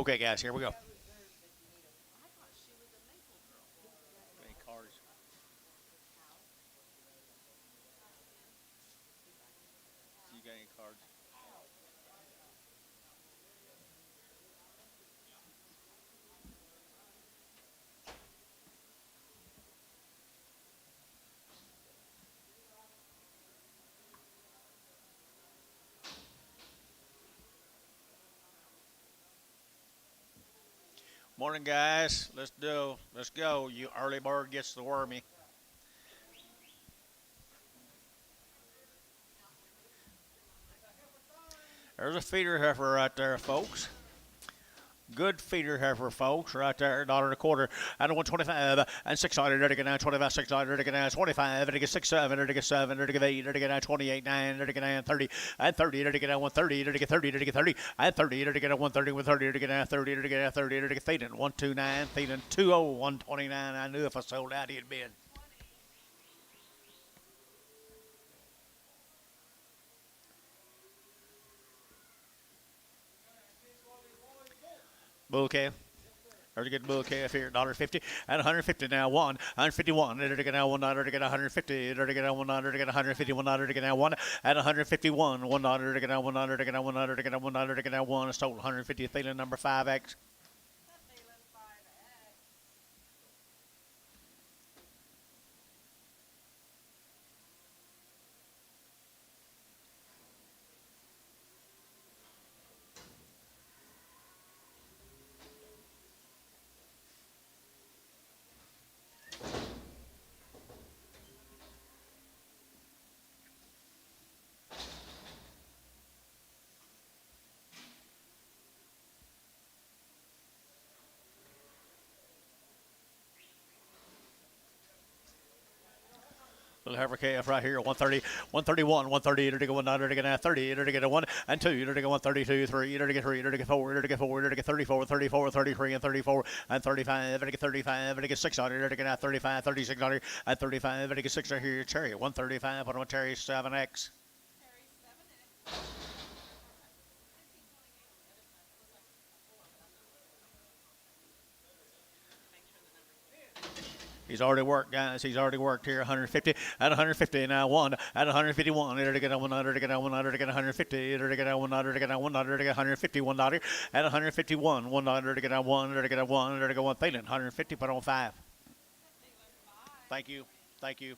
Okay, guys, here we go. Any cards? You got any cards? Morning, guys. Let's go. You early bird gets the wormy. There's a feeder heifer right there, folks. Good feeder heifer, folks, right there, dollar and a quarter, and a 125, and 600, there to get 25, 600, there to get 25, there to get 6, 7, there to get 7, there to get 8, there to get 28, 9, there to get 30, and 30, there to get 130, there to get 30, there to get 30, and 30, there to get 130, 130, there to get 30, there to get 30, there to get feeding 129, feeding 20, 129. I knew if I sold out, he'd been. Bull calf. There's a good bull calf here, $1.50 and 150 now. 151. There to get now $1 to get 150. There to get now $1 to get 151 to get now 1 at 151. $1 to get now $1 to get now $1 to get now $1 to get now 1. Sold 150. Feeling number 5X. Little heifer calf right here, 130, 131, 130, to get 1, to get 30, to get 1 and 2, to get 132, 3, to get 3, to get 4, to get 4, to get 34, 34, 33, and 34, and 35, to get 35, to get 600, to get 35, 3600, and 35, to get 600 here, cherry, 135, put on cherry 7X. He's already worked, guys. He's already worked here. 150 at 150 now. 1 at 151. There to get a 100 to get a 100 to get 150. There to get a 100 to get a 100 to get 151 dollar at 151. 100 to get a 1 to get a 1 to get 1 feeling 150. Put on 5. Thank you. Thank you.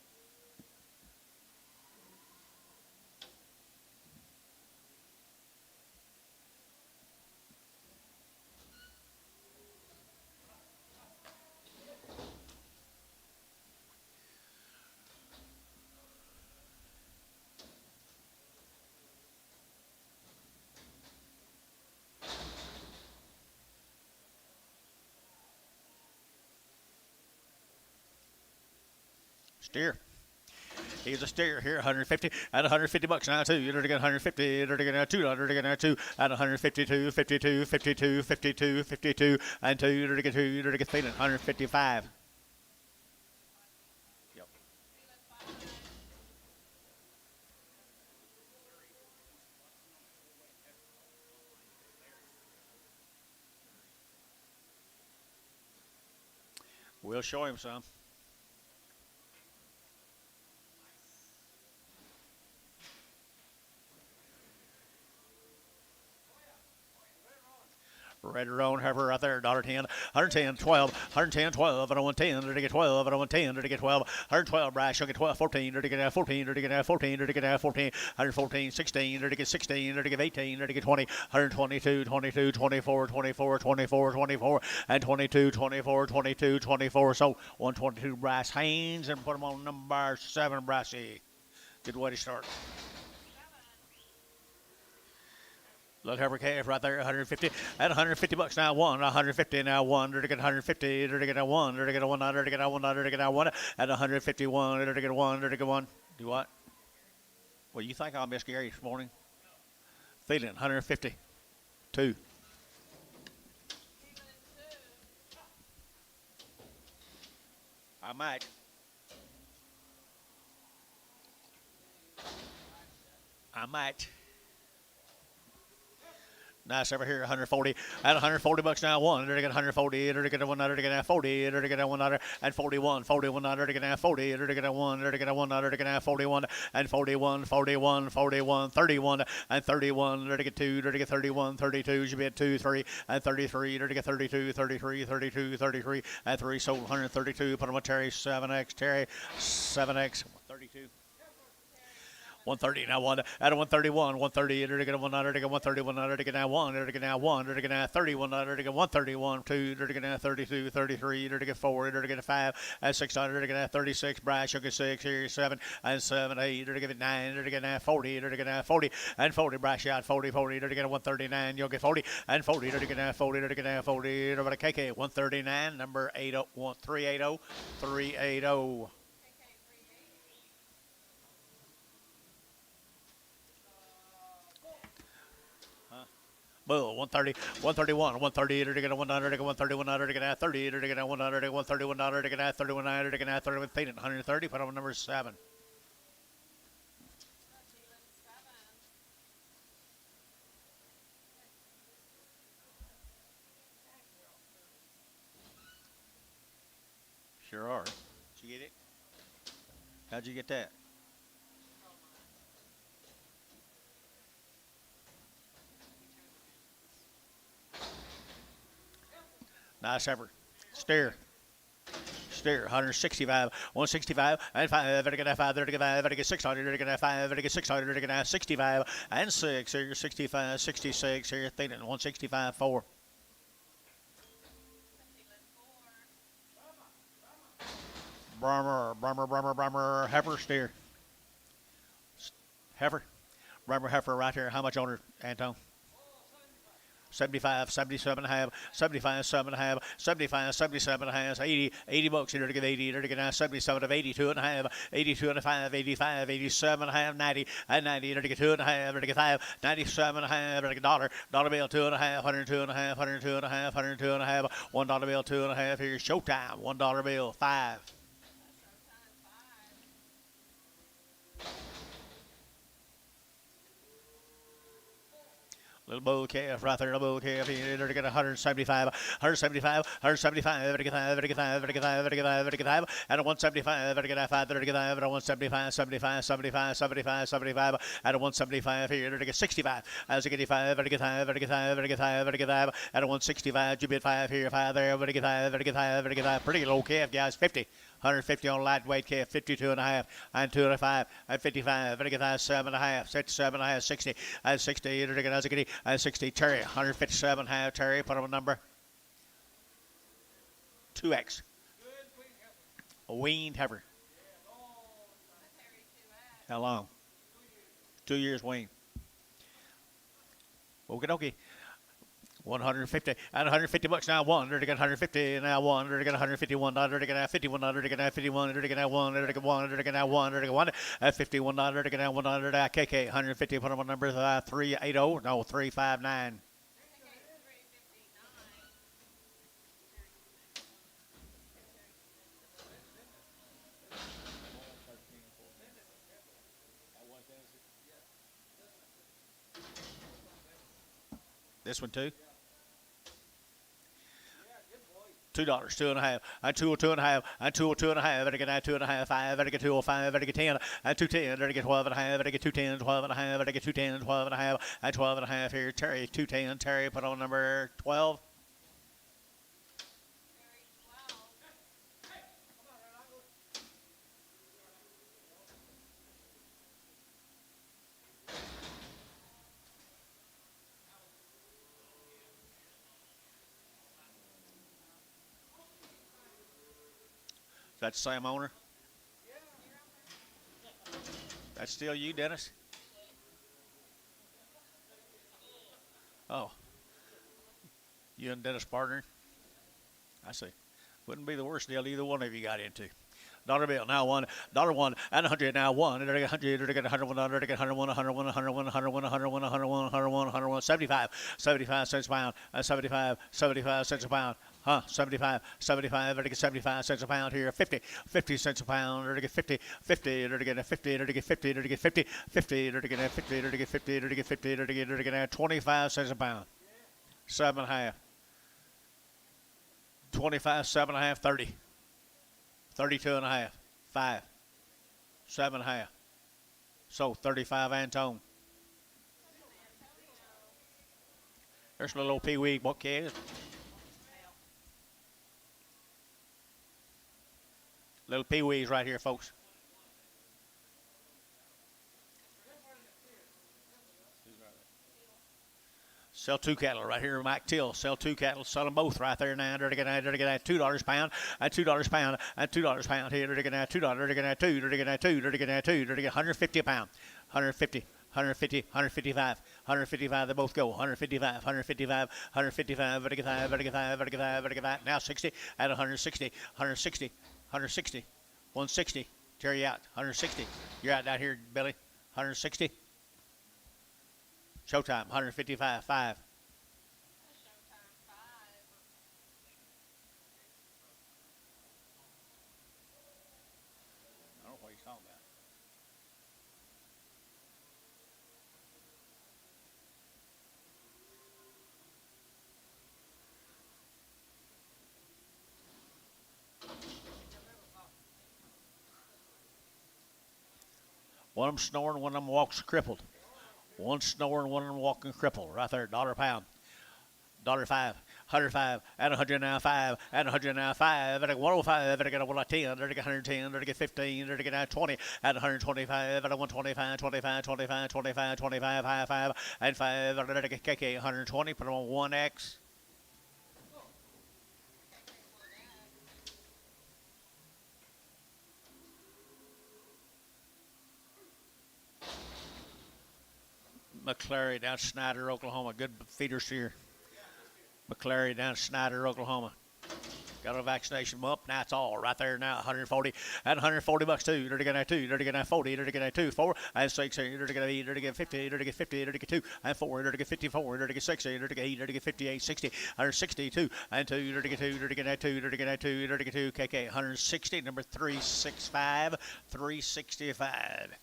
Steer. He's a steer here, 150 at 150 bucks now too. You're to get 150, you're to get 200, to get 2 at 152, 52, 52, 52, 52, and 2, you're to get 2, you're to get feeling 155. Yep. We'll show him some. Red Roan heifer right there, $1.10, 110, 12, 110, 12, and I want 10, to get 12, and I want 10, to get 12, 112, Bryce, you'll get 12, 14, to get 14, to get 14, to get 14, 114, 16, to get 16, to get 18, to get 20, 122, 22, 24, 24, 24, 24, and 22, 24, 22, 24. So 122, Bryce Haynes, and put him on number 7, Brycey. Good way to start. Little heifer calf right there, 150 at 150 bucks now. 1, 150 now. 1, to get 150, to get a 1, to get a 1, to get a 1, to get a 1 at 151, to get 1, to get 1. Do what? Well, you think I'll miss Gary this morning? Feeling 150, 2. I might. Nice over here, 140. At 140 bucks now, one. They're get 140. They're get 100. They're get 40. They're get 100 and 41. 41. They're get 40. They're get 1. They're get 1. They're get 41 and 41. 41. 41. 31 and 31. They're get 2. They're get 31. 32. Should be at 2, 3 and 33. They're get 32. 33. 32. 33 and 3. Sold 132. Put them on Terry 7X. Terry 7X 32. 130 now one at a 131, 130, they're get 100, they get 131, they're get now one, they're get now one, they're get now 31, they're get 131, 2, they're get now 32, 33, they're get 4, they're get 5, at 600, they're get now 36, Bryce, you'll get 6, here 7, and 7, 8, they're get 9, they're get now 40, they're get now 40, and 40, Bryce out 40, 40, they're get 139, you'll get 40, and 40, they're get now 40, they're get now 40, they're about a KK 139, number 380, 380. Bull, 130, 131, 130, to get a 100, to get 131, to get a 30, to get a 100, to get 131, to get a 31, to get a 31, 130, put on number 7. Sure are. Did you get it? How'd you get that? Nice effort. Steer, 165, 165, and 5, to get 5, to get 5, to get 600, to get 5, to get 600, to get 65, and 6, here 65, 66, here thinking 165, 4. Brummer, heifer, steer. Heifer, heifer right here. How much on her, Anton? 75, 77 and a half, 75, 7 and a half, 75, 77 and a half, 80 bucks here to get 80, here to get 77 of 82 and a half, 82 and a half, 85, 87 and a half, 90, and 90, here to get 2 and a half, here to get 5, 97 and a half, here to get dollar bill 2 and a half, 102 and a half, 102 and a half, 102 and a half, $1 bill 2 and a half, here's showtime, $1 bill 5. Little bull calf right there, little bull calf. They're to get 175, 175, 175, to get 5, to get 5, to get 5, to get 5, to get 5, and a 175, to get 5, to get 5, and a 175, 75, 75, 75, 75, and a 175 here to get 65, as a get 5, to get 5, to get 5, to get 5, to get 5, and a 165, you bid 5 here, 5 there, to get 5, to get 5, to get 5, pretty low calf, guys, 50. 150 on lightweight calf, 52 and a half, and 2 and a 5, and 55, and get 7 and a half, 67 and a half, 60, and 60, and 60, Terry, 157 and a half, Terry, put on a number 2X. A weaned heifer. How long? 2 years weaned. Okie dokie. 150 and 150 bucks now. One, to get 150 now. One, to get 151. To get 51. To get 51. To get 1. To get 1. To get 1. To get 1. At 51. To get 100. KK 150. Put on number 380. No, 359. This one too. $2, 2 and a half, and 202 and a half, and 202 and a half, to get 2 and a half, 5, to get 205, to get 10, and 210, to get 12 and a half, to get 210, 12 and a half, to get 210, 12 and a half, and 12 and a half here, Terry, 210, Terry, put on number 12. Is that the same owner? That's still you, Dennis? Oh. You and Dennis partner? I see. Wouldn't be the worst deal either one of you got into. Dollar bill now $1, $1, and 100 now 1. And they get 100, they get 101, they get 101, 101, 101, 101, 101, 101, 101, 101, 75, 75 cents a pound, 75, 75 cents a pound. 75, 75, to get 75 cents a pound here, 50, 50 cents a pound, to get 50, 50, to get 50, to get 50, to get 50, 50, to get 50, to get 50, to get 50, to get 25 cents a pound. 7.5. 25, 7.5, 30. 32.5. 5. 7.5. So 35, Antone. There's a little pee-wee. What cares? Little pee-wees right here, folks. Sell 2 cattle right here, Mike Till. Sell 2 cattle. Sell them both right there now. They're going to get $2 pound, and $2 pound, and $2 pound here. They're going to $2. They're going to 2. They're going to 2. They're going to 2. They're going to get 150 a pound. 150. 150, 155, 155, they both go. 155, 155, 155, vertical 5. Now 60 at 160, 160, 160, 160. Terry out, 160. You're out down here, Billy. 160. Showtime, 155, 5. I don't know what he's talking about. One of them snoring, one of them walks crippled. One snoring, one of them walking crippled. Right there, $1 pound. $5. 105 at 105 at 105 at 105 at 110 at 110 at 15 at 20 at 125 at 125 25 25 25 25 high 5 and 5 at KK 120. Put them on 1X. McClary down Snyder, Oklahoma. Good feeder steer. McClary down Snyder, Oklahoma. Got a vaccination up. Now it's all right there now. 140 at 140 bucks too. They're gonna 2. They're gonna 40. They're gonna 2, 4 and 6. They're gonna 8. They're gonna 50. They're gonna 50. They're gonna 2 and 4. They're gonna 54. They're gonna 60. They're gonna 8. They're gonna 58, 60. 162 and 2. They're gonna 2. They're gonna 2. They're gonna 2. They're gonna 2. KK 160. Number 365. 365.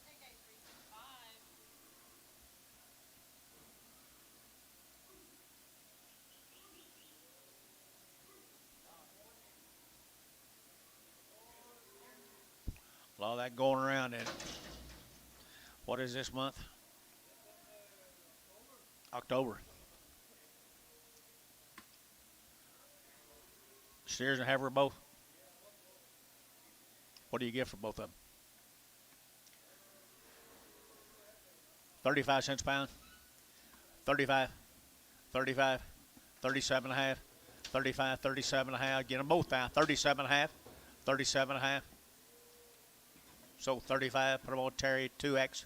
A lot of that going around in it. What is this month? October. Steers and heifer both? What do you get for both of them? 35 cents a pound. 35. 35. 37 and a half. 35, 37 and a half. Get them both now. 37 and a half. 37 and a half. So 35, put them on Terry 2X.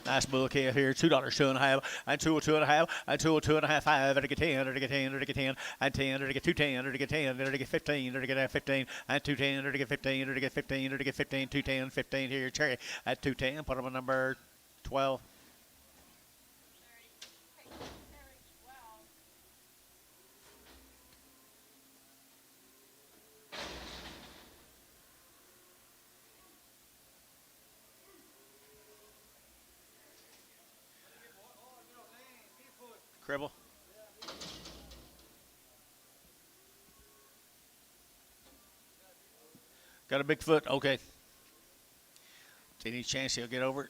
Nice bull calf here, $2, 2.5, and 2.5, and 2.5, 5, and 10, and 10, and 10, and 10, and 210, and 10, and 15, and 15, and 210, and 15, and 15, and 15, 210, 15 here, Cherry at 210, put them on number 12. Cribble. Got a big foot. Okay. Any chance he'll get over it?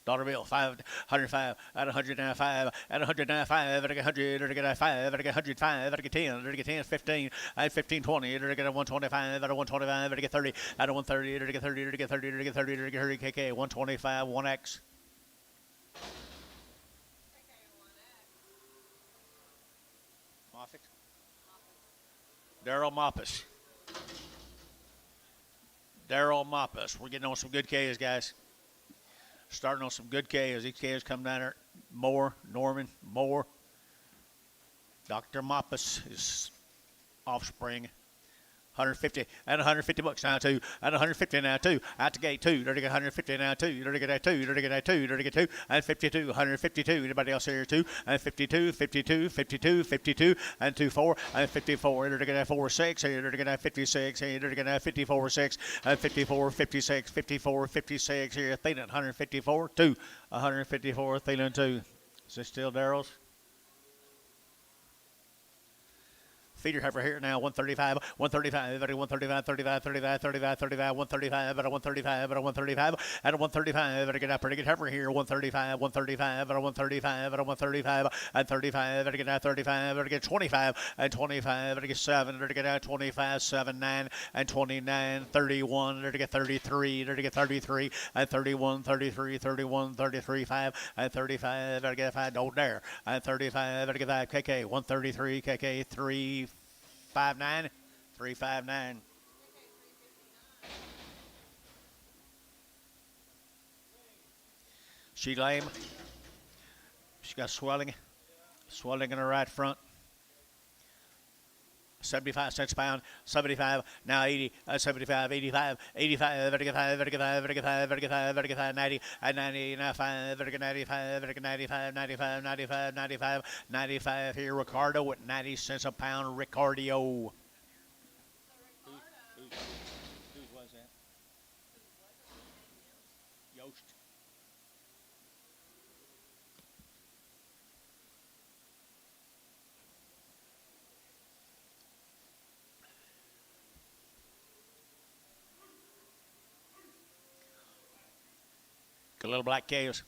Dollar bill, 105 at 105 at 105 at 100 at 5 at 105 at 10 at 10 15 at 15 20 at 125 at 125 at 30 at 130 at 30 at 30 at 30 at 30 KK 125 1X. Moffitt. Daryl Moppus. Daryl Moppus. We're getting on some good Ks, guys. Starting on some good Ks. These Ks come down there. Moore, Norman, Moore. Dr. Moppus is offspring. 150 and 150 bucks now two and 150 now two out the gate two. Dirty get 150 now two. Dirty get that two. Dirty get that two. Dirty get two and 52. 152. Anybody else here two and 52, 52, 52, 52 and 24 and 54. Dirty get that 46. Dirty get that 56. Dirty get that 54 6 and 54, 56, 54, 56. Here Thielen 154 2. 154 Thielen 2. Is this still Daryl's? Feeder heifer here now, 135, 135, 135, 35, 35, 35, 35, 135, at a 135, at a 135, at a 135, at a get up, pretty good heifer here, 135, 135, at a 135, at a 135, and 35, at a get out 35, at a get 25, and 25, at a get 7, at a get out 25, 7, 9, and 29, 31, at a get 33, at a get 33, and 31, 33, 31, 33, 5, and 35, at a get 5, don't dare, and 35, at a get 5, KK, 133, KK, 3, 59, 359. She lame. She got swelling in her right front. 75 cents a pound, 75, now 80, 75, 85, 85, 85, 85, 85, 85, 85, 90, and 90, 95, 95, 95, 95, 95, 95, 95 here, Ricardo at 90 cents a pound, Ricardio. Who was that? Yost. Got little black calves,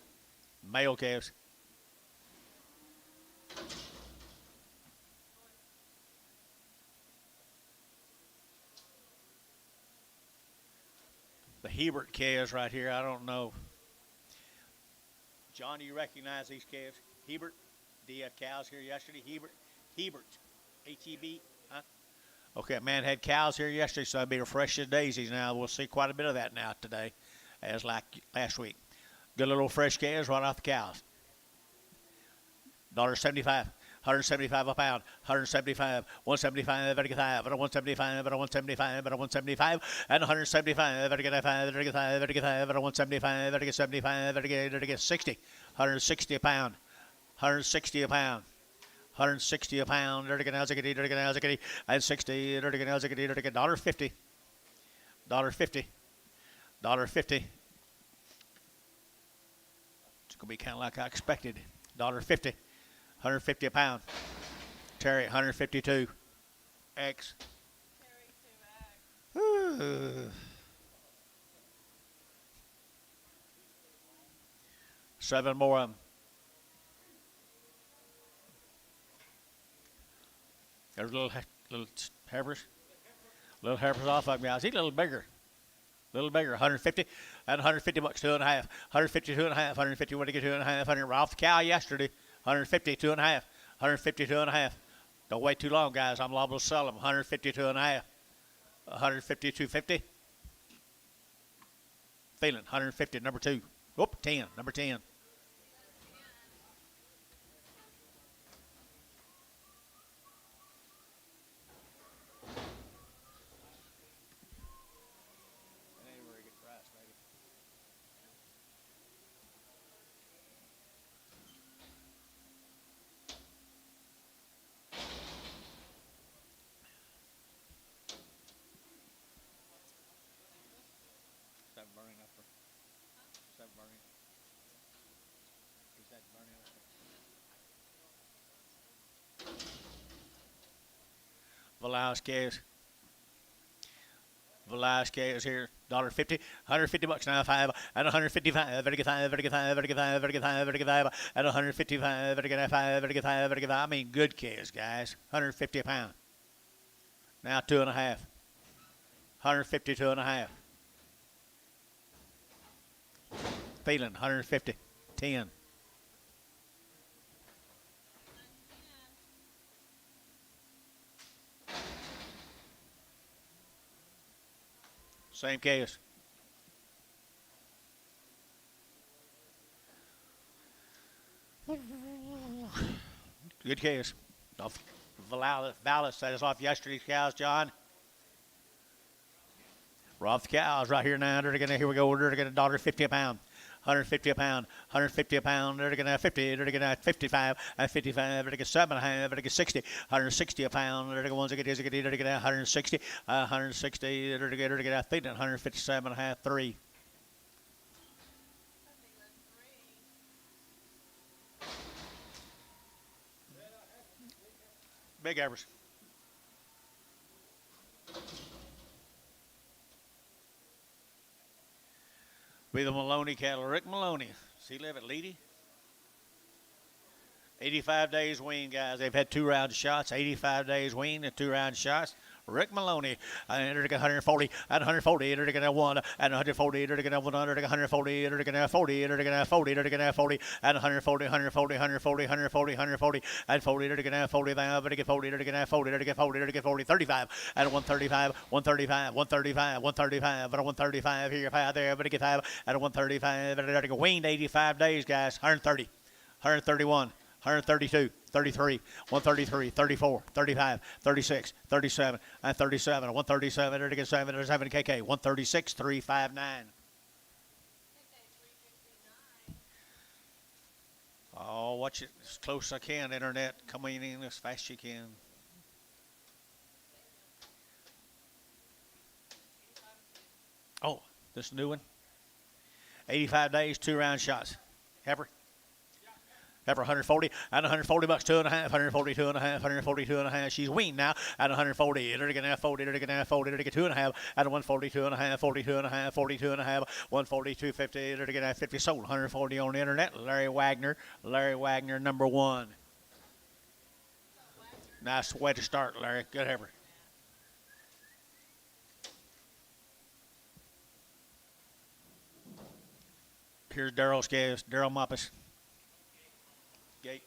male calves. The Hebert calves right here, I don't know. John, do you recognize these calves? Hebert, DF cows here yesterday. Hebert, H-E-B, huh? Okay, man had cows here yesterday, so they'll be fresh as daisies now. We'll see quite a bit of that now today, as like last week. Good little fresh calves right off the cows. $1.75, 175 a pound, 175, 175, 175, 175, 175, 175, and 175, 175, 175, 175, 60, 160 a pound, 160 a pound. 160 a pound, and 60, $1.50, $1.50. It's going to be kind of like I expected. $1.50, 150 a pound. Terry, 152. X. Terry 2X. 7 more of them. There's little heifers. Little heifers off of me. I see a little bigger. 150 and 150 bucks, 2.5. 150, 2.5. 150, what did you get, 2.5? 100 off the cow yesterday. 150, 2.5. 150, 2.5. Don't wait too long, guys. I'm liable to sell them. 150, 2.5. 150, 250. Feeling 150, number 2. Whoop, 10, number 10. Velasquez here, $1.50, 150 bucks now, 5, and 155, 55, and 155, I mean, good calves, guys, 150 a pound. Now 2.5, 150, 2.5. Feeling 150, 10. Same case. Good case. Vallis, that is off yesterday's cows, John. We're off the cows right here now. They're gonna, here we go. They're gonna $1.50 a pound. 150 a pound, 150 a pound, they're going to have 50, they're going to have 55, and 55, they're going to 7.5, they're going to 60, 160 a pound, they're going to ones that get they're going to 160, 160, they're going to get 157 and a half, 3. Big average. Be the Maloney cattle. Rick Maloney. Does he live at Leedy? 85 days weaned, guys. They've had 2 round shots. 85 days weaned and 2 round shots. Rick Maloney. They're going 140 and 140. They're going to 1 and 140. They're going to 100 and 140. They're going to 40. They're going to 40. They're going to 40 and 140, 140, 140, 140, 140 and 40. They're going to 40. They're going to get 40. They're going to 40. They're going to get 40. They're going to get 40. 35 and 135, 135, 135, 135, and 135 here, 5 there. But get 5 and 135. They're going to weaned 85 days, guys. 130, 131. 132, 33, 133, 34, 35, 36, 37, and 37, 137, they're to get 7, there's 7 KK, 136, 359. Oh, watch it as close as I can, internet, coming in as fast as you can. Oh, this new one. 85 days, 2 round shots. Heifer. Heifer 140 and 140 bucks, 2.5, 142 and a half, 142 and a half. She's weaned now at 140. They're gonna have 40. They're gonna have 40. They're gonna get 2.5 at 142 and a half, 42 and a half, 42 and a half, 142.50. They're gonna have 50 sold. 140 on the internet. Larry Wagner, number 1. Nice way to start, Larry. Good heifer. Here's Daryl's calves. Daryl Moppus. Gate.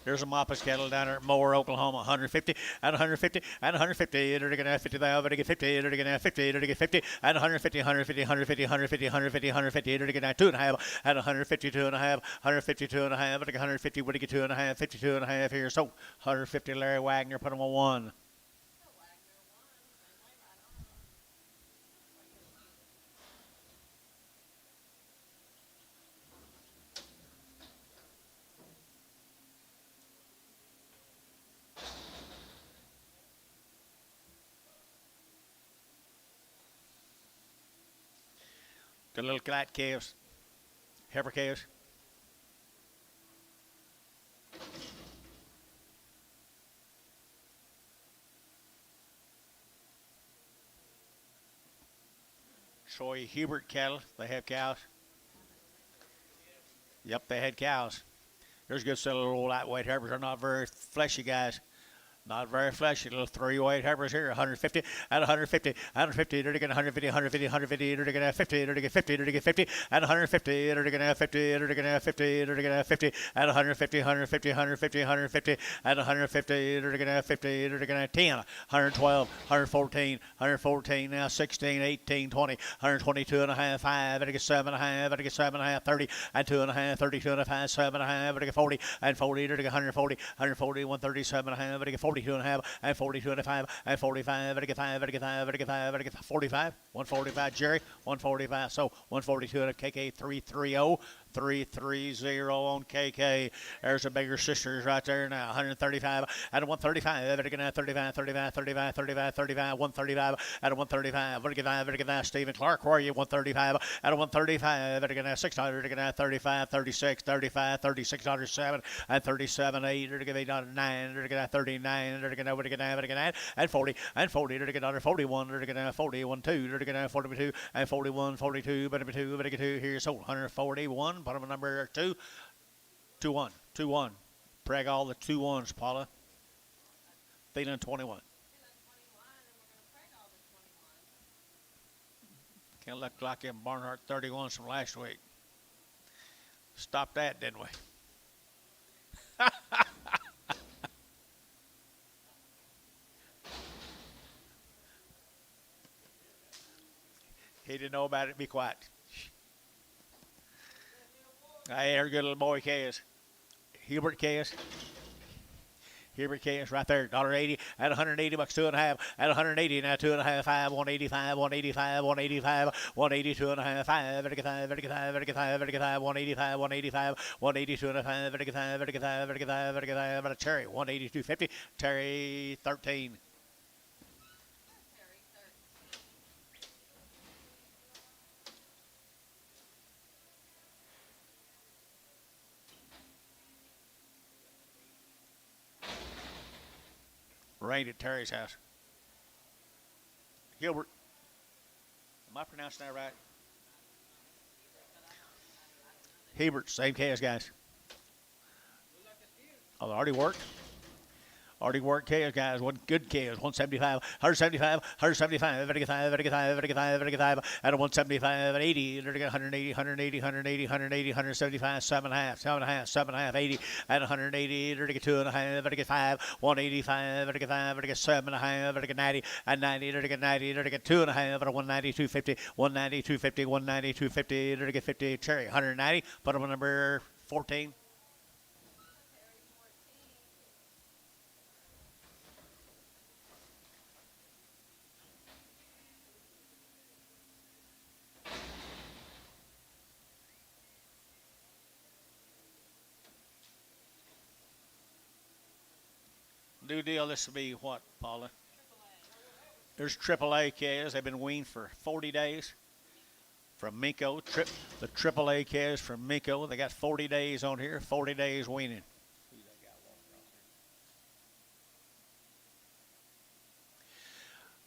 There's a Moppus cattle down there at Moore, Oklahoma. 150 and 150 and 150. They're going to have 50. They're going to get 50. They're going to have 50. They're going to get 50 and 150, 150, 150, 150, 150, 150. They're going to get 2.5 and 152 and a half, 152 and a half. They're going to 150. Would he get 2.5? 52 and a half here. So 150. Larry Wagner put him on 1. Good little cat calves. Heifer calves. Troy Hubert cattle. They have cows. Yep, they had cows. There's a good set of little lightweight heifers. They're not very fleshy, guys. Not very fleshy. Little 3-weight heifers here. 150 and 150. 150. They're going to 150, 150, 150. They're going to have 50. They're going to get 50. They're going to get 50 and 150. They're going to have 50. They're going to have 50. They're going to have 50 and 150, 150, 150, 150 and 150. They're going to have 50. They're going to have 10, 112, 114, 114. Now 16, 18, 20, 122 and a half, 5. They're going to get 7 and a half. They're going to get 7 and a half, 30 and 2 and a half, 32 and a half, 7 and a half. They're going to get 40 and 40. They're going to get 140, 140, 137 and a half. They're going to get 42 and a half and 42 and a 5 and 45. They're going to get 5. They're going to get 5. They're going to get 5. They're going to get 45. 145. Jerry. 145. So 142 and a KK 330. 330 on KK. There's the bigger sisters right there now. 135 at a 135. They're going to have 35, 35, 35, 35, 35, 135 at a 135. They're going to have Stephen Clark. Where are you? 135 at a 135. They're going to have 600. They're going to have 35, 36, 35, 36, 7 and 37, 8. They're going to have 8, 9. They're going to have 39. They're going to have and 40 and 40. They're going to have 41. They're going to have 41, 2. They're going to have 42 and 41, 42, but 2, but 2 here. So 141. Bottom of number 2. 2-1. 2-1. Preg all the 2-1s, Paula. Feeling 21. Can't look like them Barnhart 31s from last week. Stopped that, didn't we? He didn't know about it. Be quiet. Hey, our good little boy, Caz. Hubert Caz. Here Cash right there, $1.80 at 180 bucks, 2.5 at 180 now, 2.5, 5, 185, 185, 185, 180, 2.5, 5, 185, 185, 182 and a 5, 185, but a Terry, 182.50, Terry 13. Rained at Terry's house. Gilbert. Am I pronouncing that right? Hebert, same case, guys. Oh, it already worked? Already worked KS, guys. One good KS. 175, 175, 175, 175, at a 175, at 80, 180, 180, 180, 180, 175, 7.5, 7.5, 7.5, 80, at 180, 2.5, 5, 185, 7.5, 90, at 90, 90, 2.5, at 190, 250, 190, 250, 190, 250, 50, Cherry, 190, put them on number 14. New deal, this will be what, Paula? There's AAA calves. They've been weaned for 40 days from Minko. The AAA calves from Minko. They got 40 days on here, 40 days weaning.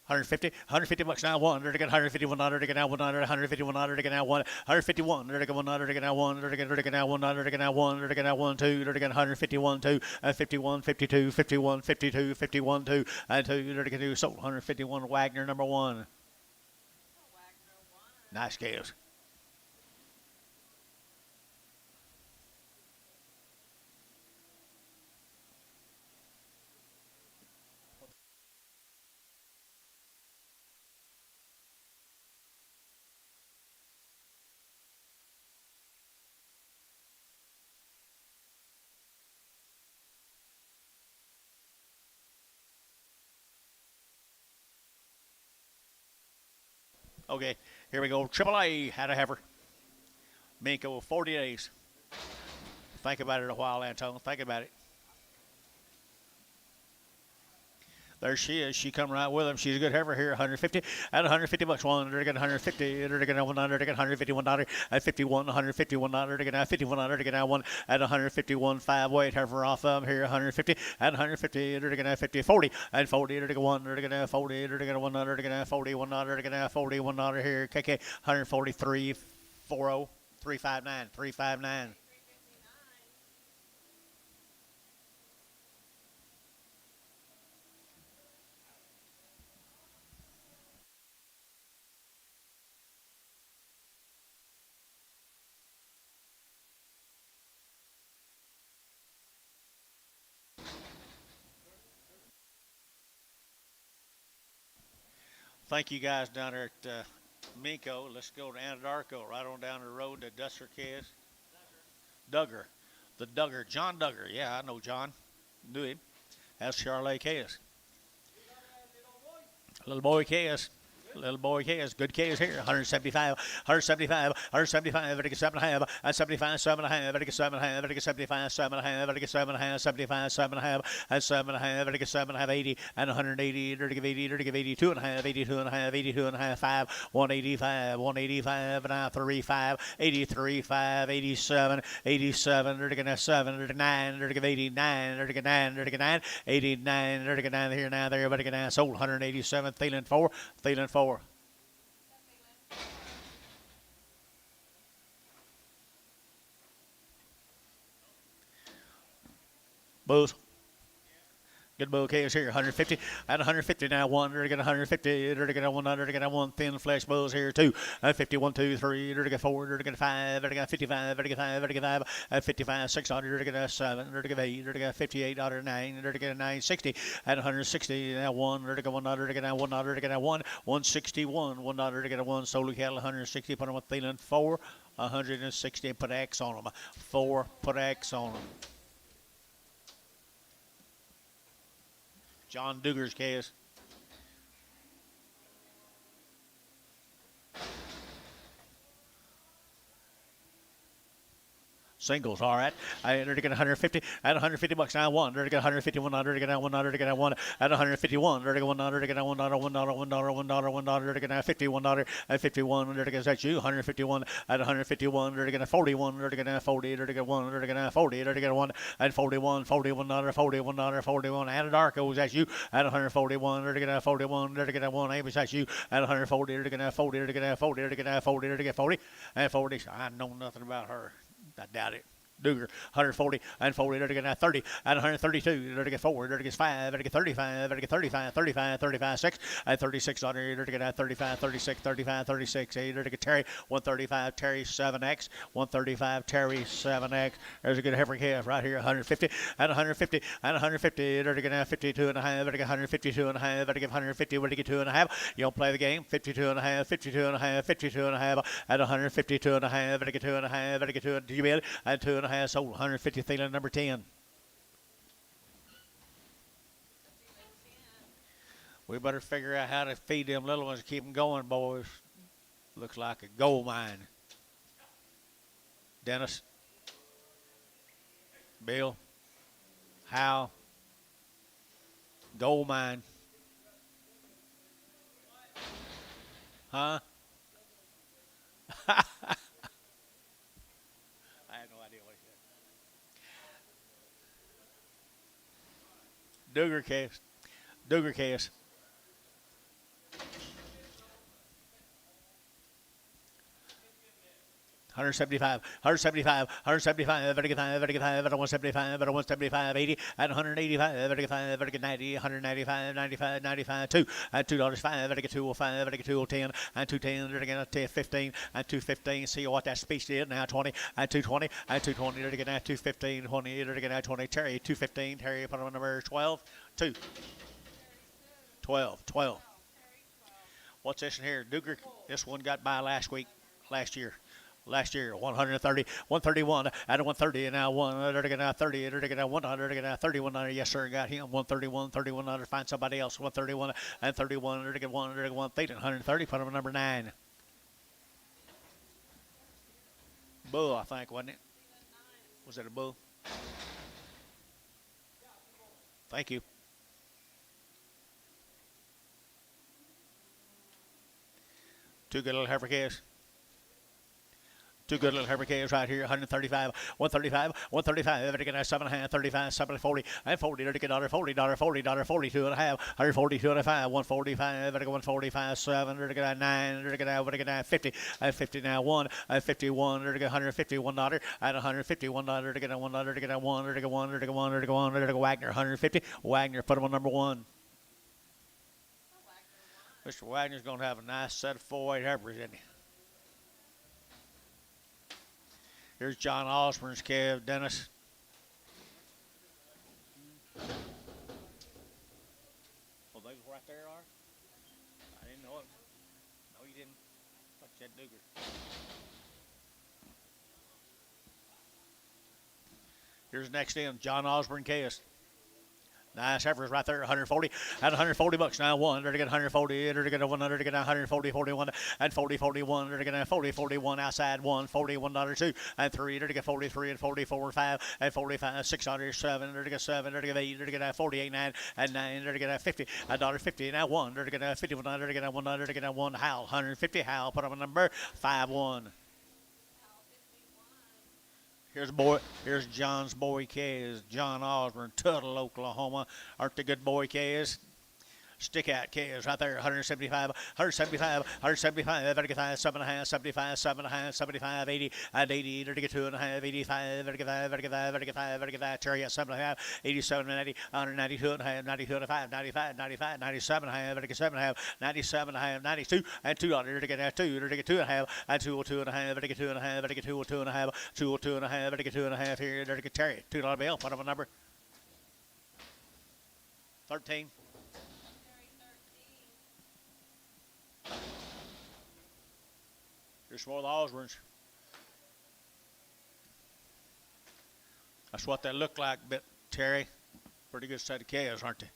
150 bucks now, 100 again, 150, 100 again, now 100, 150, 100 again, now 151, 100 again, 100 again, now 100 again, now 100 again, now 100 again, now 1, 2, again, 151, 2, 51, 52, 51, 52, 51, 2, and 2, again, 2, sold 151, Wagner number 1. Nice calves. Okay, here we go. AAA had a heifer. Minko, 40 days. Think about it a while, Anton. Think about it. There she is. She come right with him. She's a good heifer here. 150 at 150 bucks. 100 again. 150. 100 again. 100 again. 151 $. At 51. 151 $. Again. At 51 $. Again. At 1 at 151. 5 weight heifer off of here. 150 at 150. 100 again. At 50. 40 at 40. 100 again. 100 again. At 40. 100 again. 100 again. At 40. 100 again. At 40. 100 here. KK 143 40 359 359. Thank you guys down there at Minko. Let's go to Anadarko, right on down the road to Dusser Kids. Duggar. The Duggar. John Duggar. Yeah, I know John. Knew him. That's Charlotte Kids. Little boy Kids. Little boy Kids. Good Kids here. 175. 175. 175. 7.5. At 75. 7.5. 7.5. 75. 7.5. 7.5. 75. 7.5. At 7.5. 7.5. 80. And 180. 80. 82 and a half. 82 and a half. 82 and a half. 5. 185. 185. And 35. 83. 5. 87. 87. 7. 9. 89. 89. 89 here now there. But sold 187. Thielen 4. Thielen 4. Bulls. Good bull calves here, 150 at 150 now, 100 again, 150, 100 again, 1 thin flesh bulls here, 2 at 51, 2, 3, 4, 5, 55, 55, at 55, 600, 7, 8, 58, 9, 960 at 160 now, 100 again, 100 again, 100 again, 161, 100 again, 1 solo cattle, 160, put them with Thielen 4, 160, put X on them, 4, put X on them. John Duger's calves. Singles, all right. I entered to get 150 at 150 bucks. Now one. Entered to get 151. Entered to get one. Entered to get one at 151. Entered to get $1. Entered to get $1. $1. Entered to get 51 at 51. Entered to get that's you 151 at 151. Entered to get 41. Entered to get 40. Entered to get one. Entered to get 40. Entered to get one at 41. $41. $41. And a Darko that's you at 141. Entered to get 41. Entered to get one. Amos that's you at 140. Entered to get 40. Entered to get 40. Entered to get 40. Entered to get 40 and 40. I know nothing about her. I doubt it. Duger, 140 and 40, there to get 30 and 132, there to get 4, there to get 5, there to get 35, there to get 35, 35, 35, 6, and 36 on there to get 35, 36, 35, 36, there to get Terry, 135, Terry 7X, 135, Terry 7X. There's a good heifer calf right here, 150 and 150 and 150, there to get 52 and a half, there to get 152 and a half, there to get 150, where to get 2 and a half. You don't play the game, 52 and a half, 52 and a half, 52 and a half, at 152 and a half, there to get 2 and a half, there to get 2, did you bid? And 2 and a half. Sold 150 Thielen number 10. We better figure out how to feed them little ones and keep them going, boys. Looks like a gold mine. Dennis, Bill, Hal, gold mine. Huh? Duger case. Duger case. 175, 175, 175, better get 5, better get 5, better 175, better 175, 80, at 185, better get 5, better get 90, 195, 95, 95, 2, at $2.05, better get 205, better get 210, and 210, better get 15, and 215, see what that speech did, now 20, and 220, and 220, better get 215, 20, better get 20, Terry, 215, Terry, put on number 12, 2, 12, 12. What's this in here? Duger, this one got by last year. Last year, 130, 131, at 130, and now 130, 100, 31, yes, sir, got him, 131, 31, find somebody else, 131, and 31, 131, 130, put him at number 9. Bull, I think, wasn't it? Was it a bull? Thank you. Two good little heifer calves. Two good little heifer calves right here, 135, 135, 135, better get 7.5, 35, 7, 40, and 40, better get $40, $40, 42 and a half, 142 and a 5, 145, better get 145, 7, better get 9, better get 50, and 50 now 1, and 51, better get $151, and $151, better get $1, better get 1, better get 1, better get 1, better get 1, better get Wagner, 150, Wagner, put him on number 1. Mr. Wagner's going to have a nice set of 4-weight heifers, isn't he? Here's John Osborne's calf, Dennis. Oh, they right there are? I didn't know it. No, you didn't. I thought you said Duger. Here's next in, John Osborne calf. Nice heifers right there, 140 at 140 bucks. Now 1, to get 140, to get 100, to get 140, 41, and 40, 41, to get 40, 41 outside 1, $41, 2, and 3, to get 43, and 44, 5, and 45, 600, 7, to get 7, to get 8, to get 48, 9, and 9, to get 50, $1.50, now 1, to get 51, to get 100, to get 1, Hal, 150, Hal, put up a number, 5-1. Here's John's boy calves, John Osborne, Tuttle, Oklahoma. Aren't the good boy calves? Stick out calves right there, 175, 175, 175, better get 5, 7.5, 75, 7.5, 75, 80, and 80, better get 2.5, 85, better get 5, better get 5, better get 5, better get 5, Terry at 7.5, 87 and 80, 192 and a half, 92 and a 5, 95, 95, 97 and a half, better get 7.5, 97 and a half, 92, and $2, better get 2, better get 2.5, and 202 and a half, better get 2.5, better get 202 and a half, 202 and a half, better get 2.5 here, better get Terry, $2 bill, put up a number, 13. Here's more of the Osbornes. That's what they look like, but Terry, pretty good set of calves, aren't they?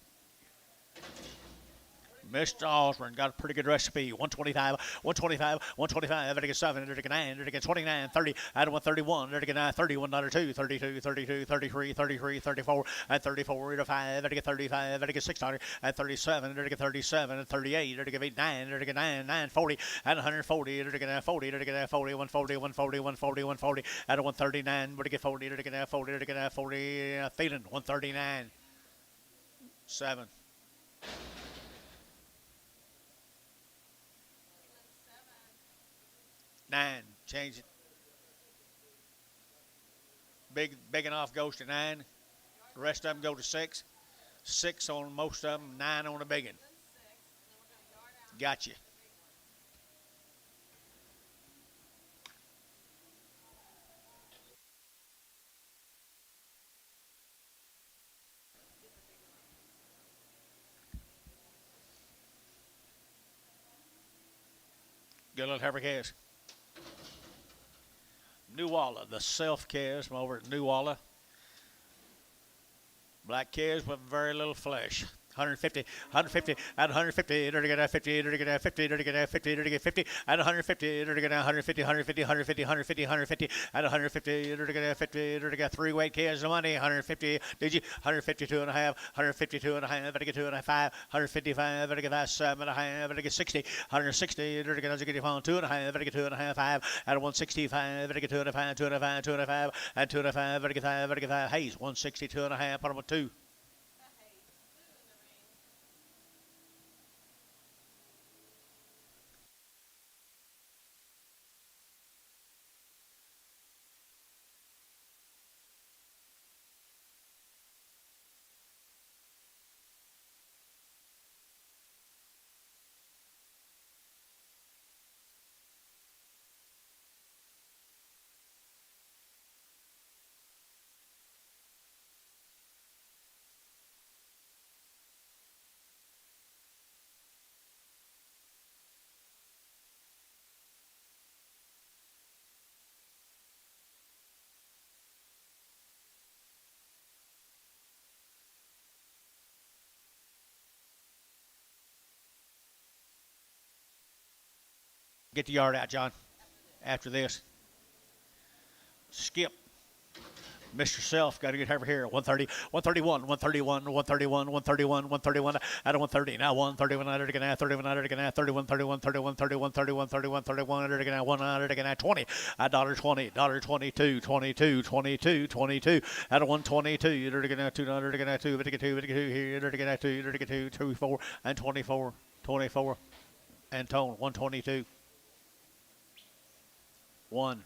Mr. Osborne got a pretty good recipe. 125, 125, 125. There to get 7. There to get 9. There to get 29, 30. Out of 131. There to get 9, 31, 2, 32, 32, 33, 33, 34, and 34 to 5. There to get 35. There to get 600 and 37. There to get 37 and 38. There to get 8, 9. There to get 9, 9, 40 and 140. There to get 40. There to get 40, 140, 140, 140, 140. Out of 139. There to get 40. There to get 40. There to get 40. Feeling 139. 7. 9. Change it. Big enough goes to 9. The rest of them go to 6. 6 on most of them. 9 on the big one. Gotcha. Good little heifer calves. New Walla, the self calves from over at New Walla. Black calves with very little flesh. 150, 150, at 150, to get 50, to get 50, to get 50, to get 50, at 150, to get 150, 150, 150, 150, 150, at 150, to get 50, to get 3 weight cans of money, 150, did you? 152 and a half, 152 and a half, to get 2 and a half, 155, to get 7 and a half, to get 60, 160, to get 2 and a half, to get 2 and a half, 5, at 165, to get 2 and a half, 2 and a half, 2 and a half, and 2 and a half, to get 5, to get 5, Hayes, 162 and a half, put them with 2. Get the yard out, John. After this. Skip. Mr. Self got to get over here. 130, 131, 131, 131, 131, 131, out of 130. Now 131, 31, 31, 31, 31, 31, 31, 31, 31, 100, 20. $1.20, $22, 22, 22, 22, out of 122. You're going to 200, 2, 52, here, 2, 24, and 24, 24, and tone 122. 1.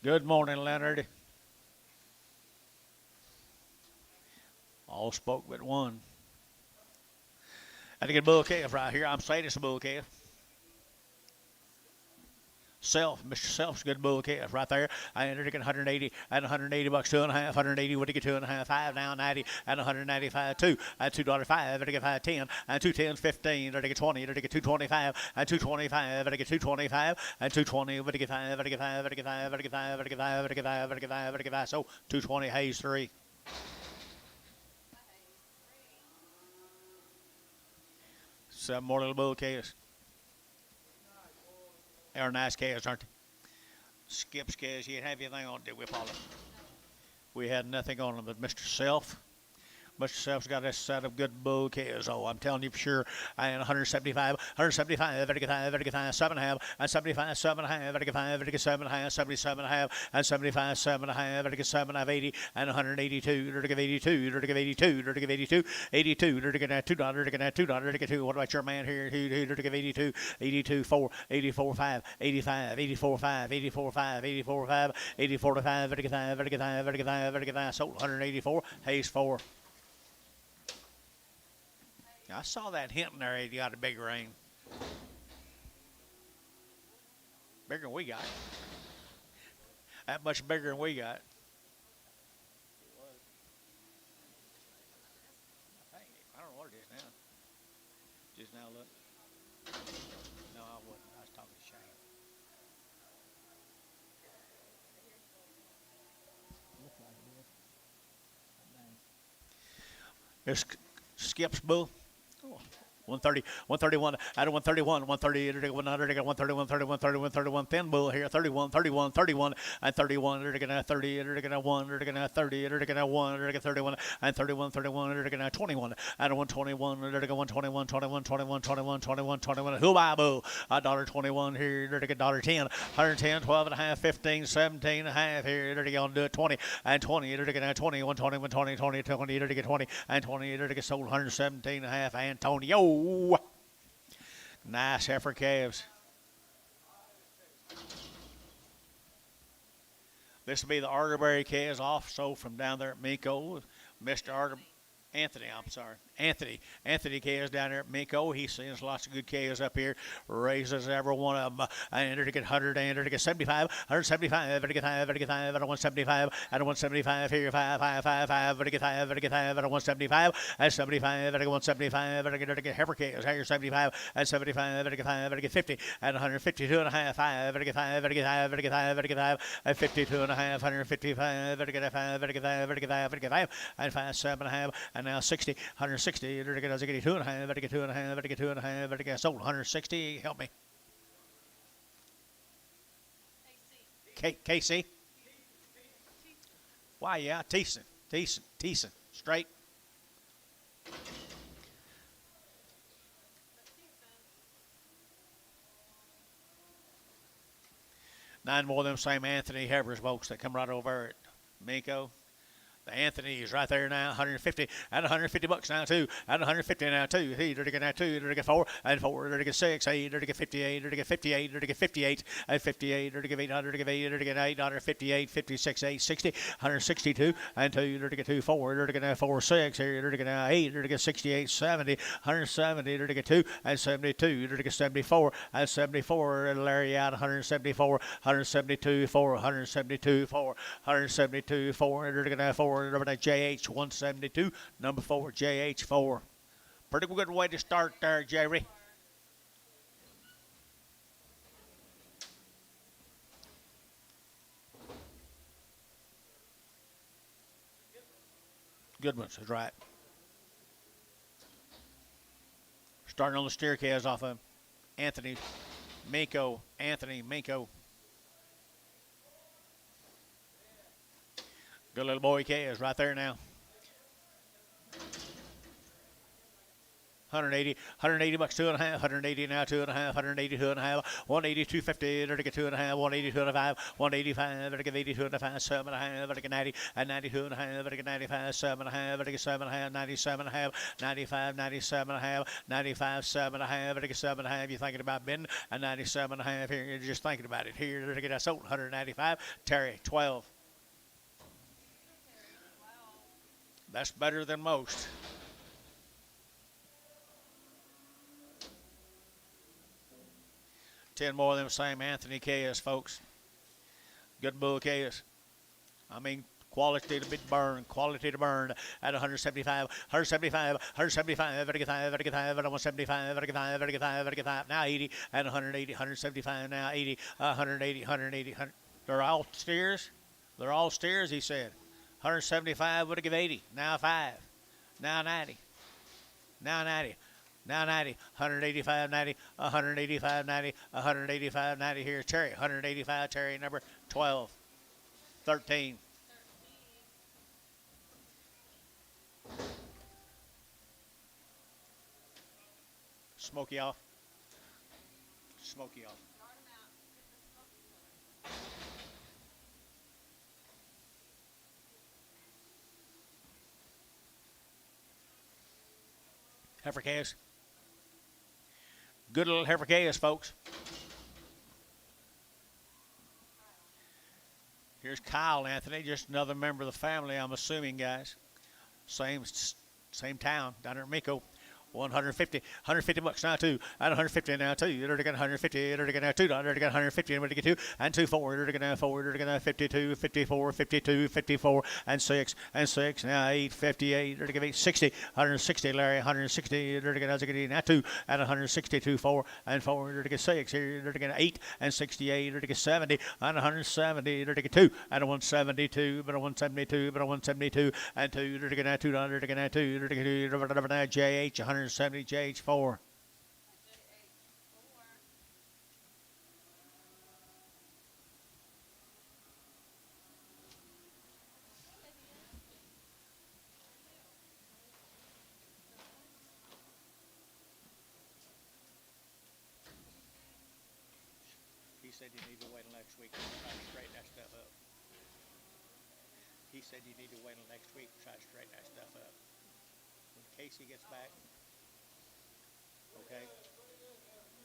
Good morning, Leonard. All spoke but one. I think a bull calf right here. I'm saying it's a bull calf. Self, Mr. Self's a good bull calf right there. I entered it at 180 at 180 bucks, 2.5, 180 would get 2.5, 5 now 90 at 195, 2 at $2.05, I get 510 and 210, 15, I get 20, I get 225 and 225, I get 225 and 220, I get 5, I get 5, I get 5, I get 5, I get 5, I get 5, I get 5, I get 5. So 220 Hayes 3. Seven more little bull calves. They're nice calves, aren't they? Skip's calves, you didn't have anything on, did we, Paula? We had nothing on them but Mr. Self. Mr. Self's got a set of good bull calves. Oh, I'm telling you for sure. And 175, 175, 75, 7.5, and 75, 7.5, 75, 7.5, 77.5, and 75, 7.5, 7.5, 80, and 182, 82, 82, 82, 82, $2, $2, what about your man here? 82, 82, 4, 84, 5, 85, 84, 5, 84, 5, 84, 5, 84 to 5, 5, sold 184, Hayes 4. I saw that Hinton there. He got a big ring. Bigger than we got. That much bigger than we got. I don't know what it is now. Just now, look. No, I wasn't. I was talking to Shane. Looks like it is. There's Skip's bull. 130, 131, out of 131, 130, 100, 131, 31, 31, 31, thin bull here, 31, 31, 31, and 31, 30, 1, 30, 1, 31, and 31, 31, 21, out of 121, 121, 21, 21, 21, 21, 21, who buy bull? $1.21 here, $1.10, 110, 12 and a half, 15, 17 and a half here, on do it 20, and 20, 21, 21, 20, 20, 20, 20, and 20, sold 117 and a half, Antonio. Nice heifer calves. This will be the Arterberry calves also from down there at Miko. Mr. Anthony calves down there at Miko. He sends lots of good calves up here. Raises every one of them. I entered to get 100, I entered to get 75, 175, I get 5, I get 5, I don't want 75, I don't want 75 here, 5, 5, 5, 5, I get 5, I get 5, I don't want 75, and 75, I get 175, I get heifer calves here, 75, and 75, I get 5, I get 50, and 152 and a half, 5, I get 5, I get 5, I get 5, I get 5, and 52 and a half, 155, I get 5, I get 5, I get 5, I get 5, and 5, 7 and a half, and now 60, 160, I get 2 and a half, I get 2 and a half, I get 2 and a half, I get sold 160, help me. KC? Why, yeah, Teeson, straight. Nine more of them same Anthony Heifers, folks, that come right over at Miko. The Anthony is right there now, 150, at 150 bucks now, too. At 150 now, too. He did now, 2, did 4, and 4, did 6, 8, did 58, did 58, did 58, and 58, did 800, did 8, did 8, 58, 56, 8, 60, 162, and 2, did 2, 4, did 4, 6, here, did 8, did 68, 70, 170, did 2, and 72, did 74, and 74, Larry out, 174, 172, 4, 172, 4, 172, 4, did 4, number JH 172, number 4 JH 4. Pretty good way to start there, Jerry. Good ones, that's right. Starting on the steer calves off of Anthony Miko. Good little boy calves right there now. 180 bucks, 2.5, 180 now, 2.5, 180, 2.5, 180, 250, to get 2.5, 180, 2.5, 185, to get 80, 2.5, 7.5, to get 90, and 92.5, to get 95, 7.5, to get 7.5, 97.5, 95, 97.5, 95, 7.5, to get 7.5. You're thinking about bidding, and 97.5 here. You're just thinking about it here. To get us sold, 195. Terry, 12. That's better than most. Ten more of them same Anthony Cayas, folks. Good bull Cayas. I mean, quality to be burned, quality to burn at 175, 175, 175, 175, 175, 175, now 80, and 180, 175, now 80, 180, 180, 100. They're all steers. They're all steers, he said. 175 would have given 80, now 5, now 90, now 90. Now 90, 185, 90, 185, 90, 185, 90. Here's Terry, 185, Terry, number 12, 13. Smoky off. Smoky off. Heifer Cayas. Good little heifer Cayas, folks. Here's Kyle Anthony, just another member of the family, I'm assuming, guys. Same town, down there in Miko. 150 bucks now, 2, and 150 now, 2. You're going to get 150, you're going to get 2, you're going to get 150, and we're going to get 2, and 2, 4, you're going to 4, you're going to 52, 54, 52, 54, and 6, and 6, now 8, 58, you're going to get 60, 160, Larry, 160, you're going to get now 2, and 162, 4, and 4, you're going to get 6, here, you're going to get 8, and 68, you're going to get 70, and 170, you're going to get 2, and 172, but 172, but 172, and 2, you're going to get 2, you're going to get 2, you're going to get 2, JH, 170, JH4. He said you need to wait until next week to try to straighten that stuff up. He said you need to wait until next week to try to straighten that stuff up. When Casey gets back, okay,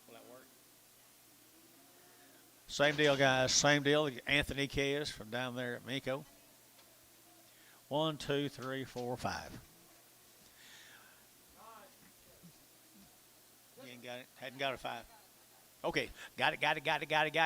will that work? Same deal, guys. Same deal. Anthony Cayas from down there at Miko. 1, 2, 3, 4, 5. You ain't got it. Hadn't got a 5. Okay, got it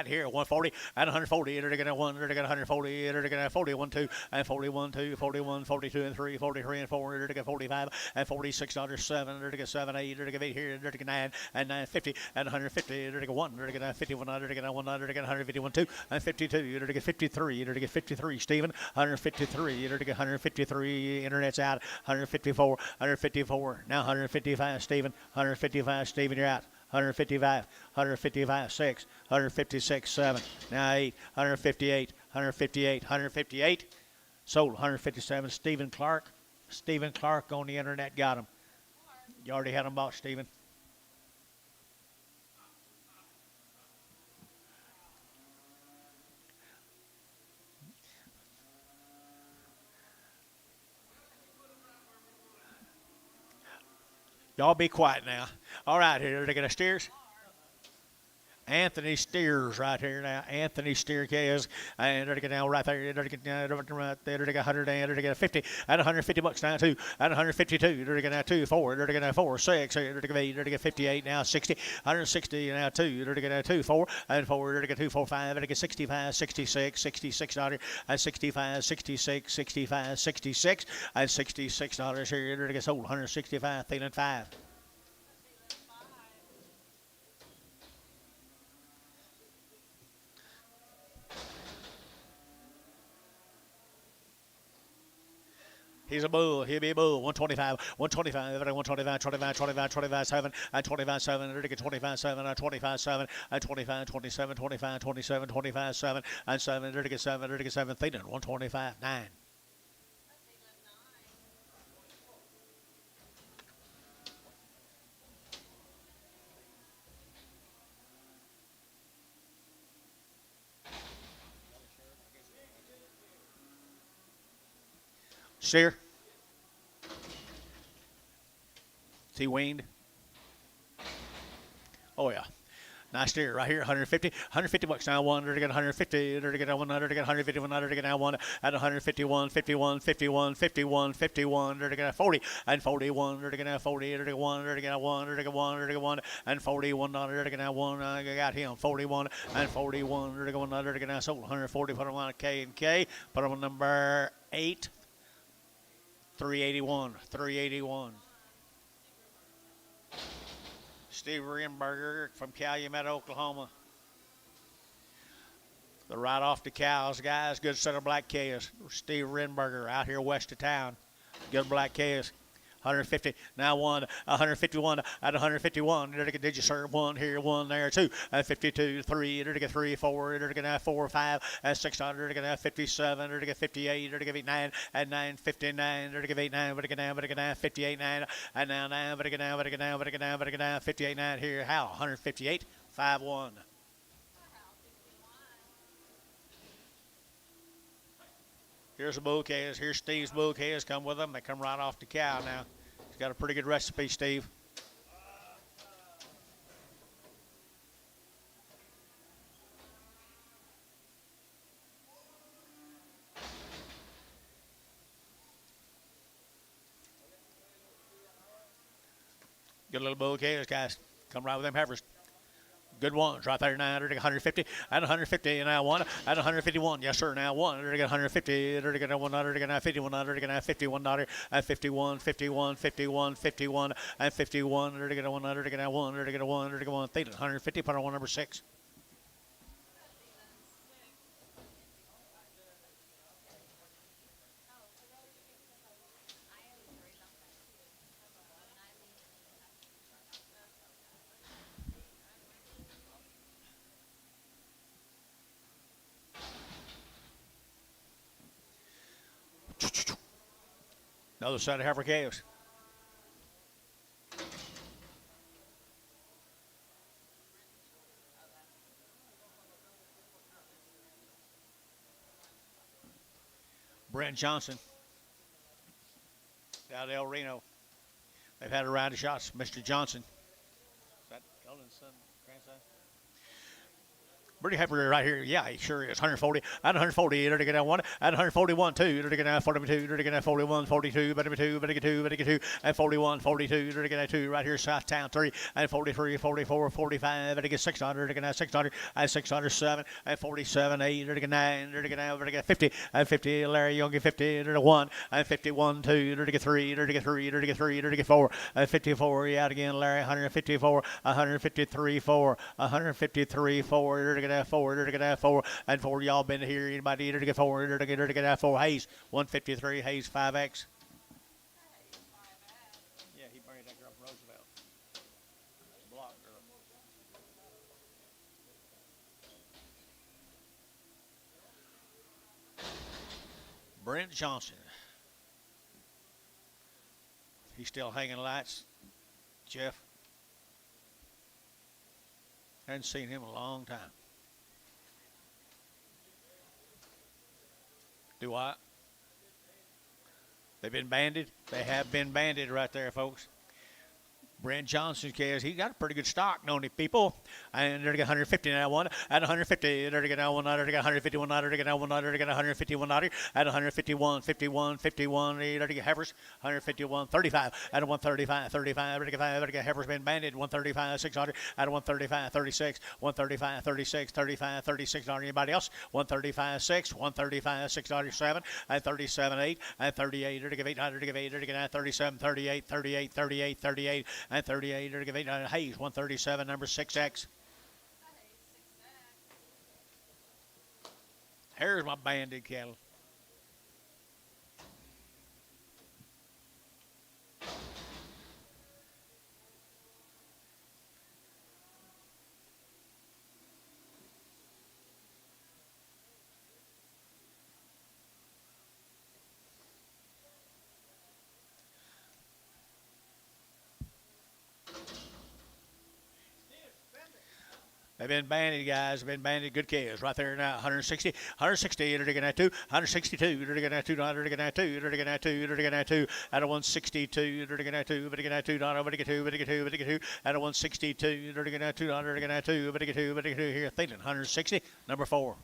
here. 140 and 140. They're going to 1. They're going to 140. They're going to 40, 1, 2, and 41, 2, 41, 42, and 3, 43, and 4. They're going to 45 and 46. $7. They're going to 7, 8. They're going to 8 here. They're going to 9 and 950 and 150. They're going to 1. They're going to 51. They're going to 1. They're going to 151, 2 and 52. They're going to 53. They're going to 53. Stephen 153. They're going to 153. Internet's out. 154. 154. Now 155. Stephen 155. Stephen, you're out. 155, 155, 6, 156, 7, now 8, 158, 158, 158, sold 157. Stephen Clark on the internet got him. You already had them bought, Stephen. Y'all be quiet now. All right, here they're going to steers. Anthony Steers right here now. Anthony Steer Cayas. And they're going to now right there. They're going to right there. They're going to 100 and they're going to 50 and 150 bucks now 2 and 152. They're going to 2, 4. They're going to 4, 6. They're going to 8. They're going to 58 now 60. 160 now 2. They're going to 2, 4 and 4. They're going to 2, 4, 5. They're going to 65, 66, 66 dollars and 65, 66, 65, 66 and $66 here. They're going to sold 165. Thielen 5. He's a bull. He'll be a bull. 125, 125, 125, 25, 25, 25, 7, and 25, 7. They're going 25, 7, and 25, 7, and 25, 27, 25, 27, 25, 7, and 7. They're going 7, they're going 7. Thielen 125, 9. Steer. Is he weaned? Oh, yeah. Nice steer right here, 150, 150 bucks now, one, to get 150, to get 100, to get 150, 100, to get now one, at 151, 51, 51, 51, 51, to get 40, and 41, to get 40, to get 1, to get 1, to get 1, to get 1, and 41, to get now 1, I got him, 41, and 41, to get 1, to get now sold, 140, put him on K and K, put him on number 8, 381, 381. Steve Rienberger from Calumet, Oklahoma. The right off the cows, guys. Good set of black cows. Steve Rienberger out here west of town. Good black cows. 150, now one, 151, at 151, did you serve one here, one there, two, at 52, three, did you get 3, 4, did you get 4, 5, at 600, did you get 57, did you get 58, did you get 89, at 959, did you get 89, but you get down, but you get down, 58, 9, and now, but you get down, but you get down, but you get down, but you get down, 58, 9 here, how, 158, 5, 1. Here's the bouquets. Here's Steve's bouquets. Come with them. They come right off the cow now. He's got a pretty good recipe, Steve. Good little bouquets, guys. Come right with them heifers. Good ones right there now. 150 at 150 and now one at 151. Yes, sir. Now one. 150. 100. 51. 51. At 51. 51. 51. 51. At 51. 100. 100. 100. 150. Put on one number 6. Another set of heifer calves. Brent Johnson out of El Reno. They've had a round of shots. Mr. Johnson. Is that Eldon's son, grandson? Pretty happy right here. Yeah, he sure is. 140. At 140, to get down one. At 141, 2. To get down 42. To get down 41, 42. Better 2. Better get 2. Better get 2. At 41, 42. To get down 2. Right here, South Town 3. At 43, 44, 45. Better get 600. To get down 600. At 607. At 47, 8. To get 9. To get down. Better get 50. At 50, Larry Young get 50. To 1. At 51, 2. To get 3. To get 3. To get 3. To get 4. At 54, out again, Larry. 154. 153, 4. 153, 4. To get 4, to get 4, and 4 y'all been here. Anybody to get 4, to get 4. Hayes 153, Hayes 5X. Yeah, he buried that girl from Roosevelt. Block girl. Brent Johnson. He's still hanging lights. Jeff. Hadn't seen him in a long time. Do I? They've been banded. They have been banded right there, folks. Brent Johnson's case, he got a pretty good stock, don't he, people? And they're going to get 150 now, one. At 150, they're going to get now 100, to get 151, they're going to get now 100, to get 151, at 151, 51, 51, they're going to get heifers, 151, 35, at 135, 35, they're going to get heifers been banded, 135, 600, at 135, 36, 135, 36, 35, 36, anybody else? 135, 6, 135, 607, at 37, 8, at 38, they're going to give 800, to give 8, to get 37, 38, 38, 38, 38, and 38, or give 8, Hayes, 137, number 6X. Here's my banded cattle. They've been banded, guys. They've been banded. Good kids right there now. 160, 160. You're digging at 2, 162. You're digging at 2, you're digging at 2, you're digging at 2, you're digging at 2. At a 162, you're digging at 2, you're digging at 2, you're digging at 2, you're digging at 2, you're digging at 2. At a 162, you're digging at 2, you're digging at 2, you're digging at 2, you're digging at 2. Here, Thielen, 160, number 4.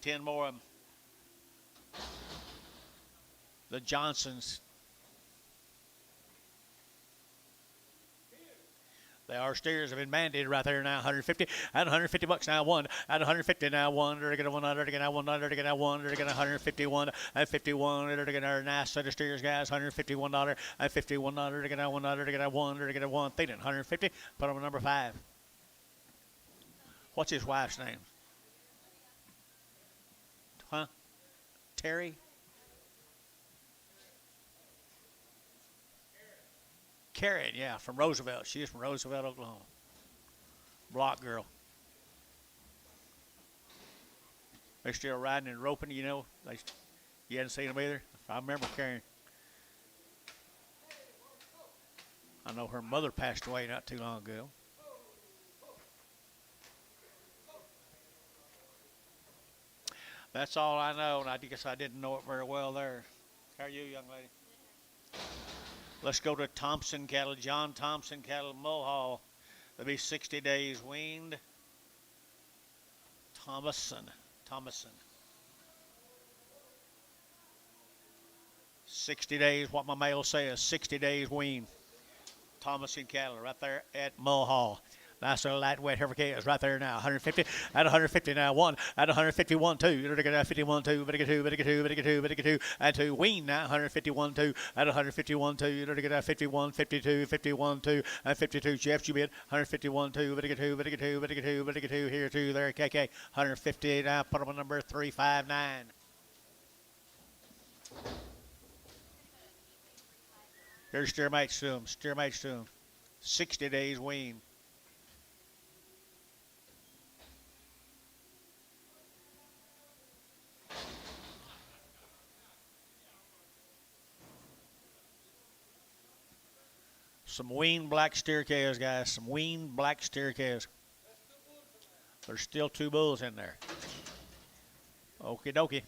Ten more of them. The Johnsons. They are steers have been mandated right there now. 150 at 150 bucks now. One at 150 now. One. They're gonna 100. They're gonna 100. They're gonna 1. They're gonna 151 at 51. They're gonna our nice set of steers, guys. $151 at $51. They're gonna 100. They're gonna 1. They're gonna 1. Thielen 150. Put on number 5. What's his wife's name? Huh? Terry. Karen, yeah, from Roosevelt. She is from Roosevelt, Oklahoma. Block girl. They're still riding and roping, you know. You hadn't seen them either. I remember Karen. I know her mother passed away not too long ago. That's all I know, and I guess I didn't know it very well there. How are you, young lady? Let's go to Thompson cattle, John Thompson cattle, Mulhall. There'll be 60 days weaned. Thomason. 60 days, what my mail says, 60 days weaned. Thomason cattle right there at Mulhall. Nice little lightweight heifer is right there now. 150 at 150 now. One at 151 2. You're gonna 51 2. Better get 2. Better get 2. Better get 2. Better get 2. And 2. Weaned now. 151 2 at 151 2. You're gonna 51 52 51 2 and 52. Jeff, you bid 151 2. Better get 2. Better get 2. Better get 2. Better get 2. Here 2 there. KK 150 now. Put them on number 359. Here's steermates to them. Steermates to them. 60 days weaned. Some weaned black steer calves, guys. Some weaned black steer calves. There's still 2 bulls in there. Okie dokie.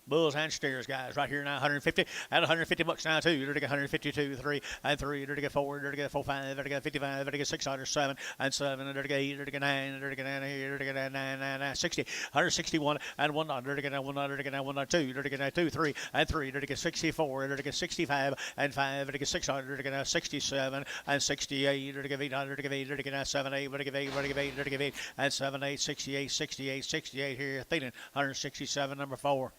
Bulls and steers, guys, right here now. 150 at 150 bucks now, 2. You're to get 152, 3 and 3. You're to get 4. You're to get 4, 5. You're to get 55. You're to get 6, 7 and 7. You're to get 8. You're to get 9. You're to get 9. You're to get 9, 60. 161 and 1. You're to get 1. You're to get 1, 2. You're to get 2, 3 and 3. You're to get 64. You're to get 65 and 5. You're to get 600. You're to get 67 and 68. You're to get 800. You're to get 8. You're to get 7, 8. You're to get 8. You're to get 8. You're to get 8 and 7, 8, 68, 68, 68 here. Thielen 167, number 4.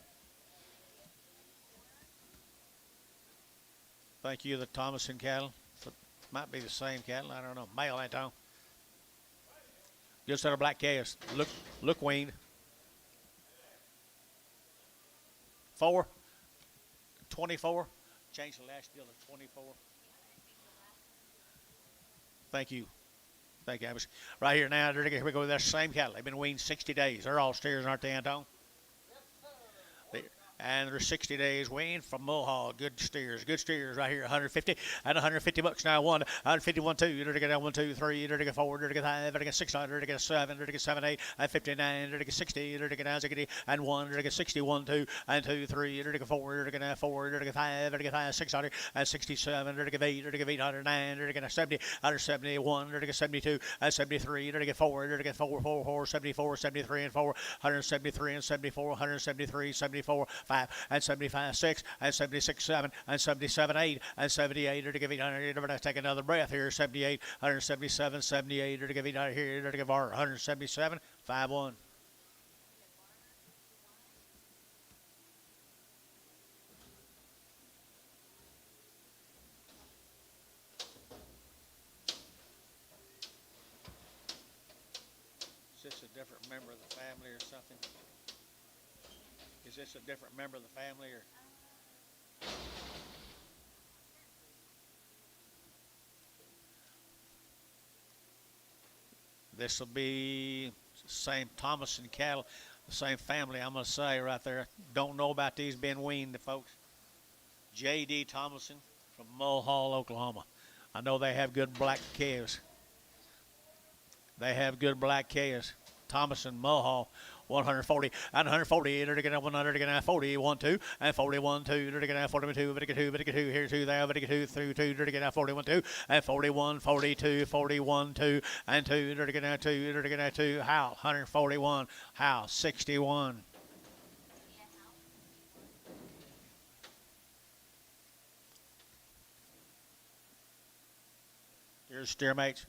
Thank you, the Thomason cattle. Might be the same cattle. I don't know. Male, ain't on. Good set of black calves. Look, weaned. 4. 24. Change the last deal to 24. Thank you. Thank you, Amos. Right here now, here we go with that same cattle. They've been weaned 60 days. They're all steers, aren't they, Anton? And they're 60 days weaned from Mulhall. Good steers right here. 150 at 150 bucks now. 1, 151 2. You're to get 1, 2, 3. You're to get 4. You're to get 5. You're to get 6. You're to get 7. You're to get 7, 8 and 59. You're to get 60. You're to get 60 and 1. You're to get 61 2 and 2, 3. You're to get 4. You're to get 4. You're to get 5. You're to get 5, 600 and 67. You're to get 8. You're to get 809. You're to get 70. 171. You're to get 72 and 73. You're to get 4. You're to get 4, 4, 4, 74, 73 and 4. 173 and 74. 173, 74, 5 and 75, 6 and 76, 7 and 77, 8 and 78. You're to give 800. You're to take another breath here. 78, 177, 78. You're to give 800 here. You're to give 177, 5 1. Is this a different member of the family or something? Is this a different member of the family or? This will be same Thomason cattle, the same family. I'm going to say right there. Don't know about these being weaned, folks. J.D. Thomason from Mulhall, Oklahoma. I know they have good black calves. They have good black calves. Thomason, Mulhall, 140 and 140. They're going to 140, 1, 2, and 41, 2. They're going to 42, 42, here, 2, there, 2, through 2. They're going to 41, 2, and 41, 42, 41, 2, and 2. They're going to 2. They're going to 2. How? 141. How? 61. Here's steer mates.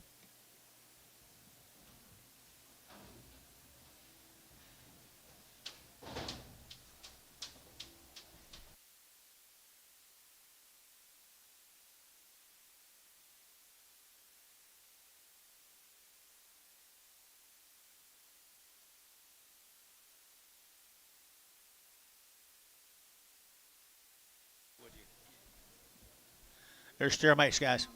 Here's steer mates, guys.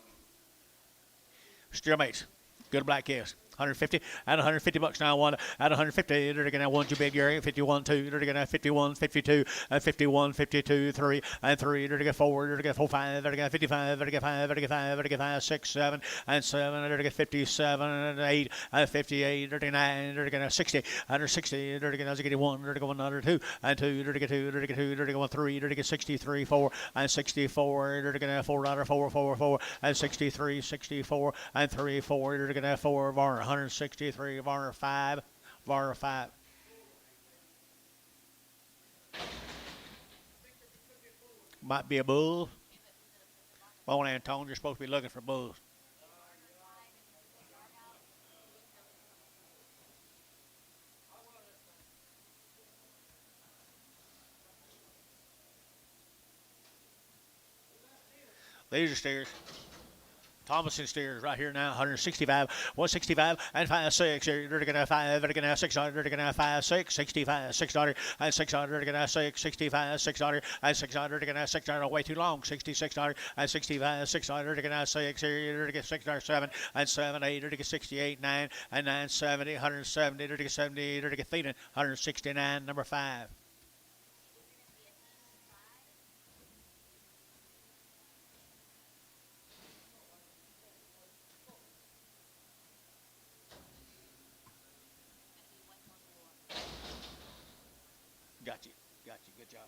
Steer mates. Good black calves. 150 and 150 bucks now. One at 150. They're going to one too big area. 51, 2. They're going to 51, 52, and 51, 52, 3, and 3. They're going to 4. They're going to 4, 5. They're going to 55. They're going to 5. They're going to 5. They're going to 5, 6, 7, and 7. They're going to 57 and 8 and 58. They're going to 9. They're going to 60. Under 60. They're going to 1. They're going to 1 2 and 2. They're going to 2. They're going to 2. They're going to 3. They're going to 63, 4 and 64. They're going to 4 under 4, 4, 4 and 63, 64 and 3, 4. They're going to 4 var 163, var 5, var 5. Might be a bull. Well, Antone, you're supposed to be looking for bulls. These are steers. Thomason steers right here now, 165, 165, and 5, 6. They're going to 5, they're going to 6, they're going to 5, 6, 65, 600, and 600, they're going to 6, 65, 600, and 600, they're going to 600, way too long, 6600, and 65, 600, they're going to 6, they're going to get 6, 7, and 7, 8, they're going to get 68, 9, and 9, 70, 170, they're going to get 70, they're going to get feeding, 169, number 5. Got you. Good job.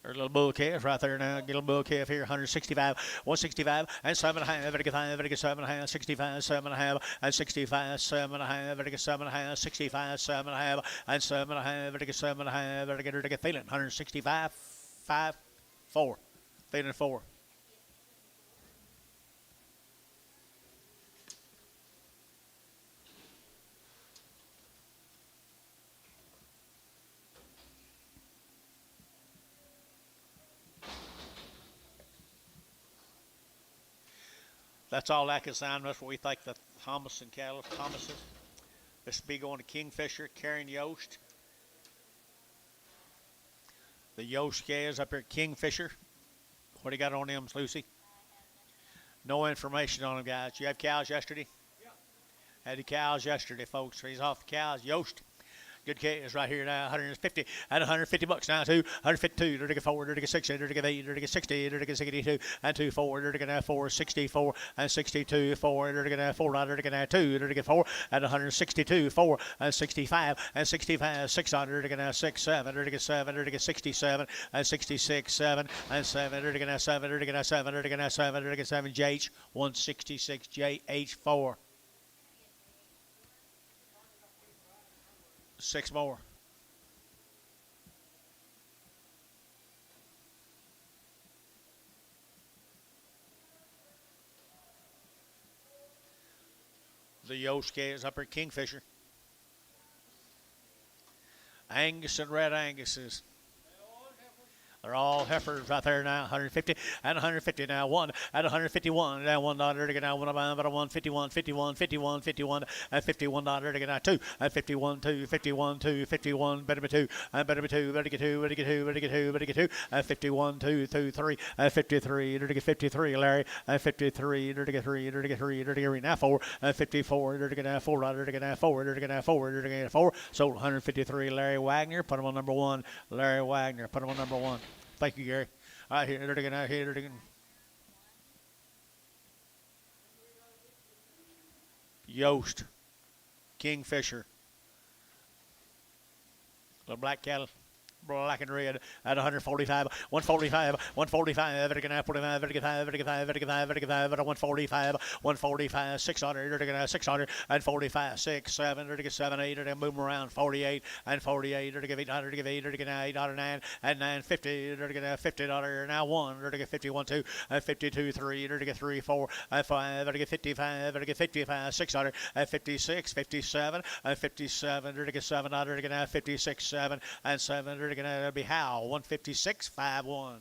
There's a little bull calf right there now. Get a little bull calf here. 165, 165, and 7.5. Better get 5. Better get 7.5. 65, 7.5, and 65, 7.5. Better get 7.5. 65, 7.5, and 7.5. Better get 7.5. Better get feeling. 165, 5, 4. Feeling 4. That's all that consignment. That's what we think the Thomason cattle, Thomason. This will be going to Kingfisher, carrying Yost. The Yost calves up here at Kingfisher. What do you got on them, Lucy? No information on them, guys. You have cows yesterday? Yeah. Had the cows yesterday, folks. He's off the cows. Yost. Good calves right here now, 150 and 150 bucks now, 2, 152, they're to get 4, they're to get 60, they're to get 8, they're to get 60, they're to get 62, and 2, 4, they're to get 4, 64, and 62, 4, they're to get 4, they're to get 2, they're to get 4, and 162, 4, and 65, and 65, 600, they're to get 6, 7, they're to get 7, they're to get 67, and 66, 7, and 7, they're to get 7, they're to get 7, they're to get 7, they're to get 7, JH, 166, JH, 4. 6 more. The Yost calves up at Kingfisher. Angus and Red Angus's. They're all heifers right there now. 150 and 150 now. One at 151. Now $1 to get now. One about 151, 51, 51, 51, and $51 to get now. Two at 51, 2, 51, 2, 51. Better be two. And better be two. Better get two. Better get two. Better get two. Better get two. At 51, 2, 2, 3. At 53. Better get 53. Larry. At 53. Better get three. Better get three. Better get three. Now four. At 54. Better get now $4. Better get now four. Better get now four. Better get four. Sold 153. Larry Wagner. Put him on number one. Larry Wagner. Put him on number one. Thank you, Gary. All right, here it again. Here it again. Yost, Kingfisher, little black cattle. Black and red at 145, 145, 145, Vatican 45, Vatican 5, Vatican 5, Vatican 5, Vatican 5, 145, 145, 600, Vatican 600, and 45, 6, 7, Vatican 7, 8, Vatican move around 48, and 48, Vatican 800, Vatican 8, Vatican 8, 9, and 950, Vatican $50, now 1, Vatican 51, 2, and 52, 3, Vatican 3, 4, and 5, Vatican 55, Vatican 55, 600, and 56, 57, and 57, Vatican 700, Vatican 56, 7, and 7, That'll be Howe, 156.51.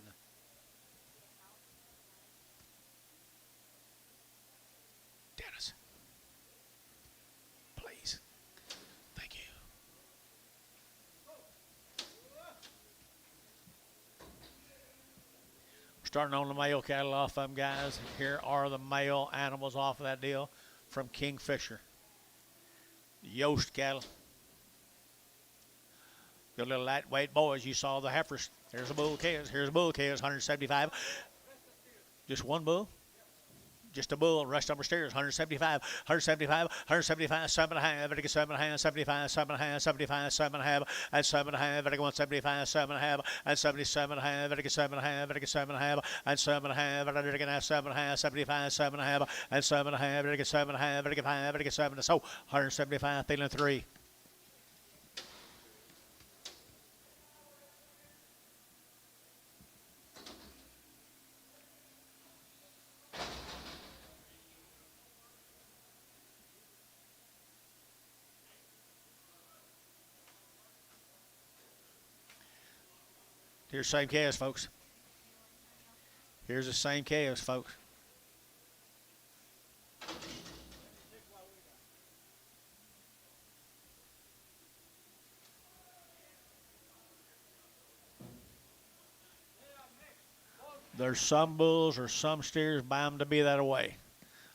Dennis, please. Thank you. We're starting on the male cattle off them, guys. Here are the male animals off of that deal from Kingfisher. Yost cattle. Good little lightweight boys. You saw the heifers. Here's a bull calves. Here's a bull calves, 175. Just one bull. Just a bull. Rest of them are steers. 175, 175, 175, 7.5, Vatican 7.5, 75, 7.5, 75, 7.5, and 7.5, Vatican 175, 7.5, and 77.5, Vatican 7.5, Vatican 7.5, and 7.5, Vatican 7.5, 75, 7.5, and 7.5, Vatican 7.5, Vatican 5, Vatican 7, so 175, Thielen 3. Here's the same calves, folks. Here's the same calves, folks. There's some bulls or some steers bound to be that way.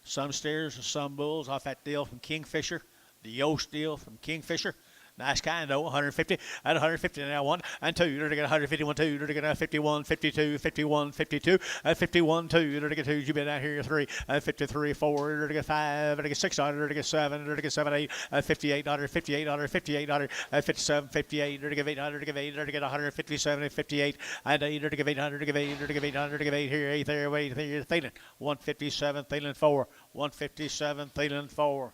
Some steers or some bulls off that deal from Kingfisher, the Yost deal from Kingfisher. Nice kind, though. 150 at 150 now. 1 and 2. You're to get 151, 2. You're to get 51, 52, 51, 52. At 51, 2. You're to get 2. You've been out here 3. At 53, 4. You're to get 5. You're to get 6. You're to get 7. You're to get 7, 8. At 58, 58, 58. At 57, 58. You're to get 800 to give 8. You're to get 157 at 58. And 8. You're to give 800 to give 8. You're to give 800 to give 8. Here, 8 there. Wait, here. Thielen. 157, Thielen 4. 157, Thielen 4.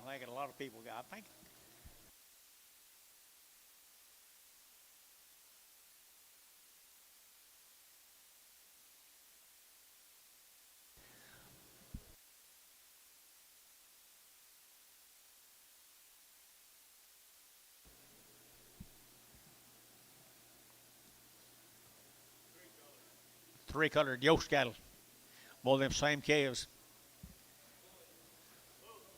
I think a lot of people got. I think. Three-colored Yost cattle. Both of them same calves.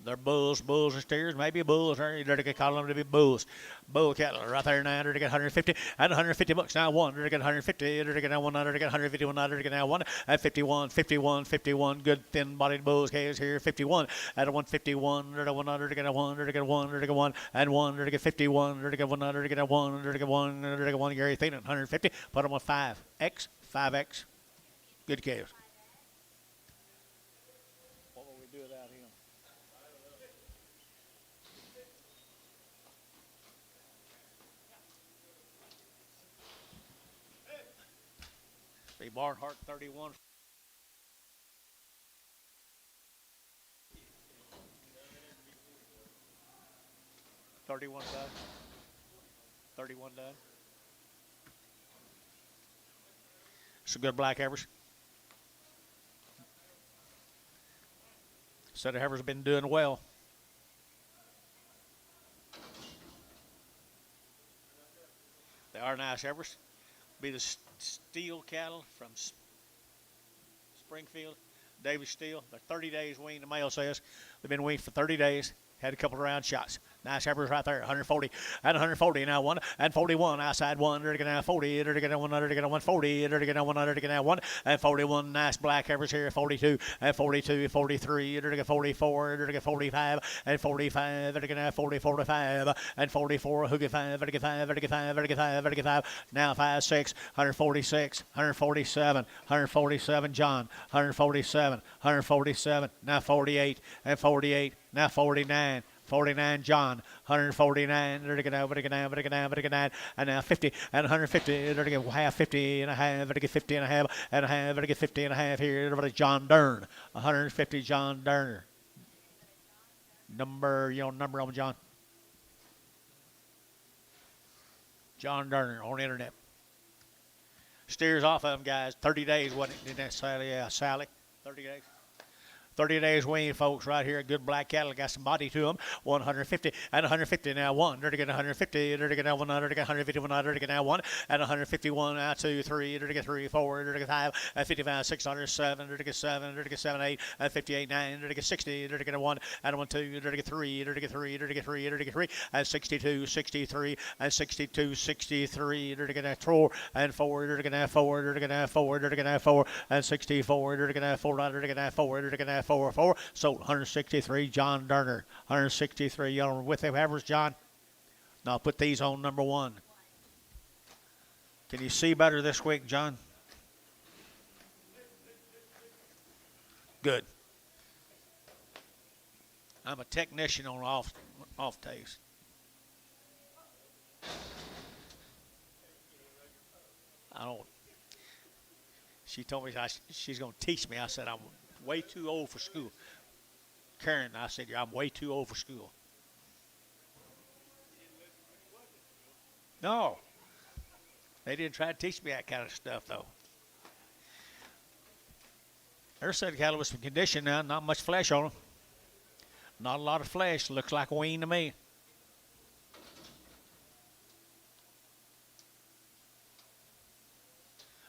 They're bulls and steers, maybe bulls. They're going to call them to be bulls. Bull cattle right there now. They're going to get 150 at 150 bucks now. 1. They're going to get 150. They're going to get 100. They're going to get 151. They're going to get now 1 at 51, 51, 51. Good thin-bodied bulls calves here. 51 at 151. They're going to 100. They're going to 1. They're going to 1. They're going to get 1 and 1. They're going to get 51. They're going to get 100. They're going to get 1. They're going to get 1. They're going to get 1. Gary Thielen 150. Put them on 5X. 5X. Good calves. What will we do without him? Barnhart 31. 31 done. 31 done. Some good black heifers. Set of heifers have been doing well. They are nice heifers. Be the Steel cattle from Springfield, Davis Steel. They're 30 days weaned, the male says. They've been weaned for 30 days. Had a couple of round shots. Nice heifers right there. 140 and 140 now 1 and 41 outside 1. They're going to 40. They're going to 100. They're going to 140. They're going to 100. They're going to 1 and 41. Nice black heifers here. 42 and 42, 43. They're going to 44. They're going to 45 and 45. They're going to 40, 45 and 44. Who get 5? They're going to 5. They're going to 5. They're going to 5. They're going to 5. Now 5, 6, 146, 147, 147. John, 147, 147. Now 48 and 48. Now 49. 49 John, 149, they're going to and now 50 and 150, they're going to half 50 and a half, they're going to 50 and a half, and a half, they're going to 50 and a half here, everybody John Dern, 150 John Dern. Number on John. John Dern on the internet. Steers off of them, guys. 30 days, wasn't it? Didn't that Sally? Yeah, Sally. 30 days. 30 days weaned, folks, right here. Good black cattle. Got some body to them. 150 and 150 now. 1. They're to get 150. They're to get 100. They're to get 150. 100. They're to get now 1 and 151. Now 2, 3. They're to get 3, 4. They're to get 5 and 55. 600. 7. They're to get 7. They're to get 7, 8 and 58. 9. They're to get 60. They're to get 1 and 1, 2. They're to get 3. They're to get 3. They're to get 3. They're to get 3 and 62. 63 and 62. 63. They're to get 4 and 4. They're to get 4. They're to get 4. They're to get 4 and 64. They're to get 4. They're to get 4. They're to get 4. 4. Sold 163, John Durner. 163. You know, with the average, John? Now I'll put these on number 1. Can you see better this week, John? Good. I'm a technician on off days. I don't. She told me she's going to teach me. I said I'm way too old for school. Karen, I said, I'm way too old for school. No. They didn't try to teach me that kind of stuff, though. Their set of cattle with some condition now, not much flesh on them. Not a lot of flesh. Looks like a wean to me.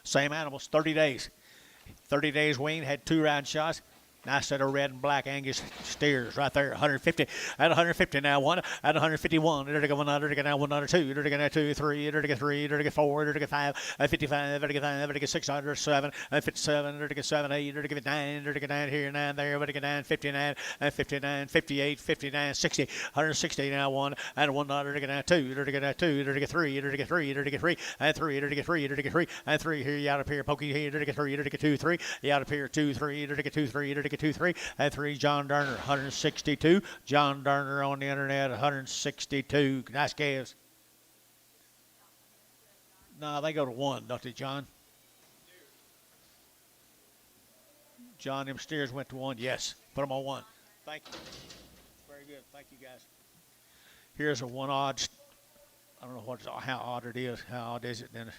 Same animals, 30 days. 30 days weaned, had 2 round shots. Nice set of red and black Angus steers right there. 150 at 150 now. 1 at 151. They're to go 100. They're to go 102. They're to go 2, 3. They're to go 3. They're to go 4. They're to go 5 at 55. They're to go 5. They're to go 600. 7 at 57. They're to go 7, 8. They're to go 9. They're to go 9 here, 9 there. They're to go 9, 59 at 59, 58, 59, 60. 160 now. 1 and 1. They're to go 2. They're to go 2. They're to go 3. They're to go 3. They're to go 3 and 3. They're to go 3. They're to go 3 and 3 here. You out up here. Pokey here. They're to go 3. They're to go 2, 3. You out up here. 2, 3. They're to go 2, 3. They're to go 2, 3 and 3. John Durner, 162. John Durner on the internet, 162. Nice calves. No, they go to 1, don't they, John? John, them steers went to 1. Yes, put them on 1. Thank you. Very good. Thank you, guys. Here's a 1 odd. I don't know how odd it is. How odd is it, Dennis?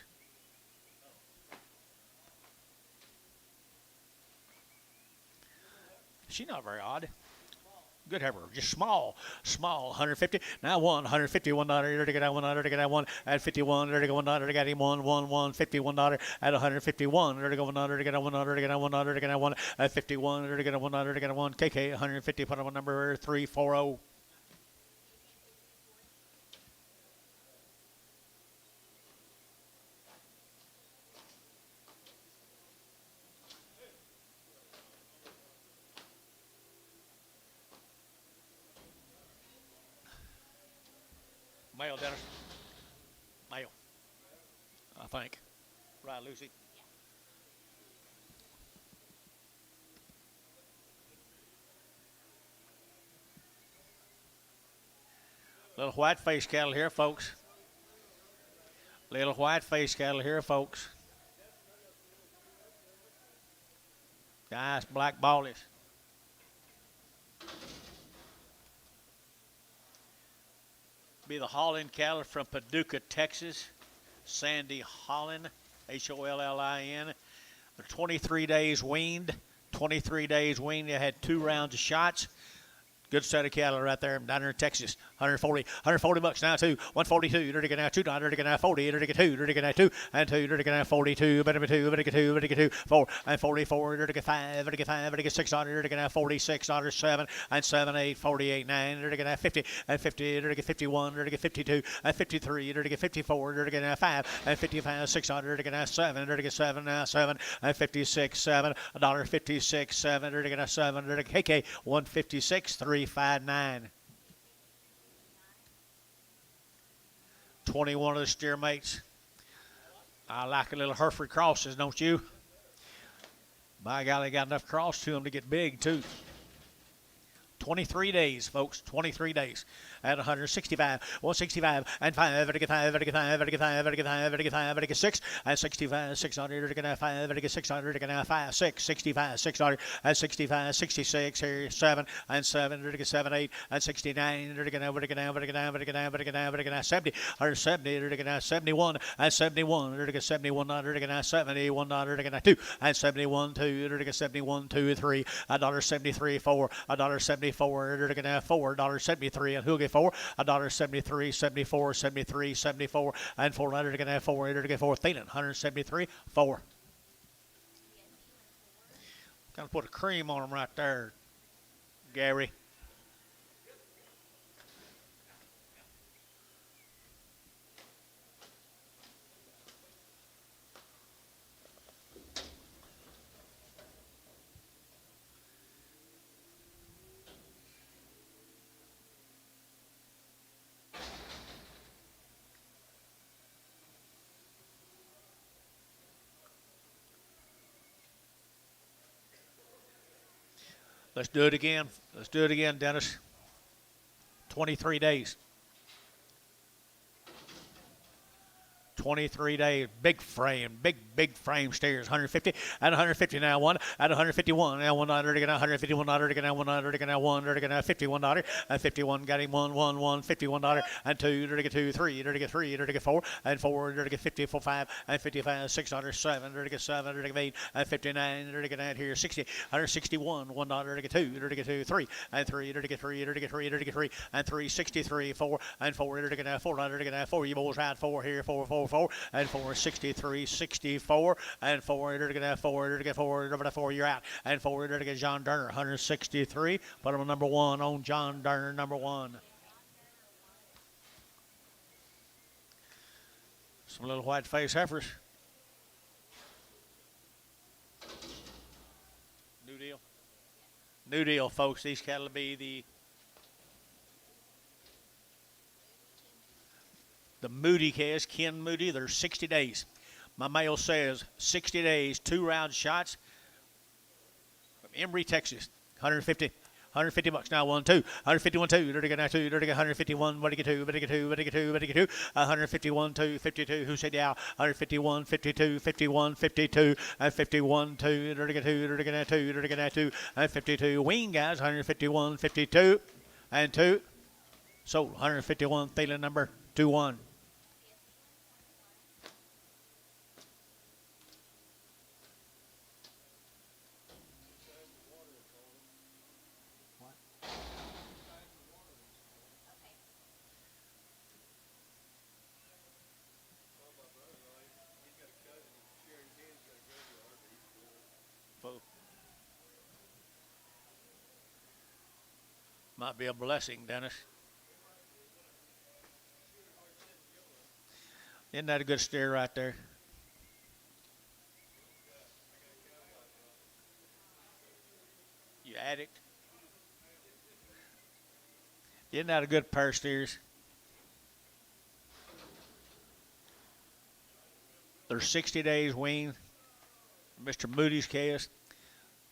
She's not very odd. Good heifer, just small, 150. Now 1, 150, $1. There to get out $1. To get out 1 at 51. There to go $1. To get him 1, 1, 1, $51 at 151. There to go $1. To get out $1. To get out $1. To get out 1 at 51. There to get a $1. To get a 1. KK 150. Put on number 340. Male, Dennis. Male. I think. Right, Lucy? Little white face cattle here, folks. Little white face cattle here, folks. Nice black ballies. Be the Hollin cattle from Paducah, Texas. Sandy Hollin, Hollin. They're 23 days weaned. 23 days weaned. They had 2 rounds of shots. Good set of cattle right there down there in Texas. 140 bucks now, too. 142, dirty now, $2, dirty now, 40, dirty 2, dirty now, 2, and 2, dirty now, 42, better 2, better 2, better 2, 4, and 44, dirty 5, dirty 5, dirty 6, dirty now, 46, $7, and 7, 8, 48, 9, dirty now, 50, and 50, dirty 51, dirty 52, and 53, dirty 54, dirty now, 5, and 55, 6, dirty now, 7, dirty 7, now 7, and 56, 7, $1.56, 7, dirty now, 7, dirty KK, 156, 359. 21 of the steer mates. I like a little Hereford crosses, don't you? By golly, got enough cross to them to get big, too. 23 days, folks, 23 days. At 165, 165, and 5, 5, 5, 6, and 65, 600, 5, 600, 5, 6, 65, 600, and 65, 66, here, 7, and 7, 7, 8, and 69, 70, 170, 71, and 71, 71, 71, 2, and 71, 2, 71, 2, 3, $1.73, 4, $1.74, $4.73, and who'll get 4, $1.73, 74, 73, 74, and 400 and 4, Thielen, 173, 4. Kind of put a cream on them right there, Gary. Let's do it again. Let's do it again, Dennis. 23 days. 23 days, big frame steers, 150, at 150 now, 1, at 151, now $1, again, $151, again, $100, again, $1, again, $51, and 51, got him, 1, $51, and 2, 3, 4, and 4, 54, 5, and 55, 6, 7, 7, 8, and 59, again, here, 60, 161, $1, 2, 3, and 3, 3, and 363, 4, and 4, again, 400, again, 4, you boys had 4 here, 4, and 4, 63, 64, and 4, 4, you're out, and 4, John Durner, 163, put him on number 1 on John Durner, number 1. Some little white-faced heifers. New deal, folks. These cattle will be the Moody calves, Ken Moody. They're 60 days. My mail says 60 days, 2 round shots from Emory, Texas. 150 bucks now, 1, 2, 151, 2, dirty now, 2, dirty 151, what do you get 2, what do you get 2, what do you get 2, what do you get 2, 151, 2, 52, who said yeah, 151, 52, 51, 52, and 51, 2, dirty 2, dirty now, 2, dirty now, 2, and 52, Weaned guys, 151, 52, and 2, sold, 151, Thielen number 2-1. Might be a blessing, Dennis. Isn't that a good steer right there? You addict. Isn't that a good pair of steers? They're 60 days weaned. Mr. Moody's cast.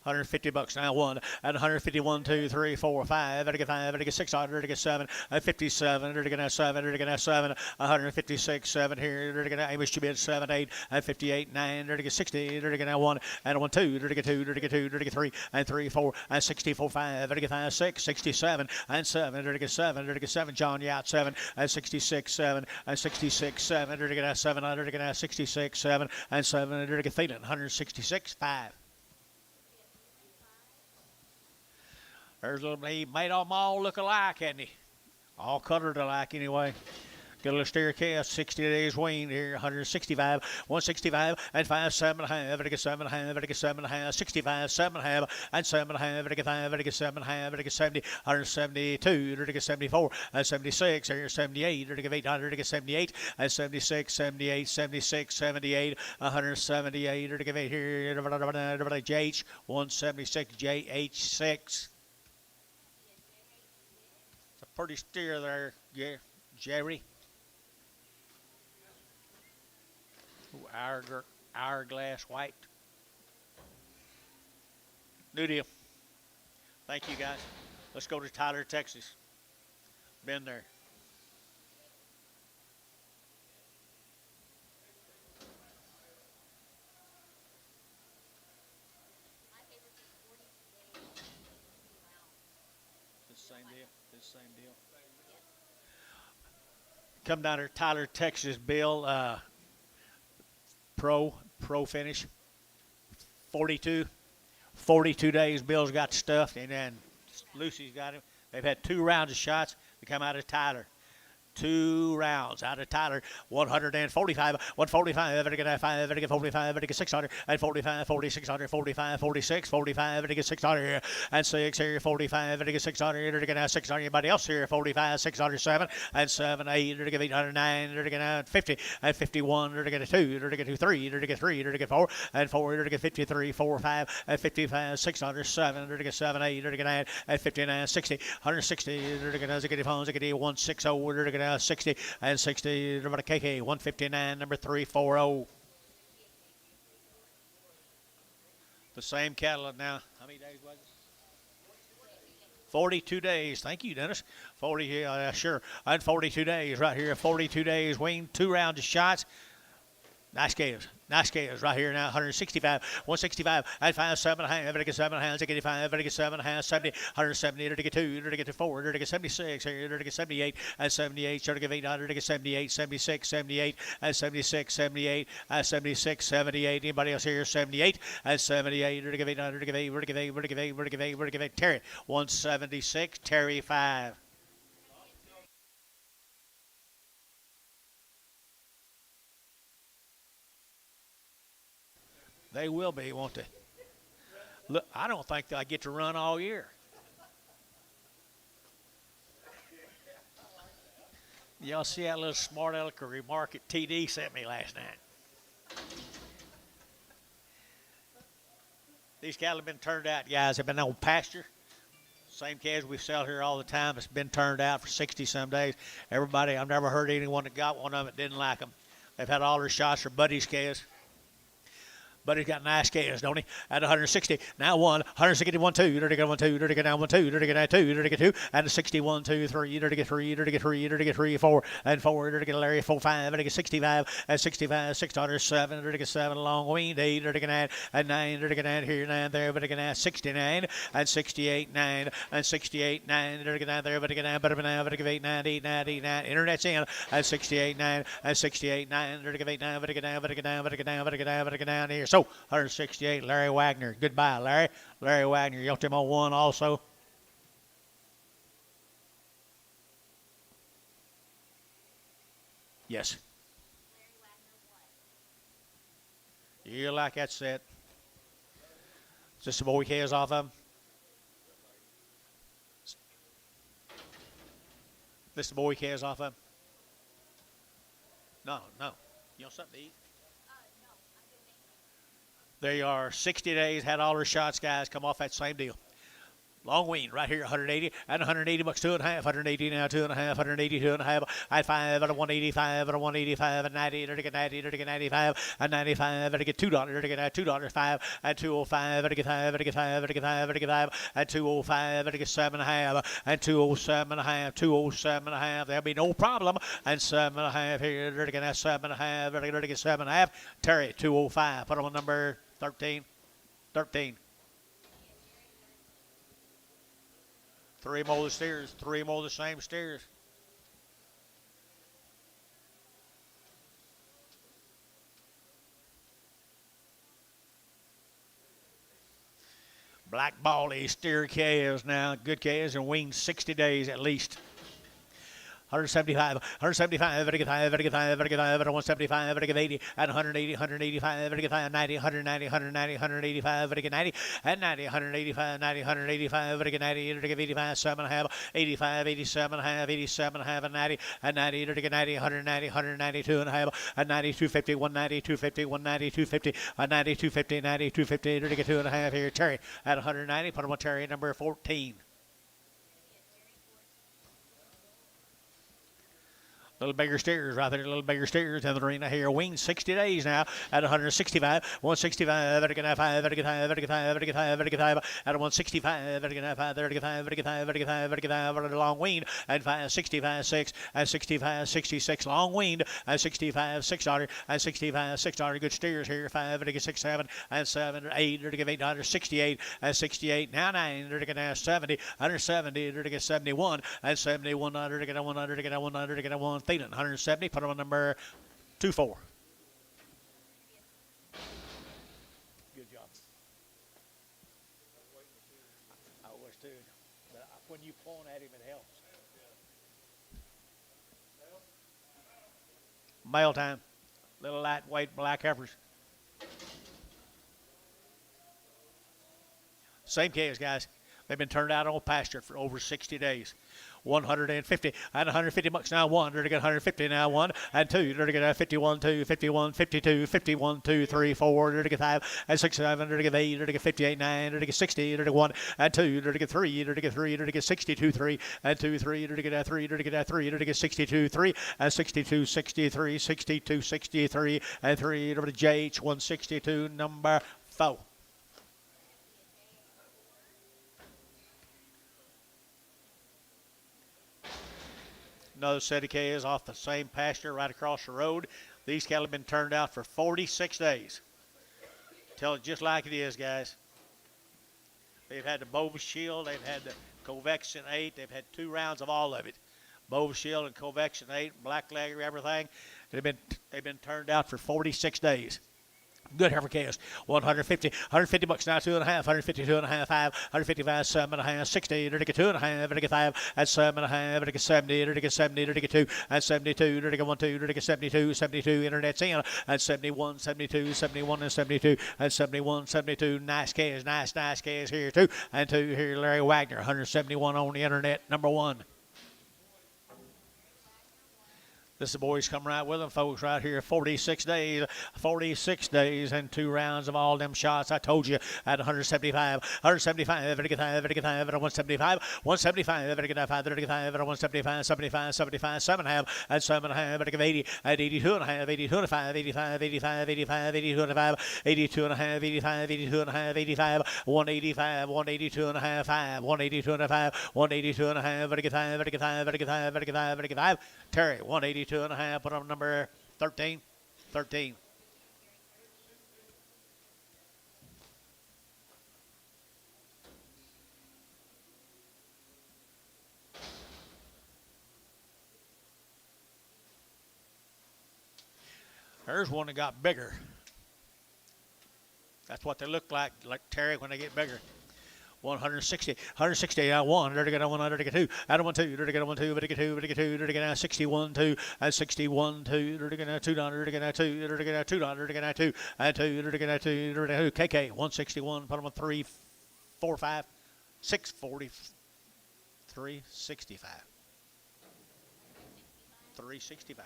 $150 now. 1 and 151, 2, 3, 4, 5. Ready to get 5. Ready to get 6. Ready to get 7. 57. Ready to get 7. Ready to get 7. 156. 7 here. Ready to get Amish to bid 7, 8 and 58, 9. Ready to get 60. Ready to get 1 and 1, 2. Ready to get 2. Ready to get 2. Ready to get 3 and 3, 4 and 64, 5. Ready to get 5, 6, 67 and 7. Ready to get 7. Ready to get 7. John Yacht 7 and 66, 7 and 66, 7. Ready to get 7. Ready to get 66, 7 and 7. Ready to get Phelan 166, 5. There's a little, he made them all look alike, hadn't he? All colored alike anyway. Get a little staircase, 60 days weaned here, 165, 165, and 5, 7.5, ready to get 7.5, ready to get 7.5, 65, 7.5, and 7.5, ready to get 5, ready to get 7.5, ready to get 70, 172, ready to get 74, and 76, here, 78, ready to get 8, ready to get 78, and 76, 78, 76, 78, 178, ready to get 8 here, JH, 176, JH6. Pretty steer there, yeah, Jerry. Ooh, hourglass white. New deal. Thank you, guys. Let's go to Tyler, Texas. Been there. Same deal. Same deal. Come down here, Tyler, Texas, Bill. Pro finish. 42 days. Bill's got stuffed, and then Lucy's got him. They've had 2 rounds of shots. They come out of Tyler. 2 rounds out of Tyler. 145, 145, ready to get 5, ready to get 45, ready to get 600, and 45, 4600, 45, 46, 45, ready to get 600 here, and 6 here, 45, ready to get 600, ready to get 600. Anybody else here? 45, 607, and 7, 8, ready to get 809, ready to get 50, and 51, ready to get 2, ready to get 2, 3, ready to get 3, ready to get 4, and 4, ready to get 53, 4, 5, and 55, 607, ready to get 7, 8, ready to get 9, and 59, 60, 160, ready to get 0, phones, 160, ready to get 60 and 60, number KK 159, number 340. The same cattle now. How many days was it? 42 days. Thank you, Dennis. 40, yeah, sure. And 42 days right here. 42 days. Weaned, 2 rounds of shots. Nice scales. Nice scales right here now. 165, 165, and 5, 7, ready to get 7, 85, ready to get 7, 70, 170, ready to get 2, ready to get 4, ready to get 76, ready to get 78, and 78, ready to get 8, ready to get 78, 76, 78, and 76, 78, and 76, 78. Anybody else here? 78, and 78, ready to get 8, ready to get 8, ready to get 8, ready to get 8, ready to get 8, ready to get 8. Terry, 176, Terry 5. They will be, won't they? Look, I don't think I get to run all year. Y'all see that little smart aleck remark that TD sent me last night? These cattle have been turned out, guys. They've been on pasture. Same calves we sell here all the time. It's been turned out for 60-some days. Everybody, I've never heard anyone that got one of them that didn't like them. They've had all their shots for Buddy's calves. But he's got nice scales, don't he? At 160. Now 1, 161, 2, ready to get 1, 2, ready to get down 1, 2, ready to get 2, ready to get 2, and 61, 2, 3, ready to get 3, ready to get 3, ready to get 3, 4, and 4, ready to get Larry 4, 5, ready to get 65, and 65, 607, ready to get 7, long weaned 8, ready to get 9, and 9, ready to get 9 here, 9 there, ready to get 9, 69, and 68, 9, and 68, 9, ready to get 9 there, ready to get 9, better now, ready to get 8, 9, 8, 9, 8, 9, internet's in, and 68, 9, and 68, 9, ready to get 8, 9, ready to get 9, ready to get 9, ready to get 9, ready to get 9, ready to get 9 here. So 168. Larry Wagner. Goodbye, Larry. Larry Wagner. You got him on 1 also. Yes. You like that set? Is this the boy he has off of him? This the boy he has off of him? No. You want something to eat? They are 60 days, had all their shots, guys, come off that same deal. Long wean right here, 180 and 180 bucks, 2.5, 180 now, 2.5, 180, 2.5, at 5, at a 185, at a 185, and 90, to get 90, to get 95, and 95, to get $2, to get $2, 5, and 205, to get 5, to get 5, to get 5, to get 5, and 205, to get 7.5, and 207.5, 207.5. There'll be no problem, and 7.5 here, to get 7.5, to get 7.5. Terry, 205. Put on number 13, 13. Three more of the steers, three more of the same steers. Black Baldy steer calves now, good calves and weaned 60 days at least. 175, 175, 175, 175, 180, and 180, 185, 185, 90, 190, 190, 185, 90, and 90, 185, 90, 185, 90, 85, 7.5, 85, 87.5, 87.5, and 90, and 90, 90, 190, 192 and a half, and 90, 250, 190, 250, 190, 250, and 90, 250, 90, 250, 2.5 here. Terry at 190, put him on Terry number 14. Little bigger steers right there, little bigger steers in the arena here. Weaned 60 days now at 165, 165, 35, 35, 35, 35, 35, at 165, 35, 35, 35, 35, 35, long weaned, and 65, 6, and 65, 66, long weaned, and 65, $6, and 65, $6, good steers here, 5, 6, 7, and 7, 8, $8, 68, and 68, now 9, 70, 170, 71, and 71, 100, Thielen, 170, put him on number 24. Good job. I was too. But when you point at him, it helps. Mail time. Little lightweight black heifers. Same case, guys. They've been turned out on pasture for over 60 days. 150 and 150 bucks now. 1, to get 150 now. 1 and 2, to get 51, 2, 51, 52, 51, 2, 3, 4, to get 5 and 6, 7, to get 8, to get 58, 9, to get 60, to get 1 and 2, to get 3, to get 3, to get 62, 3 and 2, 3, to get 3, to get 3, to get 62, 3 and 62, 63, 62, 63 and 3 to the JH 162 number 4. Another set of calves off the same pasture right across the road. These cattle have been turned out for 46 days. Tell it just like it is, guys. They've had the Bova Shield. They've had the Covection 8. They've had 2 rounds of all of it. Bova Shield and Covection 8, black leg, everything. They've been turned out for 46 days. Good heifer calves. 150 bucks now, 2.5, 152 and a half, 5, 155, 7.5, 60, to get 2.5, to get 5, and 7.5, to get 70, to get 70, to get 2, and 72, to get 1, 2, to get 72, 72, internet's in, and 71, 72, 71, and 72, and 71, 72, nice calves, nice calves here too, and 2 here, Larry Wagner, 171 on the internet, number 1. This is the boys come right with them, folks, right here. 46 days and 2 rounds of all them shots. I told you at 175, 175, 175, 175, 175, 75, 75, 7.5, and 7.5, 80, and 82 and a half, 82 and a 5, 85, 85, 85, 82 and a 5, 82 and a half, 85, 82 and a half, 85, 185, 182 and a half, 5, 182 and a 5, 182 and a half, 5. Terry, 182 and a half, put on number 13. 13. There's one that got bigger. That's what they look like Terry when they get bigger. 160 out 1, to get 100, to get 2, out of 1, 2, to get 1, 2, to get 2, to get 2, to get 61, 2, and 61, 2, to get $2, to get 2, to get $2, to get 2, and 2, to get 2, to get 2, KK 161, put them on 3, 4, 5, 6, 40, 365. 365.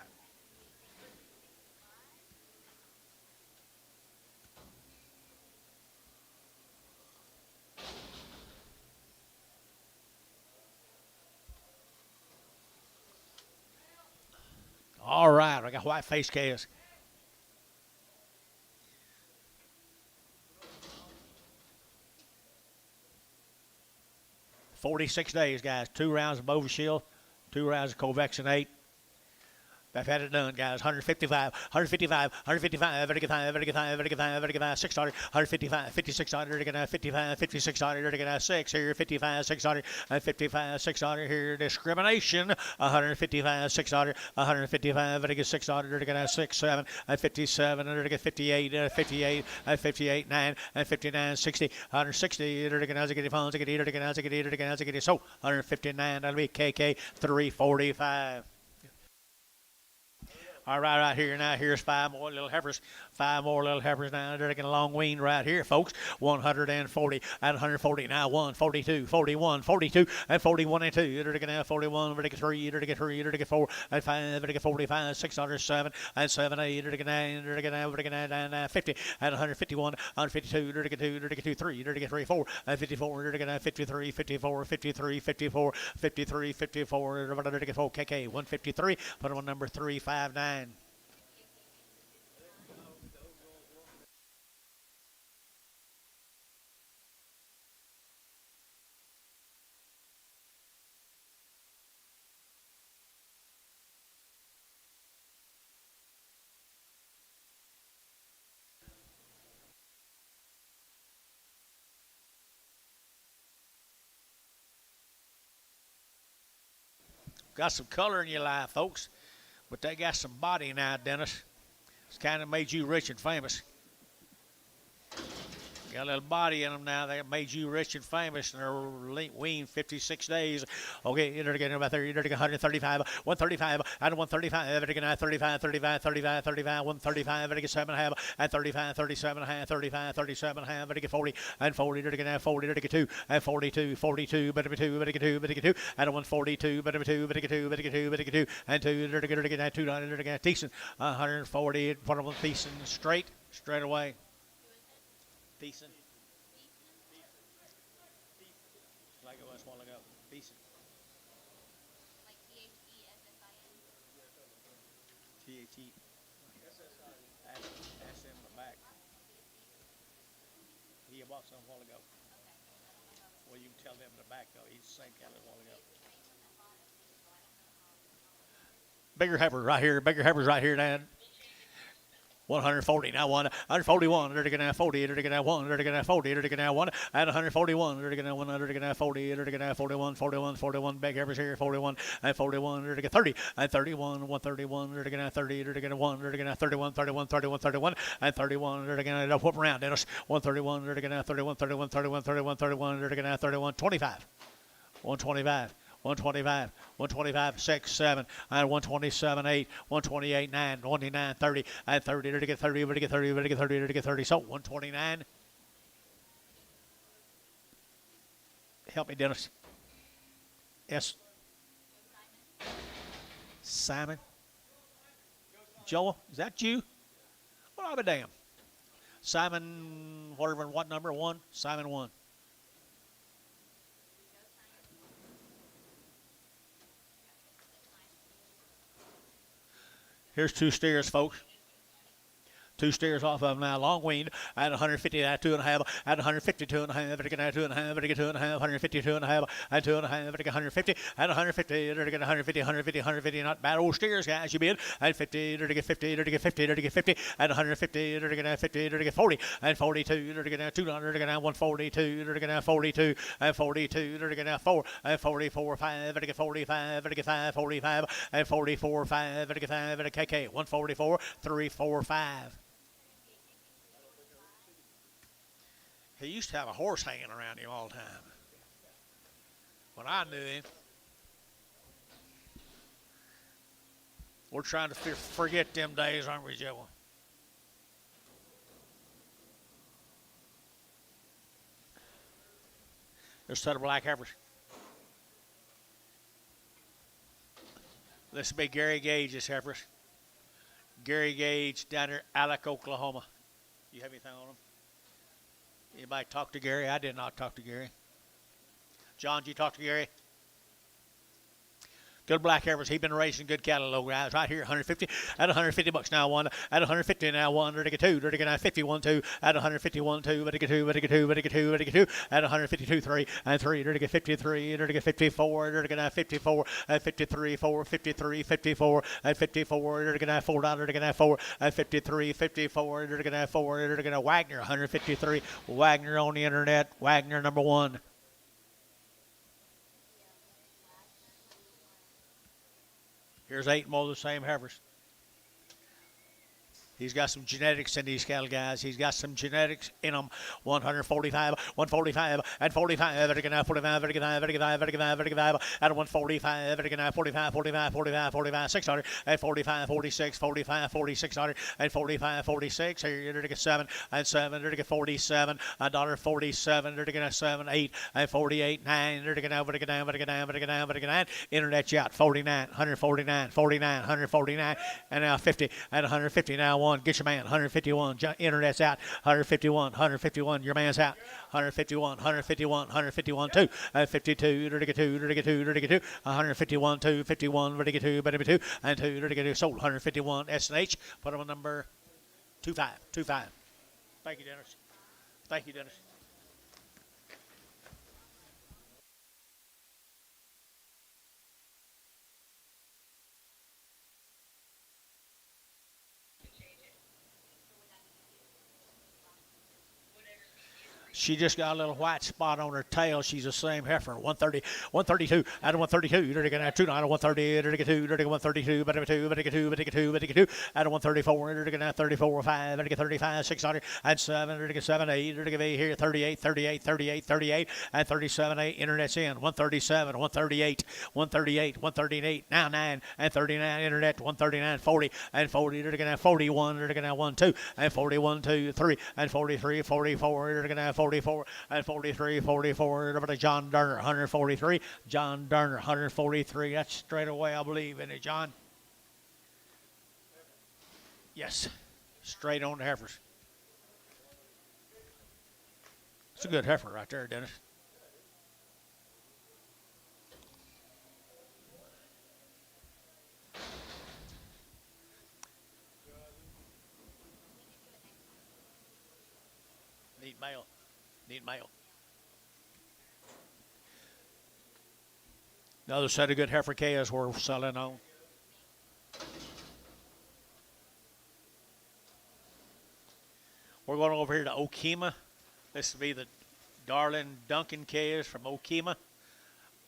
All right, I got white face calves. 46 days, guys. 2 rounds of Bovishield, 2 rounds of Covexinate. I've had it done, guys. 155, 155, 155, 600, 155, 5600, 55, 5600, 6 here, 55, 600, 55, 600 here. Discrimination, 155, 600, 155, 600, 6, 7, 57, 58, 58, 58, 9, 59, 60, 160, so 159, that'll be KK 345. All right here now. Here's 5 more little heifers. 5 more little heifers now. They're getting a long wean right here, folks. 140 and 140 now. 142, 41, 42, and 41 and 2. They're getting 41. They're getting 3. They're getting 3. They're getting 4 and 5. They're getting 45, 607 and 7, 8. They're getting 9. They're getting 9, 50 and 151, 152. They're getting 2. They're getting 2, 3. They're getting 3, 4 and 54. They're getting 53, 54, 53, 54, 53, 54. They're getting 4 KK 153. Put on number 359. Got some color in your life, folks, but they got some body now, Dennis. It's kind of made you rich and famous. Got a little body in them now. They made you rich and famous, and they're weaned 56 days. Okay, you're getting about 30. You're getting 135, 135, and 135. They're getting 35, 35, 35, 35, 135. They're getting 7.5, and 35, 37.5, 35, 37.5. They're getting 40, and 40. They're getting 40. They're getting 2, and 42, 42. Better be 2, better get 2, better get 2, and 142. Better be 2, better get 2, better get 2, better get 2, and 2. They're getting 2. They're getting decent. 140. Put them decent straight away. Decent. Like it was a while ago. Decent. Like THESSIN. T-H-E. Ask him in the back. He bought some a while ago. Well, you can tell them in the back, though. He's the same cattle a while ago. Bigger heifers right here. Bigger heifers right here, Dan. 140 now 141. They're going to 40. They're going to 1. They're going to 40. They're going to 1 and 141. They're going to 1. They're going to 40. They're going to 41. 41. 41. Big heifers here. 41 and 41. They're going to 30 and 31. 131. They're going to 30. They're going to 1. They're going to 31. 31. 31. 31 and 31. They're going to whoop around, Dennis. 131. They're going to 31. 31. 31. 31. 31. They're going to 31. 25. 125. 125, 125, 6, 7, and 127, 8, 128, 9, 29, 30, and 30. To get 30, to get 30, to get 30, to get 30. So 129. Help me, Dennis. Yes. Simon. Joel, is that you? Well, I'll be damned. Simon, whatever, what number? 1? Simon 1. Here's 2 steers, folks. 2 steers off of them now. Long weaned at 150 at 2.5 at 150 2.5 at 2.5 at 2.5 150 2.5 at 2.5 at 150 at 150 at 150 150 150. Not bad old steers, guys. You bid at 50 to get 50 to get 50 to get 50 at 150 to get 50 to get 40 and 42 to get 200 to get 142 to get 42 and 42 to get 4 and 44 5 to get 45 to get 5 45 and 44 5 to get 5 at KK 144 3 4 5. He used to have a horse hanging around him all the time. When I knew him, we're trying to forget them days, aren't we, Joe? There's a set of black heifers. This will be Gary Gage's heifers. Gary Gage down there, Alec, Oklahoma. You have anything on them? Anybody talk to Gary? I did not talk to Gary. John, did you talk to Gary? Good black heifers. He's been racing good cattle, low guys. Right here, 150 at 150 bucks now. One at 150 now. One. Ready to get two. Ready to get 51 two at 151 two. Ready to get two. Ready to get two. Ready to get two. Ready to get two at 152 three and three. Ready to get 53. Ready to get 54. Ready to get 54 at 53 4 53 54 at 54. Ready to get $4. Ready to get 4 at 53 54. Ready to get 4. Ready to get Wagner 153. Wagner on the internet. Wagner number 1. Here's 8 more of the same heifers. He's got some genetics in these cattle, guys. He's got some genetics in them. 145, 145, and 45. Ready to get 45, ready to get 45, ready to get 45, at 145, ready to get 45, 45, 45, 45, 600, at 45, 46, 45, 4600, and 45, 46. Here, ready to get 7, and 7, ready to get 47, $1.47, ready to get 7, 8, and 48, 9, ready to get 9, ready to get 9, ready to get 9, ready to get 9, ready to get 9. Internet yacht, 49, 149, 49, 149, and now 50, at 150, now 1. Get your man, 151. Internet's out, 151, 151. Your man's out, 151, 151, 151, 2, 52, ready to get 2, ready to get 2, ready to get 2, 151, 2, 51, ready to get 2, ready to get 2, and 2, ready to get 2. Sold, 151. S&H, put on number 25, 25. Thank you, Dennis. Thank you, Dennis. She just got a little white spot on her tail. She's the same heifer. 130, 132, out of 132. Ready to get 2, out of 130, ready to get 2, ready to get 132, ready to get 2, ready to get 2, ready to get 2, ready to get 2, out of 134, ready to get 34, 5, ready to get 35, 600, and 7, ready to get 7, 8, ready to get 8 here, 38, 38, 38, 38, and 37, 8. Internet's in. 137, 138, 138, 138, now 9, and 39. Internet, 139, 40, and 40, ready to get 41, ready to get 1, 2, and 41, 2, 3, and 43, 44, ready to get 44 and 43, 44. Over to John Durner, 143. John Durner, 143. That's straight away, I believe, isn't it, John? Yes, straight on the heifers. It's a good heifer right there, Dennis. Need mail. Need mail. Another set of good heifer calves we're selling on. We're going over here to Okema. This will be the Darlin Duncan calves from Okema.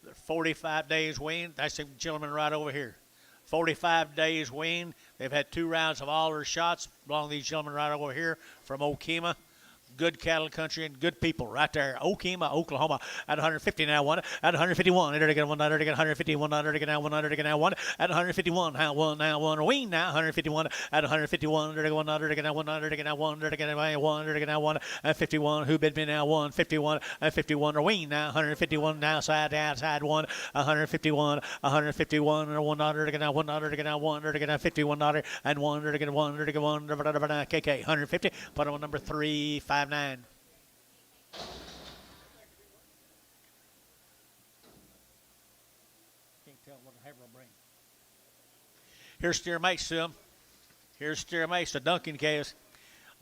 They're 45 days weaned. That's the gentleman right over here. 45 days weaned. They've had 2 rounds of all their shots. Belong to these gentlemen right over here from Okema. Good cattle country and good people right there. Okema, Oklahoma at 150 now, 1 at 151. Ready to get 1, ready to get 151, ready to get now 1, ready to get now 1 at 151. Now 1. Weaned now 151 at 151. Ready to get 1, ready to get now 1, ready to get now 1, ready to get now 1, ready to get now 1 at 51. Who bid me now 1, 51 at 51. Weaned now 151 now side to outside 1, 151, 151 or 1, ready to get now 1, ready to get now 1, ready to get now 51 and 1, ready to get 1, ready to get 1, KK 150. Put on number 359. Can't tell what the heifer will bring. Here's steer mates to them. Here's steer mates to Duncan calves.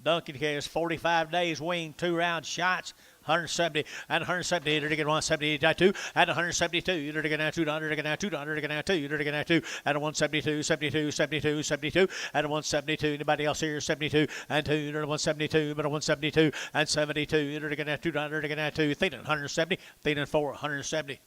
Duncan calves, 45 days weaned, 2 round shots. 170 and 170 to get 172 and 172 to get now 200 to get now 200 to get now 2 to get now 2 and 172 72 72 72 and 172. Anybody else here? 72 and 2 to 172 but 172 and 72 to get now 200 to get now 2. Thin 170, thin 4 170.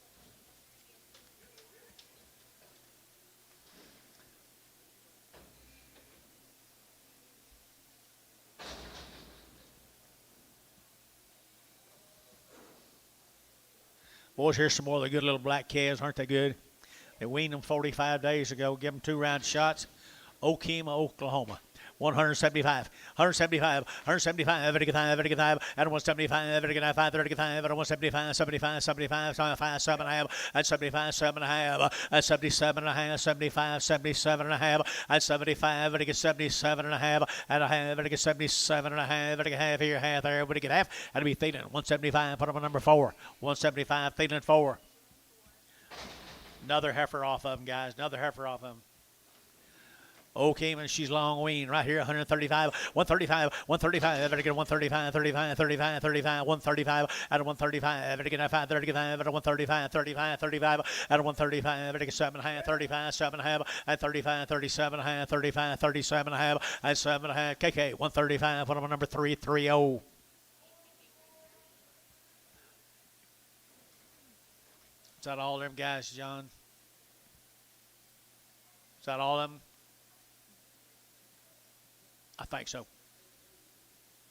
Boys, here's some more of the good little black calves. Aren't they good? They weaned them 45 days ago. Give them 2 round shots. Okema, Oklahoma. 175, 175, 175, 55, 55, and 175, 55, 35, and 175, 75, 75, 75, 7 and a half, and 75, 7 and a half, and 77 and a half, 75, 77 and a half, and 75, and it gets 77 and a half, and a half, and it gets 77 and a half, and it get half here, half there, but it get half, and it'll be Thielen, 175, put them on number 4, 175, Thielen 4. Another heifer off of him, guys. Another heifer off of him. Okay, and she's long weaned right here, 135, 135, 135, better get 135, 35, 35, 35, 135, out of 135, better get 5, 35, out of 135, 35, 35, out of 135, better get 7.5, 35, 7.5, and 35, 37.5, 35, 37.5, and 7.5, KK, 135, what am I, number 330. Is that all them guys, John? Is that all of them? I think so.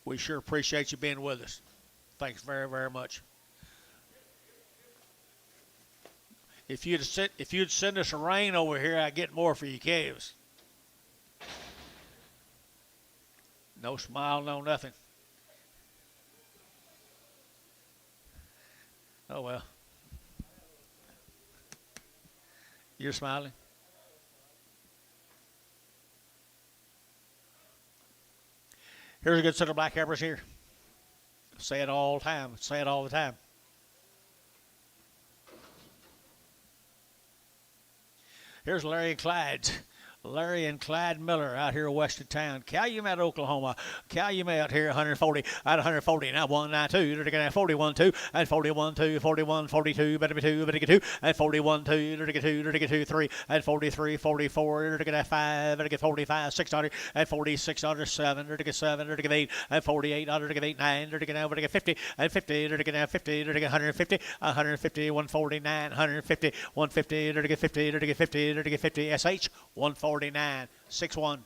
We sure appreciate you being with us. Thanks very, very much. If you'd send us a rain over here, I'd get more for your calves. No smile, no nothing. Oh well. You're smiling. Here's a good set of black heifers here. Say it all the time. Say it all the time. Here's Larry and Clyde. Larry and Clyde Miller out here west of town. Calumet, Oklahoma. Calumet here, 140. At 140. Now 192. They're going to 41 2. And 41 2. 41 42. Better be 2. Better get 2. And 41 2. They're going to get 2. They're going to get 2 3. And 43 44. They're going to get 5. Better get 45 600. And 46 7. They're going to get 7. They're going to get 8. And 48. They're going to get 8 9. They're going to get 50. And 50. They're going to get 50. They're going to get 150. 150. 149. 150. 150. They're going to get 50. They're going to get 50. They're going to get 50. SH 149 61.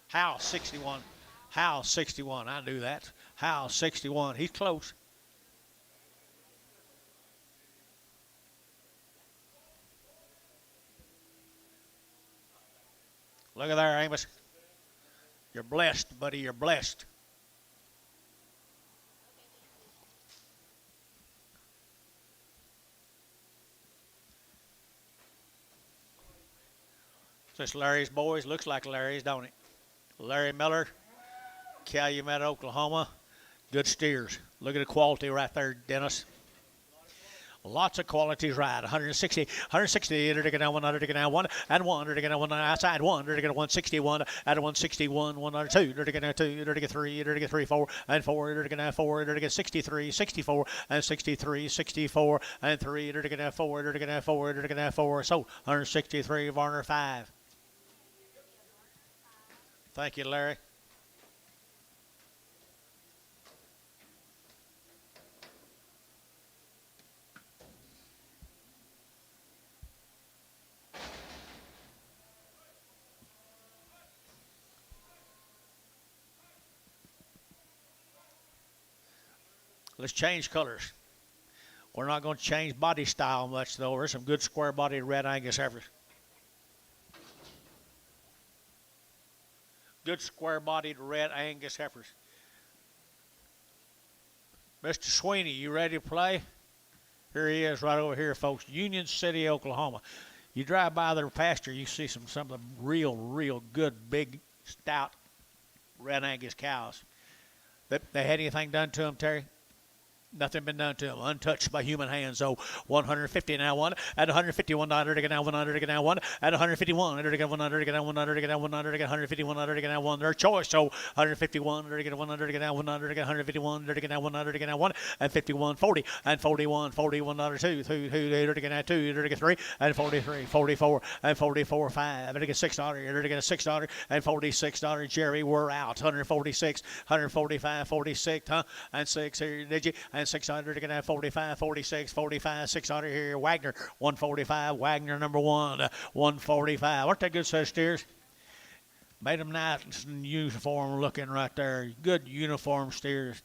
How 61? How 61? I knew that. How 61? He's close. Look at there, Amos. You're blessed, buddy. You're blessed. This Larry's boys. Looks like Larry's, don't it? Larry Miller, Calumet, Oklahoma. Good steers. Look at the quality right there, Dennis. Lots of qualities right. 160, 160, they're going to 100, they're going to 1, and 1, they're going to 1 outside 1, they're going to 161, at 161, 102, they're going to 2, they're going to 3, they're going to 3, 4, and 4, they're going to 4, they're going to 63, 64, and 63, 64, and 3, they're going to 4, they're going to 4, they're going to 4, so 163, Varner 5. Thank you, Larry. Let's change colors. We're not going to change body style much, though. There's some good square-bodied red Angus heifers. Good square-bodied red Angus heifers. Mr. Sweeney, you ready to play? Here he is right over here, folks. Union City, Oklahoma. You drive by their pasture, you see some of the real good, big, stout red Angus cows. They had anything done to them, Terry? Nothing been done to them. Untouched by human hands. So 150 now 1. At 151, they're going to 100, they're going to 1. At 151, they're going to 100, they're going to 100, they're going to 100, they're going to 151, they're going to 1. Their choice. So 151, they're going to 100, they're going to 100, they're going to 151, they're going to 100, they're going to 1. And 51, 40. And 41, 41, they're 2. They're going to 2, they're going to 3. And 43, 44. And 44, 5. They're going to 6, they're going to 6, and 46, Jerry, we're out. 146, 145, 46, huh? And 6 here, did you? And 600, they're going to have 45, 46, 45, 600 here. Wagner, 145. Wagner, number 1, 145. Aren't they good set of steers? Made them nice and uniform looking right there. Good uniform steers.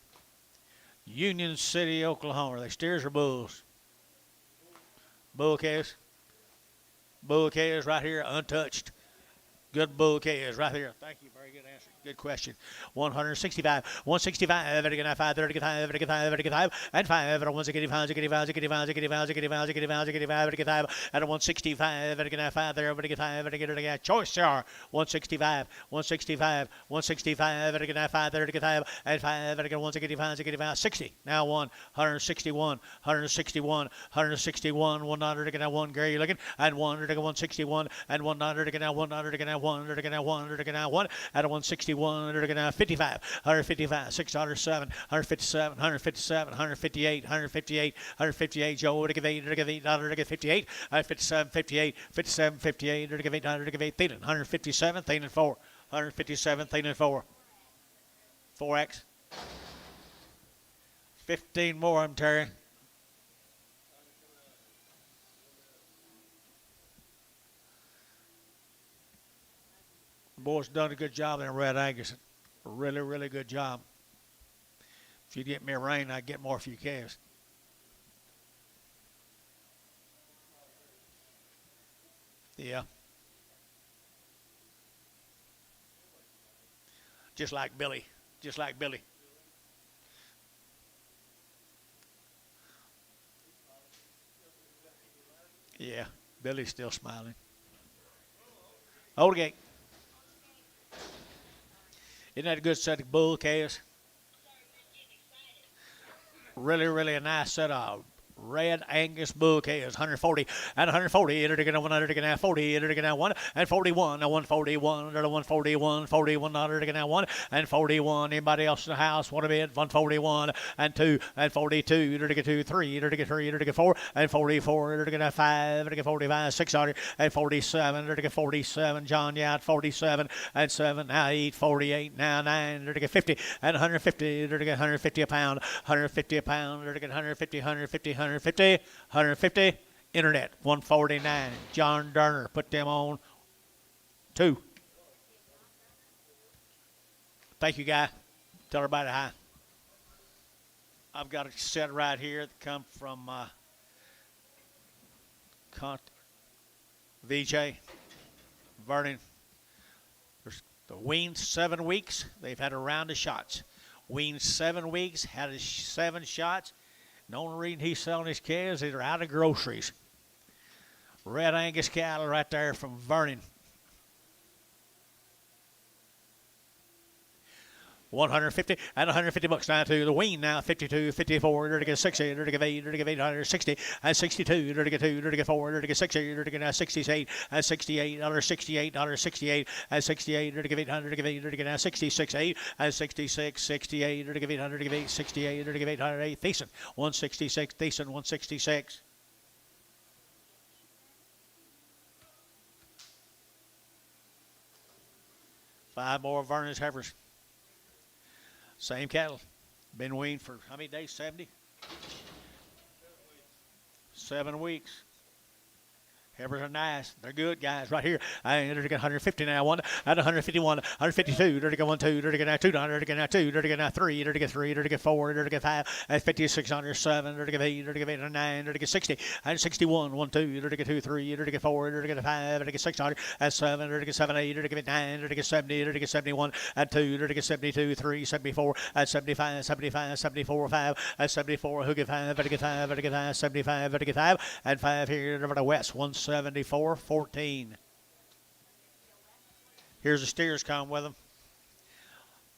Union City, Oklahoma. Are they steers or bulls? Bull calves. Bull calves right here, untouched. Good bull is right here. Thank you. Very good answer. Good question. 165. 165. Very good. 5. 35. Very good. 5. Very good. 5. And 5. And 165. 65. 65. 65. 65. 65. 65. Very good. 5. And 165. Very good. 5. There. Very good. 5. Very good. Choice jar. 165. 165. 165. Very good. 5. Very good. 5. And 5. Very good. 165. 65. 60. Now 161. 161. 161. 1 Gary looking. And 161. And 1 now 1 now 1 now 1 now 1 at a 161 now 55 155 607 157 157 158 158 158 Joe to give 8 to give 8 to give 58 57 58 57 58 to give 8 to give 8 157 and 4 157 and 4 4x 15 more I'm Terry. Boys done a good job in Red Angus. Really, really good job. If you get me a rain, I'd get more for your calves. Yeah. Just like Billy. Just like Billy. Yeah. Billy's still smiling. Hold the gate. Isn't that a good set of bull calves? Really, really a nice set of Red Angus bull calves. 140 and 140. Enter to get 100 to get now 40. Enter to get now 1 and 41. Now 141. Enter to 141. 41. Enter to get now 1 and 41. Anybody else in the house want to bid? 141 and 2 and 42. Enter to get 2, 3. Enter to get 3. Enter to get 4 and 44. Enter to get 5. Enter to get 45. 600 and 47. Enter to get 47. John Yacht 47 and 7. Now 8. 48. Now 9. Enter to get 50 and 150. Enter to get 150 a pound. 150 a pound. Enter to get 150. 150. Internet 149. John Durner put them on 2. Thank you, guy. Tell everybody hi. I've got a set right here that come from VJ Vernon. There's the Weaned 7 weeks. They've had a round of shots. Weaned 7 weeks, had 7 shots. The only reason he's selling his calves is they're out of groceries. Red Angus cattle right there from Vernon. 150 and 150 bucks now to the Weaned now 52, 54, to get 60, to get 8, to get 860 and 62, to get 2, to get 4, to get 60, to get 68 and 68, $68, 68 and 68, to get 800, to get 8, to get 66, 8 and 66, 68, to get 800, to get 8, 68, to get 808, decent 166, decent 166. Five more Vernon's heifers. Same cattle. Been weaned for how many days? 70? 7 weeks. Heifers are nice. They're good, guys. Right here. I to get 150 now. 1 at 151, 152. To get 1, 2. To get now 2. To get now 2. To get now 3. To get 3. To get 4. To get 5. At 50, 607. To get 8. To get 8 and 9. To get 60. And 61. 1, 2. To get 2, 3. To get 4. To get 5. To get 600. At 7. To get 7, 8. To get 9. To get 70. To get 71. At 2. To get 72. 3. 74. At 75. 75. 74. 5. At 74. Who get 5. To get 5. To get 5. 75. To get 5. And 5 here over to West. 174. 14. Here's the steers come with them.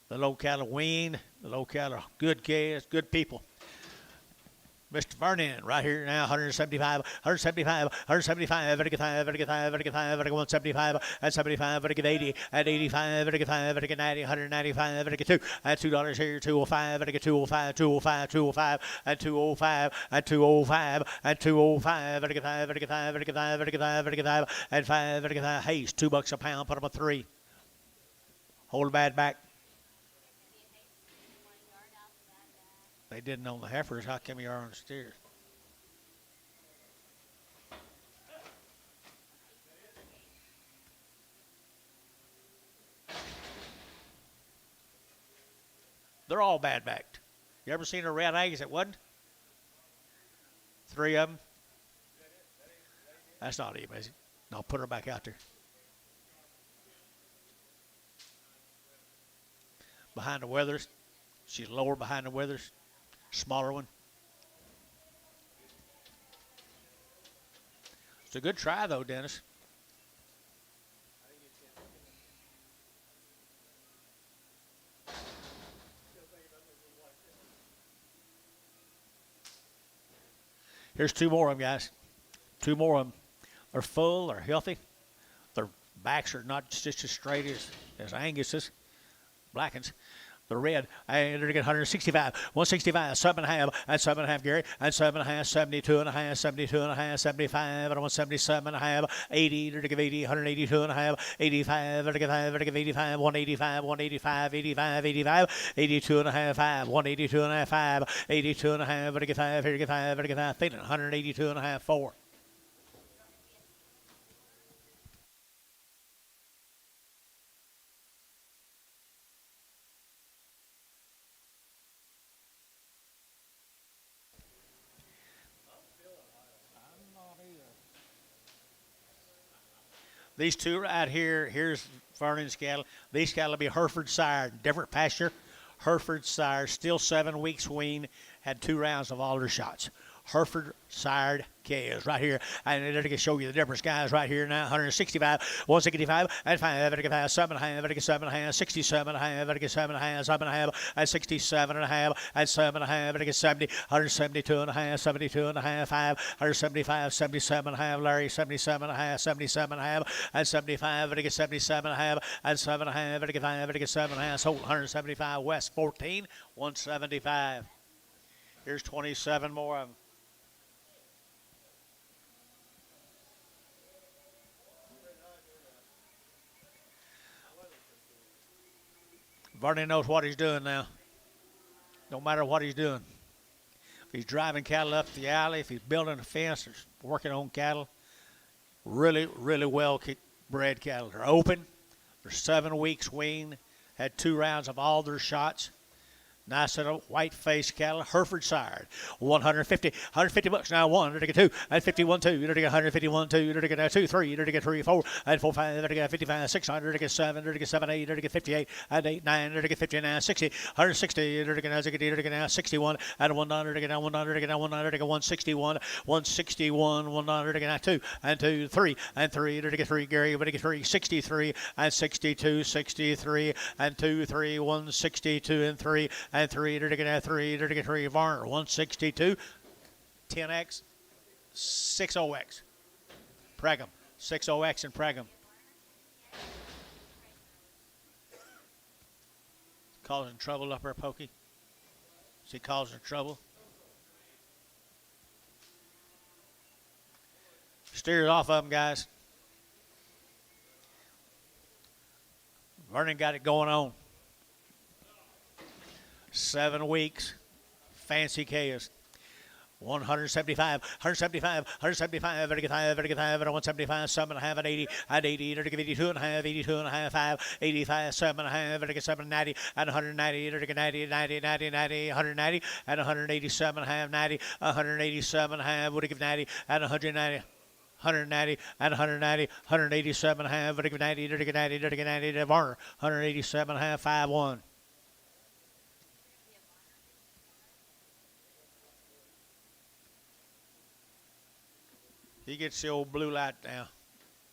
The low cattle Weaned. The low cattle good calves, good people. Mr. Vernon right here now, 175, 175, 175, to get 5, to get 5, to get 5, to get 175, at 75, to get 80, at 85, to get 5, to get 90, 195, to get 2, at $2 here, 205, to get 205, 205, 205, at 205, at 205, at 205, to get 5, to get 5, to get 5, to get 5, to get 5, at 5, to get 5, Hayes, $2 a pound, put them a 3. Hold the bad back. They didn't own the heifers. How come you are on the steers? They're all bad backed. You ever seen a Red Angus that wasn't? 3 of them. That's not him, is it? No, put her back out there. behind the withers. She's lower behind the withers. Smaller one. It's a good try, though, Dennis. Here's two more of them, guys. Two more of them. They're full. They're healthy. Their backs are not just as straight as Angus's. Blackens. The red, and they're going to get 165, 165, 7.5, and 7.5, Gary, and 7.5, 72.5, 72.5, 75, and 177.5, 80, they're going to give 80, 182.5, 85, they're going to give 5, they're going to give 85, 185, 185, 85, 85, 82.5, 5, 182.5, 5, 82.5, they're going to give 5, here to give 5, they're going to give 5, feeling 182.5, 4. These two right here, here's Vernon's cattle. These cattle will be Hereford sire, different pasture. Hereford sire, still 7 weeks weaned, had 2 rounds of alder shots. Hereford sired calves right here. And they're going to show you the difference, guys, right here now. 165, 165, and 5, 7.5, 7.5, 67, 7.5, 7.5, and 67 and a half, and 7.5, 70, 172 and a half, 72 and a half, 5, 175, 77 and a half, Larry, 77 and a half, 77 and a half, and 75, 77 and a half, and 7.5, 5, 7 and a half, sold 175, West 14, 175. Here's 27 more of them. Vernon knows what he's doing now. No matter what he's doing. If he's driving cattle up the alley, if he's building a fence or working on cattle, really, really well bred cattle. They're open. They're 7 weeks weaned. Had 2 rounds of alder shots. Nice little white-faced cattle, Hereford sired. 150, 150 bucks now. 1, you're to get 2, and 51, 2, you're to get 151, 2, you're to get 2, 3, you're to get 3, 4, and 4, 5, you're to get 55, 600, you're to get 7, you're to get 7, 8, you're to get 58, and 8, 9, you're to get 59, 60, 160, you're to get 61, and 1 dollar to get 1 dollar to get 1 dollar to get 161, 161, 1 dollar to get 2, and 2, 3, and 3, you're to get 3, Gary, you're to get 3, 63, and 62, 63, and 2, 3, 162, and 3, and 3, they're to get 3, they're to get 3, Varner, 162, 10X, 60X, Pregham, 60X and Pregham. Causing trouble up there, Pokey? Is he causing trouble? Steers off of them, guys. Vernon got it going on. 7 weeks, fancy calves. 175, 175, 175, vertical 5, vertical 5, 175, 7.5, and 80, and 80, vertical 82 and a half, 82 and a half, 5, 85, 7.5, vertical 7, 90, and 190, vertical 90, 90, 90, 90, 190, and 187 and a half, 90, 187 and a half, would give 90, and 190. 190 and 190, 187 and a half, vertical 90, vertical 90, vertical 90, to Varner, 187 and a half, 5-1. He gets the old blue light now.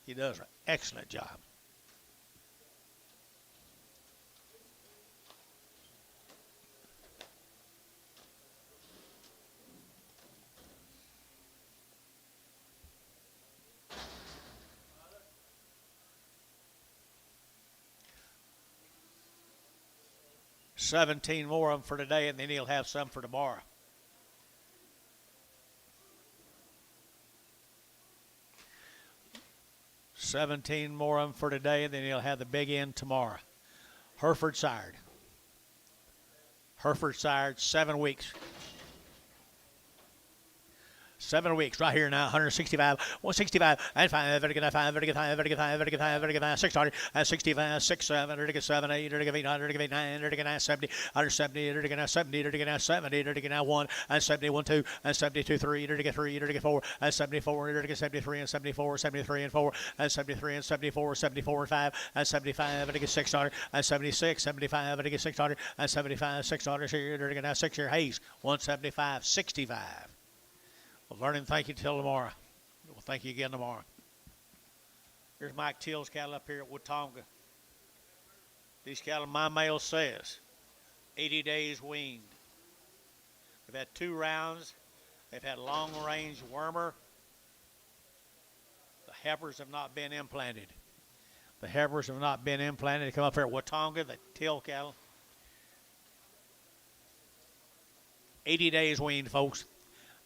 He does an excellent job. $17 more of them for today, and then he'll have some for tomorrow. $17 more of them for today, and then he'll have the big end tomorrow. Hereford sired. Hereford sired, 7 weeks. 7 weeks right here now. 165, 165, and 5, vertical 5, vertical 5, vertical 5, vertical 5, vertical 5, 600, and 65, 6, 7, vertical 7, 8, vertical 8, 100, 9, vertical 9, 70, 170, vertical 70, vertical 70, vertical 1, and 71, 2, and 72, 3, vertical 3, vertical 4, and 74, vertical 73, and 74, 73, and 4, and 73, and 74, 74, and 5, and 75, vertical 600, and 76, 75, vertical 600, and 75, 600, here, vertical 6 here, Hayes, 175, 65. Well, Vernon, thank you till tomorrow. We'll thank you again tomorrow. Here's Mike Till's cattle up here at Watonga. These cattle, my mail says, 80 days weaned. They've had 2 rounds. They've had long-range wormer. The heifers have not been implanted. The heifers have not been implanted. They come up here at Watonga, the Till cattle. 80 days weaned, folks.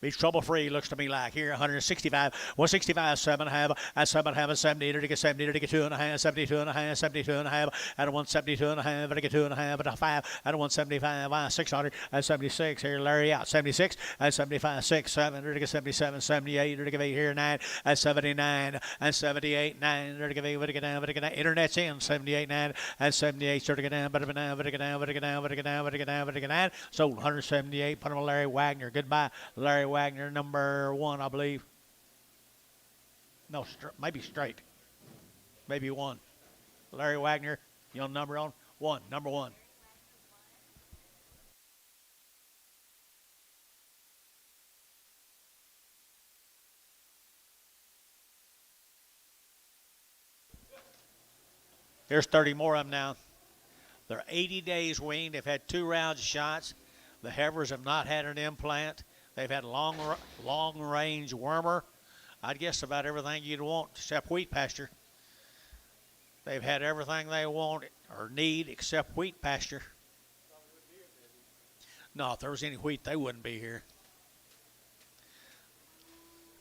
Be trouble-free, looks to me like. Here, 165, 165, 7.5, at 7.5, 70, to get 70, to get 2.5, 72 and a half, 72 and a half, at a 172 and a half, to get 2.5, at a 5, at a 175, 600, at 76. Here, Larry out, 76, at 75, 6, 7, to get 77, 78, to get 8 here, 9, at 79, and 78, 9, to get 8, to get down, to get down. Internet's in, 78, 9, and 78, to get down, but to get down, but to get down, but to get down, but to get down, but to get down, but to get down. Sold 178, put him on Larry Wagner. Goodbye, Larry Wagner, number 1, I believe. No, maybe straight. Maybe 1. Larry Wagner, you on number on? 1, number 1. There's 30 more of them now. They're 80 days weaned. They've had 2 rounds of shots. The heifers have not had an implant. They've had long-range wormer. I'd guess about everything you'd want except wheat pasture. They've had everything they want or need except wheat pasture. No, if there was any wheat, they wouldn't be here.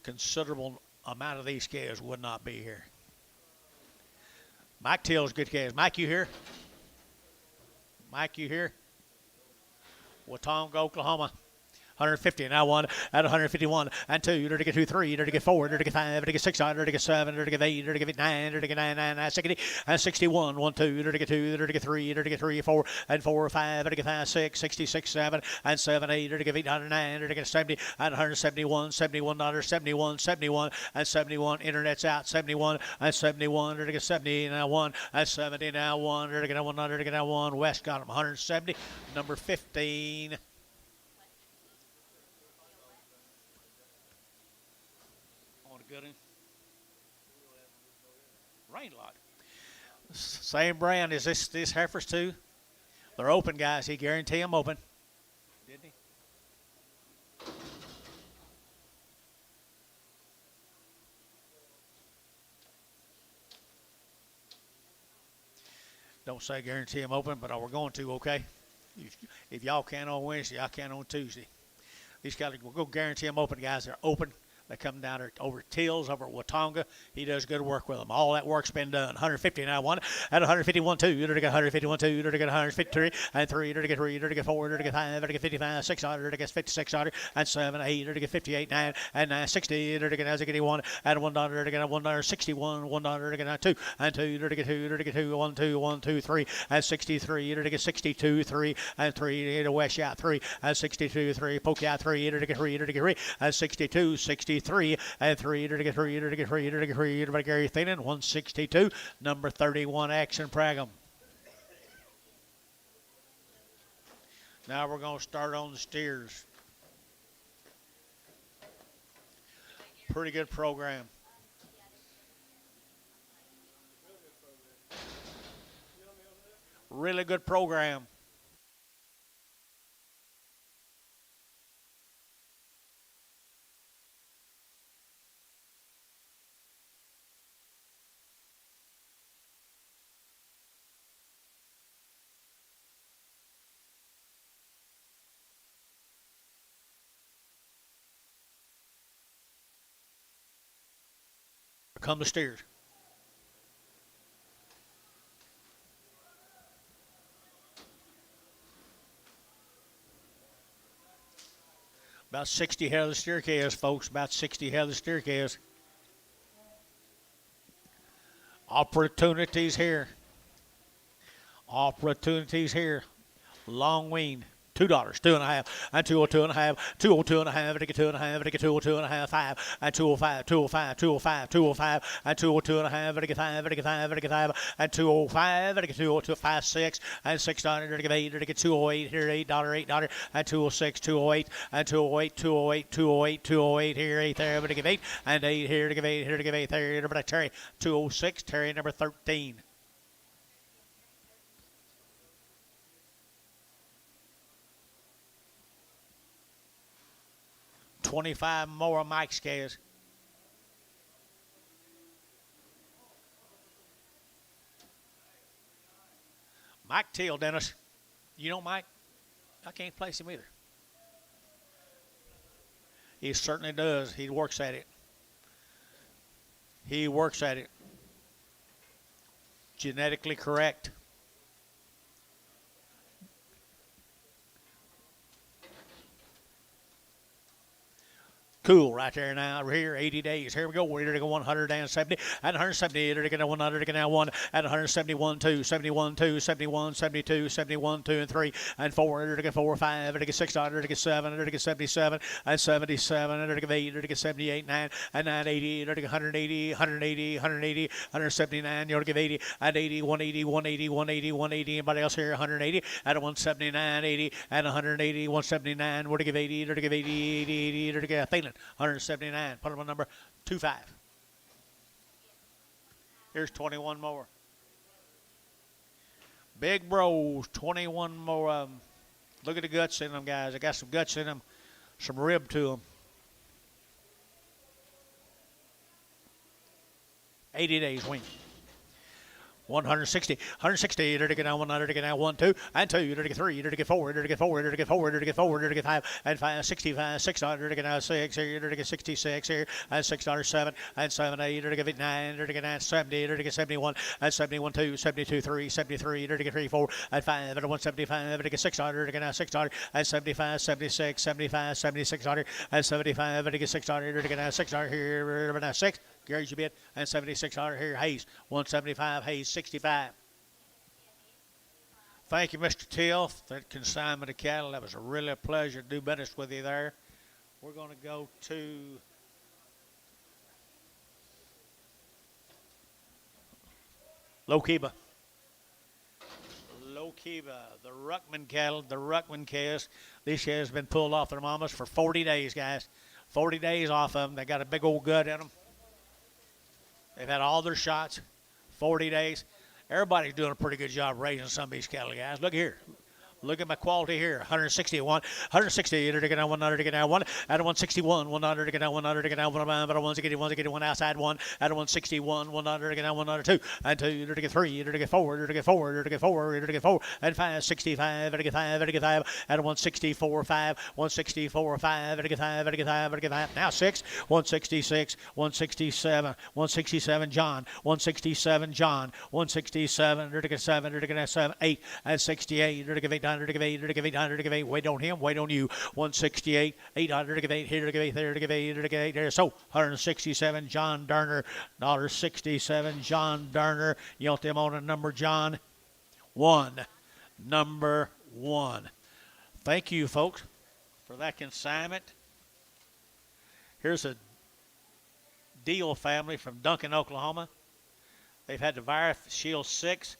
Considerable amount of these calves would not be here. Mike Till's good calves. Mike, you here? Mike, you here? Watonga, Oklahoma. 150, now 1 at 151, and 2, to get 2, 3, to get 4, to get 5, to get 6, to get 7, to get 8, to get 9, to get 9, 9, 60, and 61, 1, 2, to get 2, to get 3, to get 3, 4, and 4, 5, to get 5, 6, 66, 7, and 7, 8, to get 8, 9, to get 70, and 171, 71, 71, 71, and 71, internet's out, 71, and 71, to get 70, now 1, and 70, now 1, to get 100, to get 1, West got him, 170, number 15. Good one. Rain lot. Same brand as this heifers too. They're open, guys. He guarantee them open. Didn't he? Don't say guarantee them open, but we're going to, okay? If y'all can on Wednesday, I can on Tuesday. These guys, we'll go guarantee them open, guys. They're open. They come down there over Tills, over at Watonga. He does good work with them. All that work's been done. 150 now, 1 at 151, 2, to get 151, 2, to get 153, and 3, to get 3, to get 4, to get 5, to get 55, 600, to get 56, and 7, 8, to get 58, 9, and 9, 60, to get as get 1, and 1 dollar, to get 1 dollar, 61, 1 dollar, to get 2, and 2, to get 2, to get 2, 1, 2, 1, 2, 3, and 63, to get 62, 3, and 3, to West out 3, and 62, 3, poke out 3, to get 3, to get 3, and 62, 63, and 3, to get 3, to get 3, to get 3, to Gary Thielen, 162, number 31, Action Pragum. Now we're going to start on the steers. Pretty good program. Really good program. Come the steers. About 60 head of the steer calves, folks. About 60 head of the steer calves. Opportunities here. Opportunities here. Long weaned. $2, 2.5, and 202.5, 202.5, and 2.5, and 202.5, 5, and 205, 205, 205, 205, and 202.5, and 5, and 5, and 5, and 205, and 202, 5, 6, and $6, and 8, and 208 here, $8, $8, and 206, 208, and 208, 208, 208, 208 here, 8 there, but 8, and 8 here, 8 here, 8 there, number Terry, 206, Terry number 13. 25 more Mike's calves. Mike Teal, Dennis. You know Mike? I can't place him either. He certainly does. He works at it. He works at it. Genetically correct. Cool right there now. We're here, 80 days. Here we go. We're to go 170 and 170. We're to go 100 to now 1 and 171, 2, 71, 2, 71, 72, 71, 2 and 3 and 4. We're to go 4, 5. We're to go 6. We're to go 7. We're to go 77 and 77. We're to go 8. We're to go 78, 9 and 980. We're to go 180, 180, 180, 179. You're to give 80 and 80, 180, 180, 180, 180. Anybody else here? 180 and 179, 80 and 180, 179. We're to give 80. We're to give 80, 80, 80. We're to go Thalen. 179. Put him on number 25. Here's 21 more. Big bros, 21 more of them. Look at the guts in them, guys. I got some guts in them, some rib to them. 80 days wing. 160, 160, to get down 100, to get down 1, 2, and 2, to get 3, to get 4, to get 4, to get 4, to get 4, to get 5, and 5, 65, 600, to get down 6 here, to get 66 here, and $6, 7, and 7, 8, to get 9, to get 9, 70, to get 71, and 71, 2, 72, 3, 73, to get 3, 4, and 5, and 175, to get 600, to get down 600, and 75, 76, 75, 7600, and 75, to get 600, to get down 600 here, now 6. Gary's a bit, and 7600 here. Hayes, 175. Hayes, 65. Thank you, Mr. Till, for that consignment of cattle. That was really a pleasure to do business with you there. We're going to go to Lokiba. Lokiba, the Ruckman cattle, the Ruckman calves. These calves have been pulled off their mamas for 40 days, guys. 40 days off of them. They got a big old gut in them. They've had all their shots, 40 days. Everybody's doing a pretty good job raising some of these cattle, guys. Look here. Look at my quality here. 161, 160, to get down 100, to get down 1, at 161, 100, to get down 100, to get down 1, but 161, to get 1 outside 1, at 161, 100, to get down 102, and 2, to get 3, to get 4, to get 4, to get 4, to get 4, and 5, 65, to get 5, to get 5, at 164, 5, 164, 5, to get 5, to get 5, to get 5, now 6, 166, 167, 167, John, 167, John, 167, to get 7, to get 7, 8, and 68, to get 8, 800 to give 8, to give 800 to give 8. Wait on him, wait on you. 168, 800 to give 8, here to give 8, there to give 8, to give 8. There. So 167, John Darner, $1.67, John Darner. You want them on a number, John? 1. Number 1. Thank you, folks, for that consignment. Here's a Deal family from Duncan, Oklahoma. They've had the Virus Shield 6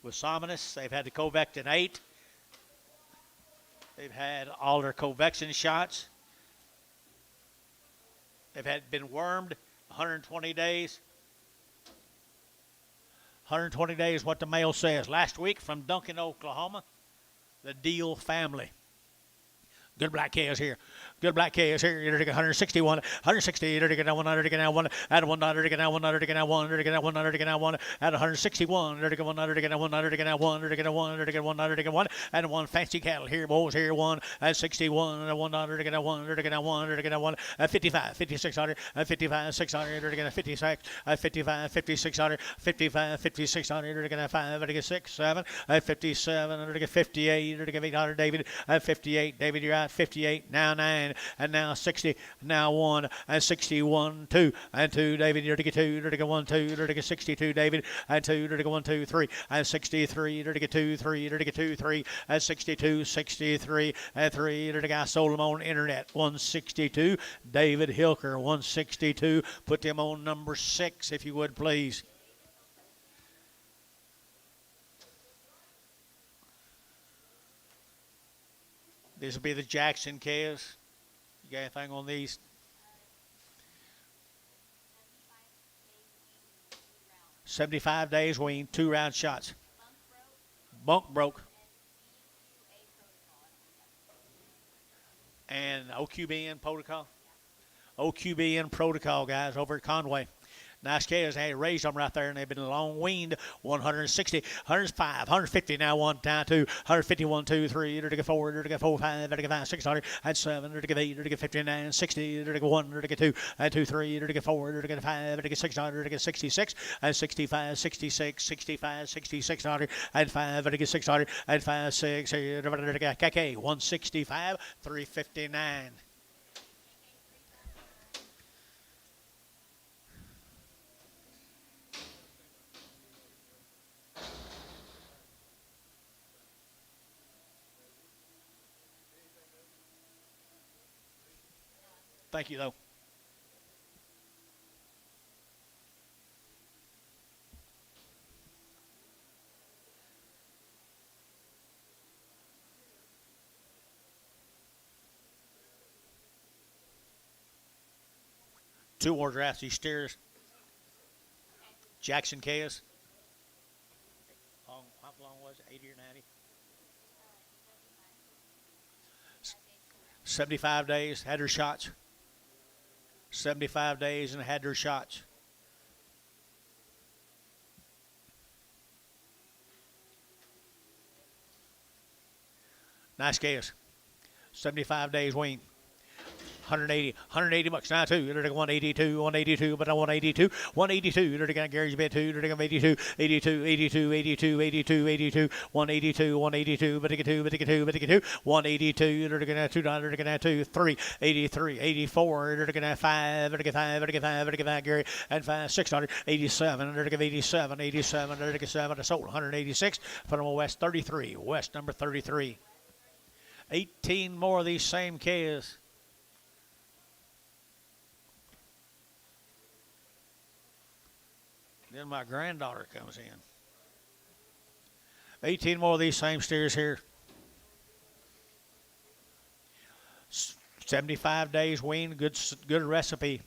with Sominus. They've had the Covectin 8. They've had all their Covexin shots. They've had been wormed 120 days. 120 days, what the mail says. Last week from Duncan, Oklahoma, the Deal family. Good black calves here. Good black calves here. You're to get 161, 160. You're to get 100 to get now 1. Add 100 to get now 100 to get now 1. To get 100 to get now 1. Add 161. You're to get 100 to get now 100 to get now 1. To get 100 to get 100 to get 1. And 1 fancy cattle here, boys. Here 1 and 61 and 100 to get now 100 to get now 100 to get now 1 and 55, 5600 and 55, 600 to get 56, 55, 5600, 55, 5600 to get 5 to get 6, 7 and 57 to get 58 to get 800. David and 58. David, you're out. about 58, now 9, and now 60, now 1, and 61, 2, and 2, David, you're to get 2, you're to get 1, 2, you're to get 62, David, and 2, you're to get 1, 2, 3, and 63, you're to get 2, 3, you're to get 2, 3, and 62, 63, and 3, you're to get sold them on internet, 162, David Hilker, 162, put them on number 6, if you would, please. This will be the Jackson calves. You got anything on these? 75 days weaned, 2 round shots. Bunk broke. And OQBN protocol. OQBN protocol, guys, over at Conway. Nice calves. They raised them right there, and they've been long weaned. 160, 105, 150, now 1, down 2, 151, 2, 3, to get 4, to get 4, 5, to get 5, 600, and 7, to get 8, to get 59, 60, to get 1, to get 2, and 2, 3, to get 4, to get 5, to get 600, to get 66, and 65, 66, 65, 6600, and 5, to get 600, and 5, 6, to get KK, 165, 359. Thank you, though. Two more drafts, these steers. Jackson calves. How long was it? 80 or 90? 75 days, had her shots. 75 days and had their shots. Nice calves. 75 days wean. 180 bucks now too. You're 182, but I want 82, 182. You're going Gary's bid 2. You're going 82, 82, 82, 82, 82, 82, 182, 182, but I get 2, but I get 2, but I get 2, 182. You're going to $2. You're going to 2, 3, 83, 84. You're going to 5, but I get 5, but I get 5, but I get 5, Gary, and 5, 600, 87. You're going to 87, 87. You're going to 7. I sold 186. Put them on West 33. West number 33. 18 more of these same calves. Then my granddaughter comes in. 18 more of these same steers here. 75 days wean, good recipe.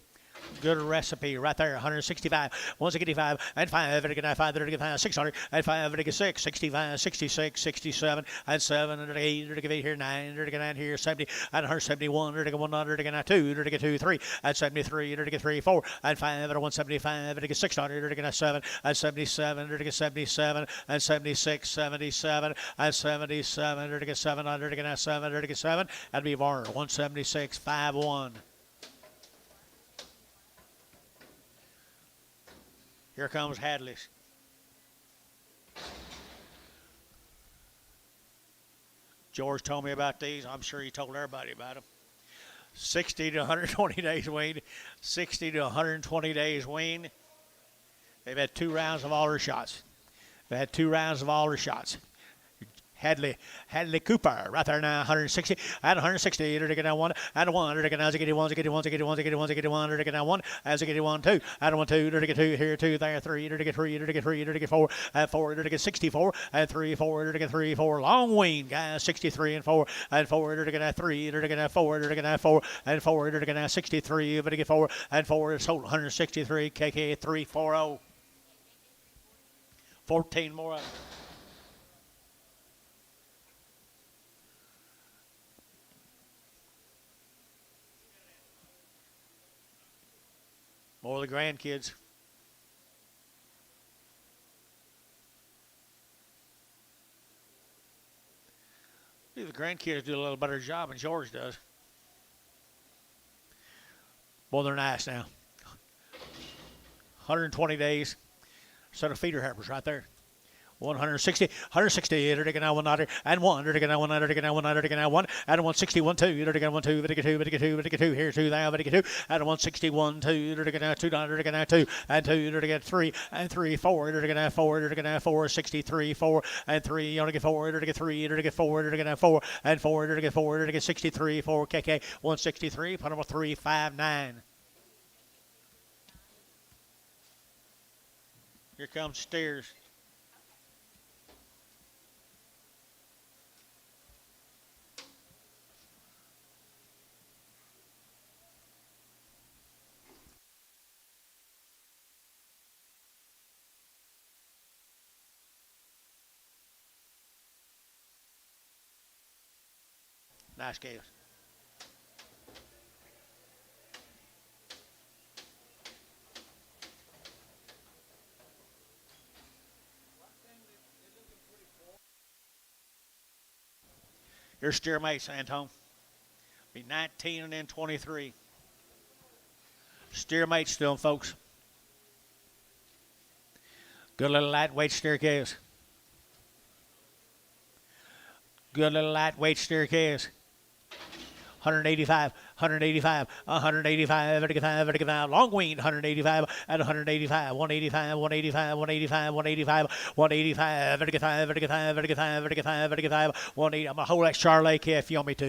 Good recipe right there. 165, 165, and 5, and again 5, and again 600, and 5, and again 6, 65, 66, 67, and 7, and 8, and again here 9, and again 9 here 70, and 171, and again 100, and again 2, and again 2, 3, and 73, and again 3, 4, and 5, and 175, and again 600, and again 7, and 77, and again 77, and 76, 77, and 77, and again 700, and again 7, and again 7, that'd be Varner 176, 5-1. Here comes Hadley's. George told me about these. I'm sure he told everybody about them. 60 to 120 days wean. 60 to 120 days wean. They've had 2 rounds of all their shots. They've had 2 rounds of all their shots. Hadley Cooper, right there now, 160, and 160, to get down 1, and 1, to get down, to get 1, to get 1, to get 1, to get 1, to get 1, to get down 1, as to get 1, 2, and 1, 2, to get 2, here 2, there 3, to get 3, to get 3, to get 4, and 4, to get 64, and 3, 4, to get 3, 4, long wean, guys, 63, and 4, and 4, to get 3, to get 4, to get 4, and 4, to get 63, but to get 4, and 4, sold 163, KK 340. 14 more of them. More of the grandkids. The grandkids do a little better job than George does. Boy, they're nice now. 120 days. Set of feeder heifers right there. 160, 160, now 100, and 1, now 100, now 100, now 1, and 161, 2, now 1, 2, 2, here 2, now 2, and 161, 2, now 2, now 2, and 2, now 3, and 3, 4, now 4, now 4, 63, 4, and 3, you get 4, now 3, now 4, now 4, and 4, now 4, now 63, 4, KK, 163, put them 359. Here comes steers. Nice games. Your steer mates, Antone. Be 19 and then 23. Steer mates still, folks. Good little lightweight staircase. Good little lightweight staircase. 185, 185, 185, 185, long weaned, 185, and 185, 185, 185, 185, 185, 185, 185, 185, 185, 185, 180. I'm going to hold that Charlotte K if you want me to.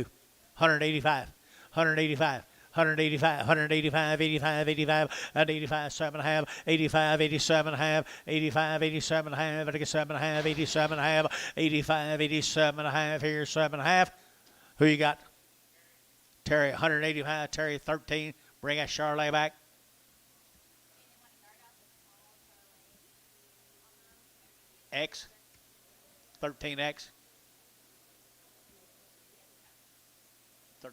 185, 185. 185, 185, 85, 85, and 85, 7.5, 85, 87.5, 85, 87.5, 87.5, 87.5, 85, 87.5, here, 7.5. Who you got? Terry, 185, Terry, 13. Bring that Charlotte back. X, 13X. 13X.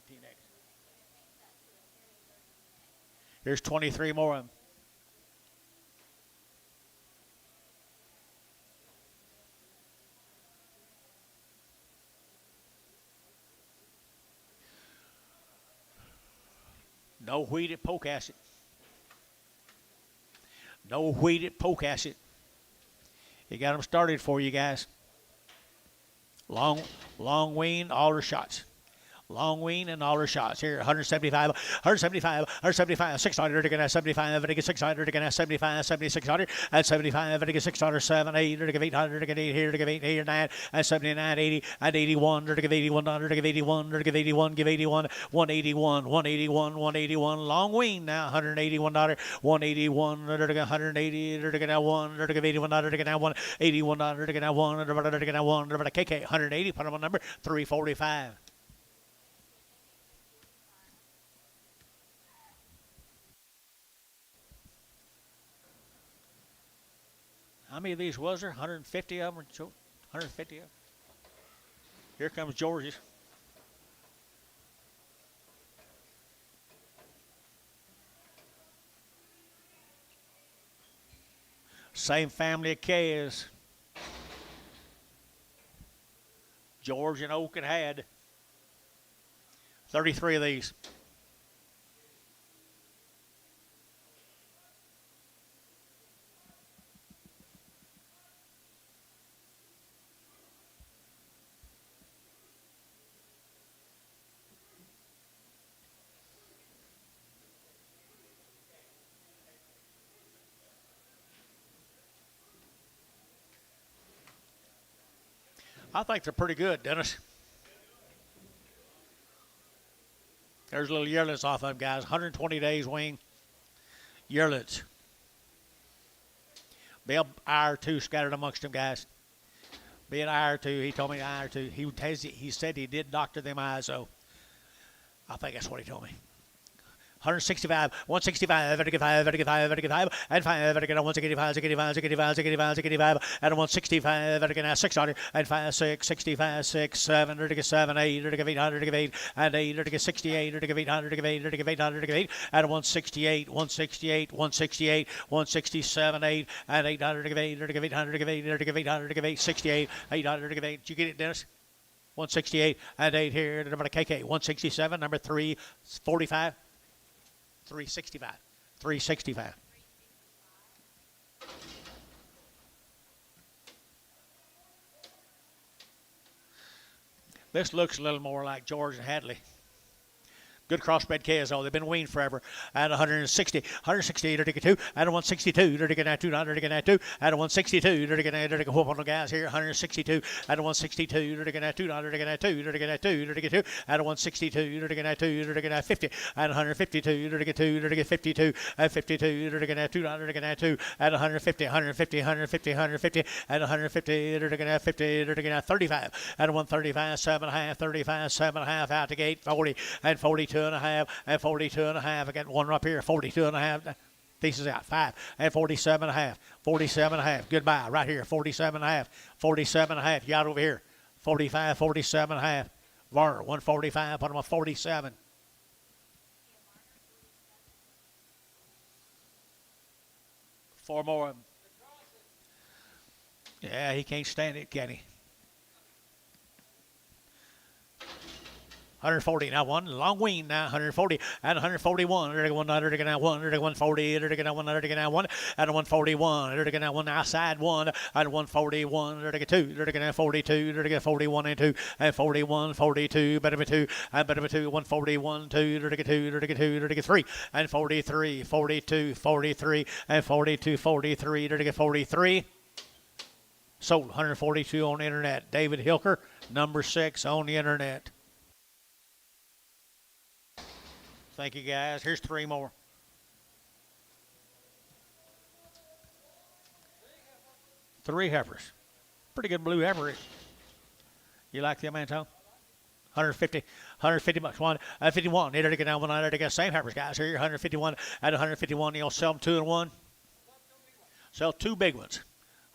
Here's 23 more of them. No wheated poke acid. No wheated poke acid. He got them started for you guys. Long wean, all their shots. Long wean and all her shots. Here, 175, 175, 175, 600, again, 75, again, 600, again, 75, 7600, and 75, again, 600, 7, 8, again, 800, again, 8 here, again, 8 here, 9, and 79, 80, and 81, again, 8100, again, 81, again, 81, give 81, 181, 181, 181, long wean now, $181, 181, again, 180, again, 1, again, 81, again, 1, 81, again, 1, again, 1, KK, 180, put them on number 345. How many of these was there? 150 of them? 150 of them? Here comes George's. Same family of K as George and Oak had. 33 of these. I think they're pretty good, Dennis. There's a little yearlings off of them, guys. 120 days wing. Yearlings. Be an eye or two scattered amongst them, guys. Be an eye or two. He told me an eye or two. He said he did doctor them eyes, though. I think that's what he told me. 165, 165, 55, 55, 55, and 5, 165, 65, 65, 65, 65, and 165, 600, and 5, 6, 65, 6, 7, 7, 8, 800, and 8, 68, 800, 800, and 168, 168, 168, 167, 8, and 800, 800, 68, 800, did you get it, Dennis? 168 and 8 here, number KK, 167, number 345. 365. 365. This looks a little more like George and Hadley. Good crossbred KSO. They've been weaned forever. At 160, 160 to 2, at 162 to get 2, to get 2, at 162 to get whoop on the guys here. 162 at 162 to get 2, to get 2, to get 2, to get 2, at 162 to get 2, to get 50, at 152 to get 2, to get 52, at 52 to get 2, to get 2, at 150, 150, 150, 150, at 150 to get 50 to get 35, at 135, 7.5, 35, 7.5 out to gate 40 and 42. 2.5 and 42.5. I got one up here, 42.5. Pieces out, 5 and 47.5. 47.5. Goodbye, right here, 47.5. 47.5. You got over here, 45, 47.5. Varner, 145. Put him on 47. Four more of them. Yeah, he can't stand it, can he? 140 now one long wean now 140 and 141 140 now one at 141 one outside one at 141 2 42 41 and 2 and 41 42 better be 2 and better be 2 141 2 3 and 43 42 43 and 42 43 43 sold 142 on the internet. David Hilker, number 6 on the internet. Thank you, guys. Here's 3 more. Three heifers. Pretty good blue heifer. You like them, Anton? 150 bucks. 151. Need to get down 100 to get same heifers, guys. Here, 151 at 151. You'll sell them 2 and 1. Sell 2 big ones.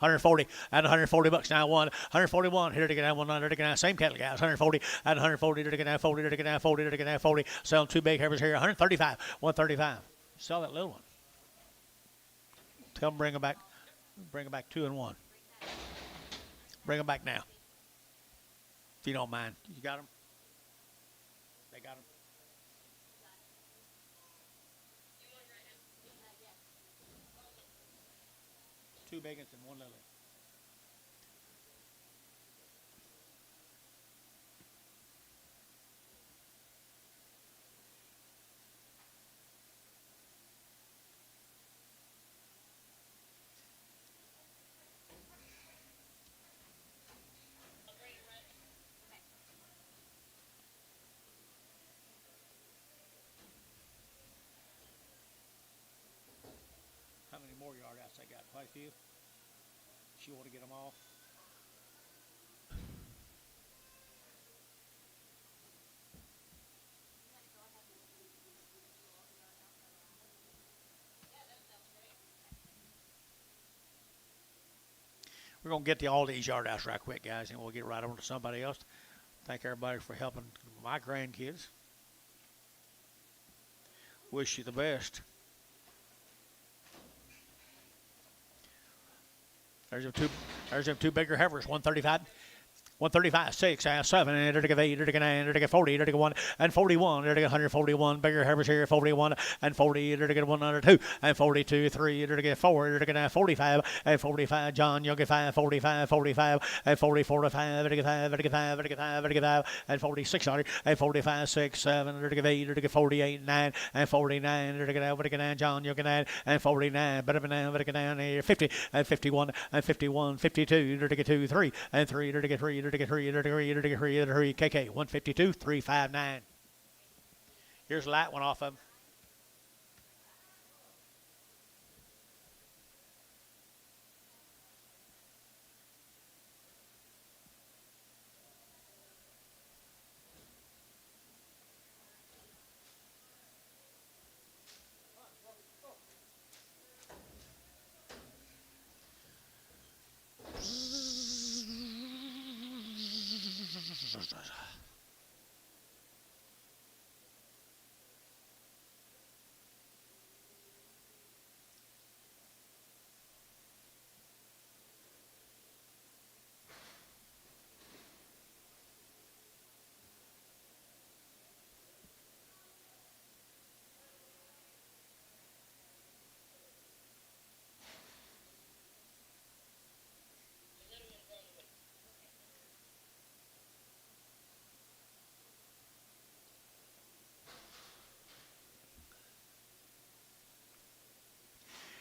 140 at 140 bucks now 141 here to get down 100 to get down same cattle guys 140 at 140 to get down 40 to get down 40 to get down 40 selling 2 big heifers here 135 135 sell that little one. Tell them bring them back 2 and 1. Bring them back now if you don't mind. You got them? They got them. Two big ones and 1 little. How many more yard outs I got? Quite a few. You want to get them all? We're going to get all these yard outs right quick, guys, and we'll get right on to somebody else. Thank everybody for helping my grandkids. Wish you the best. There's them two bigger heifers, 135. 135, 6, 7, 8, 9, 40, 1, and 41, 141, bigger heifers here, 41, and 40, 102, and 42, 3, 4, 45, and 45, John, you'll get 5, 45, 45, and 44 to 5, 55, and 46, and 45, 6, 7, 8, 48, 9, and 49, John, you'll get 9, and 49, better than 9, 50, and 51, and 51, 52, 2, 3, and 3, 3, KK 152 359. Here's a light one off of him.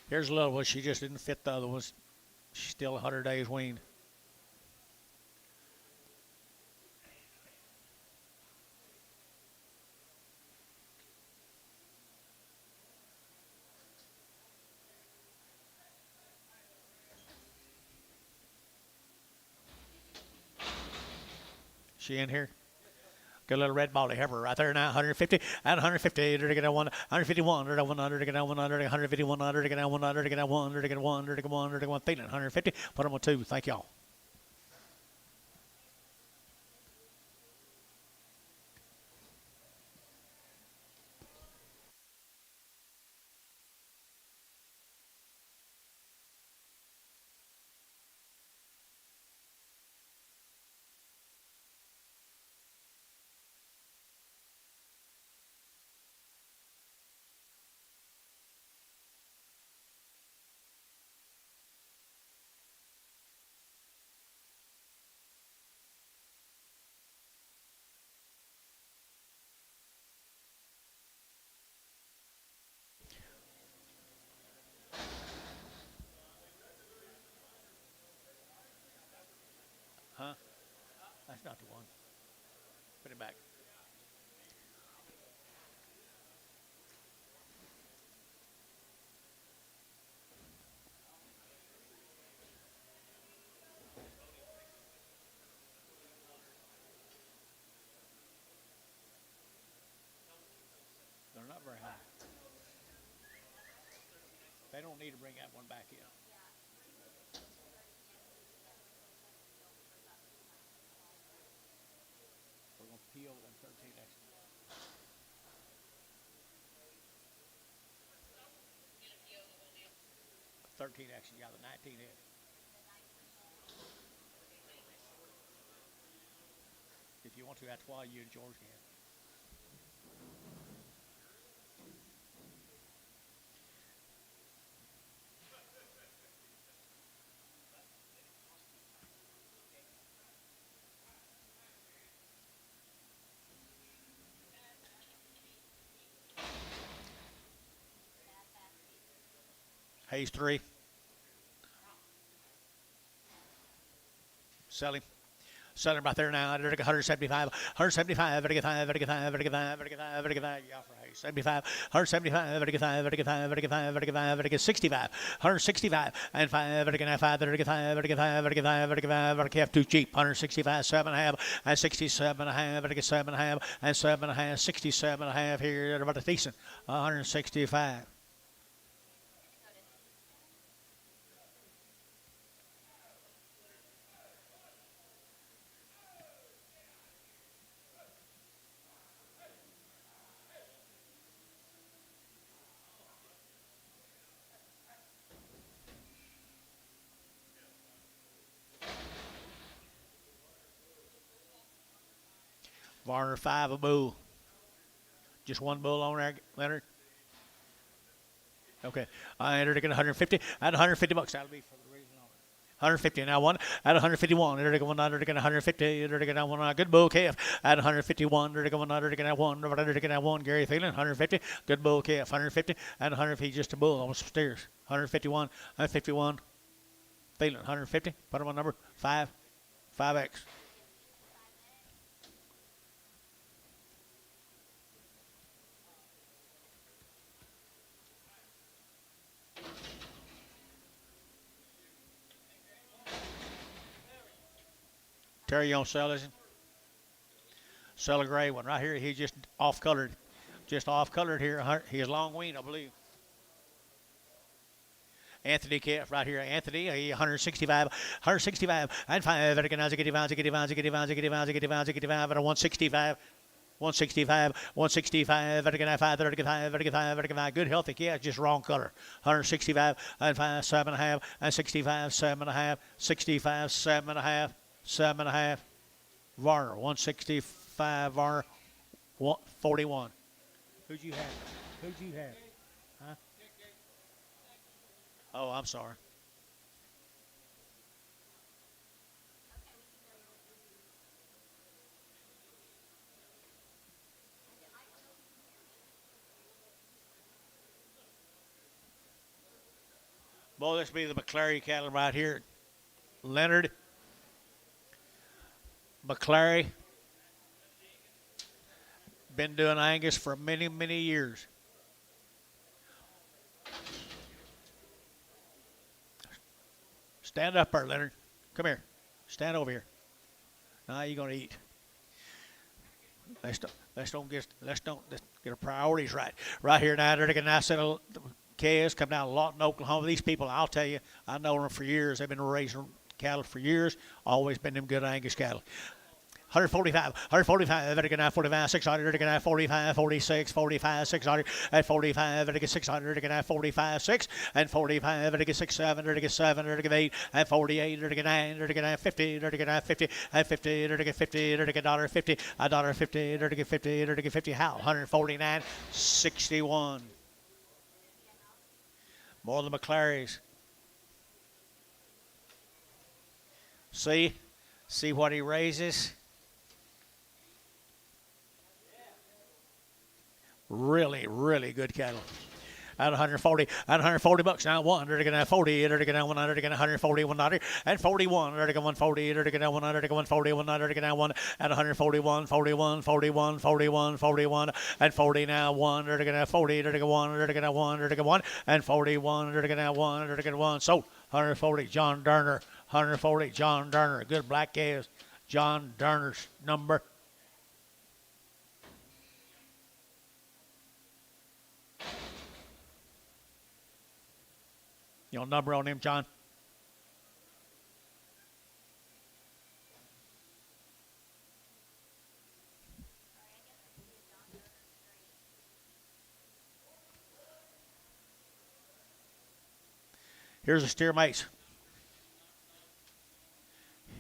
Here's a little one. She just didn't fit the other ones. She's still 100 days weaned. She in here? Got a little red ball heifer right there now. 150 and 150. To get a 151. To get a 100. To get a 100. 151. To get a 100. To get a 1. To get a 1. To get a 1. To get a 1. Feeling 150. Put them on 2. Thank y'all. Huh? That's not the one. Put it back. They're not very high. They don't need to bring that one back in. We're going to peel them 13 extra. 13 action, yeah, the 19 is. If you want to, that's why you and George can. Hayes 3. Sell him. Sell him right there now. 175. 175. 175. Yeah, for Hayes. 75. 175. 65. 165. And 5. 5. Too cheap. 165. 7.5. And 67.5. 7.5. And 7.5. 67.5 here. About a decent. 165. Varner 5 a bull. Just one bull on there, Leonard? Okay. I entered again 150 at 150 bucks. That'll be for the reason on it. 150 now one at 151. Entered again 150. Entered again one. Good bull calf at 151. Entered again 101. Entered again one. Gary Thielen 150. Good bull calf 150 at 100. He's just a bull on some stairs. 151. 151. Thielen 150. Put him on number 5. 5X. Terry, you don't sell this? Sell a gray one right here. He's just off colored. Just off colored here. He is long weaned, I believe. Anthony calf right here. Anthony, 165, 165, and 5. And 165, 165, 165, 5, good healthy calf, just wrong color. 165, and 5, 7.5, and 65, 7.5, 65, 7.5. 7.5. Varner, 165. Varner, 41. Who'd you have? Who'd you have? Huh? Oh, I'm sorry. Boy, this be the McClary cattle right here. Leonard McClary. Been doing Angus for many, many years. Stand up there, Leonard. Come here. Stand over here. Now you're gonna eat. Let's don't get our priorities right. Right here now, they're taking a nice little calves come down Lawton, Oklahoma. These people, I'll tell you, I know them for years. They've been raising cattle for years. Always been them good Angus cattle. 145, Vatican 45, 600, Vatican 45, 46, 45, 600, at 45, Vatican 600, Vatican 45, 6, and 45, Vatican 6, 7, Vatican 7, Vatican 8, and 48, Vatican 9, Vatican 50, Vatican 50, and 50, Vatican 50, Vatican $50, $50, Vatican 50, Vatican 50, how? 149, 61. More than McClary's. See what he raises? Really, really good cattle. At 140, at 140 bucks now. 100 again, 40, 100 again, 100 again, 140, 100, and 41, 100 again, 140, 100 again, 100 again, 140, 100 again, 1 at 141, 41, 41, 41, 41, and 40 now. 100 again, 40, 100 again, 100 again, 100 again, 1, and 41, 100 again, 100 again, 1. So 140, John Durner, 140, John Durner. Good black calves. John Durner's number. You know, number on him, John? Here's a steer mace.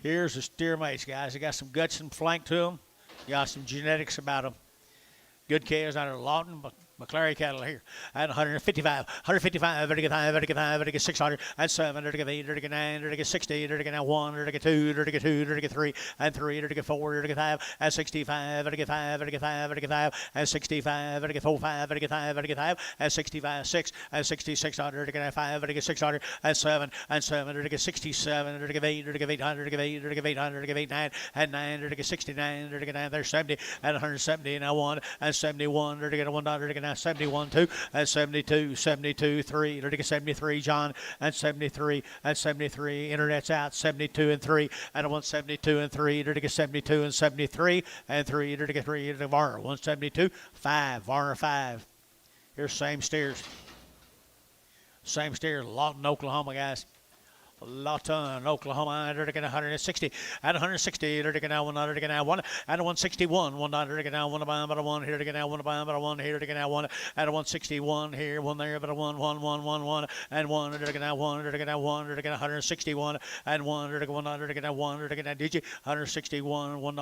Here's a steer mace, guys. They got some guts and flank to them. Got some genetics about them. Good calves out of Lawton, McClary cattle here at 155, 155, vertical 600, and 7, vertical 8, vertical 9, vertical 60, vertical 1, vertical 2, vertical 2, vertical 3, and 3, vertical 4, vertical 5, and 65, vertical 5, vertical 5, vertical 5, and 65, vertical 4, 5, vertical 5, vertical 5, and 65, 6, and 66, vertical 5, vertical 600, and 7, vertical 67, vertical 8, vertical 800, vertical 8, vertical 800, vertical 8, 9, and 9, vertical 69, vertical 9, there's 70, and 170, and 1, and 71, vertical 1, vertical 71, 2, and 72, 72, 3, vertical 73, John, and 73, and 73, internet's out, 72 and 3, and 172 and 3, vertical 72 and 73, and 3, vertical 3, vertical Varner, 172, 5, Varner 5. Here's same steers. Same steers, Lawton, Oklahoma, guys. Lawton, Oklahoma, 160, at 160, 100, 1, at 161, 100, 1 about 1 here, 1 about 1 here, 1 at 161 here, 1 there, but 1, 1, 1, 1, 1, and 1, 161, and 1, 100, did you? 161, 1,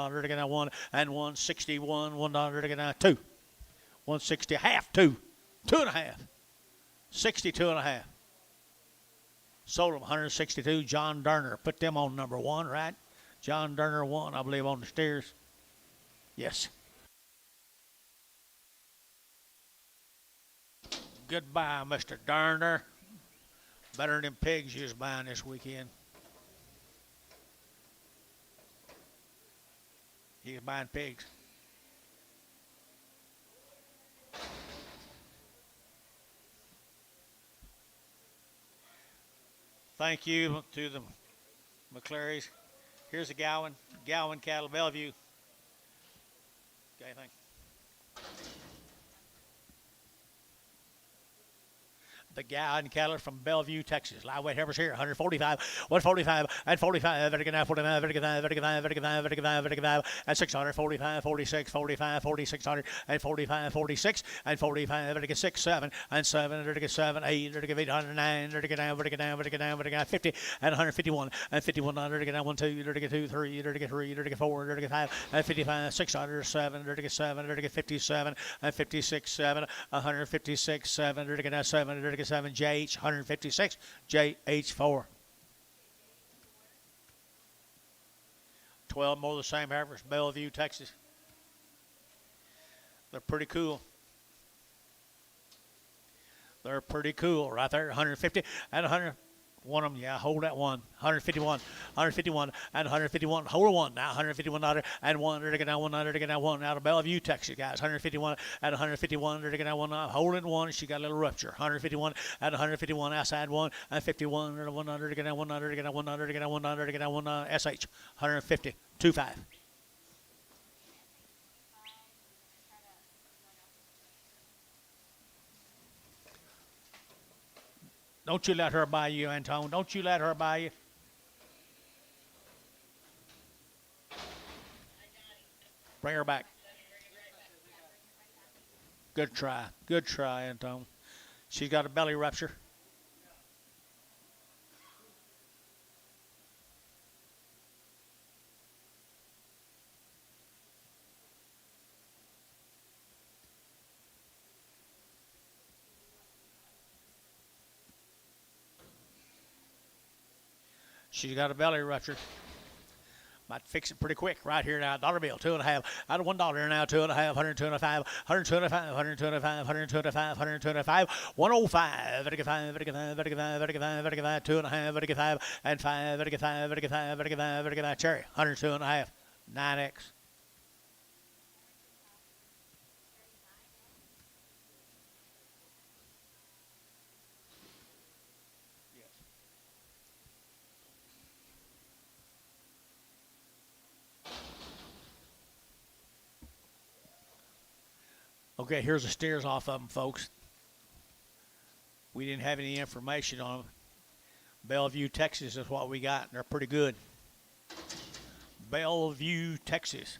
and 161, 1, 2, 160, half, 2, 2.5, 62.5. Sold them 162. John Durner. Put them on number 1, right? John Durner 1, I believe, on the steers. Yes. Goodbye, Mr. Durner. Better than them pigs you was buying this weekend. He was buying pigs. Thank you to the McClarys. Here's a Gowan cattle, Bellevue. Okay, thank you. The Gowan cattle from Bellevue, Texas. Live weight heifers here, 145, 145, and 45, vertical 45, vertical 5, vertical 5, vertical 5, vertical 5, vertical 5, and 600, 45, 46, 45, 4600, and 45, 46, and 45, vertical 6, 7, and 7, vertical 7, 8, vertical 800, 9, vertical 9, vertical 9, vertical 9, vertical 50, and 151, and 5100, vertical 1, 2, vertical 2, 3, vertical 3, vertical 4, vertical 5, and 55, 600, 7, vertical 7, vertical 57, and 56, 7, 156, 7, vertical 7, vertical 7, JH 156, JH4. 12 more of the same heifers, Bellevue, Texas. They're pretty cool. They're pretty cool right there, 150 and 100. One of them, yeah, hold that one. 151, 151, and 151. Hold one now. $151 and one. They're taking down one. They're taking down one out of Bellevue, Texas, guys. 151 and 151. They're taking down one. Holding one. She got a little rupture. 151 and 151 outside one and 51. They're one. They're taking down one. They're taking down one. They're taking down one. They're taking down one. SH 150 25. Don't you let her buy you, Antone. Don't you let her buy you. Bring her back. Good try. Good try, Antone. She's got a belly rupture. She's got a belly rupture. Might fix it pretty quick right here now. Dollar bill, 2.5. Out of $1 now, 2.5, 125, 125, 125, 125, 125, 105, 25, 25, 25, 25, 25, 2.5, 25, and 5, 25, 25, 25, 25, cherry, 102.5, 9X. Okay, here's the steers off of them, folks. We didn't have any information on them. Bellevue, Texas is what we got, and they're pretty good. Bellevue, Texas.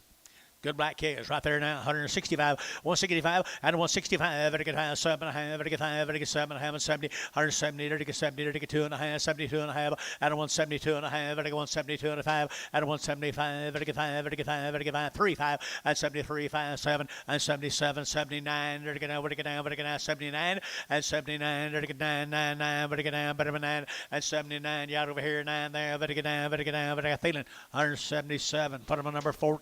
Good black calves right there now. 165, 165, and 165. Vertical 7.5, vertical 5, vertical 7.5, and 70, 170, vertical 70, vertical 2.5, 72.5, and 172.5, vertical 172.5, and 175, vertical 5, vertical 5, vertical 5, 35, and 73, 5, 7, and 77, 79, vertical down, vertical down, vertical down, 79, and 79, vertical 9, 9, 9, vertical down, better than 9, and 79, you out over here, 9 there, vertical down, vertical feeling, 177, put them on number 4.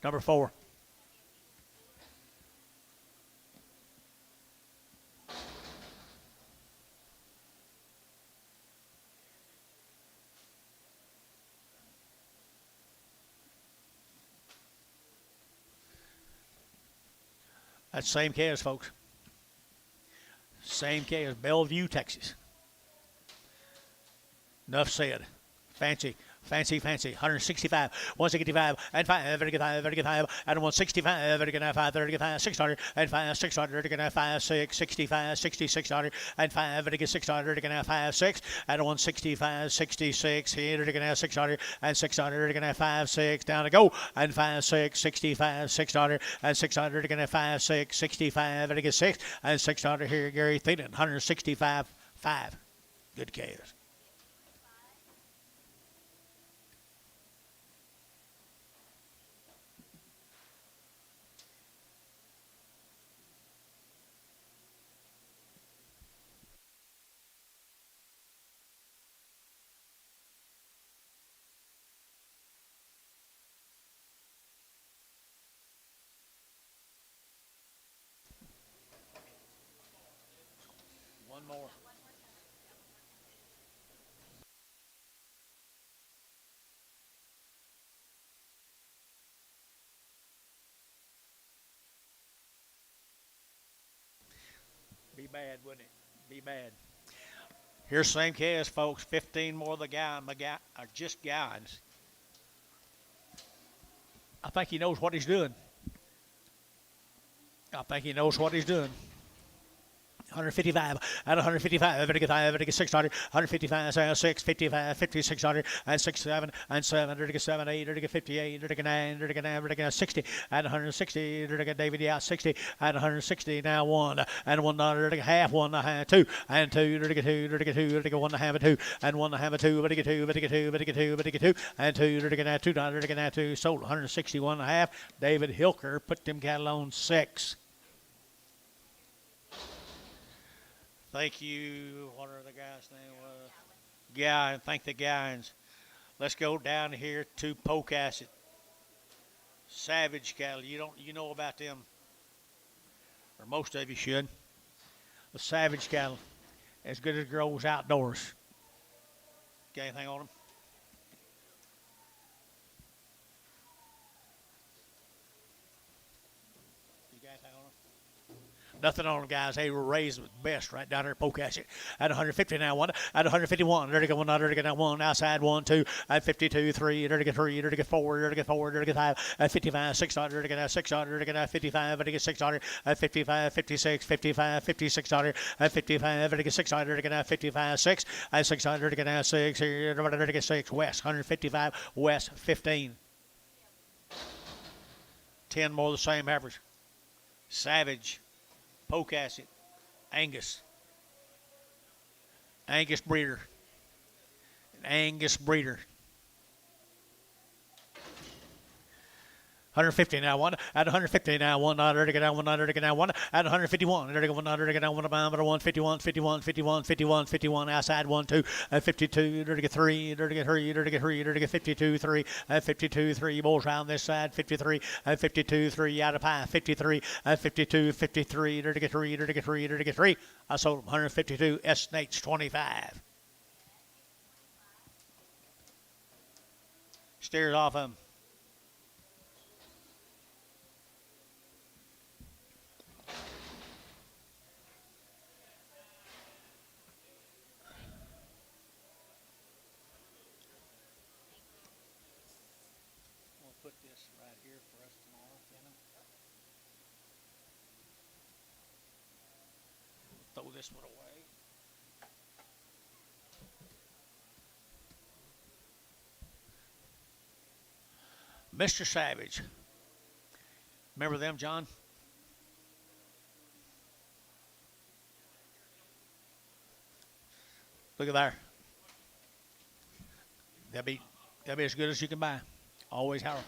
Number 4. That's same calves, folks. Same calves, Bellevue, Texas. Enough said. Fancy. 165, 165, and 5, vertical 5, vertical 5, and 165, vertical 5, vertical 5, 600, and 5, 600, vertical 5, 6, 65, 600, and 5, vertical 600, vertical 5, 6, and 165, 66, here, vertical 600, and 600, vertical 5, 6, down to go, and 5, 6, 65, 600, and 600, vertical 5, 6, 65, vertical 6, and 600 here, Gary Thielen, 165, 5. Good calves. One more. Be bad, wouldn't it? Be bad. Here's same case, folks. 15 more of the are just guys. I think he knows what he's doing. 155 and 155, vertical 5, vertical 600, 155, 6, 55, 50, 600, and 6, 7, and 7, vertical 7, 8, vertical 58, vertical 9, vertical 9, vertical 60, and 160, vertical David, yeah, 60, and 160, now 1, and 1, vertical half, 1, 2, and 2, vertical 2, vertical 2, vertical 1, 2, and 1, 2, vertical 2, vertical 2, vertical 2, vertical 2, and 2, vertical 2, vertical 2, sold 161.5. David Hilker put them cattle on 6. Thank you. What are the guys' name? Yeah, thank the guys. Let's go down here to Pocasset. Savage cattle. You know about them, or most of you should. The Savage cattle, as good as grows outdoors. Got anything on them? You got anything on them? Nothing on them, guys. They were raised with best right down there at Pocasset. At 150 now, one. At 151, there to go one, there to go now one. Outside, 1, 2. At 52, 3. There to get 3. There to get 4. There to get 4. There to get 5. At 55, 600. There to get now 600. There to get now 55. There to get 600. At 55, 56, 55, 5600. At 55, there to get 600. There to get now 55, 6. At 600. There to get now 6. Here, there to get 6. West, 155. West, 15. 10 more the same average. Savage. Pocasset, Angus breeder, Angus breeder. 150 now, one. At 150 now, one. There to get down, one. There to get down, one. At 151, there to go one. There to get down, one. About 151, 51, 51, 51, 51. Outside, 1, 2. At 52, there to get 3. There to get 3. There to get 3. There to get 52, 3. At 52, 3. Balls round this side, 53. At 52, 3. Out of pie, 53. At 52, 53. There to get 3. There to get 3. There to get 3. I sold them 152. S Nates 25. Steers off them. Put this right here for us tomorrow, throw this one away. Mr. Savage. Remember them, John? Look at there. That'll be as good as you can buy. Always Howard.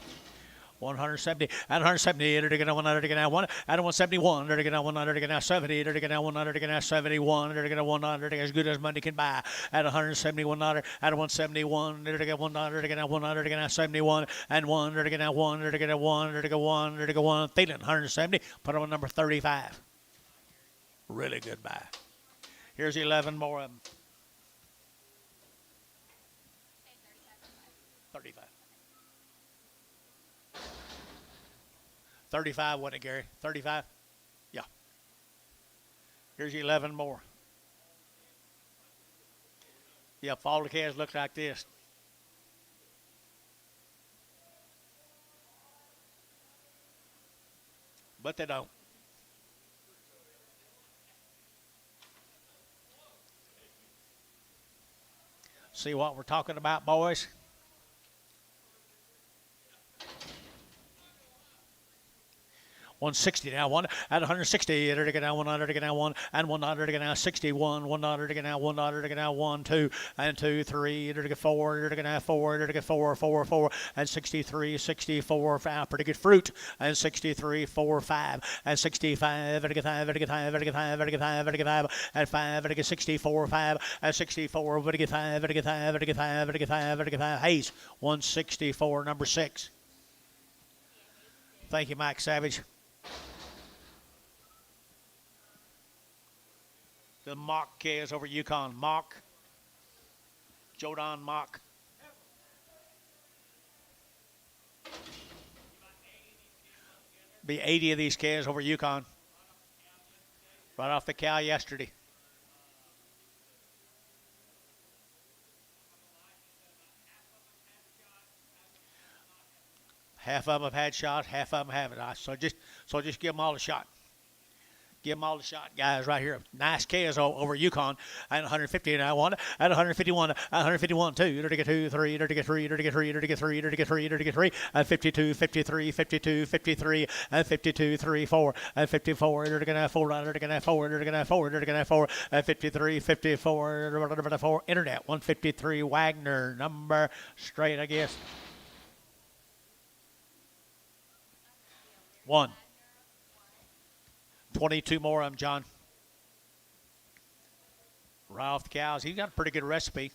170. At 170, there to get 100 to get now 1. At 171, there to get now 100 to get now 70. There to get now 100 to get now 71. There to get now 100 to get as good as money can buy. At 171, at 171, there to get 100 to get now 100 to get now 71. And 1, there to get now 1, there to get now 1, there to go 1, there to go 1. Feeling 170. Put on number 35. Really good buy. Here's 11 more of them. 35. 35, wasn't it, Gary? 35? Yeah. Here's 11 more. Yep, all the calves look like this. But they don't. See what we're talking about, boys? 160 now, 1 at 160, there to get now 100 to get now 1 and 100 to get now 61, 100 to get now 100 to get now 1, 2 and 2, 3, there to get 4, there to get now 4, there to get 4, 4, 4 and 63, 64, 5, pretty good fruit and 63, 4, 5 and 65, there to get 5, there to get 5, there to get 5, there to get 5, there to get 5 and 5, there to get 64, 5 and 64, there to get 5, there to get 5, there to get 5, there to get 5, there to get 5. Hayes 164, number 6. Thank you, Mike Savage. The Mock calves over Yukon. Mock. Jodan Mock. Be 80 of these calves over Yukon. Right off the cow yesterday. Half of them have had shots, half of them haven't. So just give them all a shot. Give them all a shot, guys, right here. Nice calves over Yukon. At 150 and I want. At 151, 151, 2. There to get 2, 3. There to get 3. There to get 3. There to get 3. There to get 3. There to get 3. At 52, 53, 52, 53. At 52, 3, 4. At 54. There to get 4. There to get 4. There to get 4. There to get 4. At 53, 54. 4. Internet 153. Wagner number straight, I guess. 1. 22 more of them, John. Right off the cows. He's got a pretty good recipe.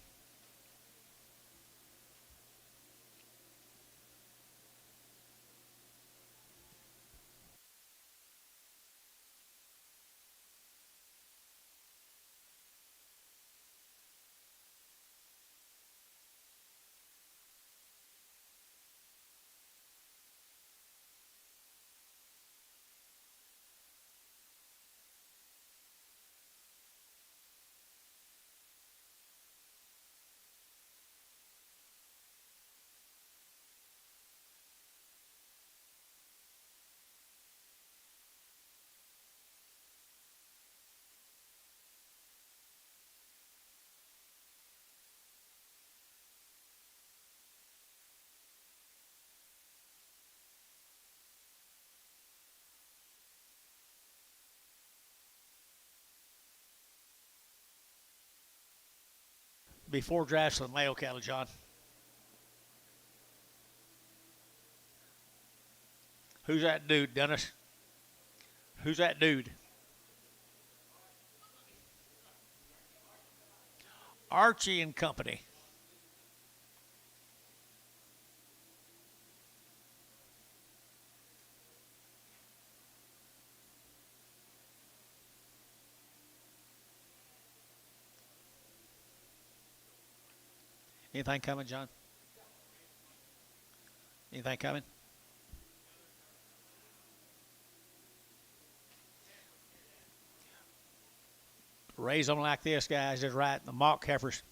Before drafts of the male cattle, John. Who's that dude, Dennis? Who's that dude? Archie and Company. Anything coming, John? Anything coming? Raise them like this, guys, is right. The mock heifers.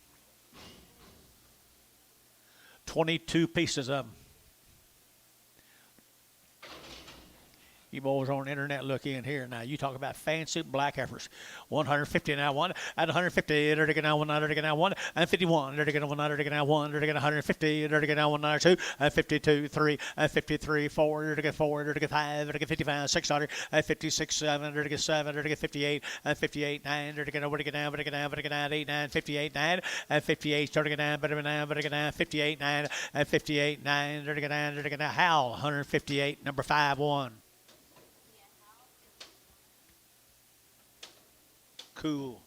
22 pieces of them. You boys on the internet look in here now. You talk about fancy black heifers. 150 now one, and 150, they're taking now one, they're taking now one, and 51, they're taking one, they're taking now one, they're taking 150, they're taking now one, two, and 52, 3, and 53, 4, they're taking 4, they're taking 5, they're taking 55, 600, and 56, 7, they're taking 7, they're taking 58, and 58, 9, they're taking over, taking down, but taking down, but taking down, 8, 9, 58, 9, and 58, starting down, but taking down, 58, 9, and 58, 9, they're taking down, Hal, 158, number 5, 1. Cool.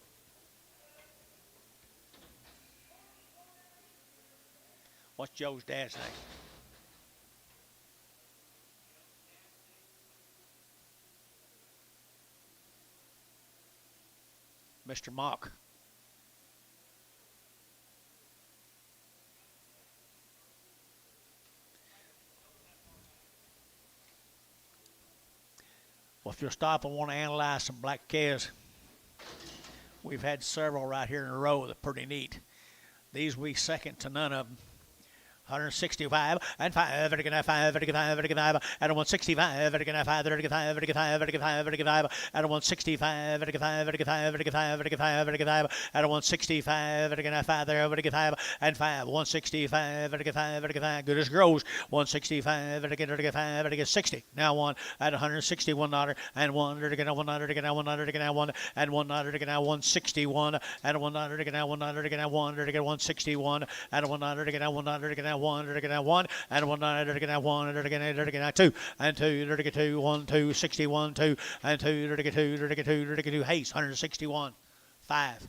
What's Joe's dad's name? Mr. Mock. Well, if you'll stop and want to analyze some black calves, we've had several right here in a row that are pretty neat. These we second to none of them. 165 and 5, 5, 5, and 165, 5, 5, 5, and 165, 5, 165, and 5, 165, good as grows, 165, 60. Now one at $161 and one, and one, and 161 and 161 and 1 1, and 1, and 1, and 2, and 2, 1, 2, 61, 2, and 2, 2, Hayes, 161, 5.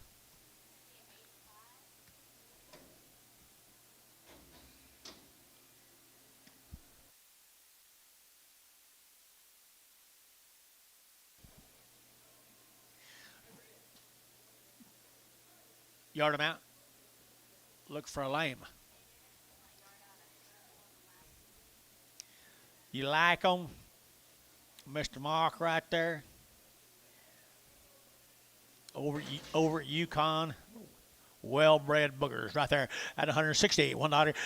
Yard them out. Look for a lame. You like them? Mr. Mark right there. Over at Yukon. Well-bred boogers right there at 160, $1 at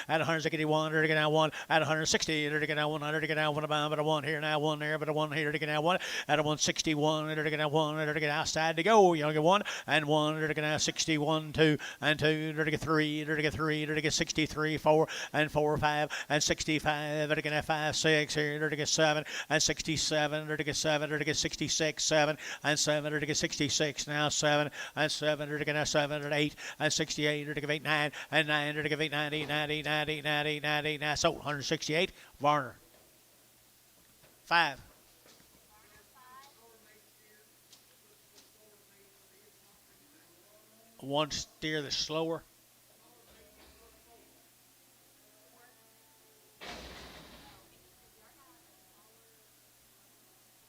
161, they're taking out one at 160, they're taking out one, they're taking out one about, but a one here now, one there, but a one here, they're taking out one at a 161, they're taking out one, they're taking outside to go, you get one and one, they're taking out 61, 2 and 2, they're taking 3, they're taking 3, they're taking 63, 4 and 4, 5 and 65, they're taking out 5, 6 here, they're taking 7 and 67, they're taking 7, they're taking 66, 7 and 7, they're taking 66 now, 7 and 7, they're taking out 7 and 8 and 68, they're taking 8, 9 and 9, they're taking 8, 90, 90, 90, 90, 90, now sold 168, Varner 5. One steer that's slower.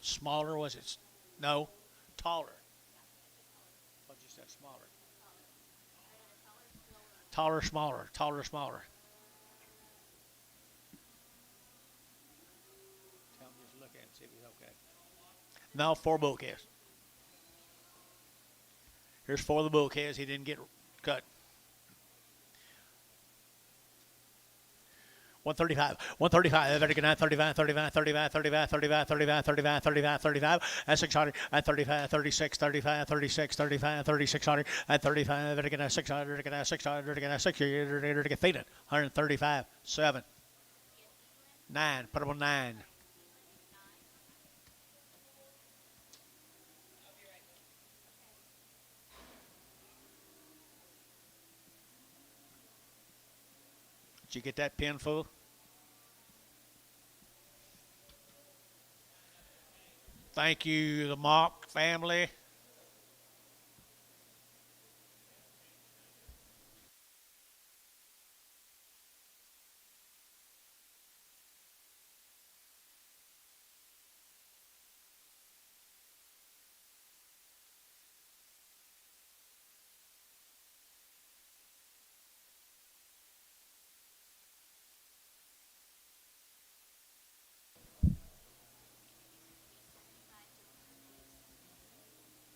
Smaller, was it? No, taller. What you said, smaller. Taller, smaller, taller, smaller. Tell him just look at it and see if he's okay. No, 4 bull calves. Here's 4 of the bull calves. He didn't get cut. 135, 135, 39, 35, 35, 35, 35, 35, 35, 35, 35, 35, and 600, and 35, 36, 35, 36, 35, 3600, and 35, and again 600, again 600, again 600, again feed it, 135, 7, 9, put them on 9. you get that pin full? Thank you, the Mock family.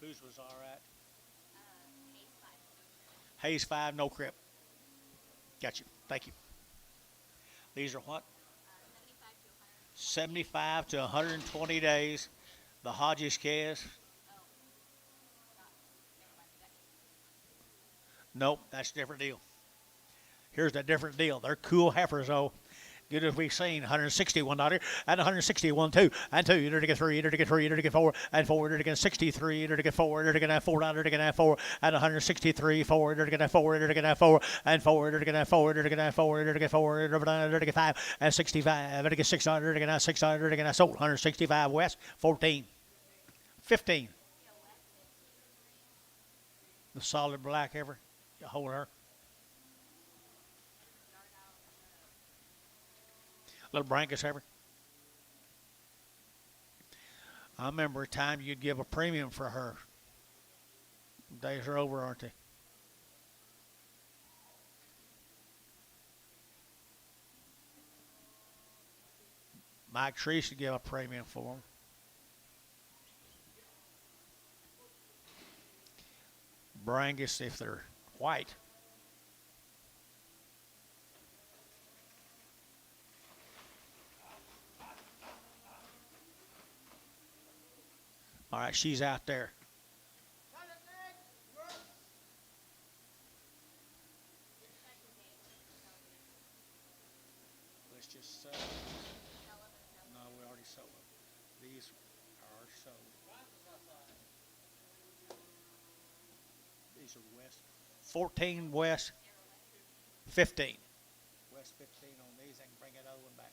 Whose was all right? Hayes 5, no crip. Got you. Thank you. These are what? 75 to 120 days. The Hodges calves. Nope, that's a different deal. Here's a different deal. They're cool heifers, though. Good as we've seen. $161 and 161 2 and 2. You're to get 3. You're to get 3. You're to get 4 and 4. You're to get 63. You're to get 4. You're to get 4. You're to get 4 and 163 4. You're to get 4. You're to get 4 and 4. You're to get 4. You're to get 4. You're to get 4. You're to get 5 and 65. You're to get 600. You're to get 600. You're to get sold. 165 West. 14. 15. The solid black heifer. You hold her. Little Brankus heifer. I remember a time you'd give a premium for her. Days are over, aren't they? Mike Tree should give a premium for them. Brangus if they're white. All right, she's out there. Let's just sell. No, we already sold them. These are sold. These are West. 14 West. 15. West 15 on these. I can bring that other one back.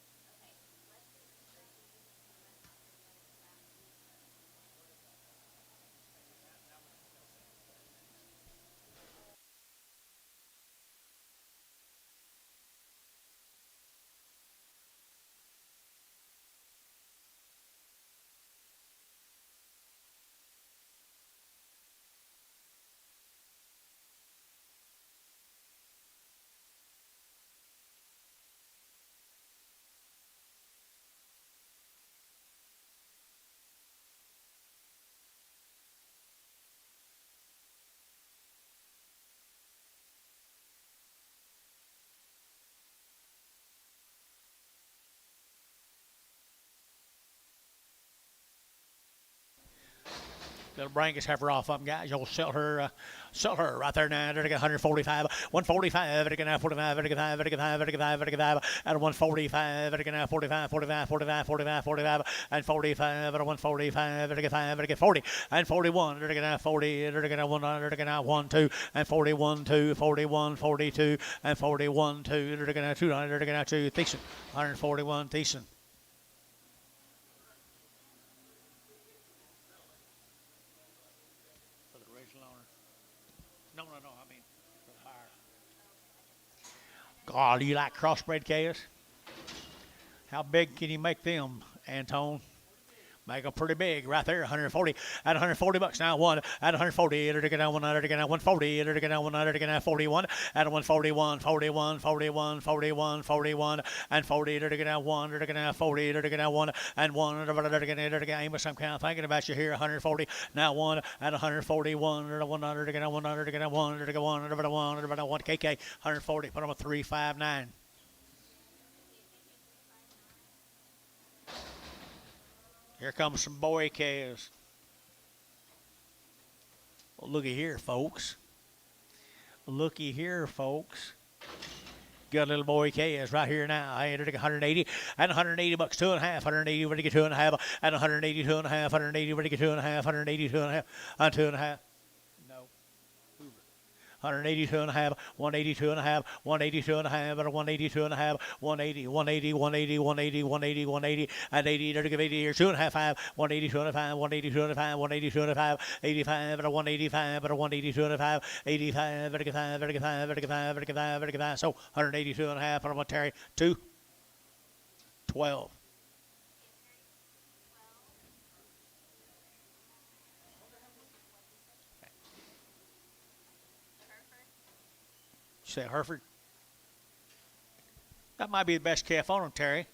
Little Brangus heifer off of them, guys. You'll sell her right there now. They're going 145, 145. They're going 45. They're going 5. They're going 5. They're going 5. They're going 5. At 145. They're going 45, 45, 45, 45, 45, and 45. At 145. They're going 5. They're going 40 and 41. They're going 40. They're going 1. They're going 1, 2 and 41, 2, 41, 42 and 41, 2. They're going 2. They're going 2. Thiessen. 141. Thiessen. God, do you like crossbred calves? How big can you make them, Antone? Make them pretty big right there. 140 at 140 bucks now. One at 140. It'll get 100 again at 140. It'll get 100 again at 41 at 141, 41, 41, 41, 41, and 40. It'll get 1. It'll get 40. It'll get 1 and 1. It'll get Amos. I'm kind of thinking about you here. 140 now. 1 at 141. It'll 100 again. 100 again. 1. It'll get 1. It'll get 1. It'll get 1. KK 140. Put them a 359. Here comes some boy calves. Well, looky here, folks. Looky here, folks. Got little boy calves right here now. I entered 180 and 180 bucks, 2.5. 180, ready to get 2.5, and 180, 2.5. 180, ready to get 2.5. 180, 2.5, and 2.5. No. 182 and a half, 182 and a half, 182 and a half, and a 182 and a half, 180, 180, 180, 180, 180, 180, and 80, to give 80 here, 2 and a half, 5, 182 and a 5, 182 and a 5, 182 and a 5, 85, and a 185, and a 182 and a 5, 85, vertical 5, vertical 5, vertical 5, vertical 5, vertical 5, so 182 and a half, and I'm going to carry 2, 12. You say Hereford? That might be the best calf on him, Terry.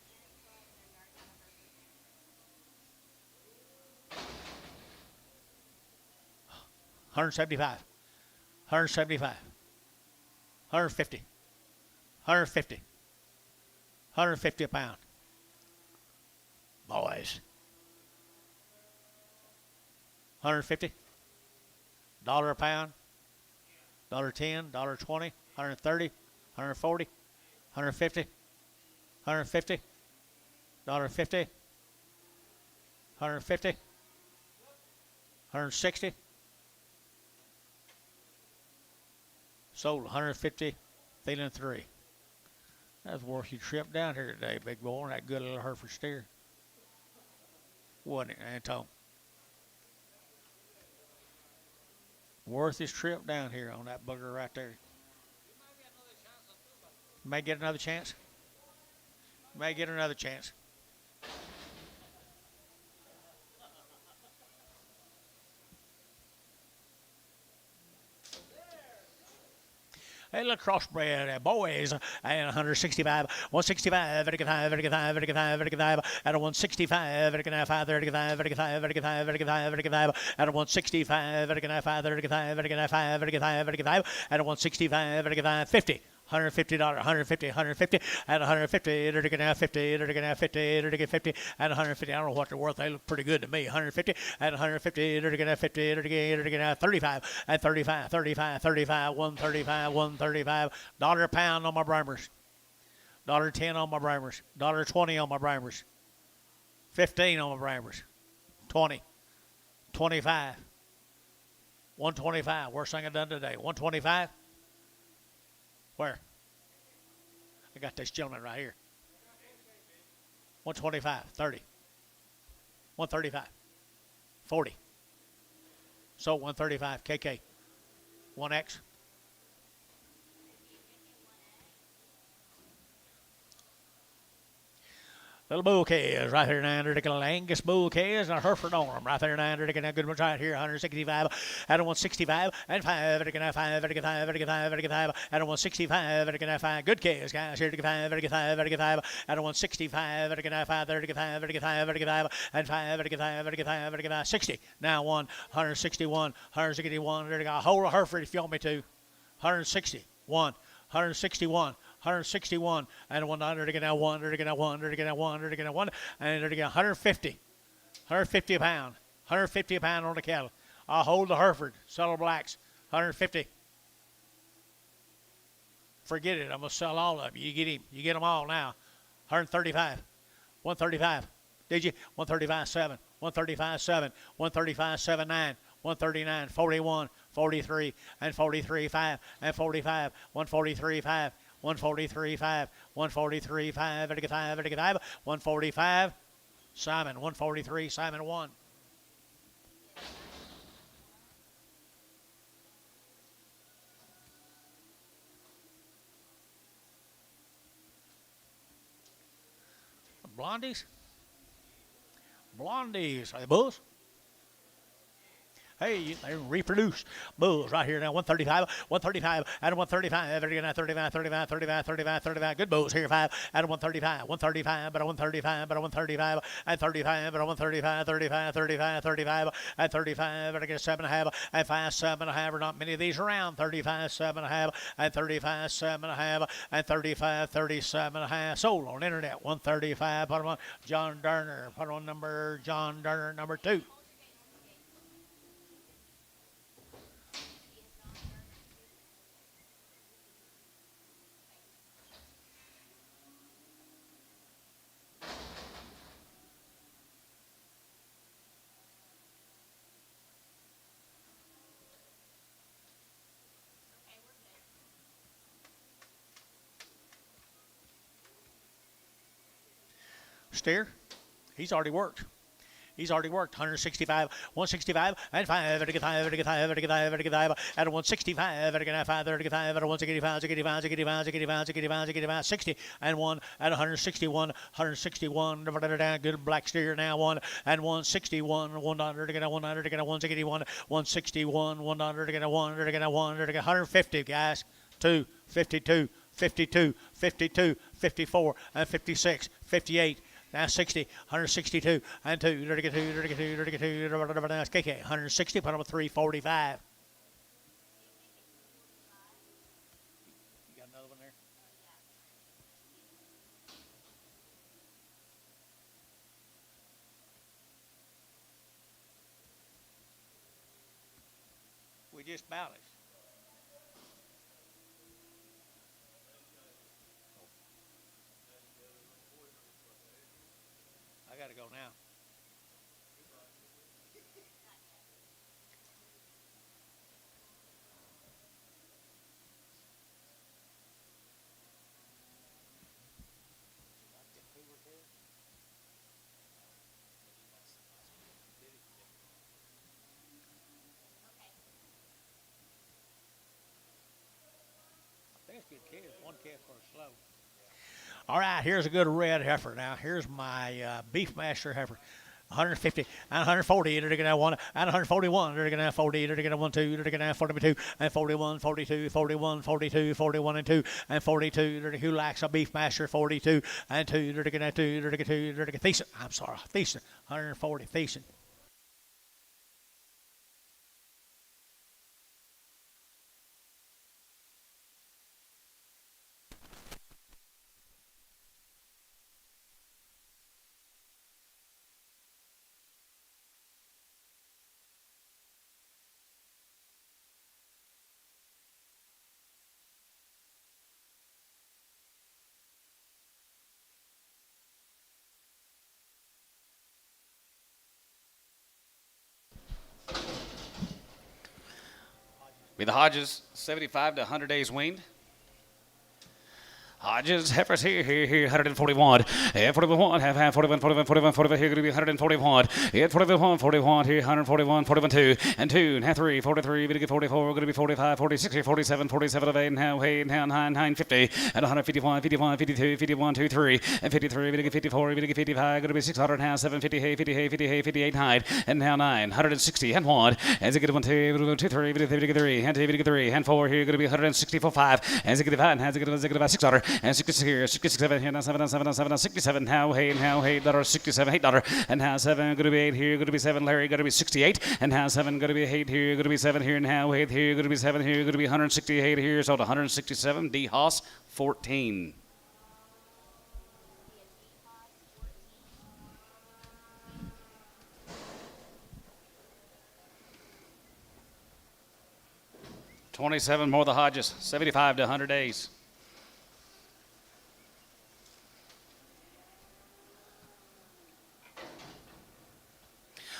$175, $175, $150, $150, $150 a pound. Boys. $150, $1 a pound, $1.10, $1.20, $130, $140, $150, $150, $1.50, $150, $160. Sold 150, feeling 3. That's worth your trip down here today, big boy, that good little Hereford steer. Wasn't it, Anton? Worth his trip down here on that bugger right there. May get another chance. May get another chance. Hey, little crossbred boys, and 165, 165, vertical 5, vertical 5, vertical 5, vertical 5, and a 165, vertical 5, vertical 5, vertical 5, vertical 5, vertical 5, vertical 5, and a 165, vertical 5, vertical 5, vertical 5, vertical 5, vertical 5, and a 165, vertical 5, 50. $150, $150, $150, and $150, they're going to have 50, they're going to have 50, they're going to get 50, and $150. I don't know what they're worth. They look pretty good to me. $150, and $150, they're going to have 50, they're going to have 35, and 35, 35, 35, 135, 135. $1 a pound on my brimers. $1.10 on my brimers. $1.20 on my brimers. 15 on my brimers. 20, 25, 125. Worst thing I've done today. 125. Where? I got this gentleman right here. 125, 30. 135, 40. So 135, KK. 1X. Little bull calves right here now, under the Angus bull calves and a Hereford on them right there now, under the good ones right here, 165 and a 165 and 5, and a 5, and a 5, and a 5, and a 5, and a 165 and a 5. Good calves, guys. Here to 5, and a 5, and a 5, and a 165 and a 5, and a 5, and a 5, and a 5, and 5, and a 5, and a 5, and a 5, 60. Now 161, 161. There to go. Hold a Hereford if you want me to. 161, 161. 161 and 100 again now 100 again now 100 again now 100 again now 1 and again 150 a pound 150 a pound on the cattle. I'll hold the Hereford Cellar Blacks 150. Forget it, I'm gonna sell all of them. You get him, you get them all now. 135, 135. Did you? 135 7, 135 7, 135 7 9, 139 41, 43 and 43 5 and 45, 143 5. 143 5, 143 5, 5, 145. Simon 143, Simon 1. Blondies? Blondies. Are they bulls? Hey, they reproduce. Bulls right here now. 135, 135, and 135. 35, 35, 35, 35, 35. Good bulls here. 5 and 135, 135, but a 135, but a 135, and 35, but a 135, 35, 35, 35, and 35. But I get 7.5 and 5, 7.5. Not many of these around. 35, 7.5, and 35, 7.5, and 35, 37.5. Sold on internet. 135. Put on John Durner. Put on number John Durner, number 2. Steer. He's already worked. 165, 165, and 5, and 5, and 5, and 5, and 5, and 165, and 5, and 5, and 165, 65, 65, 65, 65, 65, 60, and 1, and 161, 161, good black steer now, 1, and 161, 100, again, 100, again, 161, 161, 100, again, 100, again, 100, again, 150, guys, 2, 52, 52, 52, 54, and 56, 58, now 60, 162, and 2, 160, put up a 345. You got another one there? We just balanced. I got to go now. I think it's good kids. One kid for a slow. All right, here's a good red heifer. Now, here's my beef master heifer. 150 and 140, they're going to have 1, and 141, they're going to have 40, they're going to have 1, 2, they're going to have 42, and 41, 42, 41, 42, 41, and 2, and 42, they're who likes a beef master, 42, and 2, they're going to have 2, they're going to 2, they're going to Thiessen, I'm sorry, Thiessen, 140, Thiessen. Be the Hodges, 75 to 100 days weaned. Hodges, heifers here, 141. 41, half, 41, 41, 41, 41, here going to be 141. 41, 41, here, 141, 41, 2, and 2, and half 3, 43, going to get 44, going to be 45, 46, 47, 47 of 8, and now, 8, and 9, 50, and 151, 51, 52, 51, 2, 3, and 53, going to get 54, going to get 55, going to be 600, now 7, 50, 50, 50, 58, 9, and now 9, 160, and 1, and they get 1, 2, 2, 3, 3, and 2, 3, and 4, here going to be 164, 5, and they get 5, and has to get about 600. And 66 here, 67 here, now 7, 7, 7, 67, now, hey, $8, 67, $8, and now 7, going to be 8 here, going to be 7, Larry, going to be 68, and now 7, going to be 8 here, going to be 7 here, now 8 here, going to be 7 here, going to be 168 here, so 167, D. Haas, 14. $27 more the Hodges, 75 to 100 days.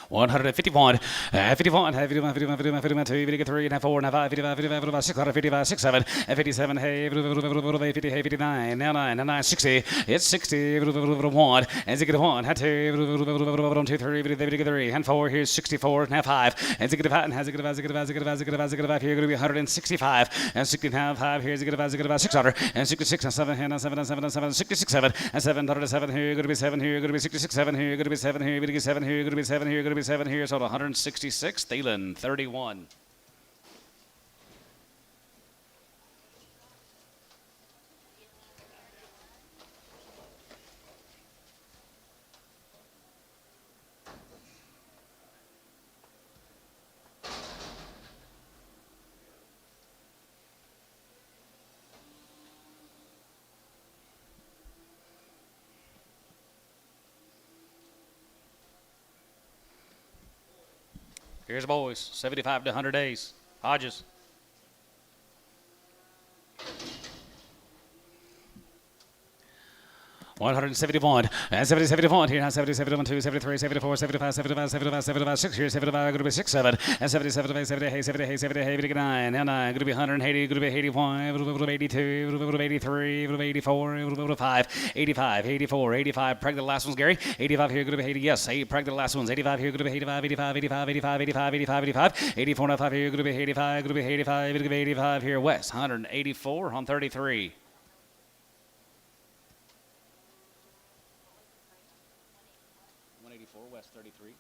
151, 51, 51, 51, 51, 51, 2, 53, and 4, and 5, 55, 55, 55, 6, 55, 6, 7, and 57, hey, 50, 59, now 9, and 9, 60, it's 60, 1, and 1, had 2, 2, 3, and 4, here's 64, now 5, and 5, and has 5, here, going to be 165, and 65, here's 600, and 66, and 7, and 7, and 7, and 7, 66, 7, and 7, 7, here, going to be 7, here, going to be 66, 7, here, going to be 7, here, going to be 7, here, going to be 7, here, going to be 7 here, so 166. Thielen, 31. Here's the boys, 75 to 100 days. Hodges. 171 and 70, 71 here now 70, 71, 2, 73, 74, 75, 75, 75, 75, 6 here, 75, going to be 6, 7, and 70, 70, 70, 70, 70, 89, now 9, going to be 180, going to be 81, 82, 83, 84, 5, 85, 84, 85, preg the last ones, Gary, 85 here, going to be 80, yes, 8, preg the last ones, 85 here, going to be 85, 85, 85, 85, 85, 85, 85, 84, 95 here, going to be 85, going to be 85, going to be 85 here, West, 184 on 33. West 33.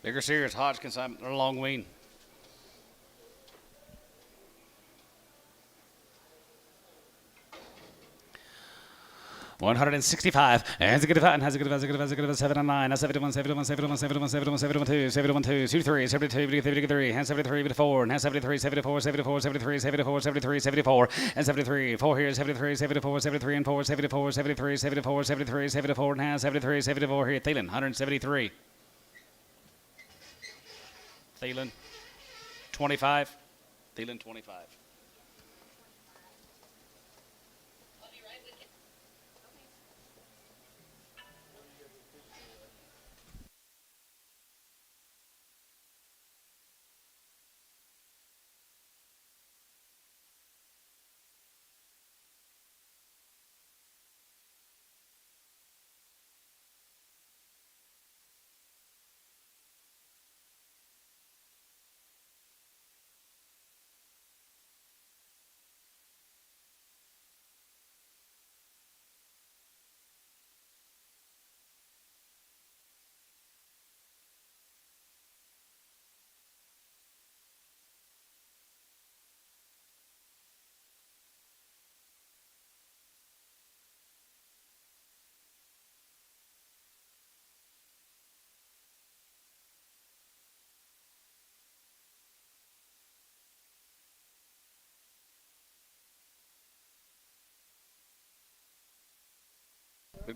Bigger series, Hodge consignment, or long wean. $165 and a good and has a good 7 and 9, 71, 71, 71, 71, 71, 72, 71, 2, 73, 72, 73, and 73, 74, and 73, 74, 74, 73, 74, 73, 74, and 73, 4 here, 73, 74, 73, and 4, 74, 73, 74, 73, 74, and 73, 74 here, Thielen, 173. Thielen, 25. Thielen, 25.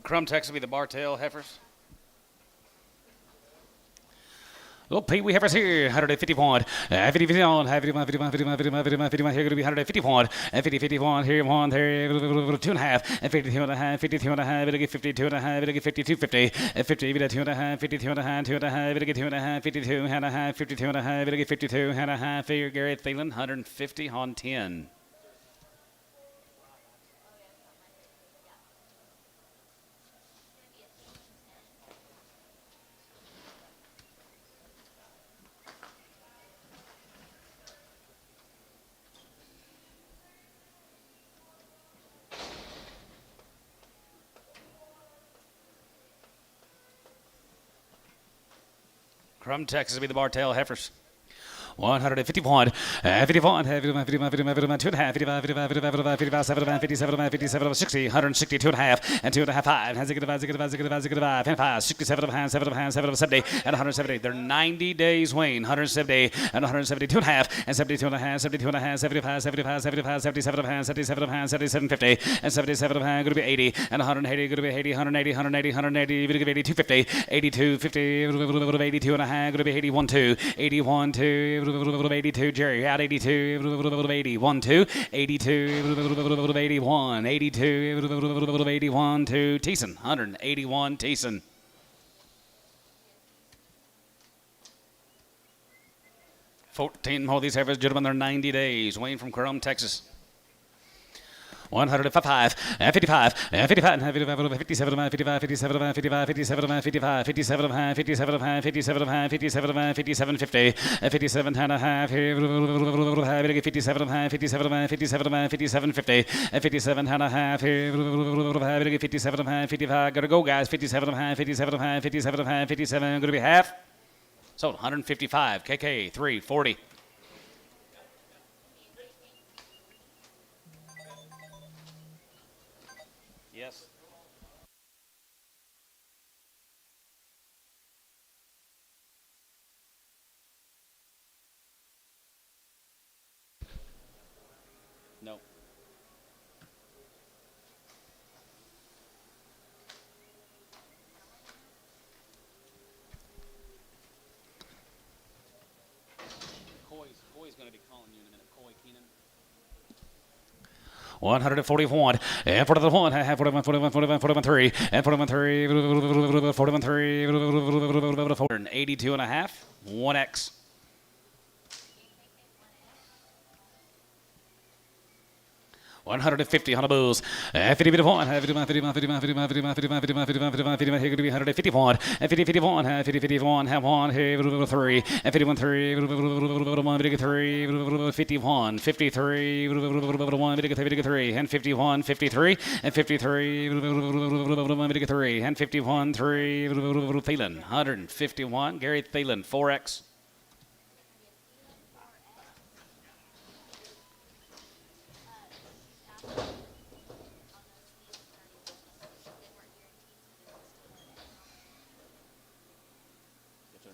Crumb Texas will be the Bartel heifers. Well, Pete, we have us here, 151, 51, 51, 51, 51, 51, 51, 51, here going to be 151, 50, 51, here, 1, there, 2.5, and 52 and a half, 52 and a half, it'll get 52 and a half, it'll get 52, 50, 50, it'll get 2 and a half, 52 and a half, 2 and a half, it'll get 2 and a half, 52 and a half, 52 and a half, it'll get 52 and a half, here, Gary Thielen, 150 on 10. Crumb Texas will be the Bartel heifers. 151, 51, 51, 51, 51, 2 and a half, 55, 55, 55, 55, 57, 57, 57, 60, 162 and a half, and 2 and a half, 5, has a good 5, and 5, 67 of hands, 7 of hands, 7 of 70, and 170. They're 90 days wean, 170, and 172 and a half, and 72 and a half, 72 and a half, 75, 75, 75, 77 of hands, 77 of hands, 77, 50, and 77 of hands, going to be 80, and 180, going to be 80, 180, 180, 180, going to be 82, 50, 82, 50, 82 and a half, going to be 81, 2, 81, 2, 82, Jerry out 82, 81, 2, 82, 81, 82, 81, 2, Thiessen, 181, Thiessen. $14 more of these heifers, gentlemen, they're 90 days, Wayne from Crumb, Texas. 155, 55, 55, 57, 55, 55, 57, 55, 57, 57, 57, 57, 57, 57, 50, 57 and a half, 57, 57, 57, 57, 50, 57 and a half, 57, 55, gotta go guys, 57, 57, 57, 57, gonna be half. Sold 155, KK 340. Yes. No. Coy's going to be calling you in a minute. Coy Keenan. 141, and 41, half 41, 41, 41, 41, 3, and 41, 3, 41, 3, 182 and a half, 1X. 150 on the bulls. 50 to 1. 51, 51, 51, 51, 51, 51, 51, 51, 51, 51, here could be 151. 50, 51, 50, 51, have 1, here, 3, and 51, 3, 1, 3, 51, 53, 1, 3, and 51, 53, and 53, 1, 3, and 51, 3, Thielen, 151, Gary Thielen, 4X.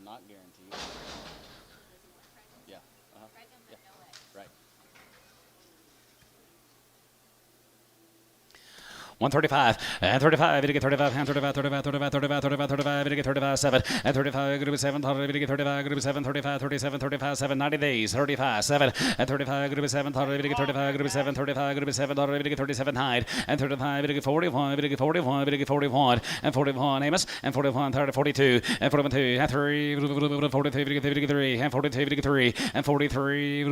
Not guaranteed. Yeah. Yeah. Right. 135, and 35, we get 35, and 35, 35, 35, 35, 35, 35, we get 35, 7, and 35, going to be 7, we get 35, going to be 7, 35, 37, 35, 7, 90 days, 35, 7, and 35, going to be 7, we get 35, going to be 7, 35, going to be 7, we get 37, 9, and 35, we get 41, we get 41, we get 41, and 41, Amos, and 41, 30, 42, and 41, 2, and 3, 43, we get 3, and 42, we get 3, and 43,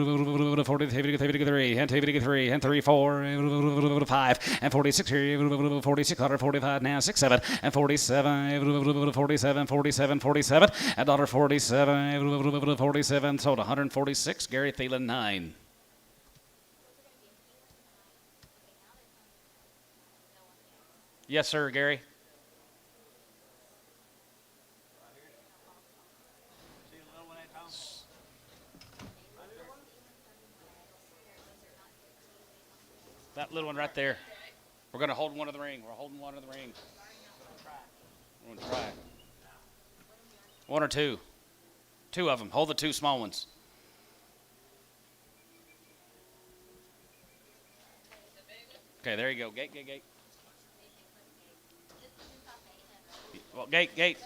43, we get 3, and 2, we get 3, and 3, 4, 5, and 46, 46, 145 now, 6, 7, and 47, 47, 47, 47, and $147, 47, sold 146, Gary Thielen, 9. Yes, sir, Gary. That little one right there. We're going to hold one of the ring. We're holding one of the ring. We're going to try. One or two. Two of them. Hold the two small ones. Okay, there you go. Gate, gate, gate. Well, gate, gate.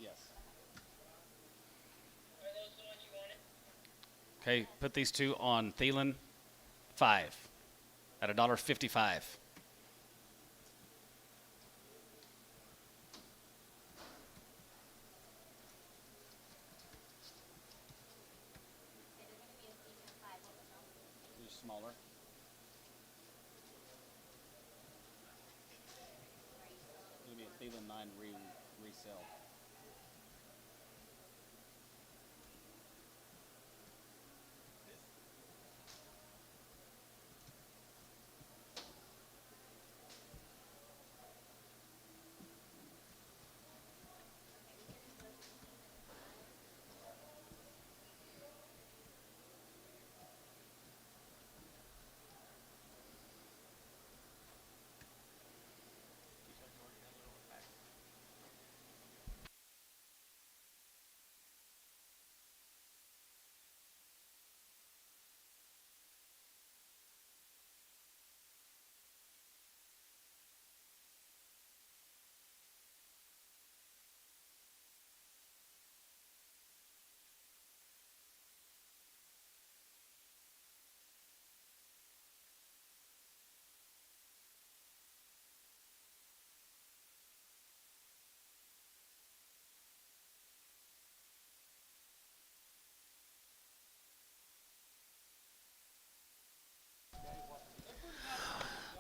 Yes. Okay, put these two on Thielen 5 at $1.55. Smaller. It'll be a Thielen 9 resell.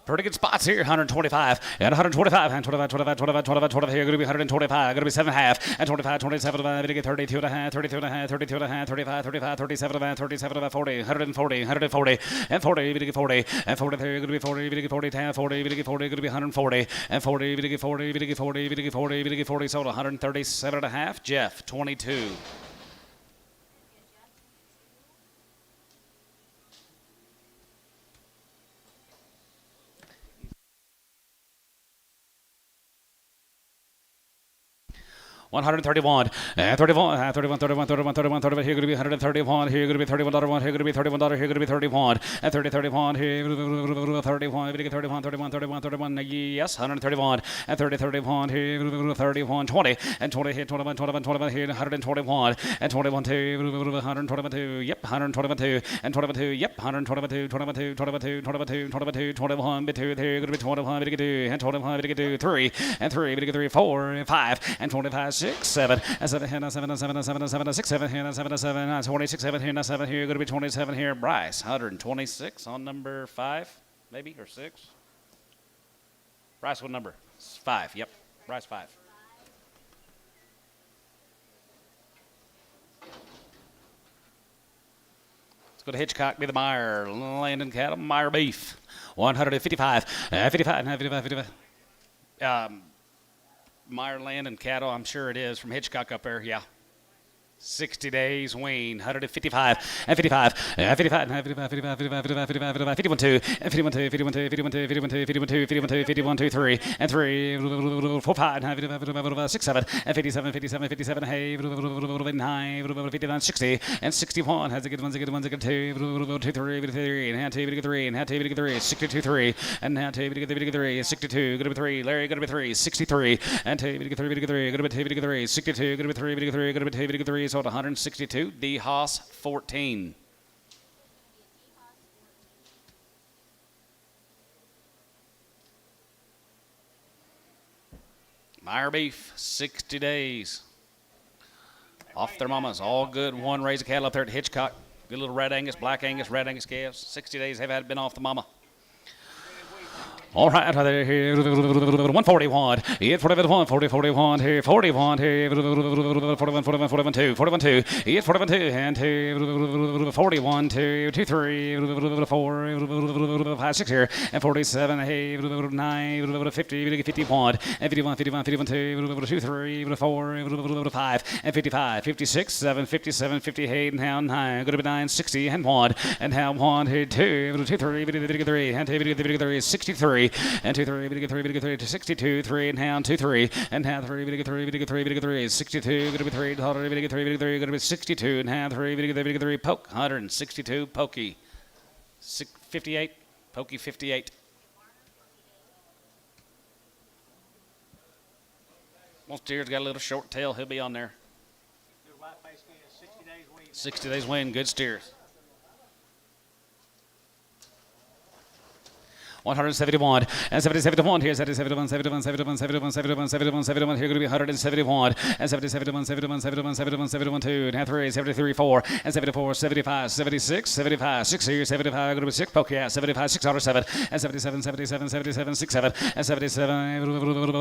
Pretty good spots here. 125 and 125 and 25, 25, 25, 25, 25 here. Going to be 125. Going to be 7.5 and 25, 27. Going to get 32 and a half, 32 and a half, 32 and a half, 35, 35, 37 and a half, 37 and a half, 40, 140, 140 and 40. Going to get 40 and 43. Going to be 40. Going to get 40, 10, 40. Going to get 40. Going to be 140 and 40. Going to get 40. Going to get 40. Going to get 40. Going to get 40. Sold 137 and a half. Jeff 22. 131, 31, 31, 31, 31, 31, 31. Here going to be 131. Here going to be 31 dollar one. Here going to be 31 dollar. Here going to be 31 and 30, 31. Here 31. 31, 31, 31, 31. Yes, 131 and 30, 31. Here 31, 20 and 20. Here 21, 21, 21. Here 121 and 21, 2, 121, 2. Yep, 121, 2 and 22. Yep, 122, 22, 22, 22, 22, 21. Bit 2. Here going to be 21. Bit 2 and 21. Bit 2, 3 and 3. Bit 3, 4 and 5 and 25. 6, 7, and 7, here, 7, 7, 7, 7, 6, 7, here, 7, 7, 26, 7, here, 7, here, going to be 27 here. Bryce, 126 on number 5, maybe, or 6. Bryce, what number? 5, yep. Bryce, 5. Let's go to Hitchcock, be the Meyer, Landon Cattle, Meyer Beef, 155, 55, 55, 55. Meyer Land and Cattle, I'm sure it is, from Hitchcock up there, yeah. 60 days, Weaned, 155, and 55, and 55, and 55, 55, 55, 55, 55, 55, 51, 2, and 51, 2, 51, 2, 51, 2, 51, 2, 51, 2, 51, 2, 51, 2, 3, and 3, 4, 5, and 55, 55, 6, 7, and 57, 57, 57, hey, 9, 59, 60, and 61, has a good one, 2, 2, 3, 3, and hand 2, 3, and hand 2, 3, 62, 3, and hand 2, 3, 62, good to be 3, Larry, good to be 3, 63, and 2, 3, good to be 2, 3, 62, good to be 3, good to be 3, sold 162. D Haas 14. Meyer Beef 60 days. Off their mamas, all good. One raise of cattle up there at Hitchcock. Good little red Angus, black Angus, red Angus calves. 60 days have had been off the mama. All right, here 141, here 41, 40, 41, here 41, here 41, 41, 41, 2, 41, 2, here 41, 2, and 2, 41, 2, 2, 3, 4, 5, 6 here, and 47, hey, 9, 50, 51, and 51, 51, 51, 2, 3, 4, 5, and 55, 56, 7, 57, 58, and hound 9, going to be 9, 60, and 1, and hound 1, here 2, 2, 3, 3, and 2, 63, and 2, 3, 3, 62, 3, and hound 2, 3, and hound 3, 3, 62, going to be 3, 3, going to be 62, and hound 3, poke, 162, pokey, 58, pokey 58. One steer's got a little short tail, he'll be on there. 60 days Weaned, good steers. 171 and 71 here 71 71 71 71 71 71 71 here going to be 171 and 77 71 71 71 71 2 and half 3 73 4 and 74 75 76 75 6 here 75 going to be 6 poke out 75 6 out 7 and 77 77 77 6 7 and 77 177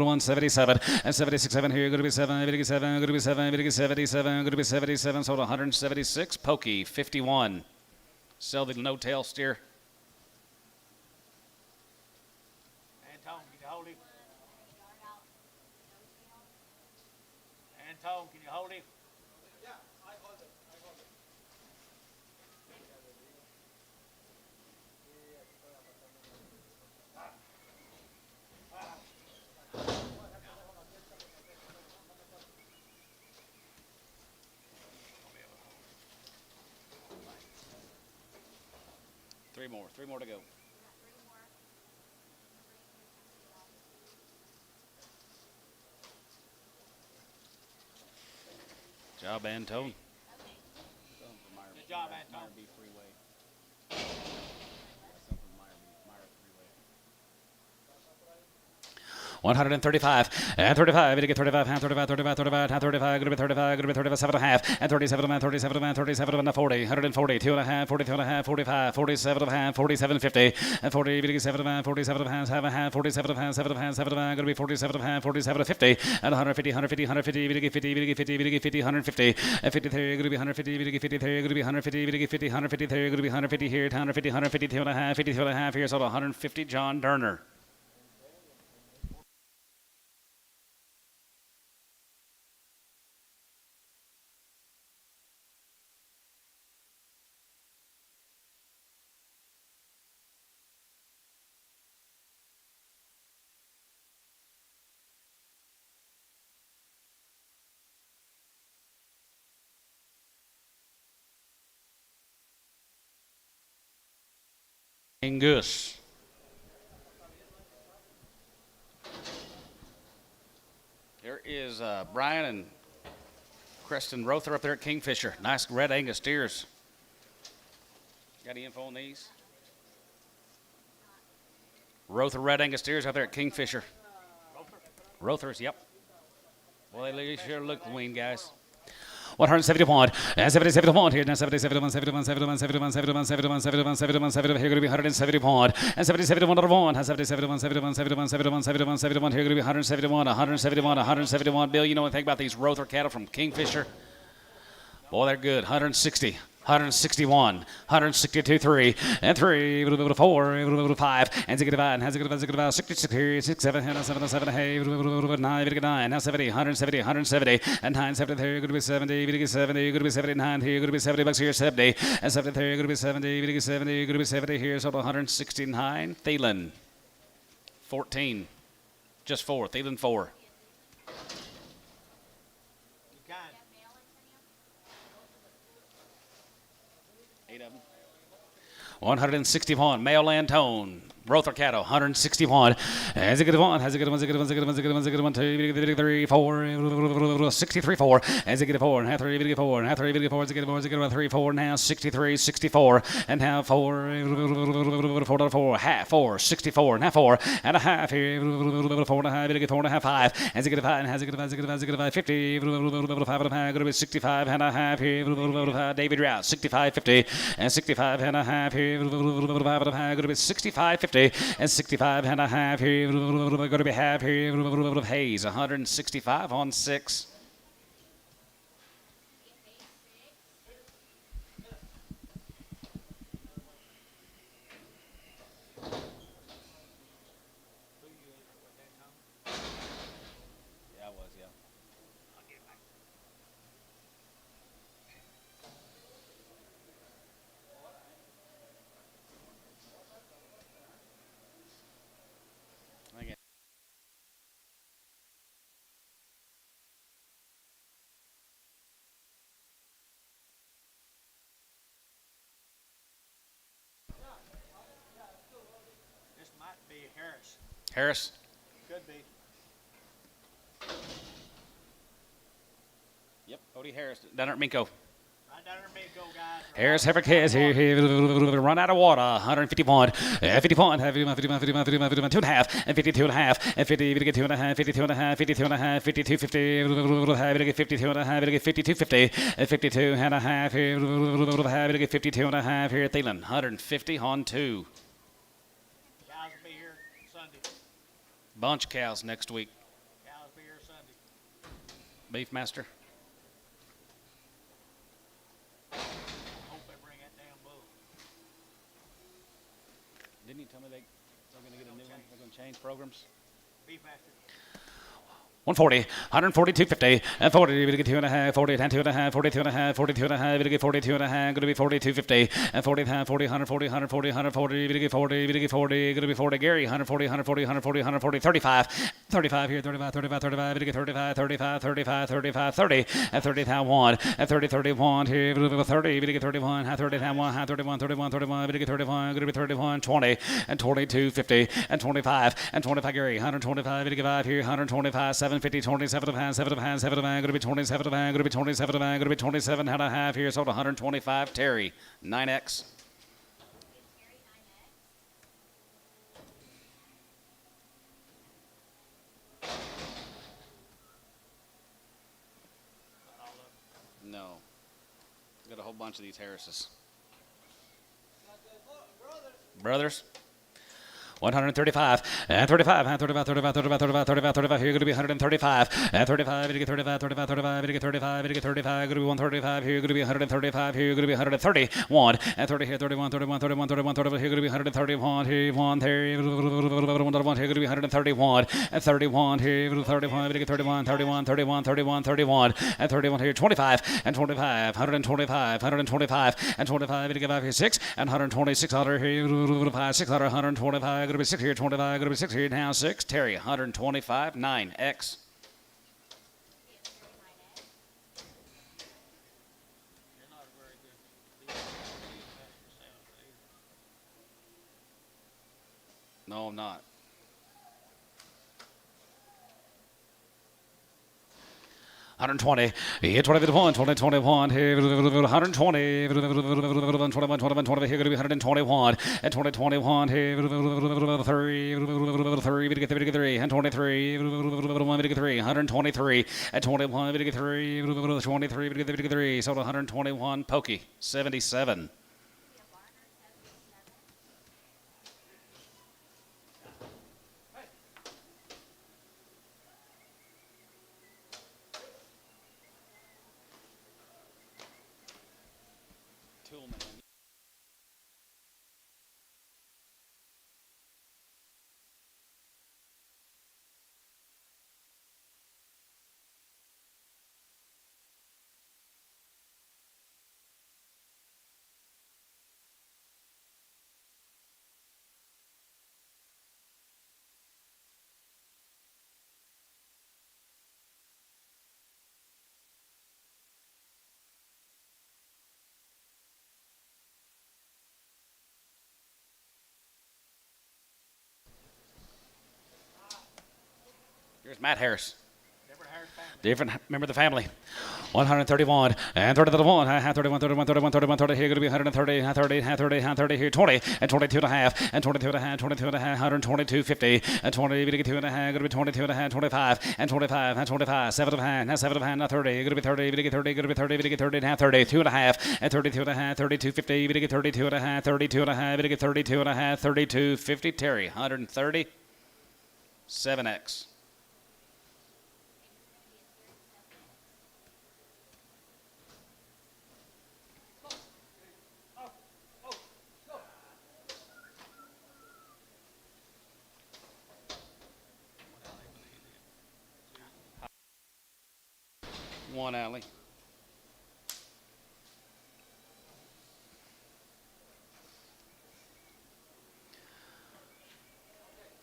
177 and 76 7 here going to be 7 87 going to be 7 77 going to be 77 sold 176 pokey 51 sell the no tail steer. Antone, can you hold him? Yeah, I hold it. Three more to go. Job, Antone. Good job, Antone. 135 and 35. It get 35, hand 35, 35, 35, hand 35, going to be 35, going to be 37 and a half, and 37 and 37 and 37 and 40, 140, 2 and a half, 42 and a half, 45, 47 and a half, 47 50, and 40, it get 7 and a half, 47 and a half, 7 and a half, 47 and a half, 7 and a half, 7 and a half, going to be 47 and a half, 47 and 50, and 150, 150, 150, it get 50, it get 50, it get 50, 150, and 53, going to be 150, it get 53, going to be 150, it get 50, 153, going to be 150 here, 150, 152 and a half, 52 and a half here, so 150, John Durner. Goose. There is Brian and Creston Rother up there at Kingfisher. Nice red Angus steers. Got any info on these? Rother red Angus steers up there at Kingfisher. Rothers, yep. Well, they sure look Weaned, guys. 171, and 77 here, now 77, 71, 71, 71, 71, 71, 71, 71, 71, here going to be 171, and 77 on 1, has 77, 71, 71, 71, 71, 71, here going to be 171, 171, 171. Bill, you know anything about these Rother cattle from Kingfisher? Boy, they're good. 160. 161, 162, 3, and 3, 4, 5, and 5, 66 here, 6, 7, 7, 7, hey, 9, now 70, 170, 170, and 970 here, going to be 70, 70, going to be 79 here, going to be 70 bucks here, 70, and 70 here, going to be 70, 70, going to be 70 here, so 169, Thielen, 14, just 4, Thielen 4. 161, male Antone. Rother cattle, 161. Has a good one, has a good one, has a good one, has a good one, has a good one, has a good one, 2, 3, 4, 63, 4. Has a good 4, and half 3, 4, and half 3, 4, has a good one, has a good one, 3, 4, now 63, 64, and half 4, 4, 4, half 4, 64, and half 4, and a half here, 4 and a half, 4 and a half, 5. Has a good 5, and has a good 5, has a good 5, has a good 5, 50, 5 and a half, going to be 65 and a half here, David Rouse, 65, 50, and 65 and a half here, 5 and a half, going to be 65, 50. And 65 and a half here, going to be half here, Hayes, 165 on 6. Yeah, I was, yeah. This might be Harris. Harris. Could be. Yep, Odie Harris, down at Minko. Right down there, Minko, guys. Harris Heifer Kids here, run out of water, 151, 51, 51, 51, 51, 51, 51, 2 and a half, and 52 and a half, and 50, we get 2 and a half, 52 and a half, 52 and a half, 52, 50, we get 52 and a half, we get 52, 50, and 52 and a half here, we get 52 and a half here, Thielen, 150 on 2. Cows will be here Sunday. Bunch of cows next week. Cows will be here Sunday. Beef Master. Hope they bring that damn bull. Didn't you tell me they're going to get a new one? They're going to change programs? Beef master. 140, 142, 50, and 40, we get 2 and a half, 40, and 2 and a half, 42 and a half, 42 and a half, we get 42 and a half, going to be 42, 50, and 40 and a half, 40, 140, 140, 140, we get 40, we get 40, going to be 40, Gary, 140, 140, 140, 140, 35, 35 here, 35, 35, 35, we get 35, 35, 35, 35, 30, and 30 down 1, and 30, 31 here, 30, we get 31, half 30 down 1, half 31, 31, 31, we get 31, going to be 31, 20, and 22, 50, and 25, and 25, Gary, 125, we get 5 here, 125, 7, 50, 27 of hand, 7 of hand, 7 of hand, going to be 27 of hand, going to be 27 of hand, going to be 27 and a half here, sold 125, Terry, 9X. whole bunch of these Harrises. Brothers. 135 and 35 and 35 35 35 35 35 35 here going to be 135 and 35 to get 35 35 35 to get 35 to get 35 going to be 135 here going to be 135 here going to be 131 and 30 here 31 31 31 31 31 here going to be 131 here 1 there here going to be 131 and 31 here 31 to get 31 31 31 31 31 and 31 here 25 and 25 125 125 and 25 to get 5 here 6 and 126 other here 5 6 other 125 going to be 6 here, 25, going to be 6 here, now 6. Terry, 125, 9X. No, I'm not. 120, 21, 20, 21, here, 120, 21, 21, 20, here, going to be 121, and 20, 21, here, 3, we get 3, and 23, 1, we get 3, 123, and 21, we get 3, 23, we get 3, so 121, Pokey, 77. Here's Matt Harris. Different member of the family. 131 and 31, 31, 31, 31, 31, 30. Here going to be 130, 30, 30, 30. Here 20 and 22 and a half and 22 and a half, 22 and a half, 122, 50 and 20. We get 2 and a half. Going to be 22 and a half, 25 and 25 and 25. 7 and a half, now 7 and a half, now 30. Going to be 30. We get 30. Going to be 30. We get 30 and a half, 30. 2 and a half and 32 and a half, 32, 50. We get 32 and a half, 32 and a half. We get 32 and a half, 32, 50. Terry, 130, 7X. One alley.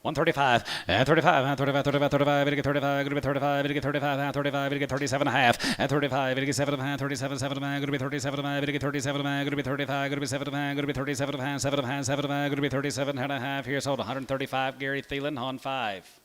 135 and 35 and 35 35 35 we get 35 going to be 35 we get 35 and 35 we get 37 and a half and 35 we get 7 and a half 37 7 and a half going to be 37 and a half we get 37 and a half going to be 35 going to be 7 and a half going to be 37 and a half 7 and a half 7 and a half going to be 37 and a half here sold 135 Gary Thielen on 5.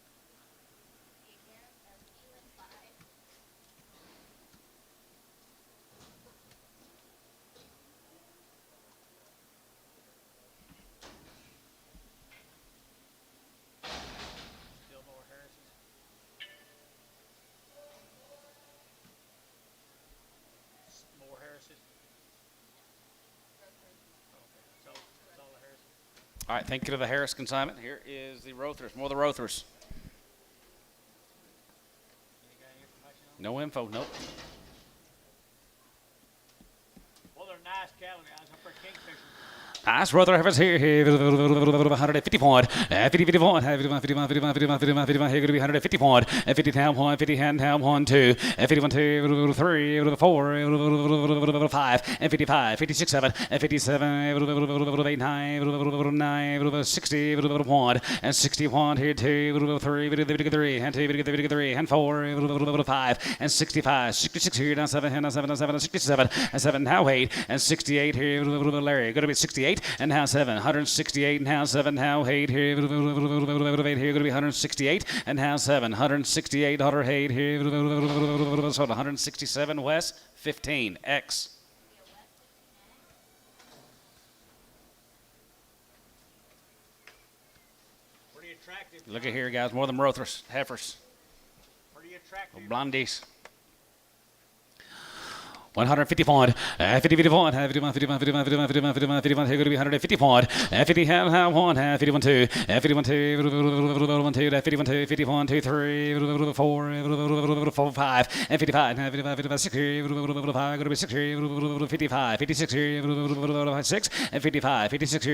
All right, thank you to the Harris consignment. Here is the Rothers, more of the Rothers. No info, nope. Well, they're nice cattle guys. I'm for Kingfisher. Nice Rother and Harris here, 150 point, 50, 51, 51, 51, 51, 51, 51, 51, here going to be 150 point, 50 down 1, 50 hand down 1, 2, 51, 2, 3, 4, 5, and 55, 56, 7, and 57, 8, 9, 9, 60, 1, and 61, here 2, 3, 3, and 2, 3, and 4, 5, and 65, 66 here, down 7, down 7, down 7, 67, and 7, now 8, and 68 here, Larry, going to be 68. And now 7, 168, and now 7, now 8 here, 8 here, going to be 168, and now 7, 168, daughter 8 here, so 167, West, 15, X. Pretty attractive. Look at here, guys, more than Rothers, heifers, Pretty attractive. blondies. 150 pound, 50 pound, 51, 51, 51, 51, 51, 51, 51, here going to be 150 pound, 50 half one, 51 2, 51 2, 1 2, 51 2, 51 2, 3, 4, 4, 5, and 55, 55, 55, 6, 5, going to be 6, 55, 56, 6, and 55, 56,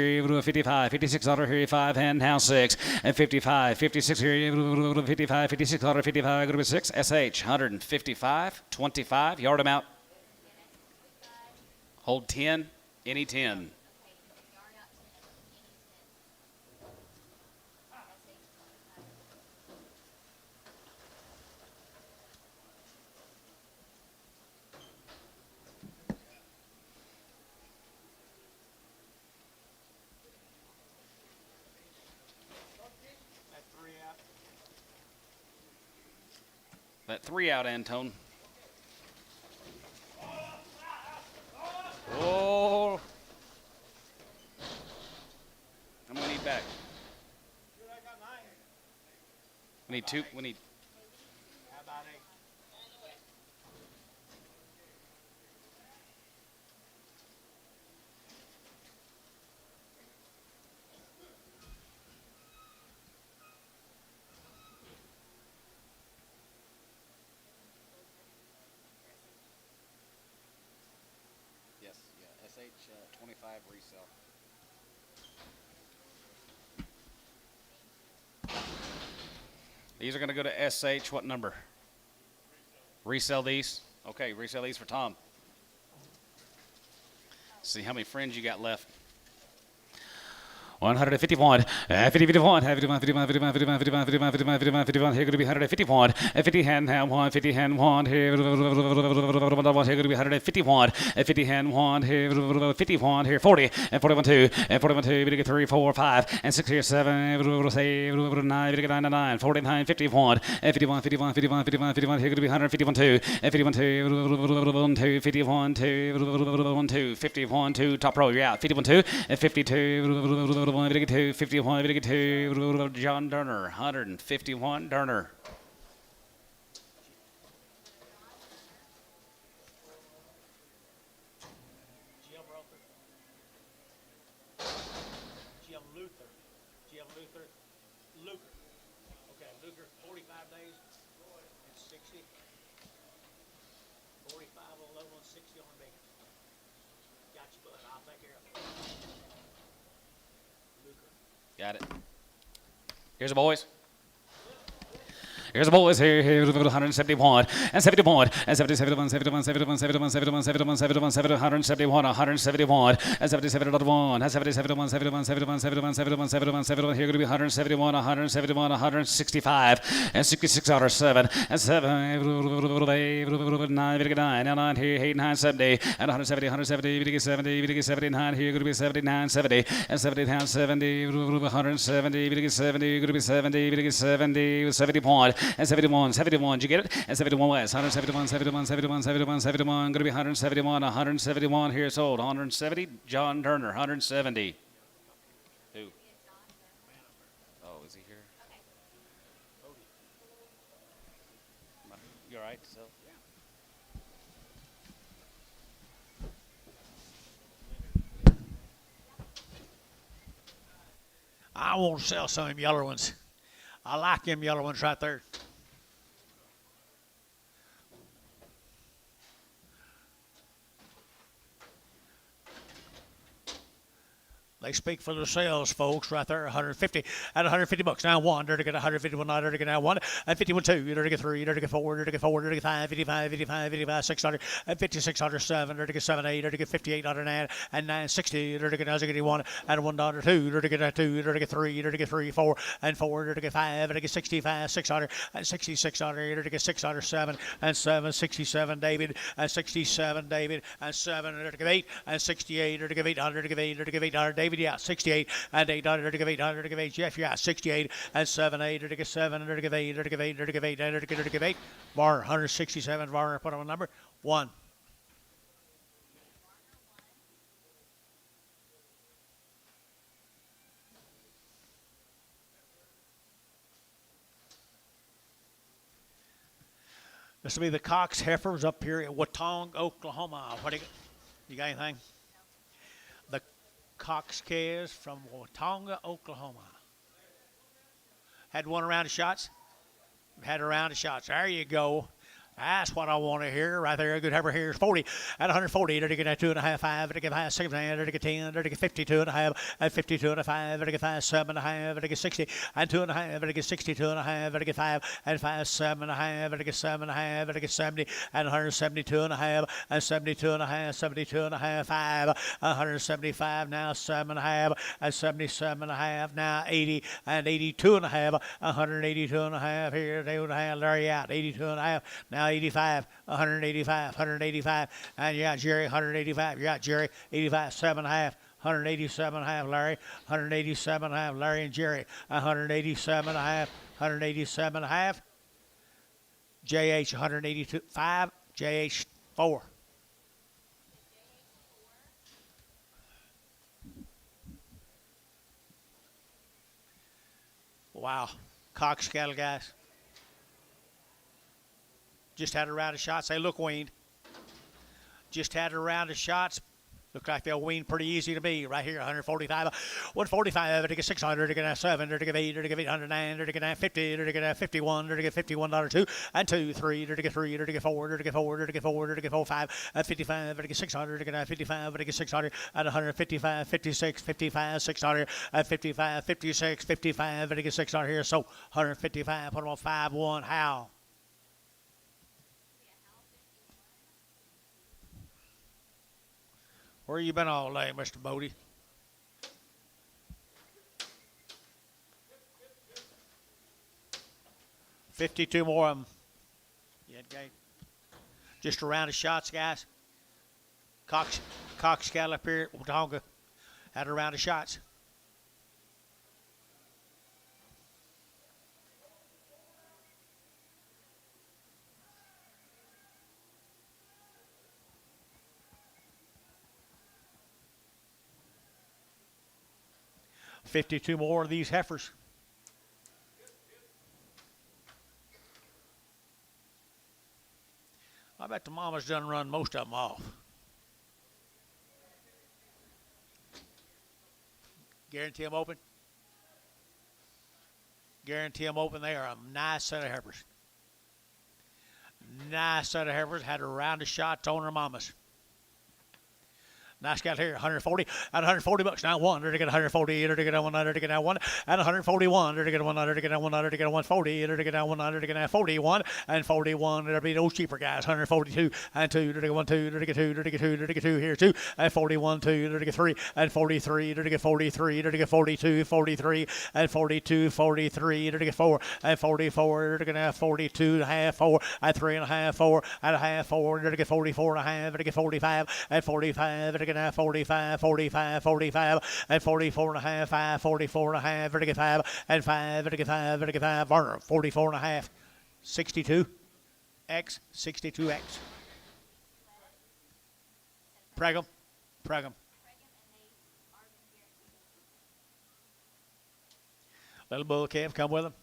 55, 56, here, 5, and now 6, and 55, 56, 55, 56, 55, going to be 6, SH, 155, 25, yard him out. Hold 10, any 10. Okay, yard out 10, any 10. That 3 out. That 3 out, Antone. Oh. How many we need back? Dude, I got 9. We need 2. We need. How about 8? Yes, yeah. SH 25 resale. These are going to go to SH. What number? Resell these? Okay, resell these for Tom. See how many friends you got left. 151, 51, 51, 51, 51, 51, 51, 51, 51, 51, 51, here going to be 151, 50 hand, 50 hand, here going to be 151, 50 hand, here 51, here 40, and 41, 2, and 41, 2, we get 3, 4, 5, and 6 here, 7, say 9, we get 9, 9, 49, 51, and 51, 51, 51, 51, 51, here going to be 151, 2, and 51, 2, 51, 2, 51, 2, top row, you're out, 51, 2, and 52, 51, 52, John Durner, 151, Durner. Jim Rother. Jim Luther. Jim Luther. Luker. Okay, Luker, 45 days and 60. 45 on low and 60 on big. Got you, bud. I'll take care of it. Luker. Got it. Here's the boys. Here's the boys here 171 and 71 and 77 71 71 71 71 71 71 171 171 and 77 1 and 77 71 71 71 71 71 71 here going to be 171 171 165 and 66 out 7 and 7 9 and 9 here 8 9 70 and 170 170 70 79 here going to be 79 70 and 79 70 170 70 going to be 70 70 70 point and 71 71 did you get it and 71 West 171 71 71 71 71 going to be 171 171 here sold 170 John Turner 170 who oh is he here you all right so I want to sell some of them yellow ones. I like them yellow ones right there. They speak for themselves, folks, right there. 150 at 150 bucks. Now one, they're to get 151, they're to get now one, and 51 2, they're to get 3, they're to get 4, they're to get 4, they're to get 5, 55, 55, 55, 600, and 5600, 7, they're to get 7, 8, they're to get 5800, and 960, they're to get 1, and $1, 2, they're to get 2, they're to get 3, they're to get 3, 4, and 4, they're to get 5, they're to get 65, 600, and 6600, they're to get 600, 7, and 7, 67, David, and 67, David, and 7, they're to get 8, and 68, they're to get 800, they're to get 8, they're to get 800, David, yeah, 68 and 800 to give 800 to give 8 Jeff, yeah, 68 and 7 8 to give 7 to give 8 to give 8 to give 8 to give 8 Bar 167 Bar put on a number 1. This will be the Cox heifers up here at Watong, Oklahoma. What do you got anything? The Cox calves from Watonga, Oklahoma. Had one round of shots. Had a round of shots. There you go. That's what I want to hear right there. Good heifer here is 40 at 140. Did he get 2.5, 5? Did he get 5, 6, 9? Did he get 10? Did he get 52.5? At 52.5? Did he get 5, 7.5? Did he get 60? And 2.5? Did he get 62.5? Did he get 5? And 5, 7.5? Did he get 7.5? Did he get 70? And 172.5? And 72.5? 72.5? 5. 175 now 7.5 and 77.5 now 80 and 82.5. 182.5 here 2.5. Larry out 82.5 now 85, 185, 185, and you got Jerry, 185. You got Jerry, 85, 7.5, 187.5, Larry, 187.5, Larry and Jerry, 187.5, 187.5, JH, 182.5, JH 4. Wow, Cox cattle guys. Just had a round of shots. They look weaned. Just had a round of shots. Look like they'll wean pretty easy to be right here. 145, 145, to get 600, to get 7, to get 8, to get 809, to get 50, to get 51, to get $51, 2 and 2, 3, to get 3, to get 4, to get 4, to get 4, to get 4, 5, and 55, to get 600, to get 55, to get 600, and 155, 56, 55, 600, and 55, 56, 55, to get 600 here. So 155, put them on 5, 1, how? Where you been all day, Mr. Bodie? $52 more of them. Yeah, okay. Just a round of shots, guys. Cox cattle up here at Watonga had a round of shots. $52 more of these heifers. I bet the mama's done run most of them off. Guarantee them open. Guarantee them open. They are a nice set of heifers. Nice set of heifers. Had a round of shots on their mamas. Nice cat here, 140 and 140 bucks. Now 1 to get 140, to get 100, to get 1 and 141, to get 100, to get 100, to get 140, to get 100, to get 41 and 41. It'll be those cheaper guys. 142 and 2 to get 1, 2 to get 2 to get 2 to get 2 here 2 and 41 2 to get 3 and 43 to get 43 to get 42 43 and 42 43 to get 4 and 44 to get 42 and a half 4 and 3 and a half 4 and a half 4 to get 44 and a half to get 45 and 45 to get 45, 45, 45, and 44 and a half, 5, 44 and a half, to get 5, and 5, to get 5, to get 5, Varner, 44 and a half, 62, X, 62X. Pregum. Little bull calf, come with him.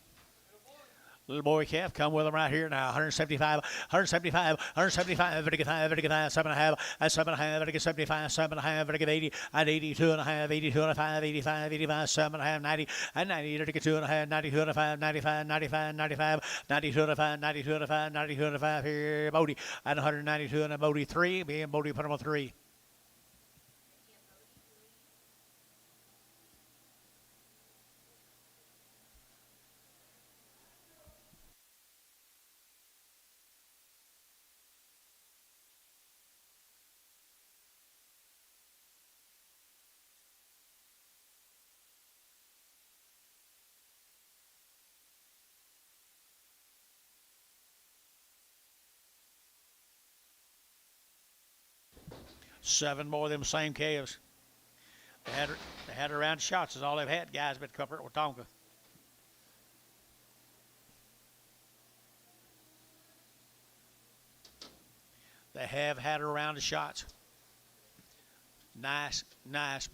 Little boy calf, come with them right here now. 175, 175, 175, to get 5, to get 5, 7.5, and 7.5, to get 75, 7.5, to get 80, and 82.5, 82.5, 85, 85, 7.5, 90, and 90, to get 2.5, 92.5, 95, 95, 95, 92.5, 92.5, 92.5 here, Bodie, and 192, and a Bodie 3, me and Bodie put them on 3. Seven more of them same calves. They had a round of shots is all they've had, guys, but Cupper or Tonka. They have had a round of shots. Nice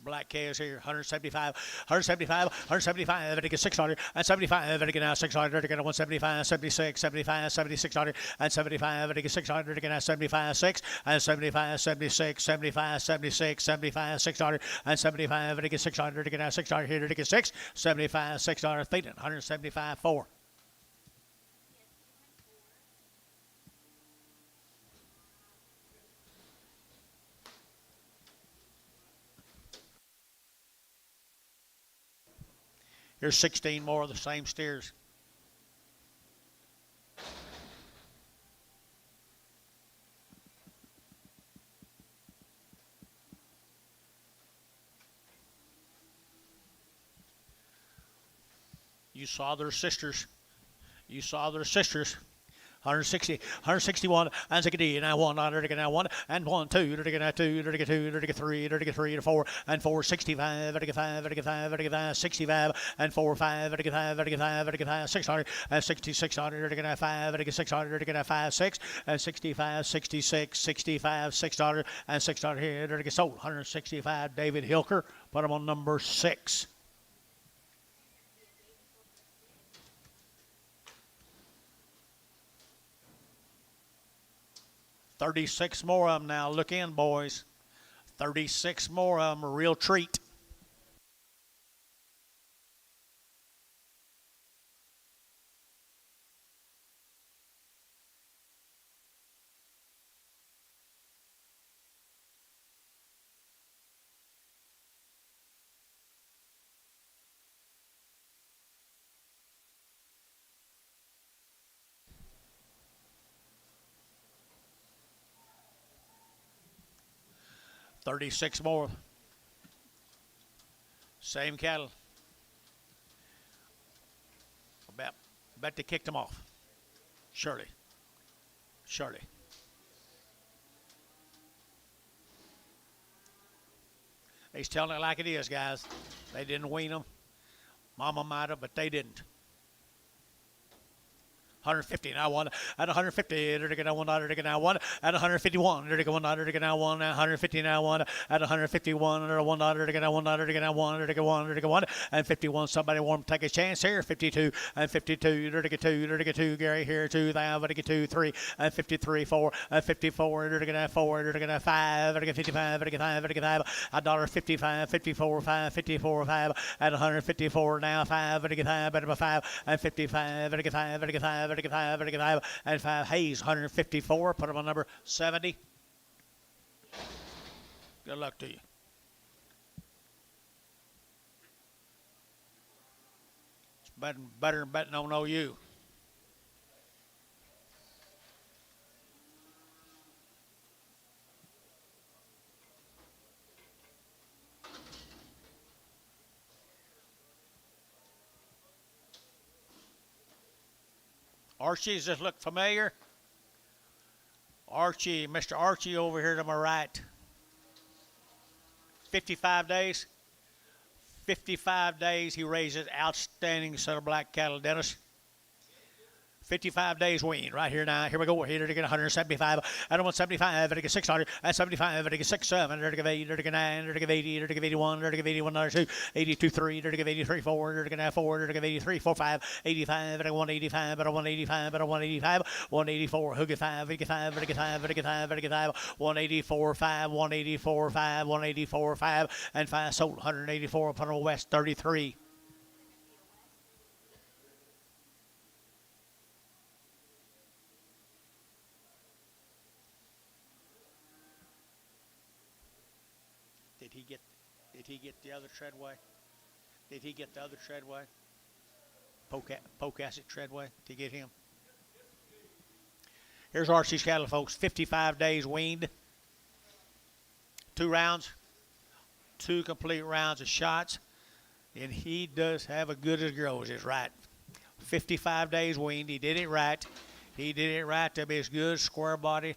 black cows here. 175, 175, and it gets 600, and 75, and it gets now 600, and 175, 76, 75, 7600, and 75, and it gets 600, and now 75, 6, and 75, 76, 75, 76, 75, 600, and 75, and it gets 600, and now 600 here, and it gets 6, 75, 600, feeding, 175, 4. Here's 16 more of the same steers. You saw their sisters. 160, 161, and 60, and 1, and 1, and 1, 2, and 2, and 3, and 3, and 4, and 4, 65, and 5, and 5, and 65, and 4, 5, and 5, and 5, and 600, and 6600, and 5, and 600, and 5, 6, and 65, 66, 65, 600, and 600 here, and sold 165. David Hilker, put him on number 6. 36 more of them now. Look in, boys. 36 more of them. A real treat. $36 more. Same cattle. Bet they kicked them off. Surely. He's telling it like it is, guys. They didn't wean them. Mama might have, but they didn't. 150 now one at 150 now one now one at 151 now one at 150 now one at 151 or one now one and 51. Somebody want to take a chance here. 52 and 52 Gary here 2 that 2 3 and 53 4 and 54 4 5 55 $1.55 54 5 54 5 at 154 now 5 5 and 55 and 5 Hayes 154. Put him on number 70. Good luck to you. It's better than betting on OU. Archie's just look familiar. Archie, Mr. Archie over here to my right. 55 days. 55 days he raises outstanding son of black cattle, Dennis. 55 days weaned right here now. Here we go. Here to get 175. And 175. And get 600. And 75. And get 67. And get 8. And get 9. And get 80. And get 81. And get 81. 2. 82. 3. And get 83. 4. And get 4. And get 83. 4. 5. 85. And 185. And 185. And 185. 184. Who get 5. And get 5. And get 5. And get 5. And get 5. 184. 5. 184. 5. 184. 5. And 5 sold. 184 upon the West. 33. Did he get the other Treadway? Did he get the other Treadway? Pocasset Treadway to get him. Here's Archie's cattle, folks. 55 days weaned. 2 rounds. 2 complete rounds of shots. And he does have a good as grows, is right. 55 days weaned. He did it right. He did it right to be as good, square body,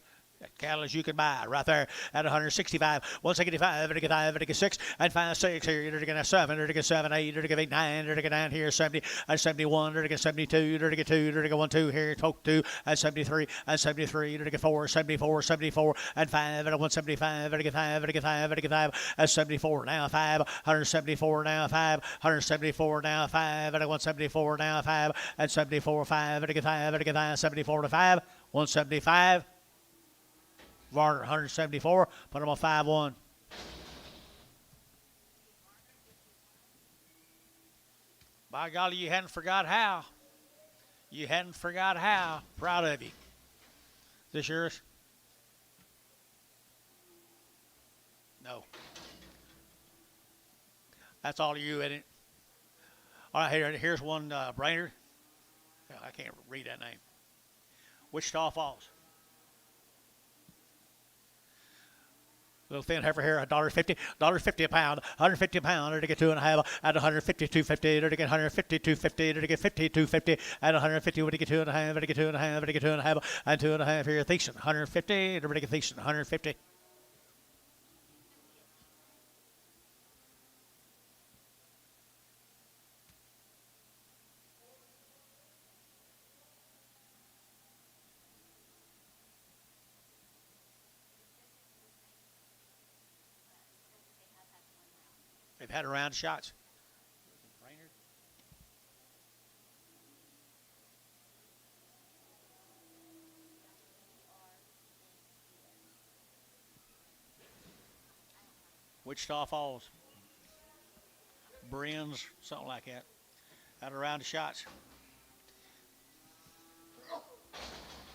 Cattle as you can buy right there at 165, 165, 165, and 5, 6 here. You're going to 7, you're going to 7, 8, you're going to 8, 9, you're going to 9 here, 70, and 71, you're going to 72, you're going to 2, you're going to 1, 2 here, 2, and 73, and 73, you're going to 4, 74, 74, and 5, and 175, you're going to 5, you're going to 5, you're going to 5, and 74 now 5, 174 now 5, 174 now 5, and 174 now 5, and 74, 5, and 5, and 5, 74 to 5, 175. Varner 174, put him on 5-1. By golly, you hadn't forgot how. You hadn't forgot how. Proud of you. Is this yours? No. That's all of you, isn't it? All right, here's one Brainerd. I can't read that name. Wichita Falls. Little thin heifer here, $1.50, $1.50 a pound, 150 a pound, to get 2.5 at 152.50, to get 152.50, to get 52.50 at 150, to get 2.5, to get 2.5, to get 2.5, and 2.5 here, Thiessen, 150, to get Thiessen, 150. They've had around shots. Wichita Falls. Briens, something like that. Had around shots.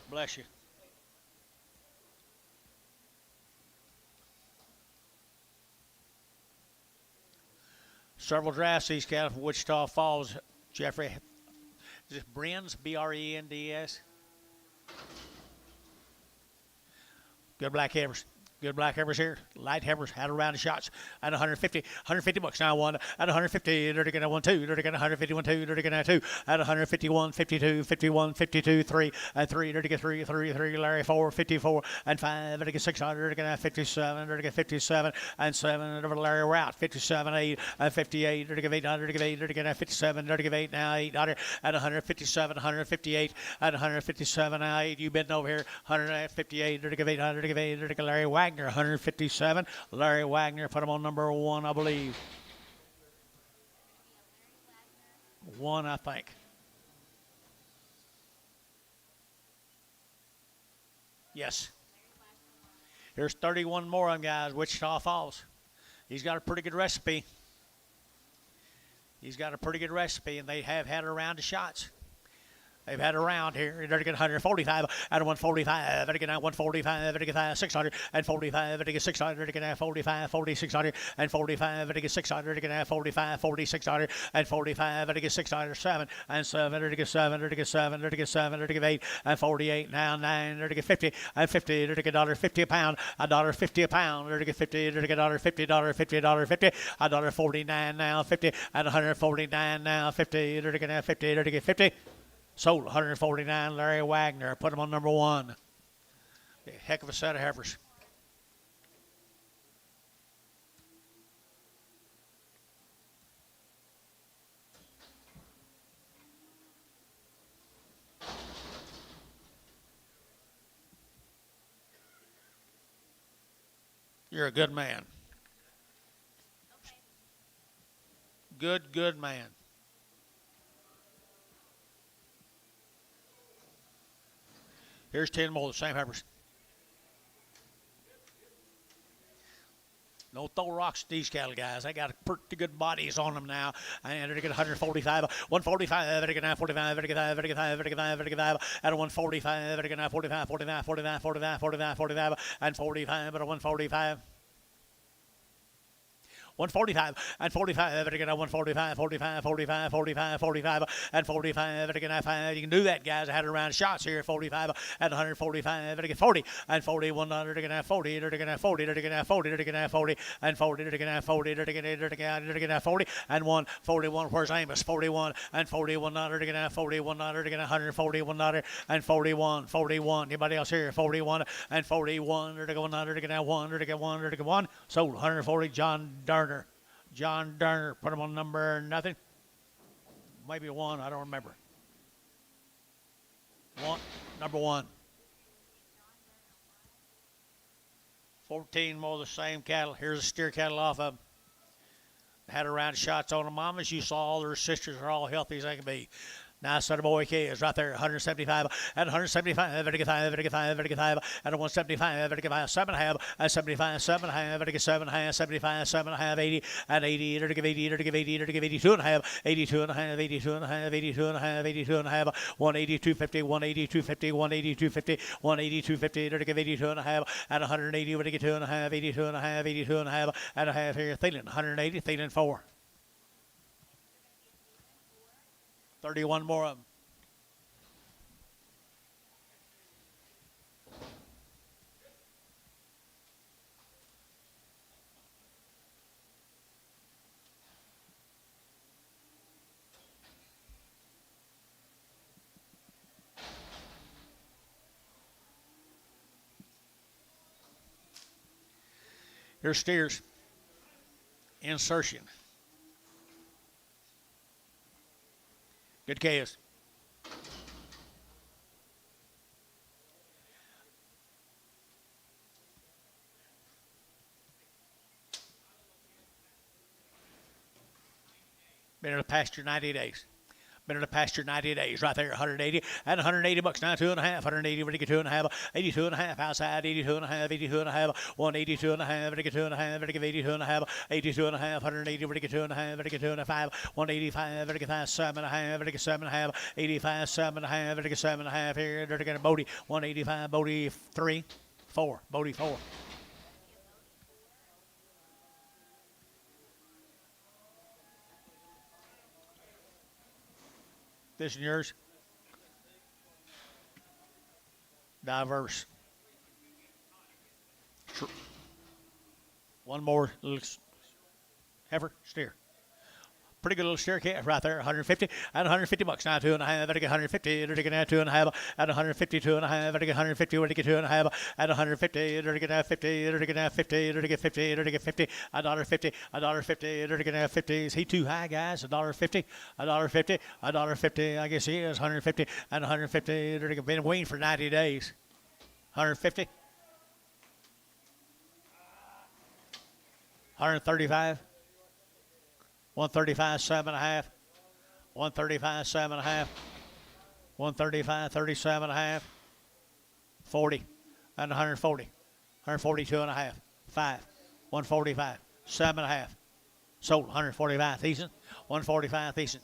Bless you. Several drafts these cattle from Wichita Falls. Jeffrey, is this Briens, B-R-E-N-D-S? Good black heifers. Good black heifers here. Light heifers had a round of shots at 150 bucks. Now one at 150. They're going to 1, 2. They're going to 151, 2. They're going to 2 at 151, 52, 51, 52, 3 and 3. They're going to 3, 3, 3. Larry 4, 54 and 5. They're going to 600. They're going to 57. They're going to 57 and 7. Over Larry Route 57, 8 and 58. They're going to 800. They're going to 8. They're going to 57. They're going to 8 now 800 at 157, 158 at 157 now 8. You been over here 158. They're going to 800. They're going to 8. They're going to Larry Wagner. 157. Larry Wagner, put him on number 1, I believe. 1, I think. Yes. Here's 31 more of them, guys. Wichita Falls. He's got a pretty good recipe. He's got a pretty good recipe, and they have had a round of shots. They've had a round here. They're going to get 145 out of 145. They're going to get 145. They're going to get 600 and 45. They're going to get 600. They're going to 45, 4600 and 45. They're going to get 600. They're going to 45, 4600 and 45. They're going to get 600, 7 and 7. They're going to get 7. They're going to get 7. They're going to get 7. They're going to get 8 and 48. Now 9. They're going to get 50 and 50. They're going to get $1.50 a pound. $1.50 a pound. They're going to get 50. They're going to get $1.50, $1.50, $1.50. $1.49 now 50 and 149 now 50. They're going to have 50. They're going to get 50. Sold 149, Larry Wagner. Put him on number 1. A heck of a set of heifers. You're a good man. Good man. Here's 10 more of the same heifers. Don't throw rocks at these cattle, guys. They got pretty good bodies on them now. And they're going to get 145, 145, they're going to get 45, they're going to get 45, they're going to get 45, they're going to get 45, at a 145, they're going to 45, 45, 45, 45, 45, 45, and 45, at a 145. 145 and 45 again at 145, 45, 45, 45, 45 and 45 again at 5. You can do that, guys. I had a round of shots here. 45 and 145 again 40 and 40, 100 again at 40, again at 40, again at 40, again at 40 and 40 again at 40, again at 40 and 141. Where's Amos? 41 and 41 again at 40, 100 again at 140, 100 and 41, 41. Anybody else here? 41 and 41 100 again at 1 again 1 again 1. Sold 140. John Darner. John Darner. Put him on number nothing. Maybe 1. I don't remember. Number 1. 14 more of the same cattle. Here's a steer cattle off of them. Had a round of shots on the mamas. You saw all their sisters are all healthy as they can be. Nice son of boy is right there, 175 and 175, 55, 55, 55, and 175, 55, 7.5, and 75, 7.5, 7.5, 75, 7.5, 80, and 80, 80, 80, 82.5, 82.5, 82.5, 82.5, 82.5, 180, 250, 180, 250, 180, 250, 180, 250, 82.5, and 180, 82.5, 82.5, 82.5, and a half here, Thielen, 180, Thielen 4. 31 more of them. Here's steers. Insertion. Good case. Been in the pasture 90 days. Been in the pasture 90 days. Right there, 180 and 180 bucks now, 2.5, 180, ready to get 2.5, 82.5 outside, 82.5, 82.5, 182.5, ready to get 2.5, ready to get 82.5, 82.5, 180, ready to get 2.5, ready to get 2.5, 185, ready to get 7.5, ready to get 7.5, 85, 7.5, ready to get 7.5 here, ready to get a Bodie, 185, Bodie 3, 4, Bodie 4. This and yours. Diverse. One more little heifer steer. Pretty good little steer calf right there, 150 and 150 bucks now, 2.5, better get 150, better get 2.5, and 150, 2.5, better get 150, better get 2.5, and 150, better get 50, better get 50, better get 50, better get 50, $1.50, $1.50, better get 50. Is he too high, guys? $1.50, $1.50, $1.50. I guess he is 150 and 150. Better get been weaned for 90 days. 150, 135. 135, 7.5. 135, 7.5. 135, 37.5. 40 and 140. 142.5. 5. 145. 7.5. Sold 145 decent. 145 decent.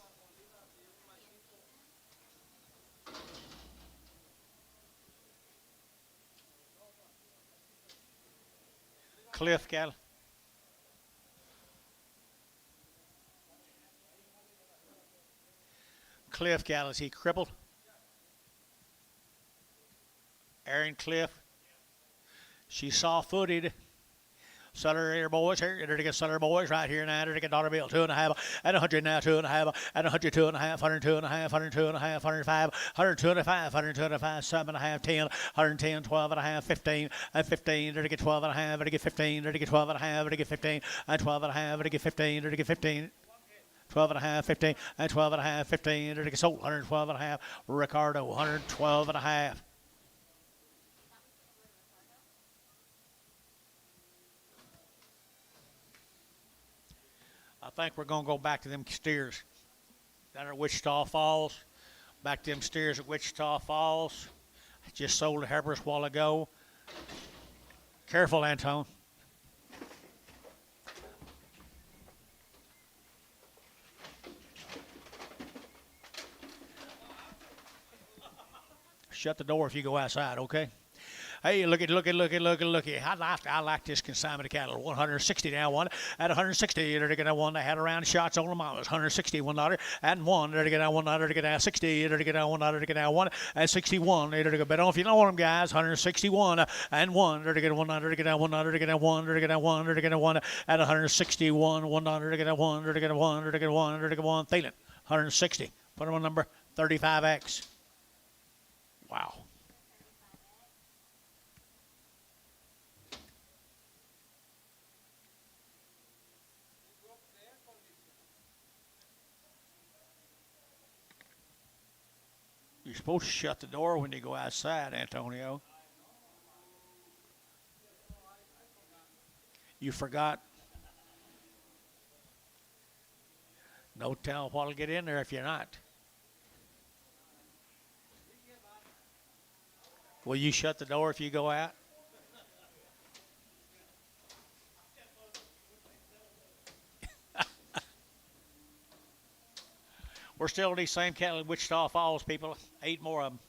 Cliff cattle. Cliff cattle, is he crippled? Aaron Cliff. She's soft-footed. Sutter here, boys. Here, to get Sutter boys right here now. To get dollar bill, 2.5 and 100 now, 2.5 and 100, 2.5, 102.5, 102.5, 105, 125, 125, 7.5, 10, 110, 12.5, 15, and 15. To get 12.5, to get 15, to get 12.5, to get 15, and 12.5, to get 15, to get 15. 12.5, 15, and 12.5, 15. To get sold, 112.5. Ricardo, 112.5. I think we're going to go back to them steers down at Wichita Falls. Back to them steers at Wichita Falls. I just sold a heifers a while ago. Careful, Antone. Shut the door if you go outside, okay? Hey, look at. I like this consignment of cattle. 160 now, one at 160. They're going to one. They had around shots on the mamas. 160, $1 and one. They're going to $1. They're going to 60. They're going to $1. They're going to one at 61. They're going to bet on if you know them guys. 161 and one. They're going to $1. They're going to $1. They're going to one. They're going to one. They're going to one at 161. $1. They're going to one. They're going to one. They're going to one. They're going to one. Thielen. 160. Put them on number 35X. Wow. You're supposed to shut the door when you go outside, Antonio. You forgot. No telling what'll get in there if you're not. Will you shut the door if you go out? We're still in these same cattle in Wichita Falls, people. 8 more of them.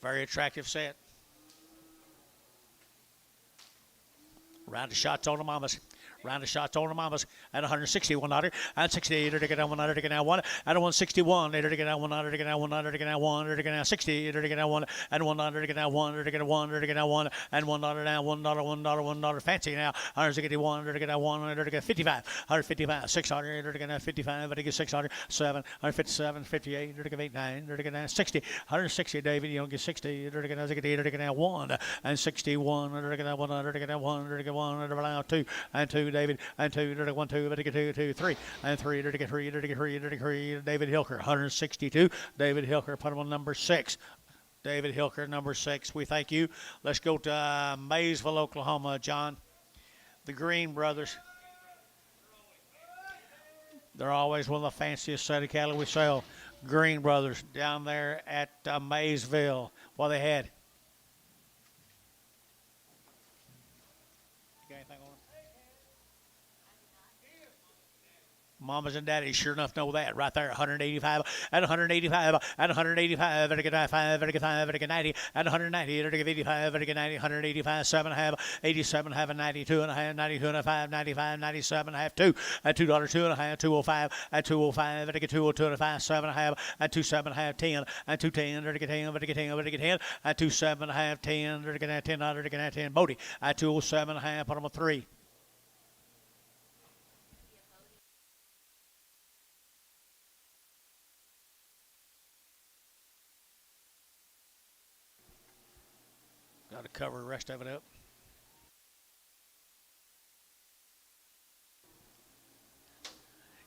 Very attractive set. Round of shots on the mamas. Round of shots on the mamas at 160, $1 and 60. They're going to $1. They're going to one at 161. They're going to $1. They're going to $1. They're going to one. They're going to 60. They're going to one and $1. They're going to one. They're going to one. They're going to one and $1 now. $1. Fancy now. 161. They're going to one. They're going to 55. 155. 600. They're going to 55. They're going to 600. 7. 157. 58. They're going to 89. They're going to 60. 160. David, you don't get 60. They're going to 1 and 61. They're going to 1. They're going to 1. They're going to 1. They're going to 2 and 2. David and 2. They're going to 2. They're going to 2. 3 and 3. They're going to 3. They're going to 3. They're going to 3. David Hilker. 162. David Hilker. Put him on number 6. David Hilker, number 6. We thank you. Let's go to Maysville, Oklahoma, John. The Green brothers. They're always one of the fanciest set of cattle we sell. Green brothers down there at Maysville. What they had. You got anything on it? Mamas and daddies sure enough know that right there. 185 and 185 and 185 and 5 and 5 and 90 and 190 and 85 and 90 185 7 half 87 half and 92 and a half 92 and a 5 95 97 half 2 and $2 2 and a half 205 and 205 and 202 and a 5 7 half and 27 half 10 and 210 and 10 and 10 and 27 half 10 and 10 and 10 Bodie at 207 half on 3. Got to cover the rest of it up.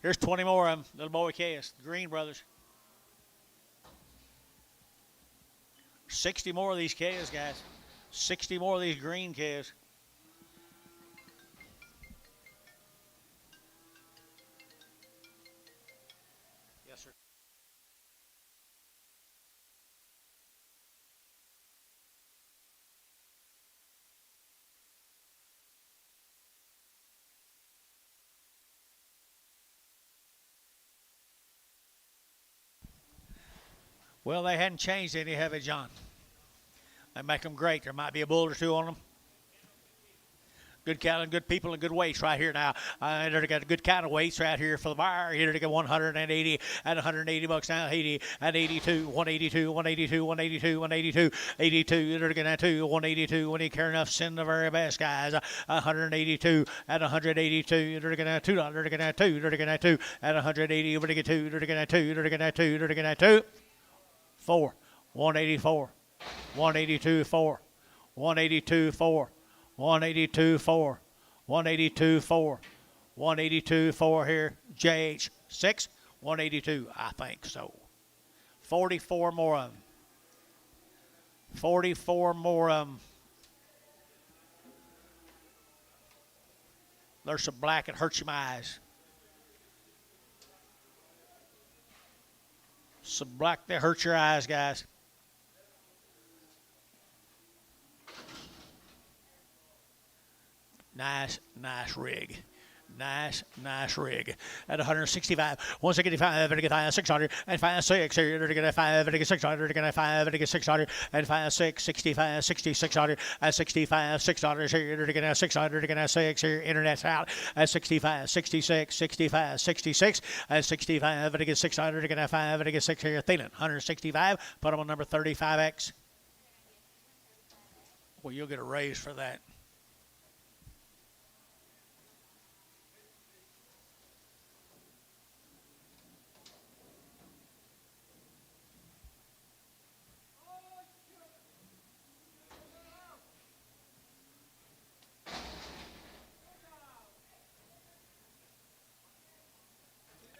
Here's 20 more of them. Little boy Cass, the Green brothers. 60 more of these Cass, guys. 60 more of these green Cass. Yes, sir. Well, they hadn't changed any, have they, John? They make them great. There might be a bull or two on them. Good cattle and good people and good weights right here now. They're got good cattle weights right here for the buyer. Here to get 180 and $180 now. 80 and 82, 182, 182, 182, 182, 82. They're going to 182. When you care enough, send the very best guys. 182 and 182. They're going to $2. They're going to 2. They're going to 2 and 180. They're going to 2. They're going to 2. They're going to 2. They're going to 2. 4. 184. 182 4. 182 4. 182 4. 182 4. 182 4 here. JH 6. 182. I think so. 44 more of them. 44 more of them. There's some black. It hurts my eyes. Some black that hurts your eyes, guys. Nice rig. Nice rig. At 165, 165, and get 600, and 5, 6, here to get a 5, and get 600, to get a 5, and get 600, and 5, 6, 65, 60, 600, and 65, 600, here to get a 600, to get a 6, here, internet's out, at 65, 66, 65, 66, and 65, and get 600, to get a 5, and get 6, here, Thielen, 165, put them on number 35X. Well, you'll get a raise for that.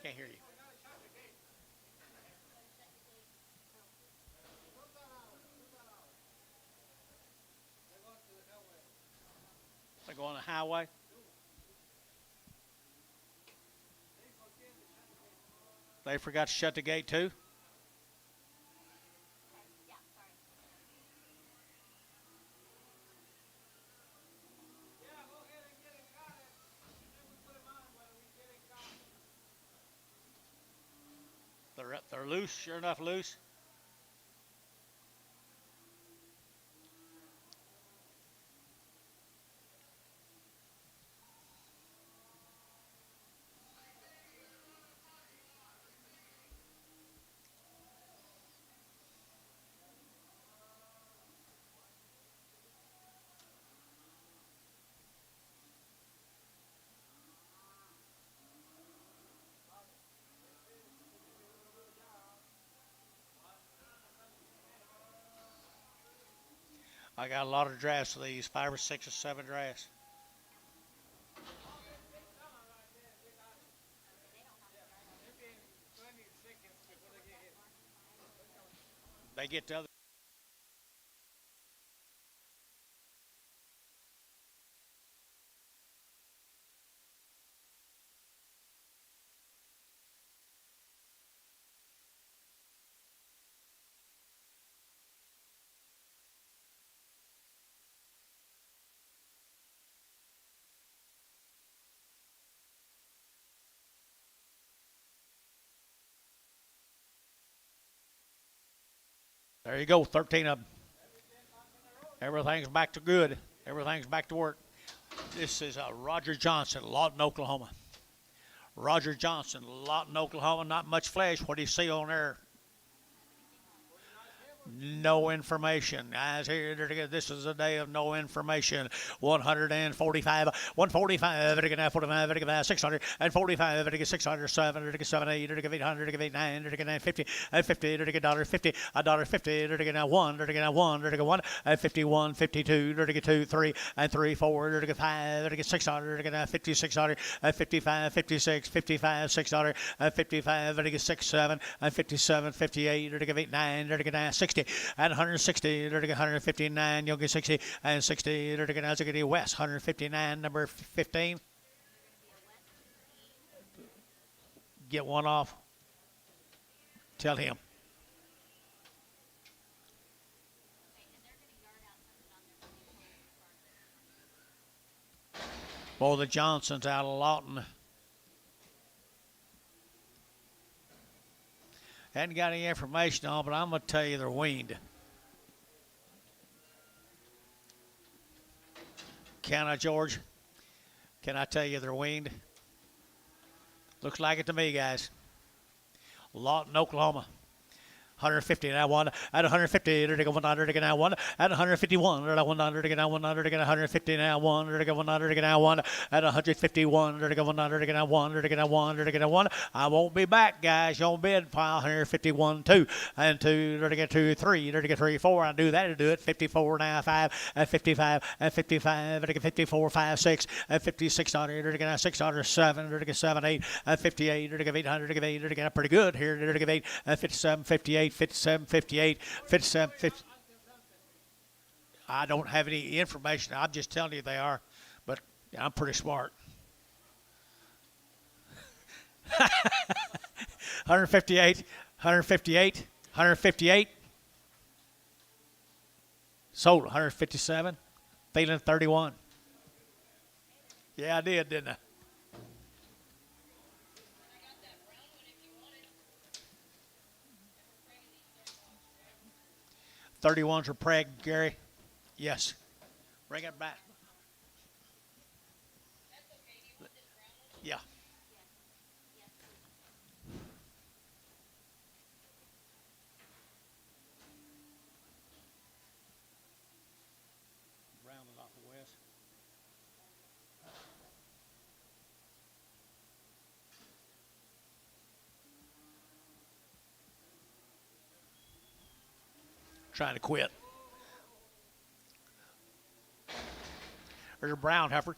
Can't hear you. They go on the highway. They forgot to shut the gate too. Yeah, sorry. They're loose. Sure enough, loose. I got a lot of drafts of these, 5 or 6 or 7 drafts. They get to other. There you go, 13 of them. Everything's back to good. Everything's back to work. This is Roger Johnson, Lawton, Oklahoma. Roger Johnson, Lawton, Oklahoma. Not much flesh. What do you see on there? No information. Guys, here, this is a day of no information. 145, 145, 45, 600, and 45, 600, 700, 7, 8, 800, 8, 9, 950, 50, $50, $50, $1, $1, 51, 52, 2, 3, and 3, 4, 5, 600, 50, 600, 55, 56, 55, 600, 55, 6, 7, and 57, 58, 9, 60. And 160, 159, you'll get 60, and 60, West, 159, number 15. Get one off. Tell him. Boy, the Johnsons out of Lawton. Hadn't got any information on, but I'm going to tell you they're weaned. Can I, George? Can I tell you they're weaned? Looks like it to me, guys. Lawton, Oklahoma. 150 now one at 150 to go 100 to now one at 151 to 100 to now 100 to 150 now 100 to go 100 to now one at 151 to go 100 to now 100 to now 100 to one. I won't be back, guys. You'll bid file 151 2 and 2 to get 2 3 to get 3 4. I do that to do it. 54 now 5 and 55 and 55 to get 54 5 6 and 56 to get 600 7 to get 7 8 and 58 to get 800 to get 8 to get pretty good here to get 8 and 57 58 57, 58, 57, 50. I don't have any information. I'm just telling you they are, but I'm pretty smart. 158, 158, 158. Sold 157. Thielen 31. Yeah, I did, didn't I? 31s are preg, Gary. Yes. Bring it back. Yeah. Brown is off the west. Trying to quit. There's a brown heifer.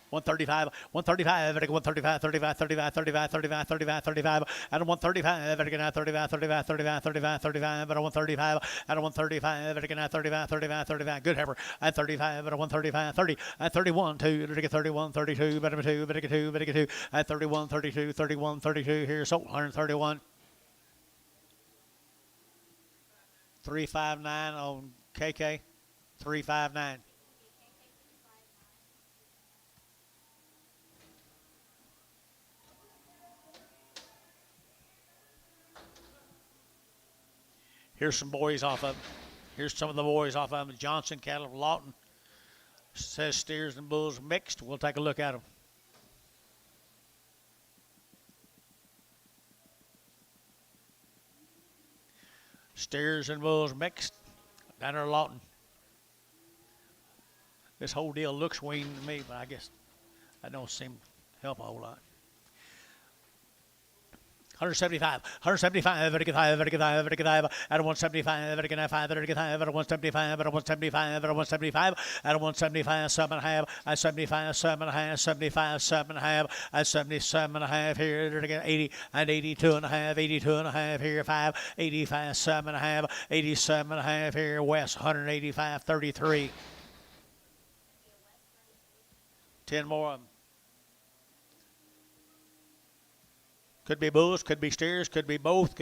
135, 135, 135, 35, 35, 35, 35, 35, 35, at a 135, 35, 35, 35, 35, 35, at a 135, at a 135, 35, 35, 35, good heifer, at 35, at a 135, 30, at 31, 2, 31, 32, 2, at 31, 32, 31, 32, here's sold, 131. 359 on KK, 359. Here's some boys off of them. Here's some of the boys off of them. Johnson, cattle of Lawton. Says steers and bulls mixed. We'll take a look at them. Steers and bulls mixed. Down there Lawton. This whole deal looks weaned to me, but I guess that don't seem to help a whole lot. 175, 175, 35, 35, 35, at a 175, 35, 35, at a 175, at a 175, at a 175, at a 175, 7.5, at 75, 7.5, 75, 7.5, at 77.5 here, 80, and 82.5, 82.5 here, 5, 85, 7.5, 87.5 here, west, 185, 33. 10 more of them. Could be bulls, could be steers, could be both,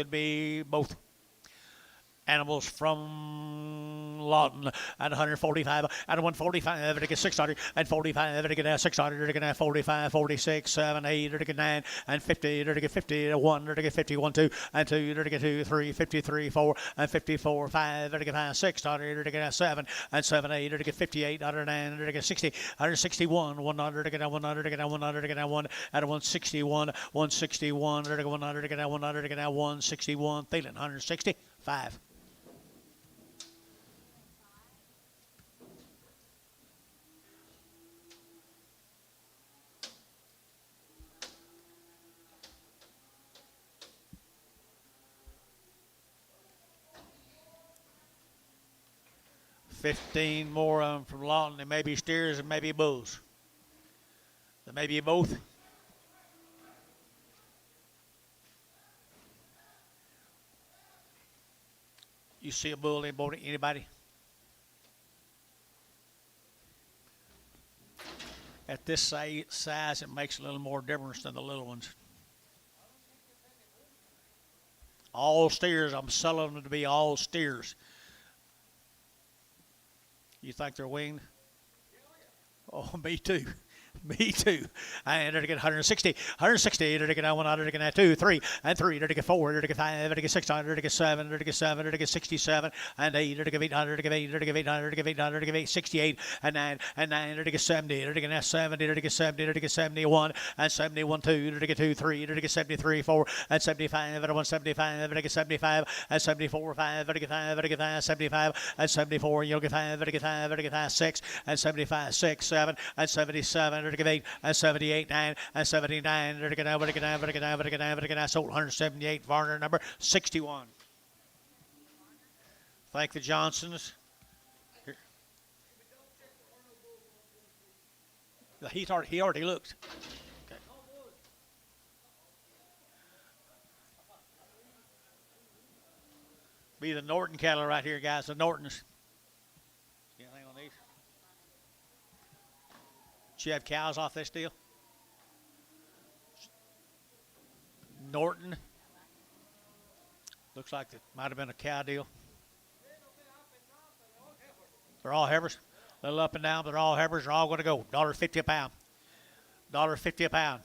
Animals from Lawton at 145, at 145, to get 600, and 45, to get 600, to get 45, 46, 7, 8, to get 9, and 50, to get 50, 1, to get 51, 2, and 2, to get 2, 3, 53, 4, and 54, 5, to get 5, 600, to get 7, and 7, 8, to get 58, 9, to get 60, 161, 100, to get 100, to get 100, to get 1, at 161, 161, to get 100, to get 100, to get 161, Thielen, 165. $15 more of them from Lawton. They may be steers and maybe bulls. They may be both. You see a bull, anybody? At this size, it makes a little more difference than the little ones. All steers. I'm selling them to be all steers. You think they're weaned? Oh, me too. Me too. And to get 160, 160, to get 100, to get 2, 3, and 3, to get 4, to get 5, to get 600, to get 7, to get 7, to get 67, and 8, to get 800, to get 8, to get 800, to get 800, to get 68, and 9, and 9, to get 70, to get 70, to get 70, to get 71, and 71, 2, to get 2, 3, to get 73, 4, and 75, and 175, to get 75, and 74, 5, to get 5, to get 5, 75, and 74, you'll get 5, to get 5, to get 5, 6, and 75, 6, 7, and 77, to get 8, and 78, 9, and 79, to get 9, to get 9, to get 9, to get 9, to get 9, sold 178, Varner number 61. Thank the Johnsons. Here. He already looked. Okay. Be the Norton cattle right here, guys. The Nortons. Anything on these? Did you have cows off this deal? Norton. Looks like it might have been a cow deal. They're all heifers. A little up and down, but they're all heifers. They're all going to go. $1.50 a pound. $1.50 a pound.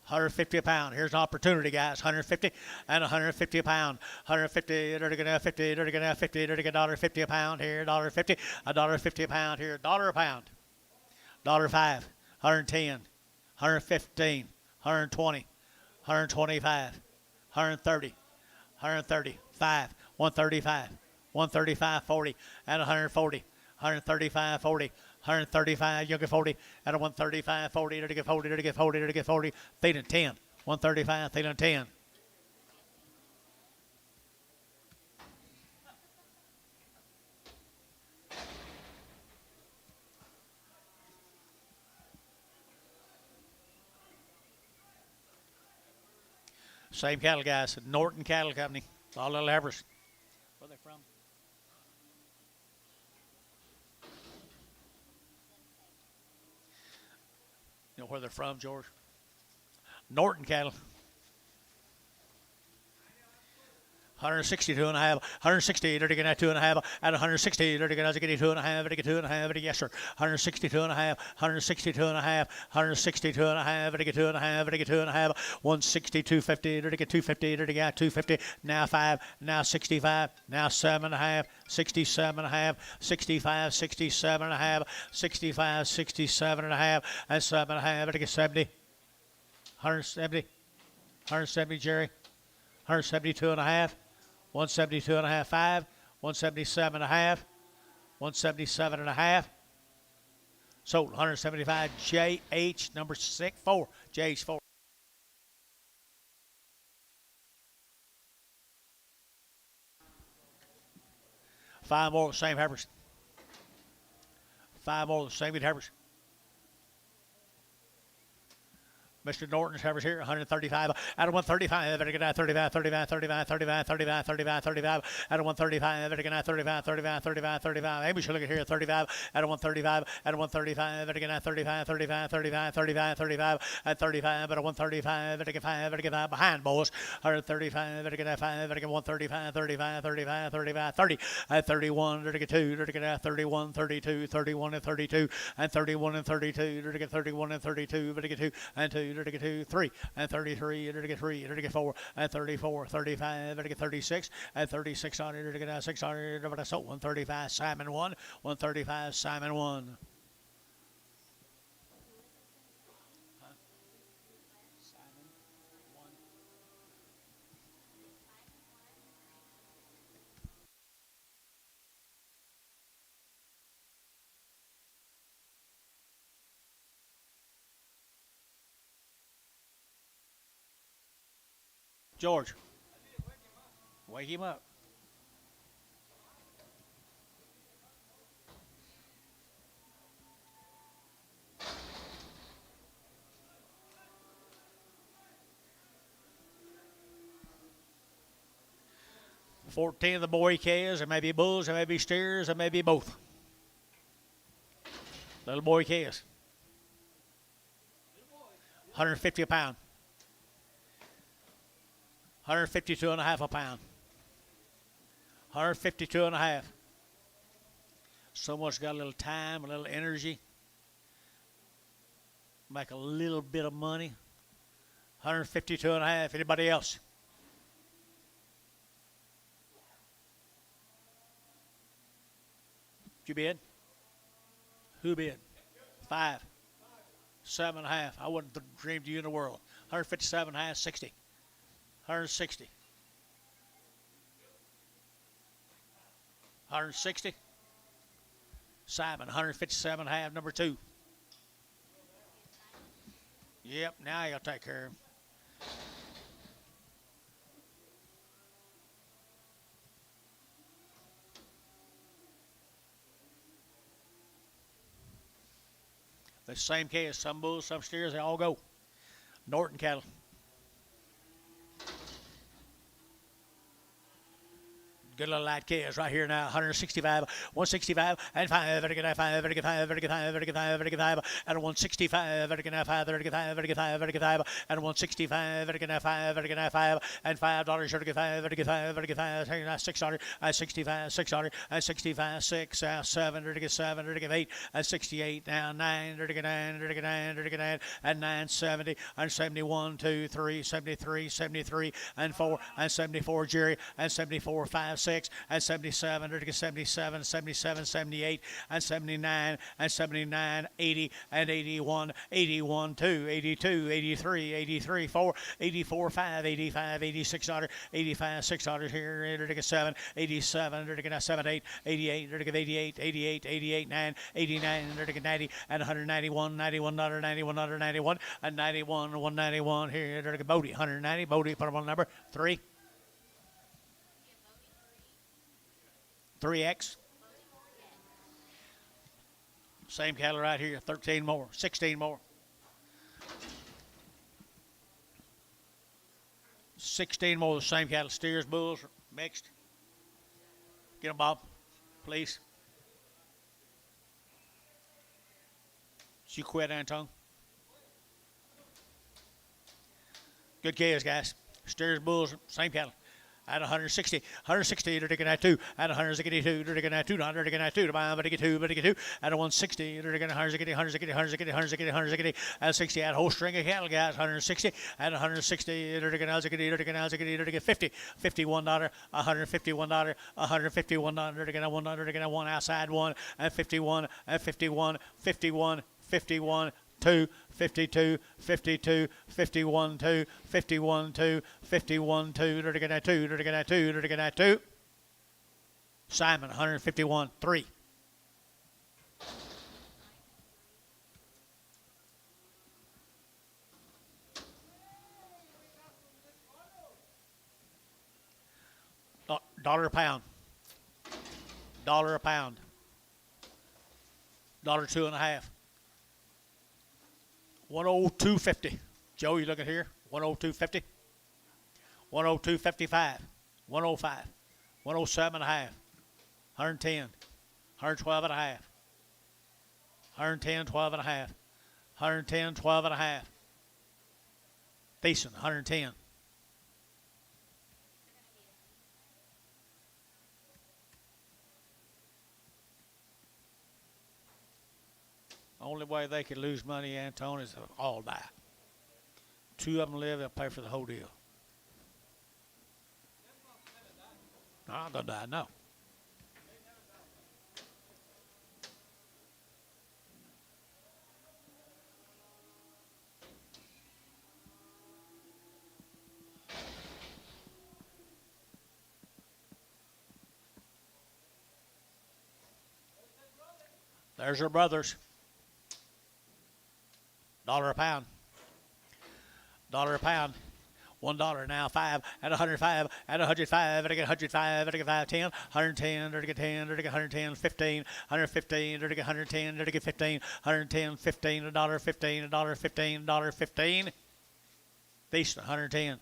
150 a pound. Here's an opportunity, guys. 150 and 150 a pound. 150, they're gonna have 50, they're gonna have 50, they're gonna $1.50 a pound here, $1.50, $1.50 a pound here, $1 a pound. $5, 110, 115, 120, 125, 130, 135, 135, 135, 40, and 140, 135, 40. 135, you'll get 40, at a 135, 40, to get 40, to get 40, to get 40, Theta 10, 135, Theta 10. Same cattle guys, Norton Cattle Company, all little heifers. Where are they from? You know where they're from, George? Norton Cattle. 162 and a half, 160, they're getting at 2 and a half, at 160, they're getting at 2 and a half, they get 2 and a half, yes sir, 162 and a half, 162 and a half, 162 and a half, they get 2 and a half, they get 2 and a half, 162.50, they get 250, they get 250, now 5, now 65, now 7 and a half, 67 and a half, 65, 67 and a half, 65, 67 and a half, and 7 and a half, they get 70, 170, 170, Jerry, 172 and a half, 172 and a half, 5, 177 and a half, 177 and a half. Sold 175, JH number 6, 4, JH 4. Five more of the same heifers. 5 more of the same heifers. Mr. Norton's heifers here, 135, out of 135, better get out 35, 35, 35, 35, 35, 35, 35, out of 135, better get out 35, 35, 35, 35, maybe we should look at here, 35, out of 135, out of 135, better get out 35, 35, 35, 35, 35, at 35, out of 135, better get 5, better get 5, behind boys, 135, better get out 5, better get 135, 35, 35, 35, 30, at 31, better get 2, better get out 31, 32, 31 and 32, and 31 and 32, better get 31 and 32, better get 2, and 2, to get 2, 3, and 33, to get 3, to get 4, and 34, 35, to get 36, and 3600, to get 600, but I sold 135, Simon 1, 135, Simon 1. George, wake him up. $14 of the boy calves, there may be bulls, there may be steers, there may be both. Little boy calves. 150 a pound. 152 and a half a pound. 152 and a half. Someone's got a little time, a little energy. Make a little bit of money. 152 and a half. Anybody else? Did you bid? Who bid? 5. 7 and a half. I wouldn't have dreamed you in the world. 157 and a half, 60. 160. 160. Simon, 157 and a half, number 2. Yep, now you'll take care of him. The same case, some bulls, some steers, they all go. Norton cattle. Good little light kids right here now. 165, 165, and 5. Vertical 5, vertical 5, vertical 5, vertical 5, vertical 5, and 165, vertical 5, vertical 5, vertical 5, vertical 5, and 165, vertical 5, vertical 5, and $5, vertical 5, vertical 5, vertical 5, $6, and 65, $6, and 65, 6, 7, vertical 7, vertical 8, and 68, now 9, vertical 9, vertical 9, vertical 9, and 970, and 71, 2, 3, 73, 73, and 4, and 74, Jerry, and 74, 5, 6, and 77, 77, 77, 78, and 79, and 79, 80, and 81, 81, 2, 82, 83, 83, 4, 84, 5, 85, 86, 85, $6 here, 7, 87, 7, 8, 88, 88, 88, 88, 9, 89, 90, and 191, 91, 91, 91, and 91, 191 here, Bodie, 190, Bodie, put him on number 3. 3X. Same cattle right here, 13 more, 16 more. 16 more of the same cattle, steers, bulls, mixed. Get them, Bob, please. Did you quit, Anton? Good kids, guys. Steers, bulls, same cattle. At 160, 160, they're taking that 2. At 162, they're taking that 2. They're taking that 2. To buy, but they get 2, but they get 2. At 160, they're taking 160, 160, 160, 160, 160. At 60, at whole string of cattle, guys. 160. At 160, they're taking 160, they're taking 160, they're taking 50, $51, $151, $151. They're taking $1, they're taking 1 outside 1, and 51, and 51, 51, 51. 2, 52, 52, 51, 2, 51, 2, 51, 2, they're taking that 2, they're taking that 2, they're taking that 2. Simon, 151, 3. Dollar a pound. Dollar a pound. $1.02.5. 102.50. Joe, you look at here. 102.50. 102.55. 105. 107 and a half. 110. 112 and a half. 110, 12 and a half. 110, 12 and a half. Decent, 110. Only way they could lose money, Anton, is if all die. 2 of them live, they'll pay for the whole deal. No, I'm going to die, no. There's her brothers. $1 a pound. $1 a pound. $1 now. 5 at 105 at 105 at 105 at 510 110 at 10 at 110 15 115 at 110 at 15 110 15 $1 15 $1 15 $1 15. Decent 110.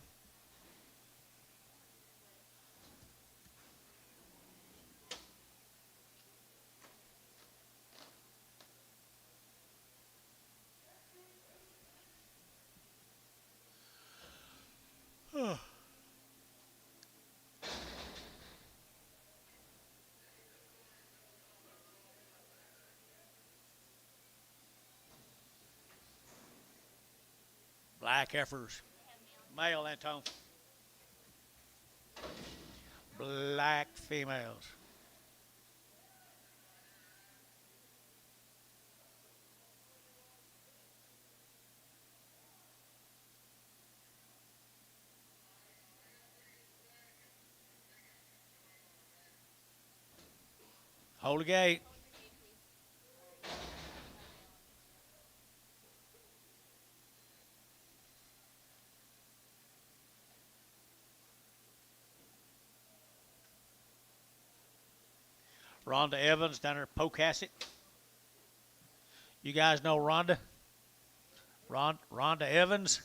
Black heifers. Male, Anton. Black females. Hold the gate. Rhonda Evans down there at Pocasset. You guys know Rhonda? Rhonda Evans.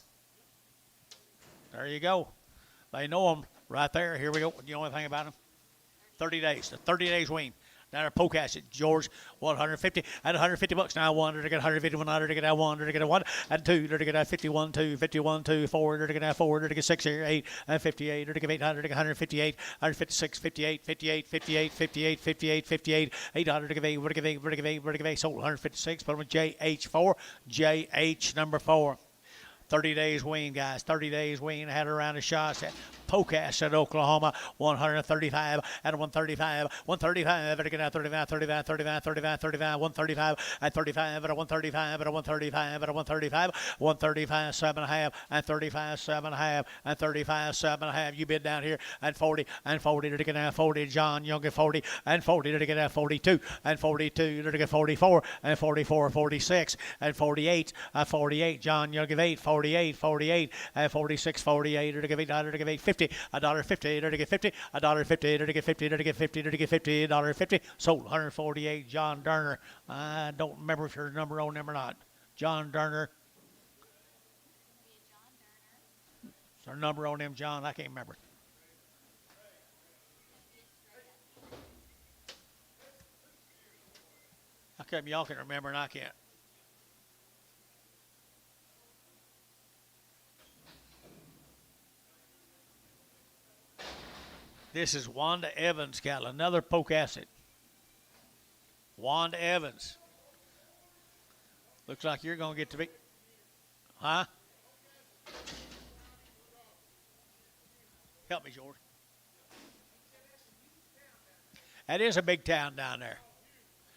There you go. They know them right there. Here we go. You know anything about them? 30 days. The 30 days wean. Down at Pocasset, George, 150 and 150 bucks now. One to get 150, 100 to get out, one to get a one and two to get out 51, 2, 51, 2, 4 to get out 4 to get 6 here, 8 and 58 to get 800 to get 158, 156, 58, 58, 58, 58, 58, 58, 800 to get 8, to get 8, to get 8, to get 8, sold 156. Put them with JH4, JH number 4. 30 days wean, guys. 30 days wean. Had a round of shots at Pocasset, Oklahoma. 135 and 135. 135 and again 35, 35, 35, 35, 35, 135 and 35 and 135 and 135 and 135, 135, 7.5 and 35, 7.5 and 35, 7.5. You bid down here and 40 and 40 to get out 40. John Young at 40 and 40 to get out 42 and 42 to get 44 and 44, 46 and 48 and 48. John Young at 8, 48, 48 and 46, 48 to get 8, to get 8, 50, $1.50 to get 50, $1.50 to get 50, to get 50, to get 50, $1.50. Sold 148. John Durner. I don't remember if there's a number on them or not. John Durner. Is there a number on them, John? I can't remember. How come y'all can remember and I can't? This is Wanda Evans cattle, another Pocasset. Wanda Evans. Looks like you're going to get to be. Huh? Help me, George. That is a big town down there.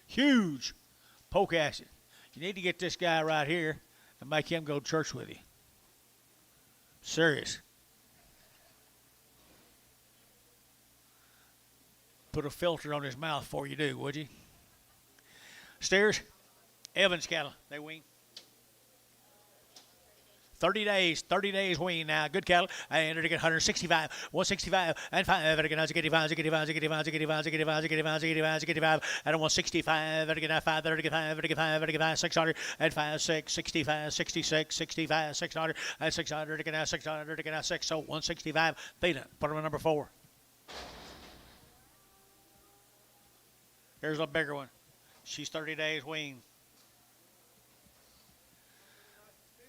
Huge. Pocasset. You need to get this guy right here and make him go to church with you. Serious. Put a filter on his mouth before you do, would you? Steers, Evans cattle, they wean. 30 days wean now. Good cattle. And they get 165, 165, and 5. And again, 85, 85, 85, 85, 85, 85, 85, 85, and 165. And again, 5, 35, 35, 35, 600, and 5, 6, 65, 66, 65, 600, and 600. Again, 600, again, 6. So 165. Theta, put him on number 4. Here's a bigger one. She's 30 days wean.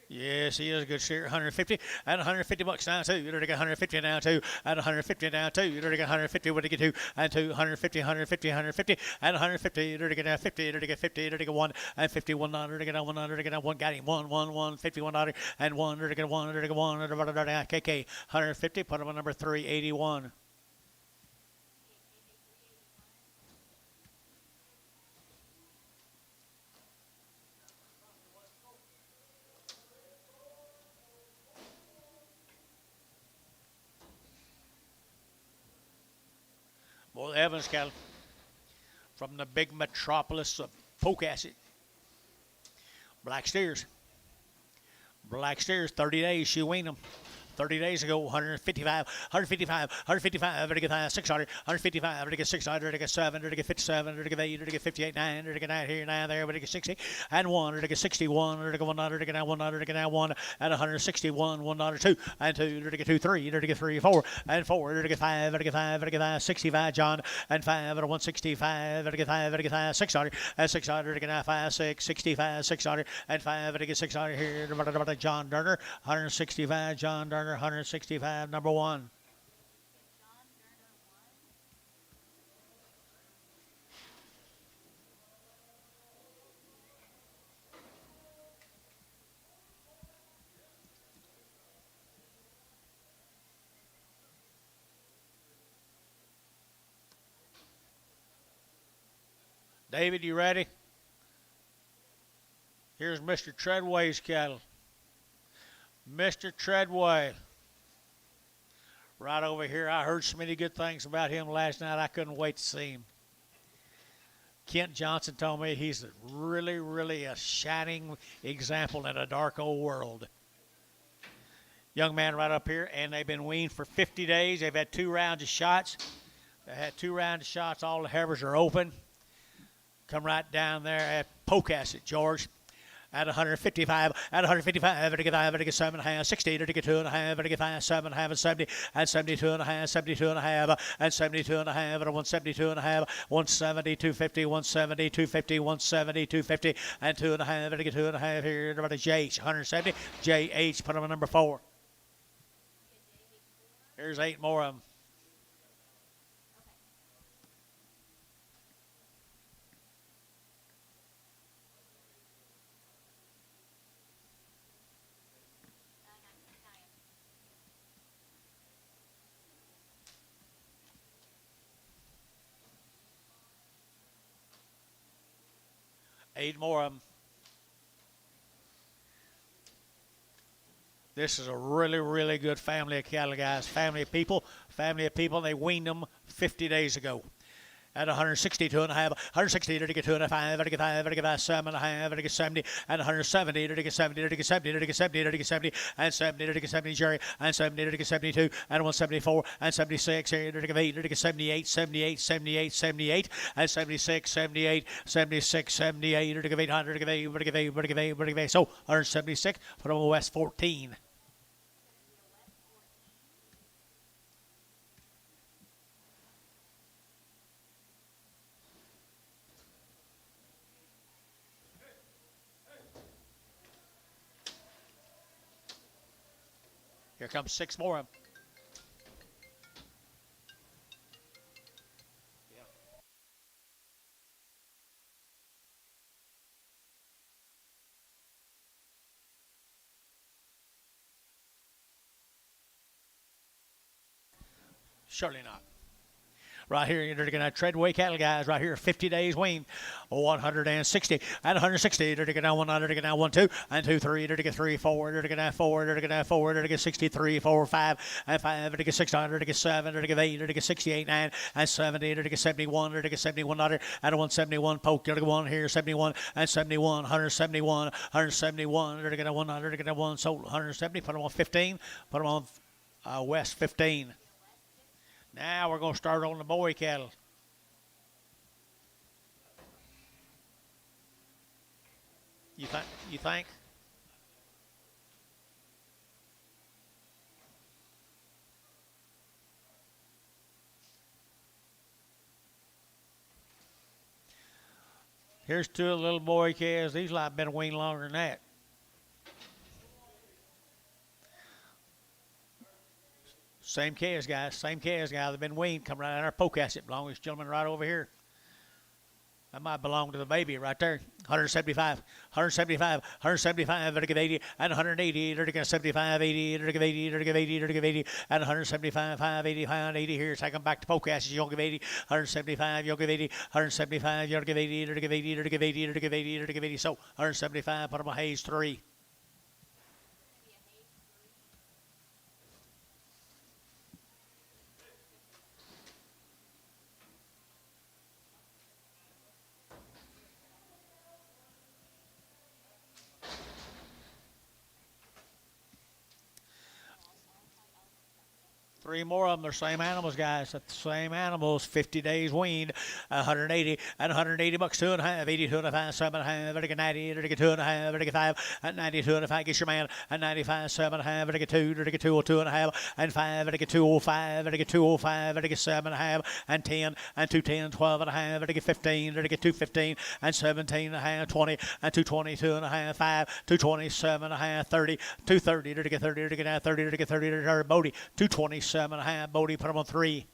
Yes, he is a good steer. 150 and 150 bucks now too. You're gonna get 150 now too, and 150 now too. You're gonna get 150. What to get 2 and 2, 150, 150, 150, and 150. You're gonna get 50. You're gonna get 50. You're gonna get 1 and 50. 100. You're gonna get 100. You're gonna get 1. Got him. 1, 1, 1, 50, 100 and 1. You're gonna get 1. You're gonna get 1. KK 150. Put him on number 381. Well, Evans cattle from the big metropolis of Pocasset. Black steers. Black steers, 30 days, she weaned them. 30 days ago, 155, 155, 155, to get 600, 155, to get 600, to get 7, to get 57, to get 8, to get 58, 9, to get 9 here, 9 there, to get 60, and 1, to get 61, to get 100, to get 100, to get 1, and 161, 1, 2, and 2, to get 2, 3, to get 3, 4, and 4, to get 5, to get 5, to get 5, 65, John, and 5, and 165, to get 5, to get 5, 600, and 600, to get 5, 6, 65, 600, and 5, to get 600 here, John Durner, 165, John Durner. 165, number 1. David, you ready? Here's Mr. Treadway's cattle. Mr. Treadway. Right over here. I heard so many good things about him last night. I couldn't wait to see him. Kent Johnson told me he's really, really a shining example in a dark old world. Young man right up here, and they've been weaned for 50 days. They've had 2 rounds of shots. They had 2 rounds of shots. All the heifers are open. Come right down there at Pocasset, George. At 155, at 155, at 7.5, 60, at 2.5, at 5, 7.5, and 70, at 72.5, 72.5, and 72.5, at 172.5, 170, 250, 170, 250, 170, 250, and 2.5, at 2.5 here, about a JH, 170, JH, put him on number 4. Here's 8 more of them. Eight more of them. This is a really, really good family of cattle, guys. Family of people. They weaned them 50 days ago. At 162 and a half, 160, to get 2 and a 5, to get 5, to get 5, 7 and a half, to get 70, and 170, to get 70, to get 70, to get 70, to get 70, and 70, to get 70, Jerry, and 70, to get 72, and 174, and 76, here, to get 8, to get 78, 78, 78, 78, and 76, 78, 76, 78, to get 800, to get 8, to get 8, to get 8, to get 8, so 176, put on West 14. Here comes 6 more of them. Surely not. Right here, you're going to Treadway cattle, guys. Right here, 50 days weaned. 160 and 160. They're going down 100. They're going down 1, 2 and 2, 3. They're going 3, 4. They're going down 4. They're going down 4. They're going 63, 4, 5 and 5. They're going 600. They're going 7. They're going 8. They're going 68, 9 and 70. They're going 71. They're going 71. And 171. Poke. They're going 1 here. 71 and 71. 171. 171. They're going 100. They're going 1. Sold 170. Put them on 15. Put them on West 15. Now we're going to start on the boy cattle. You think? Here's 2 little boy calves. These like been weaned longer than that. Same calves, guys. Same calves, guys. They've been weaned. Come right out of our poke asset. Belong to this gentleman right over here. That might belong to the baby right there. 175, 175, 175, they're give 80, and 180, they're give 75, 80, they're give 80, they're give 80, they're give 80, and 175, 5, 85, 80 here. Take them back to poke asses. You'll give 80, 175, you'll give 80, 175, you'll give 80, they're give 80, they're give 80, they're give 80, they're give 80. So 175, put them on Hayes 3. Three more of them. They're same animals, guys. That's the same animals. 50 days weaned. 180 and 180 bucks. 2.5. 82 and a 5. 7.5. Vertigo 90. Vertigo 2.5. Vertigo 5. At 92 and a 5. Get your man. At 95. 7.5. Vertigo 2. Vertigo 202 and a half. And 5. Vertigo 205. Vertigo 205. Vertigo 7.5. And 10. And 210. 12 and a half. Vertigo 15. Vertigo 215. And 17 and a half. 20. And 222 and a half. 5. 227 and a half. 30. 230. Vertigo 30. Vertigo 30. Vertigo 30. Vertigo Bodie. 227 and a half. Bodie, put them on 3.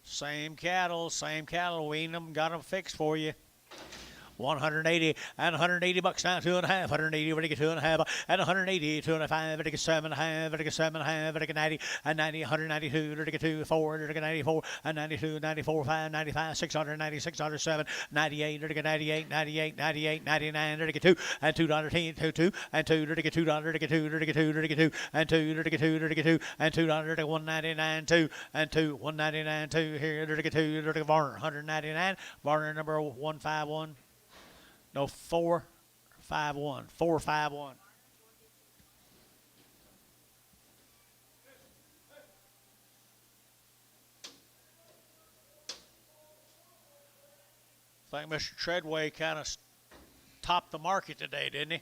Same cattle, weaned them, got them fixed for you. 180 and 180 bucks now, 2.5, 180, ready to get 2.5, and 180, 2.5, ready to get 7.5, ready to get 7.5, ready to get 90, and 90, 192, ready to get 2, 4, ready to get 94, and 92, 94, 5, 95, 690, 607, 98, ready to get 98, 98, 98, 99, ready to get 2, and $2.10, 2, and 2, ready to get $2, ready to get 2, ready to get 2, ready to get 2, and 2, ready to get 2, ready to get 2, and $2, ready to 199, 2, and 2, 199, 2, here, ready to get 2, ready to get Varner, 199, Varner number 151. No, 451. 451. I think Mr. Treadway kind of topped the market today, didn't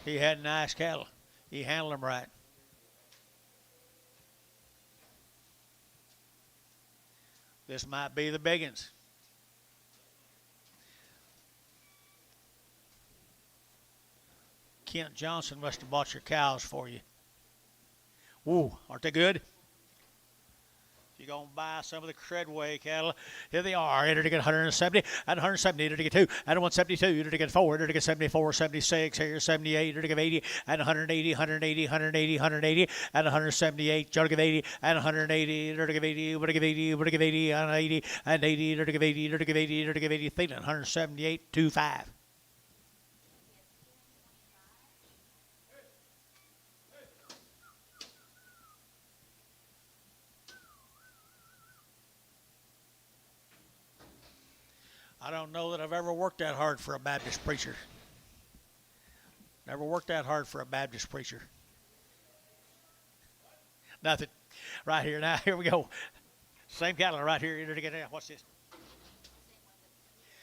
he? He had nice cattle. He handled them right. This might be the biggins. Kent Johnson must have bought your cows for you. Woo, aren't they good? You're going to buy some of the Treadway cattle. Here they are. Enter to get 170, and 170, enter to get 2, and 172, enter to get 4, enter to get 74, 76, here 78, enter to get 80, and 180, 180, 180, 180, and 178, enter to give 80, and 180, enter to give 80, enter to give 80, enter to give 80, and 80, and 80, enter to give 80, enter to give 80, enter to give 80, Thielen, 178, 25. I don't know that I've ever worked that hard for a Baptist preacher. Never worked that hard for a Baptist preacher. Nothing. Right here now. Here we go. Same cattle right here. What's this?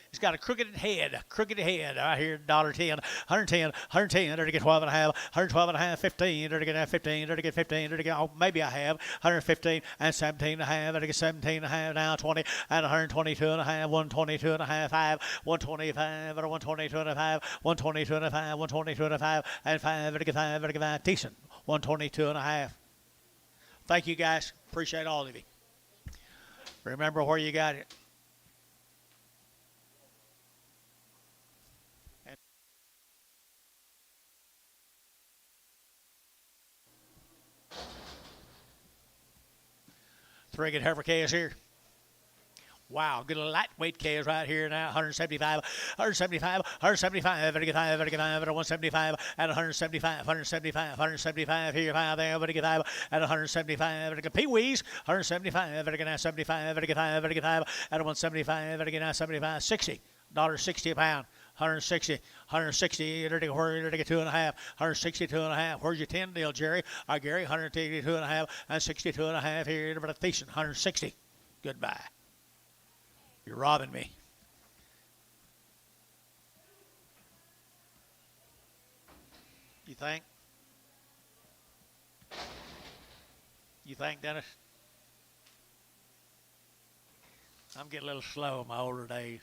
It's got a crooked head right here, $1.10, 110, 110, enter to get 12 and a half, 112 and a half, 15, enter to get 15, enter to get 15, enter to get, oh, maybe I have, 115 and 17 and a half, enter to get 17 and a half, now 20, and 122 and a half, 122 and a half, 5, 125, or 122 and a half, 122 and a half, 122 and a half, and 5, enter to get 5, enter to get 5, decent, 122 and a half. Thank you, guys. Appreciate all of you. Remember where you got it. Three good heifer calves here. Wow, good lightweight calves right here now. 175, 175, 175, 175, 175, and 175, 175, 175 here, 5 there, 175, and 175, pee-wees, 175, 75, 75, 75, and 175, 75, 60, $1.60 a pound. 160, 160, where to get 2 and a half, 162 and a half. Where's your 10 deal, Jerry? Gary, 182 and a half, and 62 and a half here, but a decent 160. Goodbye. You're robbing me. You think? You think, Dennis? I'm getting a little slow in my older days.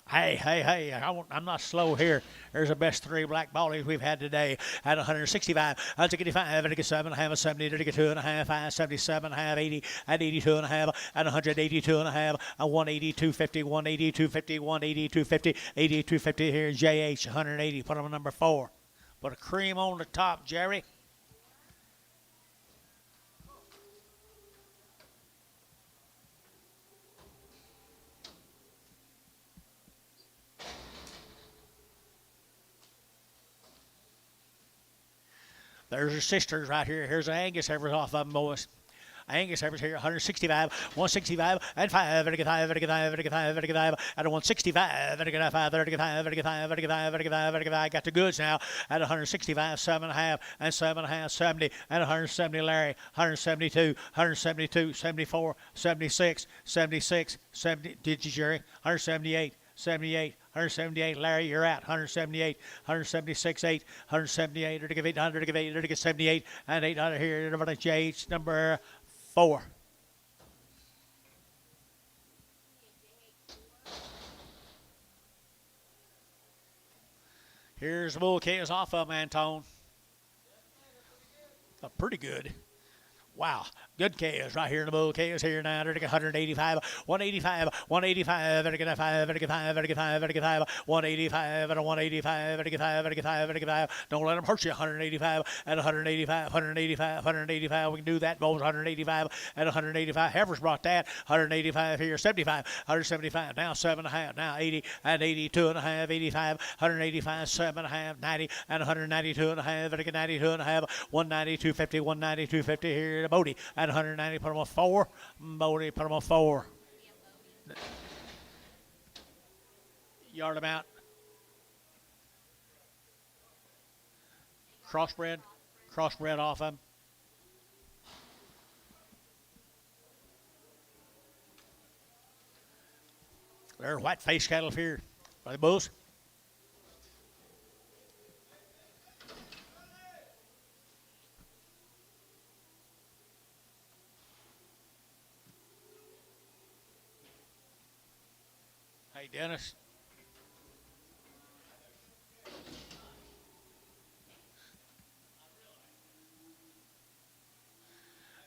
Hey, I'm not slow here. There's the best 3 black ballies we've had today at 165, 165, and 7 and a half, 70, to get 2 and a half, 77 and a half, 80, and 82 and a half, and 182 and a half, and 180, 250, 180, 250, 180, 250, 80, 250 here, JH, 180, put them on number 4. Put a cream on the top, Jerry. There's her sisters right here. Here's the Angus heifers off of them, boys. Angus heifers here, 165, 165, and 5, and 5, and 5, and 5, and 5, and 165, and 5, and 5, and 5, and 5, and 5, and 5. Got the goods now at 165, 7 and a half, and 7 and a half, 70, and 170 Larry, 172, 172, 74, 76, 76, 70. Did you, Jerry? 178, 78. 178, Larry, you're out. 178, 176, 8, 178, to give 800, to give 800, to get 78, and 800 here. Everybody, JH number 4. Here's the bull calves off of them, Antone. Pretty good. Wow, good calves right here in the bull calves here now. They're 185, 185, 185, 185, 185, and 185. Don't let them hurt you. 185 and 185, 185, 185. We can do that, boys. 185 and 185. Heifers brought that. 185 here, 75, 175. Now 7.5. Now 80 and 82.5, 85, 185, 7.5, 90 and 192.5, 92.5, 190, 250, 190, 250 here. Bodie at 190, put them on 4. Bodie, put them on 4. Yard them out. Crossbred off them. They're white face cattle here. Are they bulls? Hey, Dennis.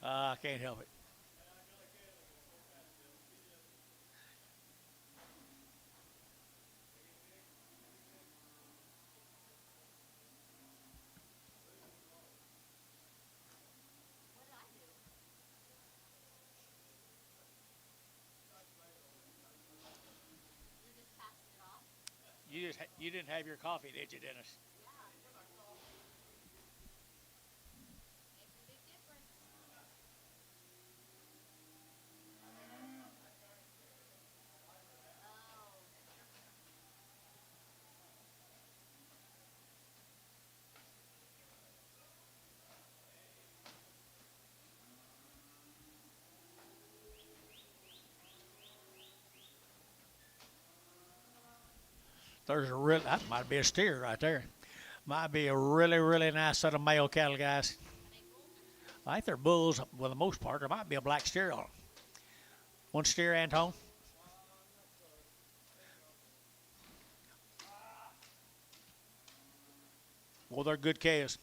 I can't help it. You didn't have your coffee, did you, Dennis? There's a real that might be a steer right there. Might be a really nice set of male cattle, guys. I think they're bulls for the most part. There might be a black steer on them. One steer, Anton. Well, they're good calves.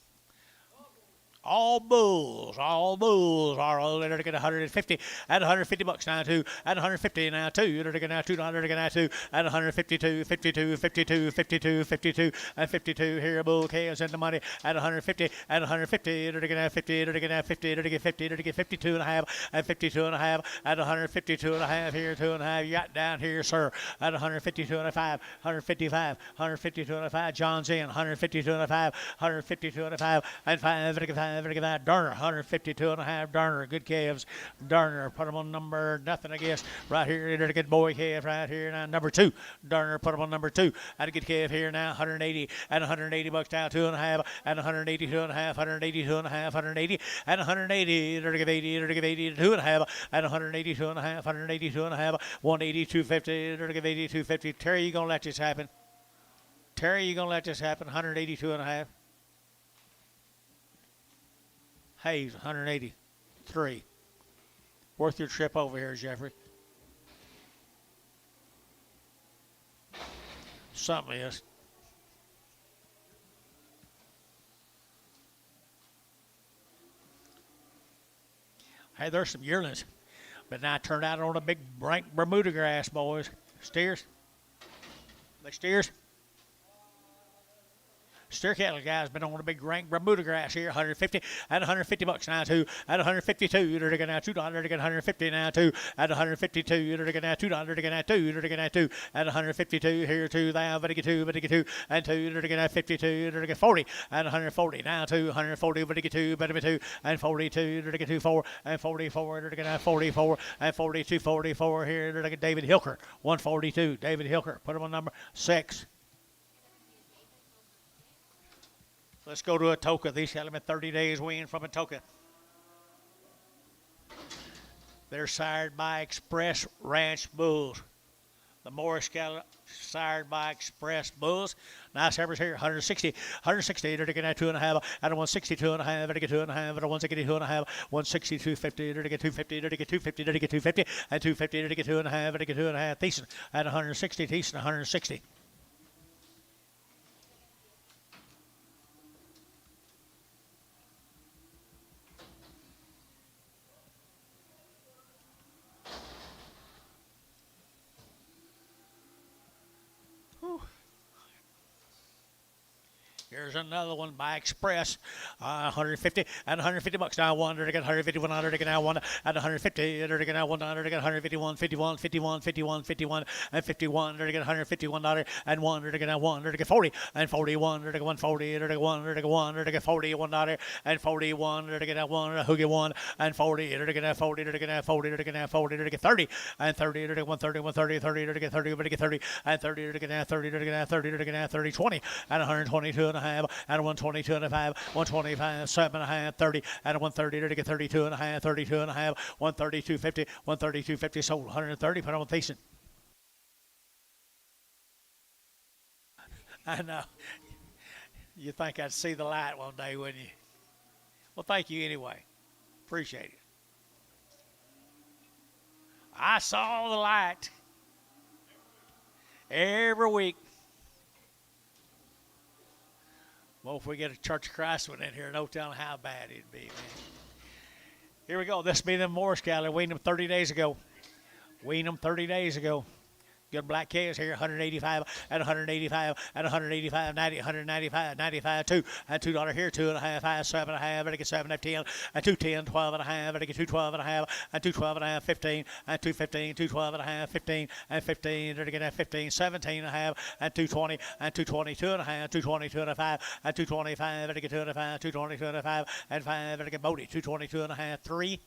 All bulls are all they're get 150 at 150 bucks now too at 150 now too they're getting now $2 now too at 152 52 52 52 52 and 52 here bull calves in the money at 150 at 150 they're getting 50 they're getting 50 they're getting 50 they're getting 52 and a half and 52 and a half at 152 and a half here 2 and a half you got down here sir at 152 and a 5 155 152 and a 5 John's in 152 and a 5 152 and a 5 and 5 Look at that. Darner, 152 and a half. Darner, good calves. Darner, put them on number, nothing, I guess. Right here, there's a good boy calf right here now. Number 2. Darner, put them on number 2. And a good calf here now, 180. And 180 bucks down, 2 and a half. And 182 and a half, 182 and a half, 180. And 180, there's a good 80, there's a good 80, 2 and a half. And 182 and a half, 182 and a half. 180, 250, there's a good 80, 250. Terry, you going to let this happen? Terry, you going to let this happen? 182 and a half. Hayes, 183. Worth your trip over here, Jeffrey. Something is. Hey, there's some yearlings. But now turned out on a big rank Bermuda grass, boys. Steers. They steers. Steer cattle guys been on a big rank Bermuda grass here, 150 at 150 bucks now too. At 152, they're getting now $2. They're getting 150 now too. At 152, they're getting now $2. They're getting now 2. They're getting now 2. At 152 here too. They have 2, 2, and 2. They're getting now 52. They're getting 40. At 140 now too. 140, 2, 2, and 42. They're getting 4 and 44. They're getting now 44 and 42, 44 here. They're getting David Hilker, 142. David Hilker, put him on number 6. Let's go to Atoka. These cattle have been 30 days weaned from Atoka. They're sired by Express Ranch Bulls. The Morris cattle sired by Express Bulls. Nice heifers here, 160. 160, they're getting at 2 and a half. At a 162 and a half, they're getting 2 and a half. At a 162 and a half, 160, 250, they're getting 250, they're getting 250, they're getting 250, and 250, they're getting 2 and a half, they're getting 2 and a half. Thiessen at 160, Thiessen 160. Here's another one by Express, 150 and 150 bucks now. One, they're getting 150, 100, they're getting now 1 at 150, they're getting now $1, they're getting 151, 51, 51, 51, 51, and 51, they're getting $151 and 1, they're getting now 1, they're getting 40 and 41, they're getting 140, they're getting 1, they're getting 1, they're getting $41 and 41, they're getting now 1, a hoogie 1 and 40, they're getting now 40, they're getting now 40, they're getting now 40, they're getting 30 and 30, they're getting 130, 130, 30, they're getting 30, they're getting 30 and 30, they're getting now 30, they're getting now 30, they're getting now 30, 20 and 122 and a half and 122 and a half, 125, 7 and a half, 30 and 130, to get 32 and a half, 32 and a half, 132.50, 132.50, sold 130, put on Thiessen. I know. You think I'd see the light one day, wouldn't you? Well, thank you anyway. Appreciate it. I saw the light every week. Well, if we get a Church of Christ one in here, no telling how bad it'd be, man. Here we go. This be them Morris cattle. Weaned them 30 days ago. Weaned them 30 days ago. Good black cows here, 185 and 185 and 185, 90, 195, 95, 2 and $2 here, 2.5, 5, 7.5, and I get 7 and 10 and 210, 12 and a half, and I get 212 and a half and 212 and a half, 15 and 215, 212 and a half, 15 and 15, and I get 15, 17 and a half and 220 and 222 and a half, 220, 2 and a 5 and 225, and I get 2 and a 5, 220, 2 and a 5 and 5, and I get Bodie, 222 and a half, 3.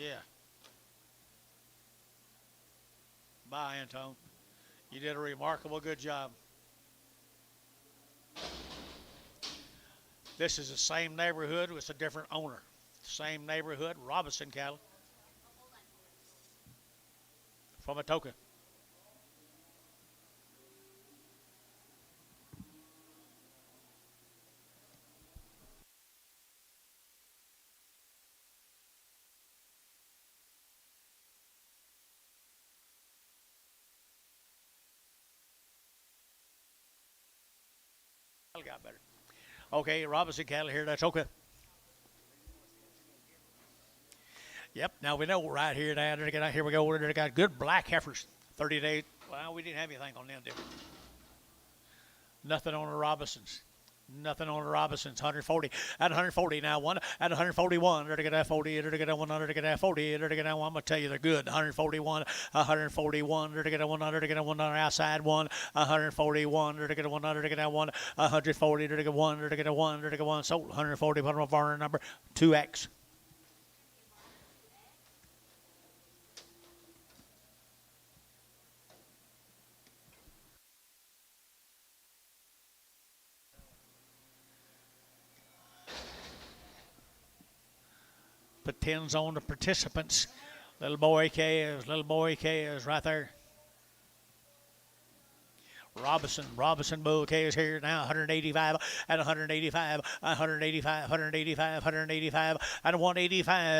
Yeah. Bye, Antone. You did a remarkable good job. This is the same neighborhood with a different owner. Same neighborhood, Robinson cattle. From Atoka. Got better. Okay, Robinson cattle here. That's okay. Yep. Now we know right here now. Here we go. They got good black heifers. 30 days. Well, we didn't have anything on them, did we? Nothing on the Robinsons. Nothing on the Robinsons. 140 at 140 now. One at 141. They're to get that 40. They're to get that 100. To get that 40. They're to get that one. I'm gonna tell you they're good. 141. 141. They're to get a 100. To get a 100 outside one. 141. They're to get a 100. To get that one. 140. They're to get one. They're to get a one. They're to get one. Sold 140. Put them up our number 2X. Put 10s on the participants. Little boy K is right there. Robinson Bull K is here now, 185 and 185, 185, 185, 185, and 185,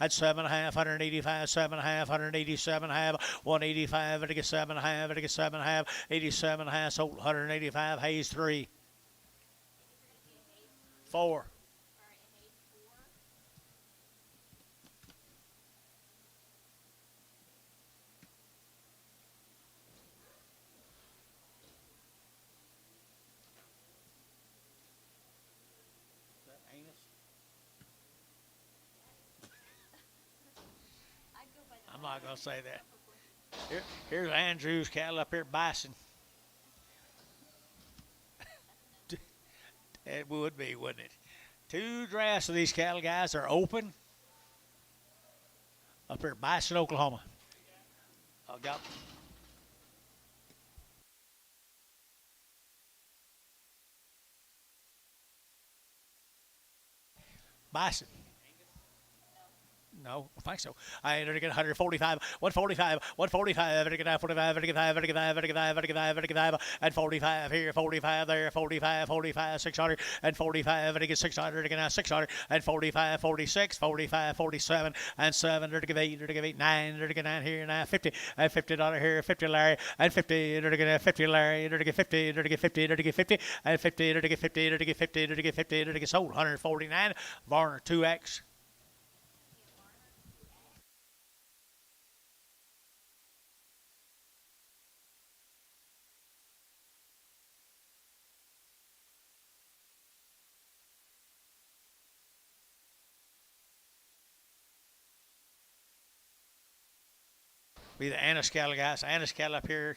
and 7.5, 185, 7.5, 187.5, 185, and 7.5, and 7.5, 87.5, sold 185, Hayes 3. 4. I'm not going to say that. Here's Andrew's cattle up here bison. It would be, wouldn't it? 2 drafts of these cattle guys are open up here Bison, Oklahoma. I got Bison. No, I think so. I ended get 145, 145, 145, and get 45, and get 5, and get 5, and get 5, and get 5, and get 5, and 45 here, 45 there, 45, 45, 600, and 45, and get 600, and get 600, and 45, 46, 45, 47, and 7, and get 8, and get 8, 9, and get 9 here, now 50, and $50 here, 50 Larry, and 50, and get 50 Larry, and get 50, and get 50, and get 50, and 50, and get 50, and get 50, and get 50, and get sold 149, Varner 2X. Be the Annis cattle guys. Annis cattle up here.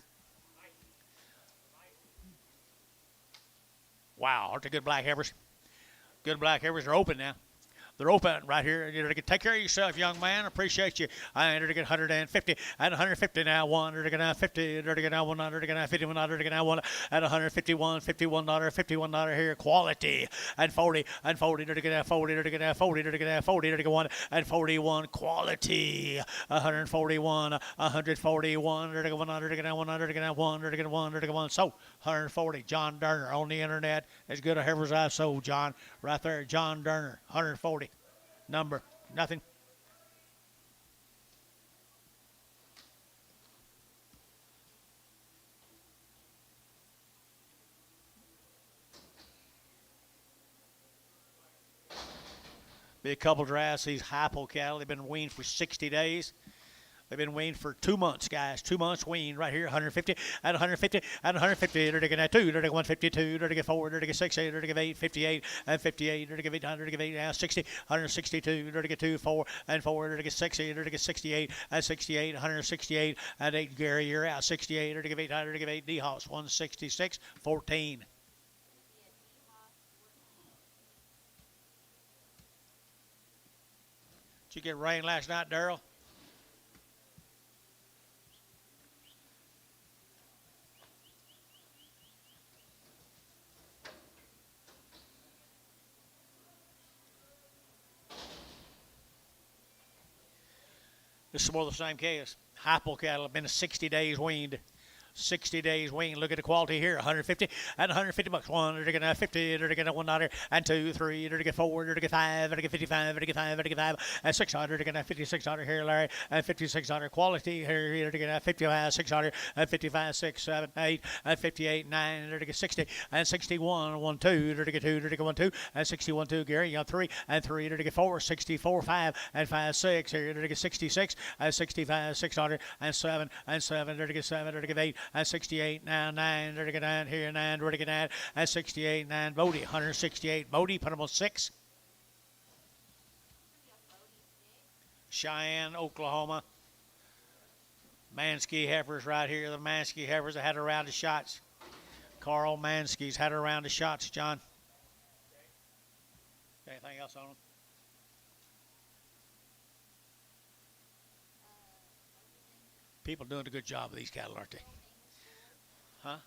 Wow, aren't they good black heifers? Good black heifers are open now. They're open right here. You're to take care of yourself, young man. Appreciate you. I entered to get 150 and 150 now. One to get now 50. To get now 100 to get now 50. 100 to get now one at 151. $51 here. Quality and 40 and 40 to get now 40 to get now 40 to get now 40 to get one and 41 quality. 141 141 to get 100 to get now 100 to get now 100 to get 100 to get one. So 140. John Durner on the internet. As good a heifer as I've sold, John. Right there, John Durner. 140. Number. Nothing. Be a couple drafts. These hypo cattle, they've been weaned for 60 days. They've been weaned for 2 months, guys. 2 months weaned right here. 150 and 150 and 150. They're taking that 2. They're taking 152. They're taking 4. They're taking 6. They're taking 8. 58 and 58. They're taking 800. They're taking 8 now. 60. 162. They're taking 2. 4 and 4. They're taking 60. They're taking 68 and 68. 168 and 8. Gary, you're out. 68. They're taking 800. They're taking 8. D-Hoss 166. 14. Did you get rain last night, Darrell? This is more of the same case. Hypo cattle have been 60 days weaned. 60 days weaned. Look at the quality here. 150 and 150 bucks. 1, they're going 50, they're going $1, and 2, 3, they're going 4, they're going 5, they're going 55, they're going 5, they're going 5, and 600, they're going $56 here, Larry, and $56 quality here, they're going 55, 600, and 55, 6, 7, 8, and 58, 9, they're going 60, and 61, 1, 2, they're going 2, they're going 1, 2, and 61, 2, Gary, you got 3, and 3, they're going 4, 64, 5, and 5, 6, here, they're going 66, and 65, 600, and 7, and 7, they're going 7, they're going 8, and 68 now 9, they're going 9 here 9, they're going 9, and 68 9 Bodie 168 Bodie, put them on 6. Cheyenne, Oklahoma. Mansky heifers right here. The Mansky heifers that had a round of shots. Carl Mansky's had a round of shots, John. Anything else on them? People doing a good job of these cattle, aren't they? Huh?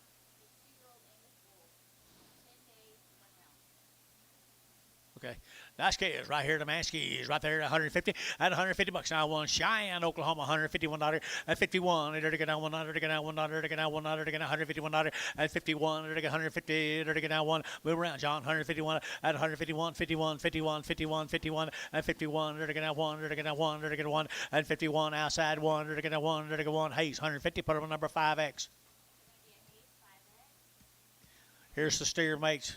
Okay. Nice case right here. The Mansky is right there at 150 and 150 bucks. Now one Cheyenne, Oklahoma, $151 and 51. They're going down 100, they're going down 100, they're going down 100, they're going down $151 and 51. They're going 150, they're going down 1. Move around, John. 151 and 151, 51, 51, 51, 51, and 51. They're going down 1, they're going down 1, they're going down 1, and 51 outside 1, they're going down 1, they're going 1. Hayes, 150. Put them on number 5X. Here's the steer mates.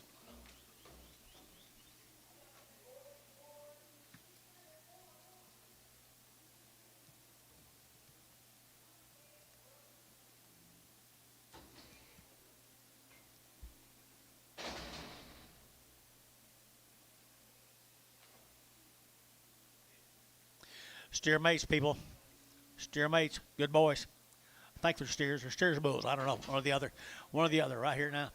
Steer mates, people. Steer mates, good boys. I think they're steers or steers bulls. I don't know. One or the other. One or the other right here now.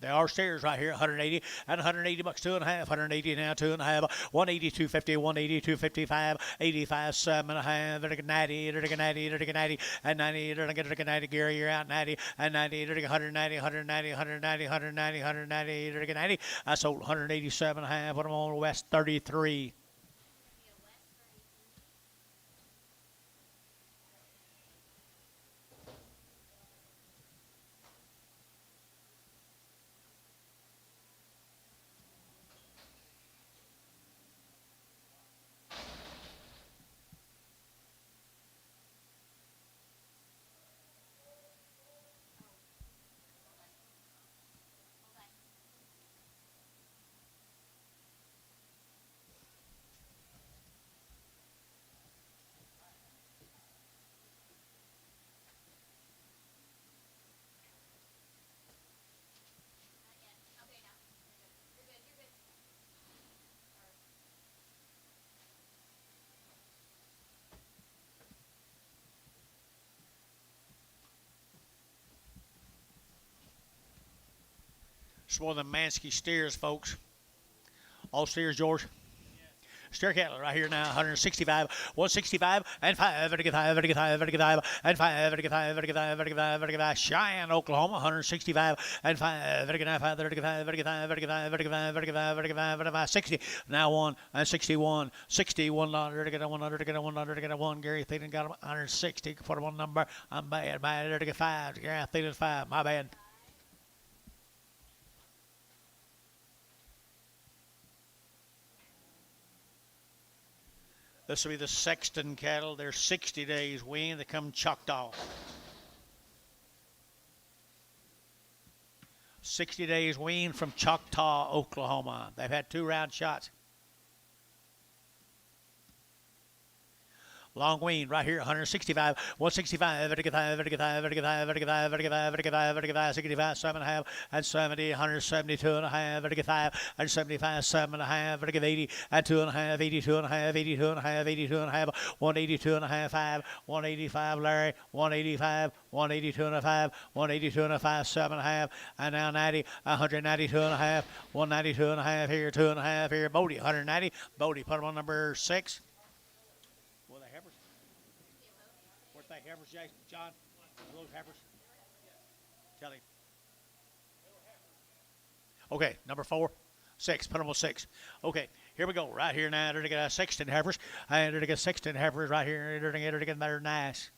They are steers right here, 180 and 180 bucks, 2.5, 180 now, 2.5, 180, 250, 180, 255, 85, 7.5, they're going 90, they're going 90, they're going 90, and 90, they're going 90, Gary, you're out 90, and 90, they're going 190, 190, 190, 190, 190, they're going 90. I sold 187.5, put them on West 33. It's one of the Mansky steers, folks. All steers, George. Steer cattle right here now. 165, 165, and 5. Vertical 5, vertical 5, vertical 5, and 5. Vertical 5, vertical 5, vertical 5, vertical 5. Cheyenne, Oklahoma. 165 and 5. Vertical 5, vertical 5, vertical 5, vertical 5, vertical 5, vertical 5, vertical 5, vertical 5. 60. Now 1 and 61. 61 dollar to get a 100 to get a 100 to get a 1. Gary Thielen got him 160. Put him on number. I'm bad. Bad to get 5. Gary Thielen 5. My bad. This will be the Sexton cattle. They're 60 days weaned. They come Choctaw. 60 days weaned from Choctaw, Oklahoma. They've had 2 round shots. Long weaned right here, 165, 165, vertical 5, vertical 5, vertical 5, vertical 5, vertical 5, vertical 5, vertical 5, 65, 7.5, and 70, 172.5, vertical 5, and 75, 7.5, vertical 80, and 2.5, 82.5, 82.5, 82.5, 182.5, 5, 185, Larry, 185, 182.5, 182.5, 7.5, and now 90, 192.5, 192.5 here, 2.5 here, Bodie, 190, Bodie, put him on number 6. Heifers, Jason, John, are those heifers? Tell him. Okay, number 4, 6. Put them on 6. Okay, here we go. Right here now, they're going to get Sexton heifers. And they're going to get Sexton heifers right here. They're going to get better nice.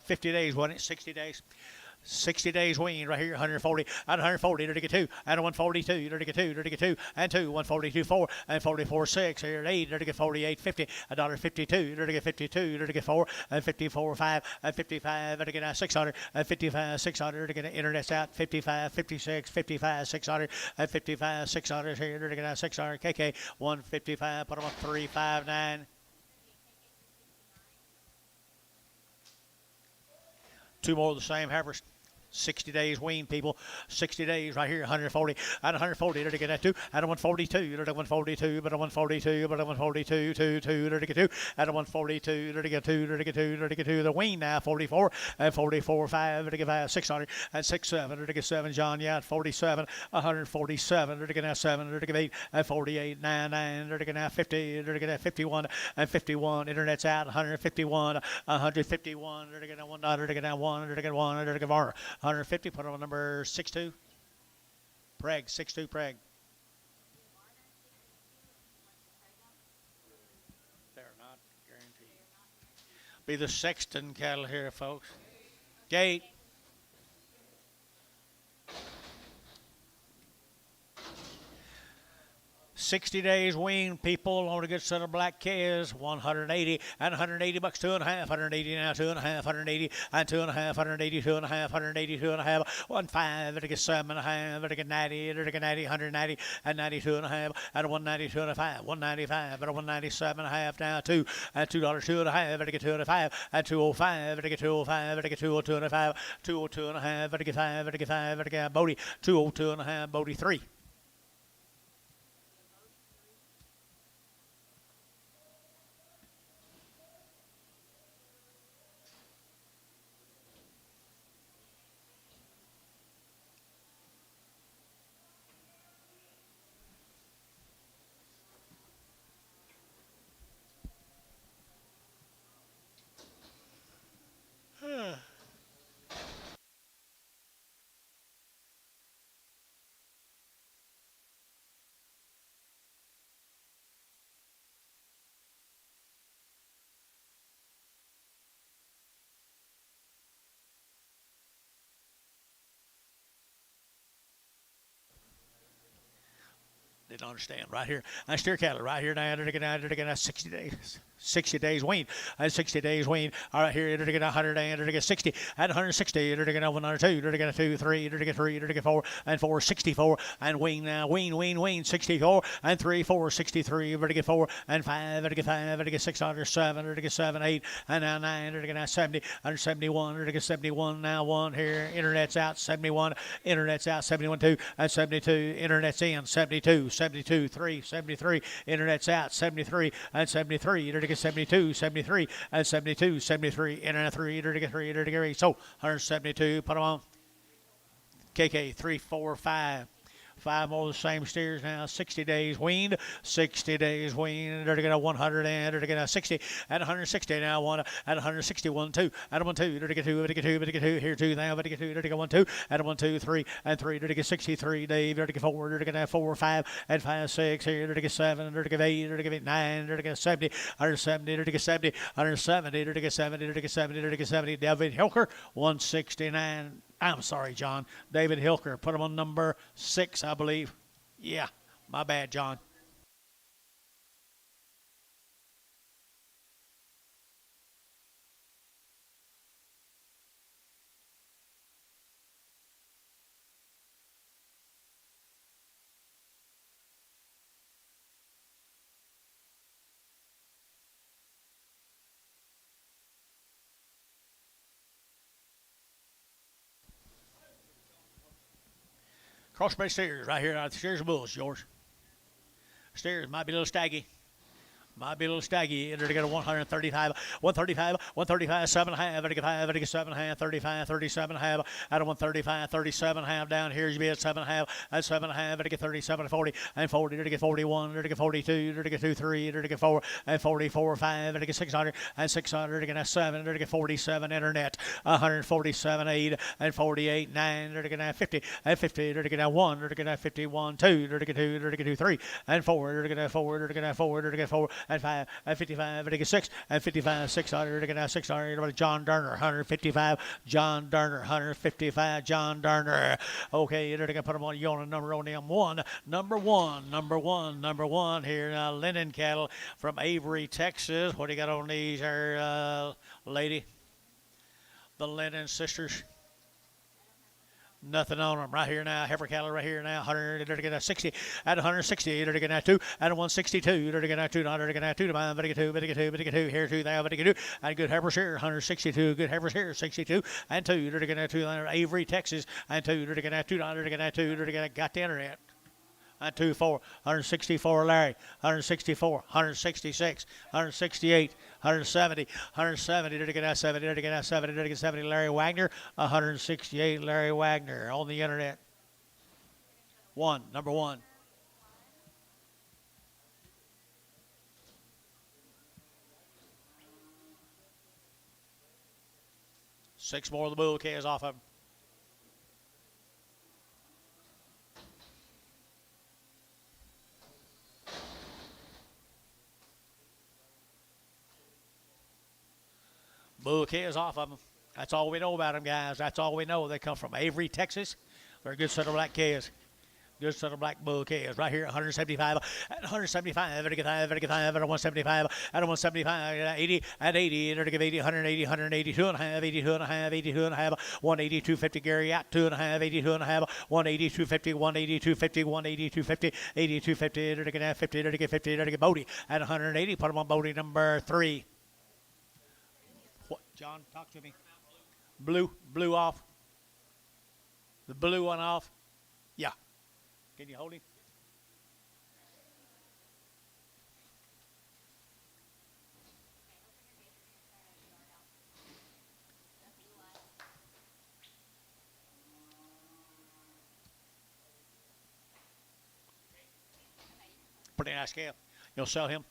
50 days, wasn't it? 60 days. 60 days weaned right here, 140, and 140, to get 2, and 142, to get 2, to get 2, and 2, 142, 4, and 44, 6, here at 8, to get 48, 50, $1.52, to get 52, to get 4, and 54, 5, and 55, to get 600, and 55, 600, to get internet's out, 55, 56, 55, 600, and 55, 600, here to get 600, KK, 155, put them on 359. 2 more of the same heifers. 60 days weaned, people. 60 days right here, 140, and 140, to get that 2, and 142, to 142, but a 142, but a 142, 2, to get 2, and 142, to get 2, to get 2, to get 2, the wean now, 44, and 44, 5, to get 5, 600, and 6, 7, to get 7, John, yeah, 47, 147, to get now 7, to get 8, and 48, 9, 9, to get now 50, to get 51, and 51, internet's out, 151, 151, to get 1, to get now 1, to get 1, to get 1. 150, put on number 62. Preg, 62 Preg. They're not guaranteed. Be the Sexton cattle here, folks. Gate. $60 days weaned, people on a good set of black calves, 180 and 180 bucks, 2.5, 180 now, 2.5, 180 and 2.5, 180, 2.5, 180, 2.5, 1.5, to get 7.5, to get 90, to get 90, 190 and 92.5, and 190, 2.5, 195, and 197.5 now, 2 and $2, 2.5, to get 2.5, and 205, to get 205, to get 202.5, 202.5, to get 5, to get 5, to get Bodie, 202.5, Bodie 3. Didn't understand. Right here, I steer cattle. Right here now, they're getting 60 days. 60 days weaned. And 60 days weaned. All right, here, they're getting 100 and they're getting 60 and 160. They're getting 102. They're getting 2, 3. They're getting 3. They're getting 4 and 4, 64 and wean now. Wean, 64 and 3, 4, 63. They're getting 4 and 5. They're getting 5. They're getting 6 under 7. They're getting 7, 8 and now 9. They're getting 70 under 71. They're getting 71 now. 1 here. Internet's out. 71. Internet's out. 71 2 and 72. Internet's in. 72. 72 3. 73. Internet's out. 73 and 73. They're getting 72, 73, and 72, 73, internet 3, to get 3, to get 3. So 172, put them on. KK 3, 4, 5. 5 more of the same steers now. 60 days weaned. 60 days weaned. They're going to 100 and they're going to 60 and 160 now. One and 161 2 and 1 2. They're going to 2. They're going to 2. They're going to 2. Here 2 now. They're going to 2. They're going to 1 2 and 1 2 3 and 3. They're going to 63. Dave. They're going to 4. They're going to 4 5 and 5 6. Here they're going to 7. They're going to 8. They're going to 9. They're going to 70. 170. They're going to 70. 170. They're going to 70. They're going to 70. They're going to 70. David Hilker 169. I'm sorry, John. David Hilker. Put him on number 6, I believe. Yeah, my bad, John. Crossbred steers right here. Steers and bulls, George. Steers might be a little staggy. Might be a little staggy. They're going to 135, 135, 135, 7.5, 7.5, 35, 37.5, out of 135, 37.5 down here. You be at 7.5, at 7.5, to get 37, 40, and 40, to get 41, to get 42, to get 23, to get 4, and 44, 5, to get 600, and 600, to get 7, to get 47, internet, 147, 8, and 48, 9, to get 50, and 50, to get 1, to get 51, 2, to get 2, to get 3, and 4, to get 4, to get 4, to get 4, and 5, and 55, and 6, and 55, 600, and 600, John Durner, 155, John Durner, 155, John Durner. Okay, you're going to put them on, you on a number on them. Number one here. Now, Lennon cattle from Avery, Texas. What do you got on these here, lady? The Lennon sisters. Nothing on them right here now. Heifer cattle right here now. 100. They're going to 60 at 160. They're going to 2 at 162. They're going to 2. They're going to 2 to mine. Better get 2. Better get 2. Better get 2. Here 2. There. Better get 2. And good heifers here. 162. Good heifers here. 62 and 2. They're going to 2. Avery, Texas. And 2. They're going to 2. They're going to 2. They're going to got the internet. And 2, 4, 164 Larry, 164, 166, 168, 170, 170, they're going to 70, they're going to 70, they're going to 70 Larry Wagner, 168 Larry Wagner on the internet. Number one. Six more of the bull calves off of him. Bull calves off of them. That's all we know about them, guys. That's all we know. They come from Avery, Texas. They're a good set of black calves. Good set of black bull calves right here. 175, at 175, better get 5, better get 5, at 175, at 175, 80, at 80, better give 80, 180, 182 and a half, 82 and a half, 82 and a half, 180, 250, Gary out, 2 and a half, 82 and a half, 180, 250, 180, 250, 180, 250, 80, 250, better get 50, better get 50, better get Bodie at 180. Put him on Bodie number 3. What, John, talk to me. Blue off. The blue one off. Yeah. Can you hold him? Pretty nice scale. You'll sell him.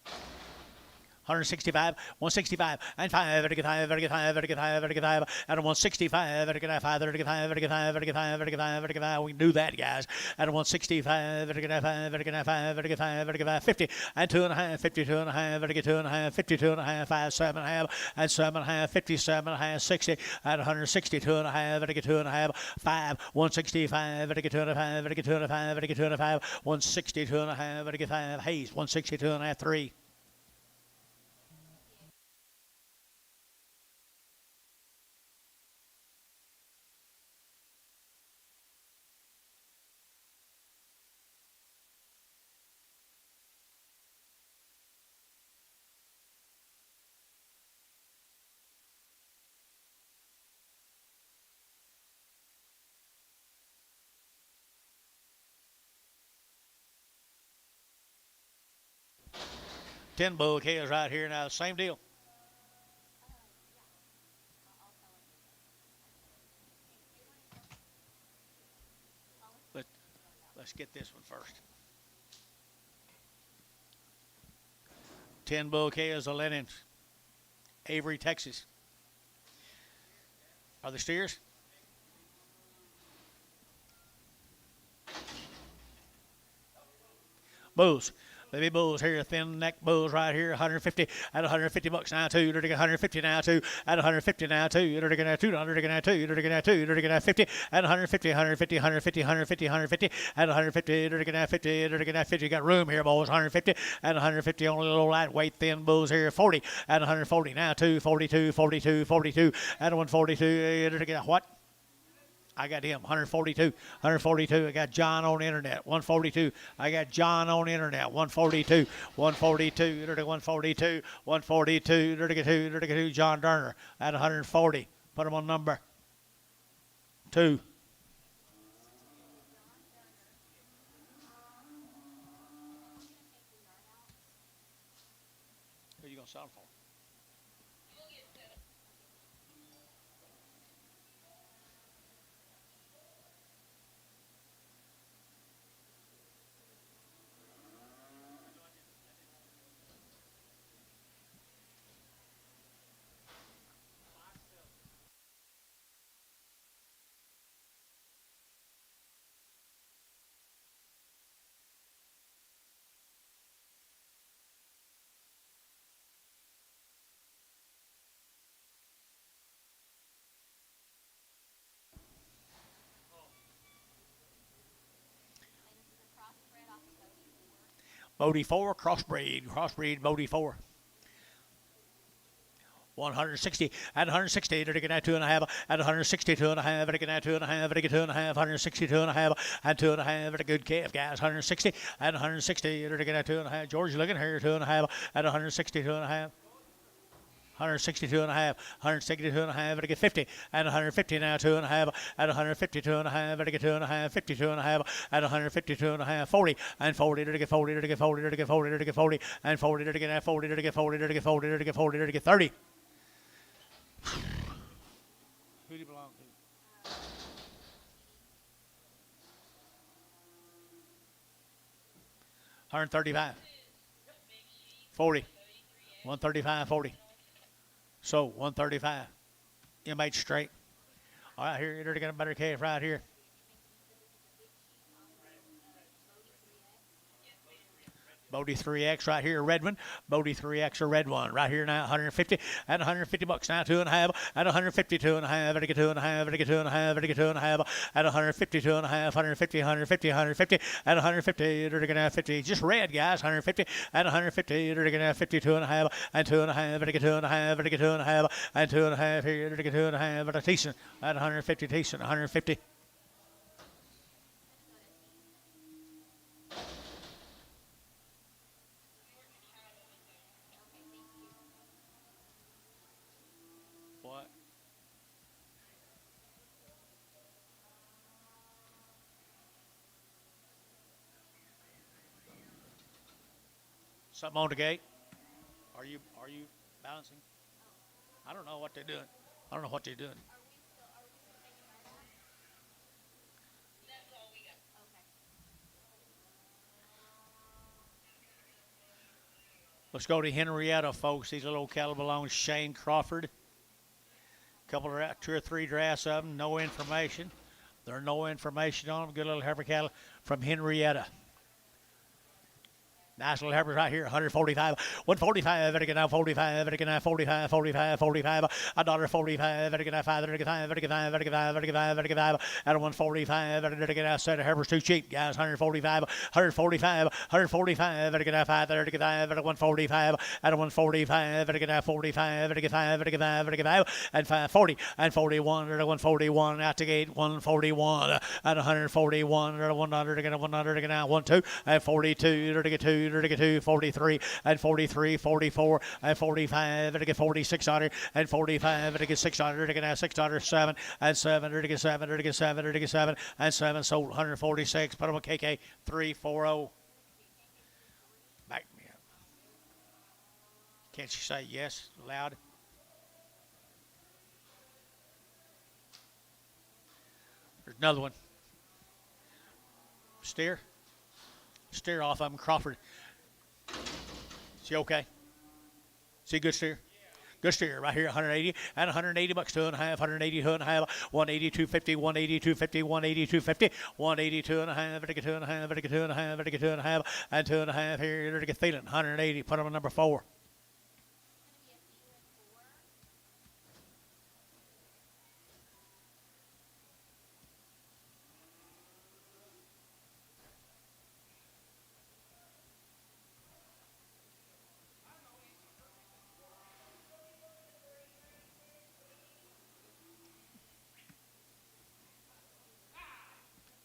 165, 165, and 5, better get 5, better get 5, better get 5, better get 5, at 165, better get 5, better get 5, better get 5, better get 5, better get 5, better get 5, we can do that, guys, at 165, better get 5, better get 5, better get 5, better get 5, 50, and 2 and a half, 52 and a half, better get 2 and a half, 52 and a half, 5, 7 and a half, and 7 and a half, 57 and a half, 60, at 162 and a half, better get 2 and a half, 5, 165, better get 2 and a half, better get 2 and a half, better get 2 and a half, 162 and a half, better get 5, Hayes, 162 and a half, 3. Ten bull calves right here now, same deal. Let's get this one first. 10 bull calves of Lennon, Avery, Texas. Are they steers? Bulls. Baby bulls here, thin neck bulls right here, 150 at 150 bucks now too. You're getting 150 now too. At 150 now too. You're getting at 200. You're getting at 2. You're getting at 2. You're getting at 50 at 150, 150, 150, 150, 150 at 150. You're getting at 50. You're getting at 50. You got room here, boys. 150 at 150. Only little lightweight thin bulls here. 40 at 140 now too. 42, 42, 42 at 142. You're getting what? I got him, 142, 142. I got John on the internet, 142. I got John on the internet, 142, 142, 142, 142, 142, John Durner at 140. Put him on number 2. Who are you going to sell him for? Bodie 4, crossbreed Bodie 4. 160 at 160, they're getting at 2.5 at 160, 2.5, they're getting at 2.5, they're getting 2.5, 160, 2.5 and 2.5 at a good calf, guys. 160 at 160, they're getting at 2.5. George looking here, 2.5 at 160, 2.5. 162 and a half, 162 and a half, at a get 50, and 150 now, 2.5, at 152 and a half, at a get 2.5, 52 and a half, at 152 and a half, 40, and 40, to get 40, to get 40, to get 40, to get 40, and 40, to get 40, to get 40, to get 40, to get 40, to get 30. Who do you belong to? 135, 40, 135, 40. So 135. You made straight. All right, here you're getting a better calf right here. Bodie 3X right here, a red one. Bodie 3X, a red one. Right here now, 150 and 150 bucks now, 2.5 at 152 and a half, at a get 2.5, at a get 2.5, at a get 2.5 at 152 and a half, 150, 150, 150 at 150, you're going to have 50. Just red, guys, 150 at 150, you're going to have 52 and a half, and 2.5, at a get 2.5, at a get 2.5, and 2.5 here, you're going to get 2.5 at a decent, at 150, decent, 150. Something on the gate? Are you balancing? I don't know what they're doing. I don't know what they're doing. Let's go to Henrietta, folks. These little cattle belong to Shane Crawford. Couple of 2 or 3 drafts of them. No information. There's no information on them. Good little heifer cattle from Henrietta. Nice little heifers right here, 145, 145, better get now 45, better get now 45, 45, 45, $1.45, better get now 5, better get 5, better get 5, better get 5, better get 5, better get 5, at a 145, better get out, set of heifers too cheap, guys, 145, 145, 145, better get now 5, better get 5, better 145, at a 145, better get now 45, better get 5, better get 5, better get 5, and 540, and 41, at a 141, out the gate, 141, at 141, at a 100, again, 100, again, now 1, 2, and 42, to get 2, to get 2, 43, and 43, 44, and 45, to get 4600, and 45, to get 600, to get now 607, and 7, to get 7, to get 7, to get 7, and 7, sold 146, put them on KK 340. Back me up. Can't you say yes loud? There's another one. Steer. Steer off of him, Crawford. See okay? See good steer? Good steer right here, 180 and 180 bucks, 2.5, 180, 2.5, 180, 250, 180, 250, 180, 250, 180, 2.5, vertical 2.5, vertical 2.5, vertical 2.5, and 2.5 here, vertical feeling, 180, put him on number 4.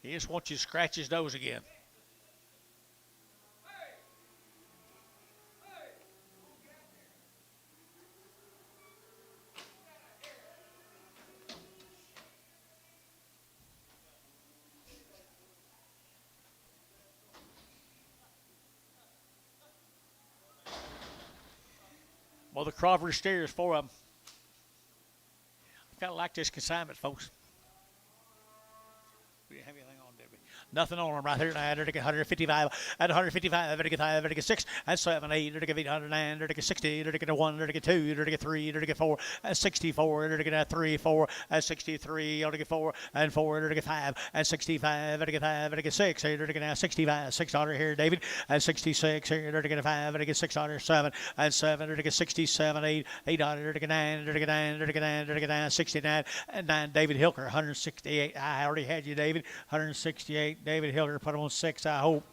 He just wants you to scratch his nose again. Well, the Crawford steers, 4 of them. I kind of like this consignment, folks. We didn't have anything on, did we? Nothing on them right here. Now, 155 and 155, vertical 5, vertical 6, and 7, 8, vertical 8, 109, vertical 60, vertical 1, vertical 2, vertical 3, vertical 4, and 64, vertical 3, 4, and 63, vertical 4, and 4, vertical 5, and 65, vertical 5, vertical 6, vertical 65, 600 here, David, and 66 here, vertical 5, vertical 600, 7, and 7, vertical 67, 8, 800, vertical 9, vertical 9, vertical 9, vertical 9, 69, and 9, David Hilker, 168. I already had you, David, 168. David Hilker, put him on 6, I hope.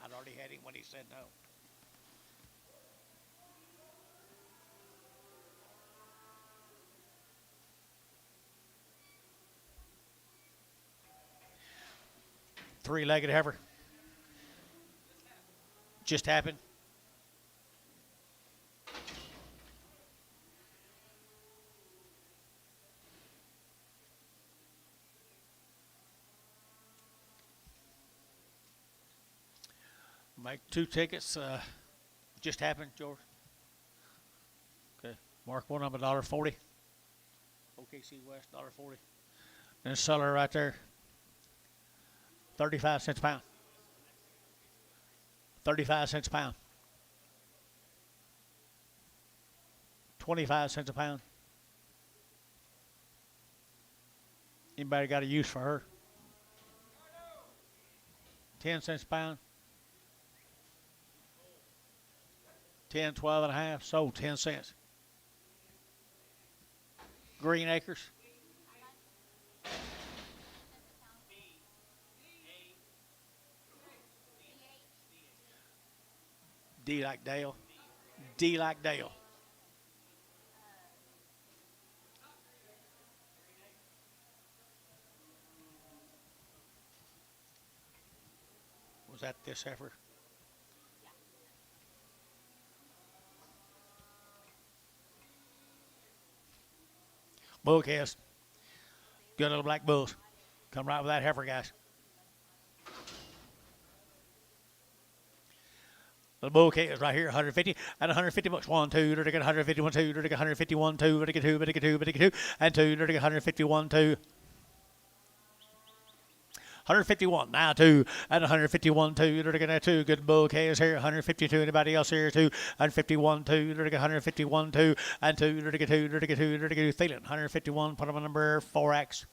I'd already had him when he said no. Three-legged heifer. Just happened. Make 2 tickets. Just happened, George. Okay. Mark one of them $1.40. OKC West $1.40. And seller right there. 35 cents a pound. 35 cents a pound. 25 cents a pound. Anybody got a use for her? 10 cents a pound. 10, 12 and a half, sold 10 cents. Green Acres. D like Dale. D like Dale. Was that this heifer? Bull cast. Good little black bulls. Come right with that heifer, guys. The bull cast right here, 150 and 150 bucks. 1, 2, 151, 2, 151, 2, 2, 2, and 2, 151, 2. 151 now 2 and 151 2. Two good bull calves here. 152. Anybody else here? 2 and 51 2. 151 2 and 2. 2. Feeling 151. Put them on number 4X.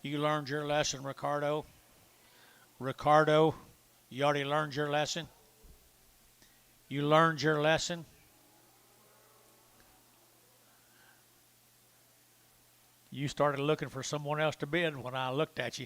You learned your lesson, Ricardo. Ricardo, you already learned your lesson. You learned your lesson. You started looking for someone else to bid when I looked at you.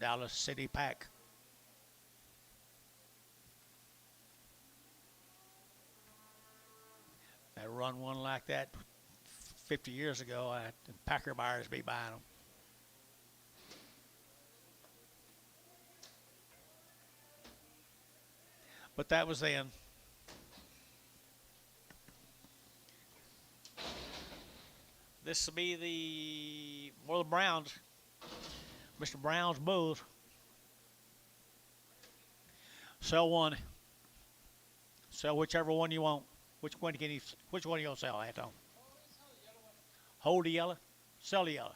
Dallas City Pack. I run one like that 50 years ago. The Packer buyers be buying them. But that was then. This will be the Browns. Mr. Brown's Bulls. Sell one. Sell whichever one you want. Which one are you gonna sell, Anton? Hold the yellow. Sell the yellow.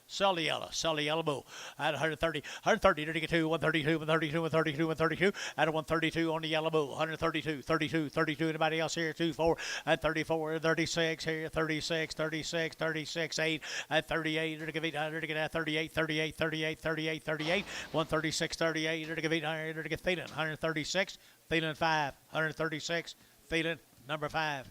Sell the yellow. Sell the yellow bull. At 130. 130 to get 2. 132. 132. 132. 132. At 132 on the yellow bull. 132. 32. 32. Anybody else here? 2, 4. At 34. 36 here. 36. 36. 36. 8. At 38. To give 800 to get at 38. 38. 38. 38. 38. 136. 38. To give 800 to get Thielen. 136. Thielen 5. 136. Thielen number 5.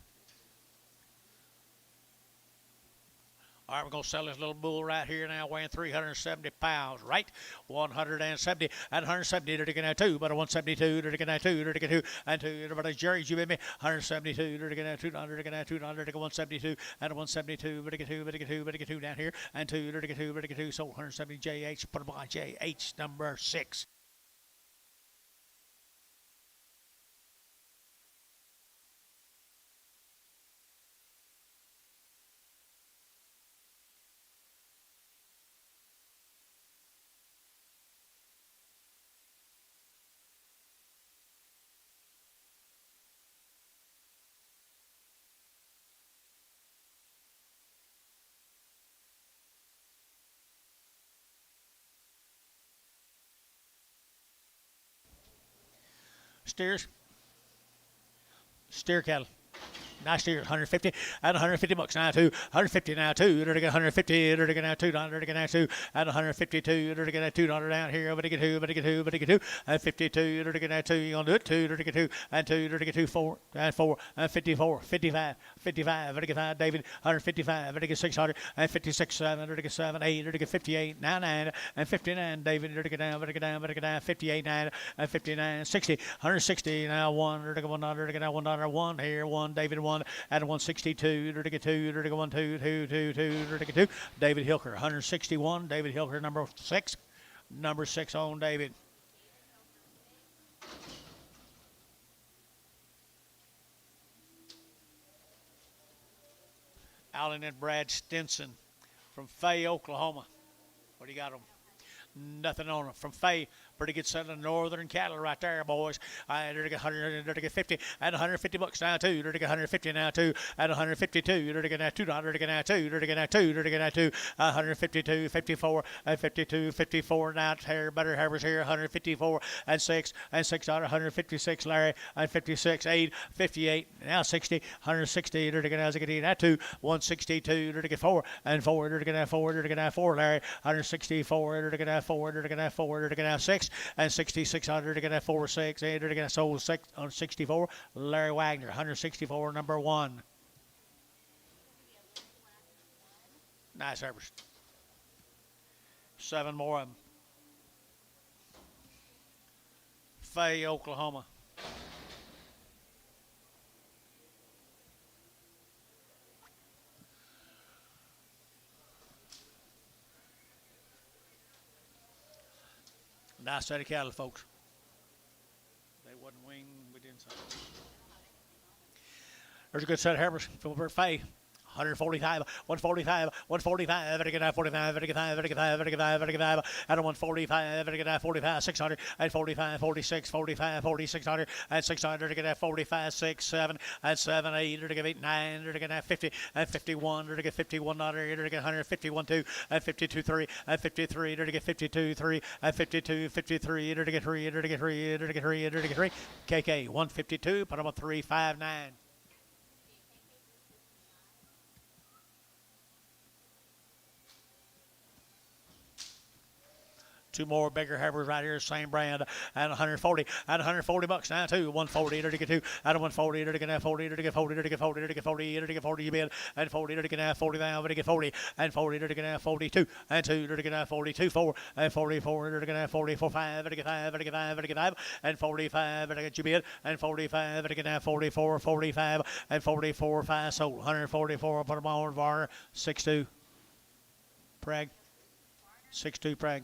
All right, we're going to sell this little bull right here now, weighing 370 pounds, right? 170 and 170 to get 2, but a 172 to get 2 to get 2 and 2. Everybody, Jerry, you with me? 172 to get 200 to get 200 to get 172 and a 172 to get 2, but to get 2, but to get 2 down here and 2 to get 2, but to get 2. So 170 JH, put them on JH number 6. Steer cattle. Nice steer, 150 and 150 bucks now 2, 150 now 2, to get 150, to get now 200, to get now 2, and 152, to get now 200 down here, over to get 2, but to get 2, but to get 2, and 52, to get now 2, you're gonna do it 2, to get 2, and 2, to get 2, 4, and 4, and 54, 55, 55, to get 5, David, 155, to get 600, and 56, 7, to get 7, 8, to get 58, now 9, and 59, David, to get down, but to get down, but to get down, 58, 9, and 59, 60, 160, now 1, to get 100, to get now 100, 1 here, 1, David, 1, and 162, to get 2, to get 1, 2, 2, 2, 2, to get 2, David Hilker, 161, David Hilker, number 6, number 6 on David. Alan and Brad Stinson from Fay, Oklahoma. What do you got on? Nothing on them. From Fay, pretty good set of northern cattle right there, boys. To get 100, to get 50, and 150 bucks now, 2, to get 150 now, 2, and 152, to get now 200, to get now 2, to get now 2, to get now 2, 152, 54, and 52, 54, now here, better havers here, 154, and 6, and 6, 156, Larry, and 56, 8, 58, now 60, 160, to get now, to get now 2, 162, to get 4, and 4, to get now 4, to get now 4, Larry, 164, to get now 4, to get now 4, to get now 6, and 6,600 to get that 4, 6, 8 to get sold 6 on 64. Larry Wagner, 164, number 1. Nice harvest. 7 more of them. Fay, Oklahoma. Nice set of cattle, folks. They wasn't winged, we didn't say. There's a good set of hammers from Fay. 145, 145, 145, to get that 45, to get 5, to get 5, to get 5, to get 5, and 145, to get that 45, 600, and 45, 46, 45, 4600, and 600 to get that 45, 6, 7, and 7, 8, to get 8, 9, to get that 50, and 51, to get 51, to get 151, 2, and 52, 3, and 53, to get 52, 3, and 52, 53, to get 3, to get 3, to get 3, to get 3, KK 152, put them on 359. Two more bigger heifers right here, same brand, at 140, at 140 bucks now too. 140, to get two, at 140, to get 40, to get 40, to get 40, to get 40, to get 40, you bid, and 40, to get 40 now, to get 40, and 40, to get 42, and 2, to get 42, 4, and 44, to get 44, 5, to get 5, to get 5, to get 5, and 45, to get you bid, and 45, to get 44, 45, and 44, 5, sold, 144, put them on, Varner, 6-2, Prague, 6-2, Prague.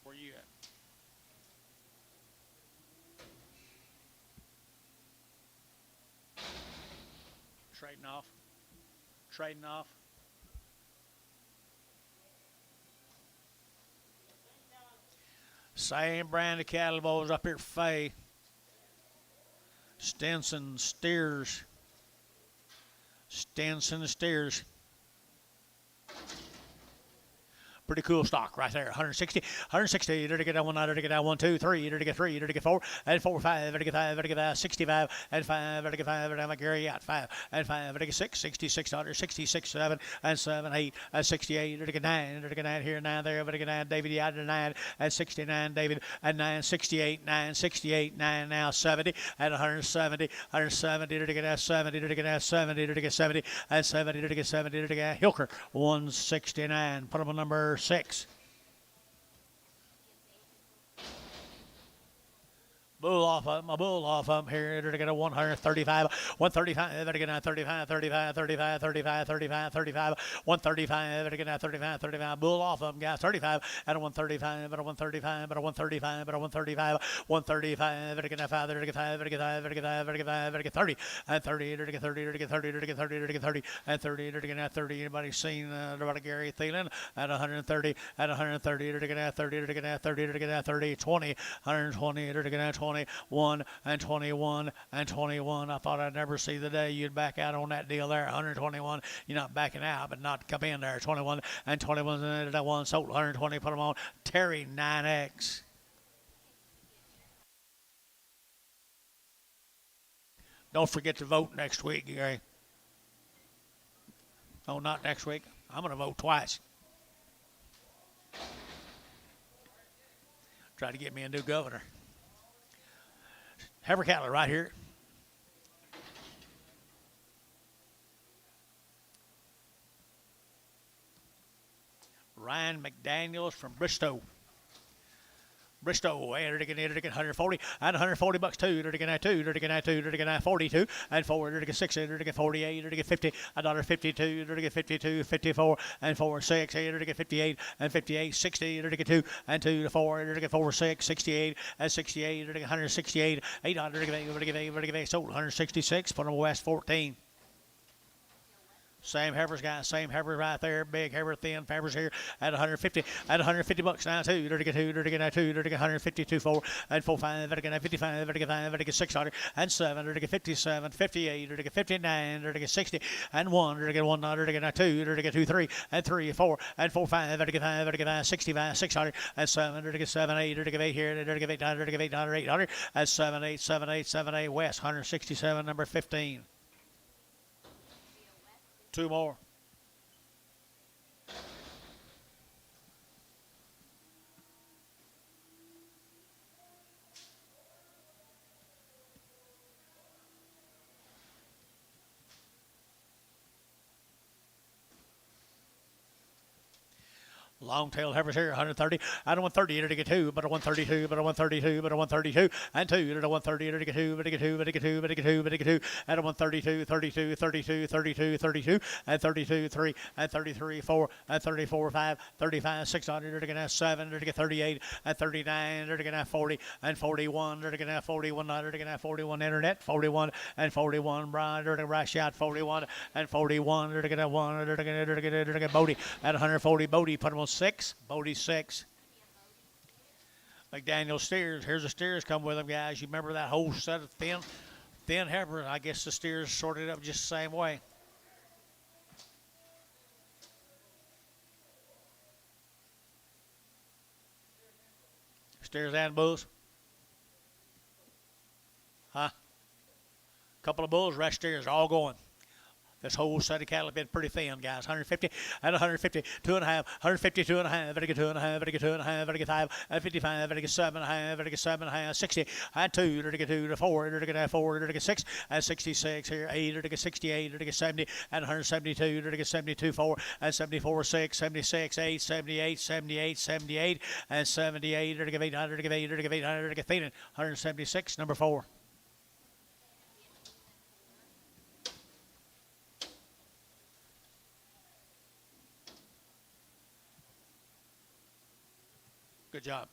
Where you at? Trading off. Trading off. Same brand of cattle boys up here at Fay. Stinson steers. Stinson steers. Pretty cool stock right there. 160, 160, to get that one, to get that 1, 2, 3, to get 3, to get 4, and 4, 5, to get 5, to get 65, and 5, to get 5, and McClary out 5, and 5, to get 6, 66, 66, 7, and 7, 8, and 68, to get 9, to get 9 here, 9 there, to get 9, David out to 9, and 69, David, and 9, 68, 9, 68, 9, now 70, and 170, 170, to get 70, to get 70, to get 70, and 70, to get 70, to get Hilker, 169, put them on number 6. Bull off of him here to get a 135, 135, to get a 35, 35, 35, 35, 35, 35, 135, to get a 35, 35, bull off of him, guys, 35, at a 135, at a 135, at a 135, at a 135, 135, to get a 5, to get 5, to get 5, to get 5, to get 5, to get 30, and 30, to get 30, to get 30, to get 30, to get 30, and 30, to get 30. Anybody seen about Gary Thielen at 130, at 130, to get 30, to get 30, to get 30, 20, 120, to get 20. 21 and 21 and 21. I thought I'd never see the day you'd back out on that deal there. 121. You're not backing out, but not come in there. 21 and 21 and that one sold. 120. Put them on. Terry 9X. Don't forget to vote next week, Gary. Oh, not next week. I'm going to vote twice. Try to get me a new governor. Heifer cattle right here. Ryan McDaniels from Bristow. Bristow, and to get 140, and 140 bucks too, to get 2, to get 2, to get 42, and 4, to get 6, to get 48, to get 50, $1.52, to get 52, 54, and 4, 6, to get 58, and 58, 60, to get 2, and 2 to 4, to get 4, 6, 68, and 68, to get 168, 800, to get sold 166, put them West 14. Same heifers, guys. Same heifers right there. Big heifer, thin heifers here at 150. At 150 bucks now, too. To get 2, to get 2, to get 152, 4, and 4, 5, to get 55, to get 5, to get 600, and 7, to get 57, 58, to get 59, to get 60, and 1, to get 1, to get 2, to get 2, 3, and 3, 4, and 4, 5, to get 5, to get 65, 600, and 7, to get 7, 8, to get 8 here, to get 800, to get 800, 800, and 7, 8, 7, 8, 7, 8, West, 167, number 15. 2 more. Long tail heifers here, 130. I don't want 30 to get 2, but I want 32, but I want 32, but I want 32, and 2, but I want 30 to get 2, but I get 2, but I get 2, but I get 2, but I get 2, and I want 32, 32, 32, 32, 32, and 32, 3, and 33, 4, and 34, 5, 35, 600 to get 7, to get 38, and 39, to get 40, and 41, to get 41, to get 41 internet, 41, and 41 Brian, to get rush out, 41, and 41, to get 1, to get Bodie, at 140 Bodie, put them on 6, Bodie 6. McDaniel steers. Here's the steers come with them, guys. You remember that whole set of thin heifers? I guess the steers sorted up just the same way. Steers and bulls. Couple of bulls, rest steers, all going. This whole set of cattle have been pretty thin, guys. 150 and 150, 2.5, 150, 2.5, very good 2.5, very good 2.5, very good 5, and 55, very good 7.5, very good 7.5, 60, and 2, very good 2 to 4, very good 4, very good 6, and 66 here, 8, very good 68, very good 70, and 172, very good 72, 4, and 74, 6, 76, 8, 78, 78, 78, and 78, very good 800, very good 8, very good 800, very good 176, number 4. Good job.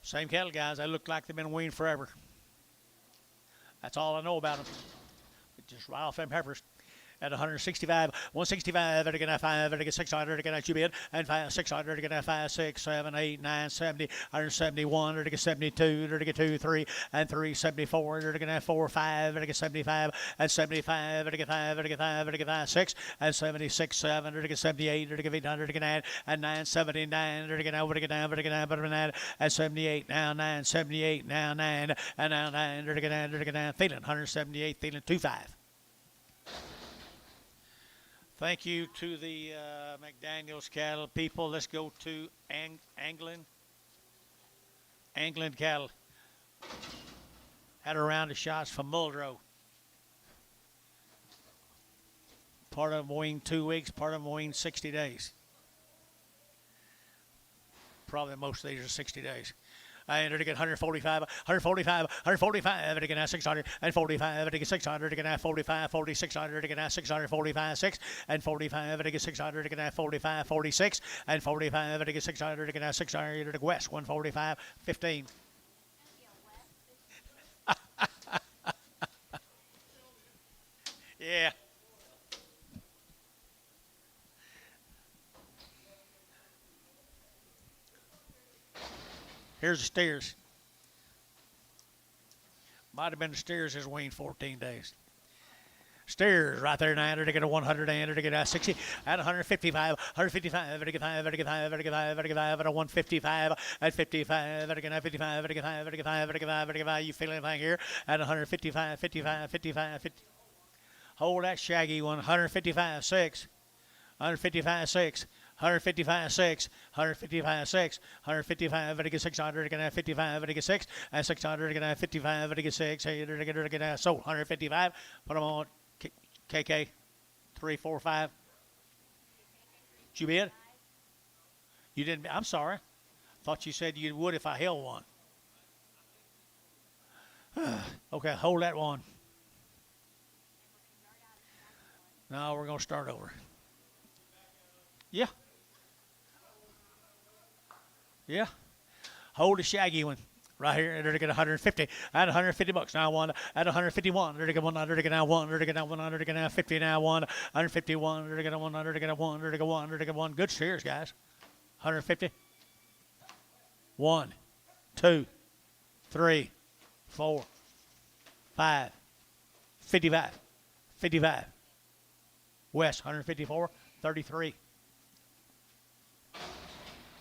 Same cattle, guys. They look like they've been weaned forever. That's all I know about them. Just right off them heifers. At 165, 165, at again 5, at again 600, again at you bid, and 5, 600, again at 5, 6, 7, 8, 9, 70, 171, at again 72, at again 2, 3, and 3, 74, at again 4, 5, at again 75, and 75, at again 5, at again 5, at again 5, 6, and 76, 7, at again 78, at again 800, again 9, and 9, 79, at again 9, at again 9, at again 9, 9, and 78, now 9, 78, now 9, and now 9, at again 9, at again 9, feeling 178, feeling 25. Thank you to the McDaniels cattle people. Let's go to Anglin cattle. Had a round of shots from Muldrow. Part of them weaned 2 weeks, part of them weaned 60 days. Probably most of these are 60 days. And to get 145, 145, 145, and again 600, and 45, and again 600, again 45, 4600, again 645, 6, and 45, and again 600, again 45, 46, and 45, and again 600, again 600, again West 145, 15. Yeah. Here's the steers. Might have been the steers has weaned 14 days. Steers right there now. To get a 100 and to get a 60 at 155, 155, to get 5, to get 5, to get 5, to get 5 at a 155 at 55, to get 55, to get 5, to get 5, to get 5, to get 5. You feel anything here at 155, 55, 55, 50. Hold that shaggy one. 155, 6, 155, 6. 155, 6, 155, 6, 155, to get 600, to get 55, to get 6, and 600, to get 55, to get 6, 800, to get so 155. Put them on KK 3, 4, 5. Did you bid? You didn't. I'm sorry. Thought you said you would if I held one. Okay, hold that one. Now we're going to start over. Yeah. Yeah. Hold the shaggy one. Right here, they're to get 150 at 150 bucks. Now one at 151. They're to get 100 to get now one. They're to get now 100 to get now 50 now one. 151. They're to get 100 to get 1. They're to get 1. They're to get 1. Good steers, guys. 150. 1, 2, 3, 4, 5, 55, 55. West 154, 33.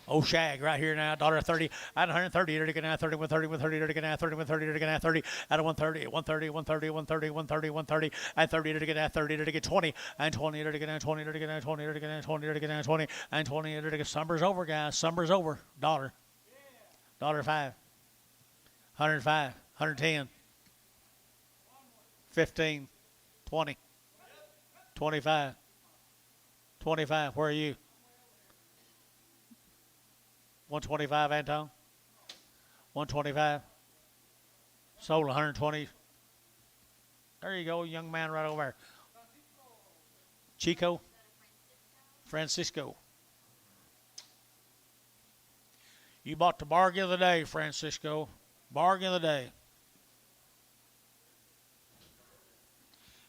Oh, shag right here now. $30 at 130. They're going to 30, 130, 130. They're going to 30, 130. They're going to 30 at 130, 130, 130, 130, 130, 130, and 30. They're going to 30. They're going to get 20 and 20. They're going to 20. They're going to 20. They're going to 20. They're going to 20 and 20. They're going to get summer's over, guys. Summer's over. $1.05. 105, 110, 15, 20, 25, 25. Where are you? 125, Anton? 125. Sold 120. There you go, young man right over there. Chico? Francisco. You bought the bargain of the day, Francisco. Bargain of the day.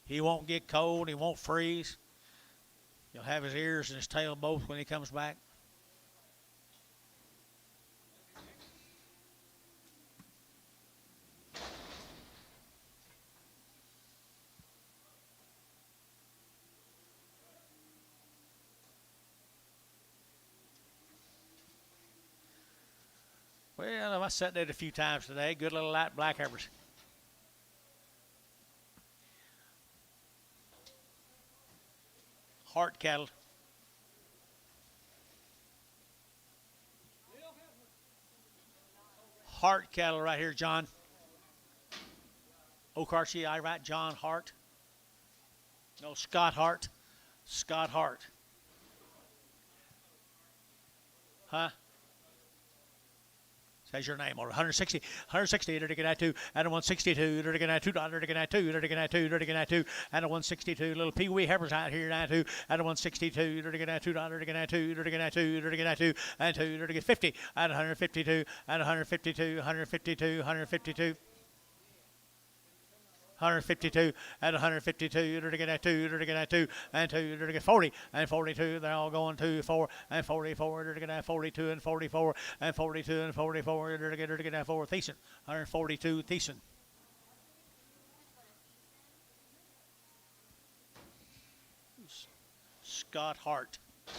He won't get cold. He won't freeze. He'll have his ears and his tail both when he comes back. Well, I sat there a few times today. Good little light black heifers. Heart cattle. Hart cattle right here, John. OKC, I right, John Hart. No, Scott Hart. Scott Hart. Huh? Says your name. 160, 160, to get that two, and a 162, to get that $2, to get that two, to get that two, to get that two, and a 162. Little Pee Wee heifers out here, now two, and a 162, to get that $2, to get that two, to get that two, to get that two, and two, to get 50, and 152, and 152, 152, 152. 152 and 152 to get that two to get that two and two to get 40 and 42. They're all going 2, 4 and 44 to get that 42 and 44 and 42 and 44 to get that 4. Thiessen 142 Thiessen. Scott Hart. Is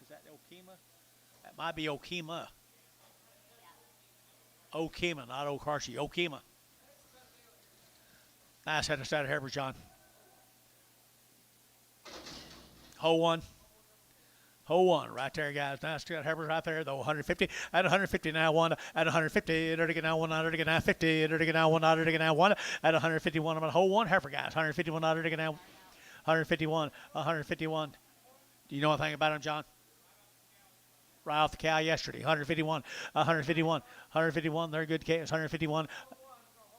that Okema? That might be Okema. Okema, not OKC. Okema. Nice head of side of heifers, John. Hole one. Hole one right there, guys. Nice got heifers right there, though. 150 at 150 now, one at 150. There to get now one, there to get now 50. There to get now one, there to get now one at 151. I'm at hole one heifer, guys. 151 there to get now 151. 151. Do you know anything about him, John? Right off the cow yesterday. 151. 151. 151. They're good calves. 151.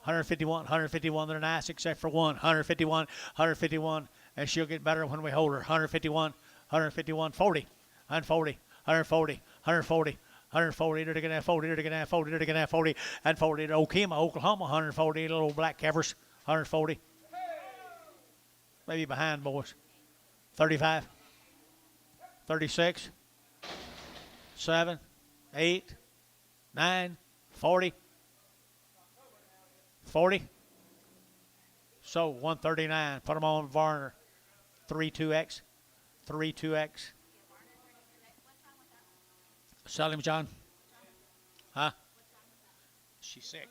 151, 151, they're nice except for one. 151, 151, and she'll get better when we hold her. 151, 151, 40, 140, 140, 140, 140, they're going to have 40, they're going to have 40, they're going to have 40, and 40 to Okema, Oklahoma, 140, little black heifers, 140. Maybe behind, boys. 35, 36, 7, 8, 9, 40. 40. So 139. Put them on Varner. 32X. 32X. Sell him, John. Huh? She's sick.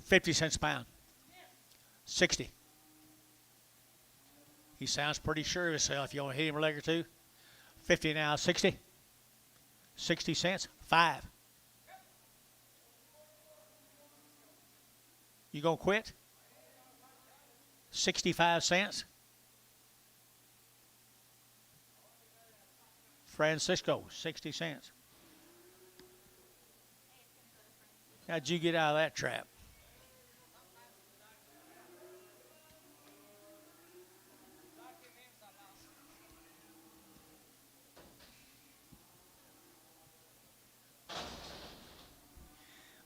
$0.50 a pound. 60. He sounds pretty sure of himself. You want to hit him a leg or two? 50 now. 60. 60 cents, 5. You gonna quit? 65 cents. Francisco, 60 cents. How'd you get out of that trap?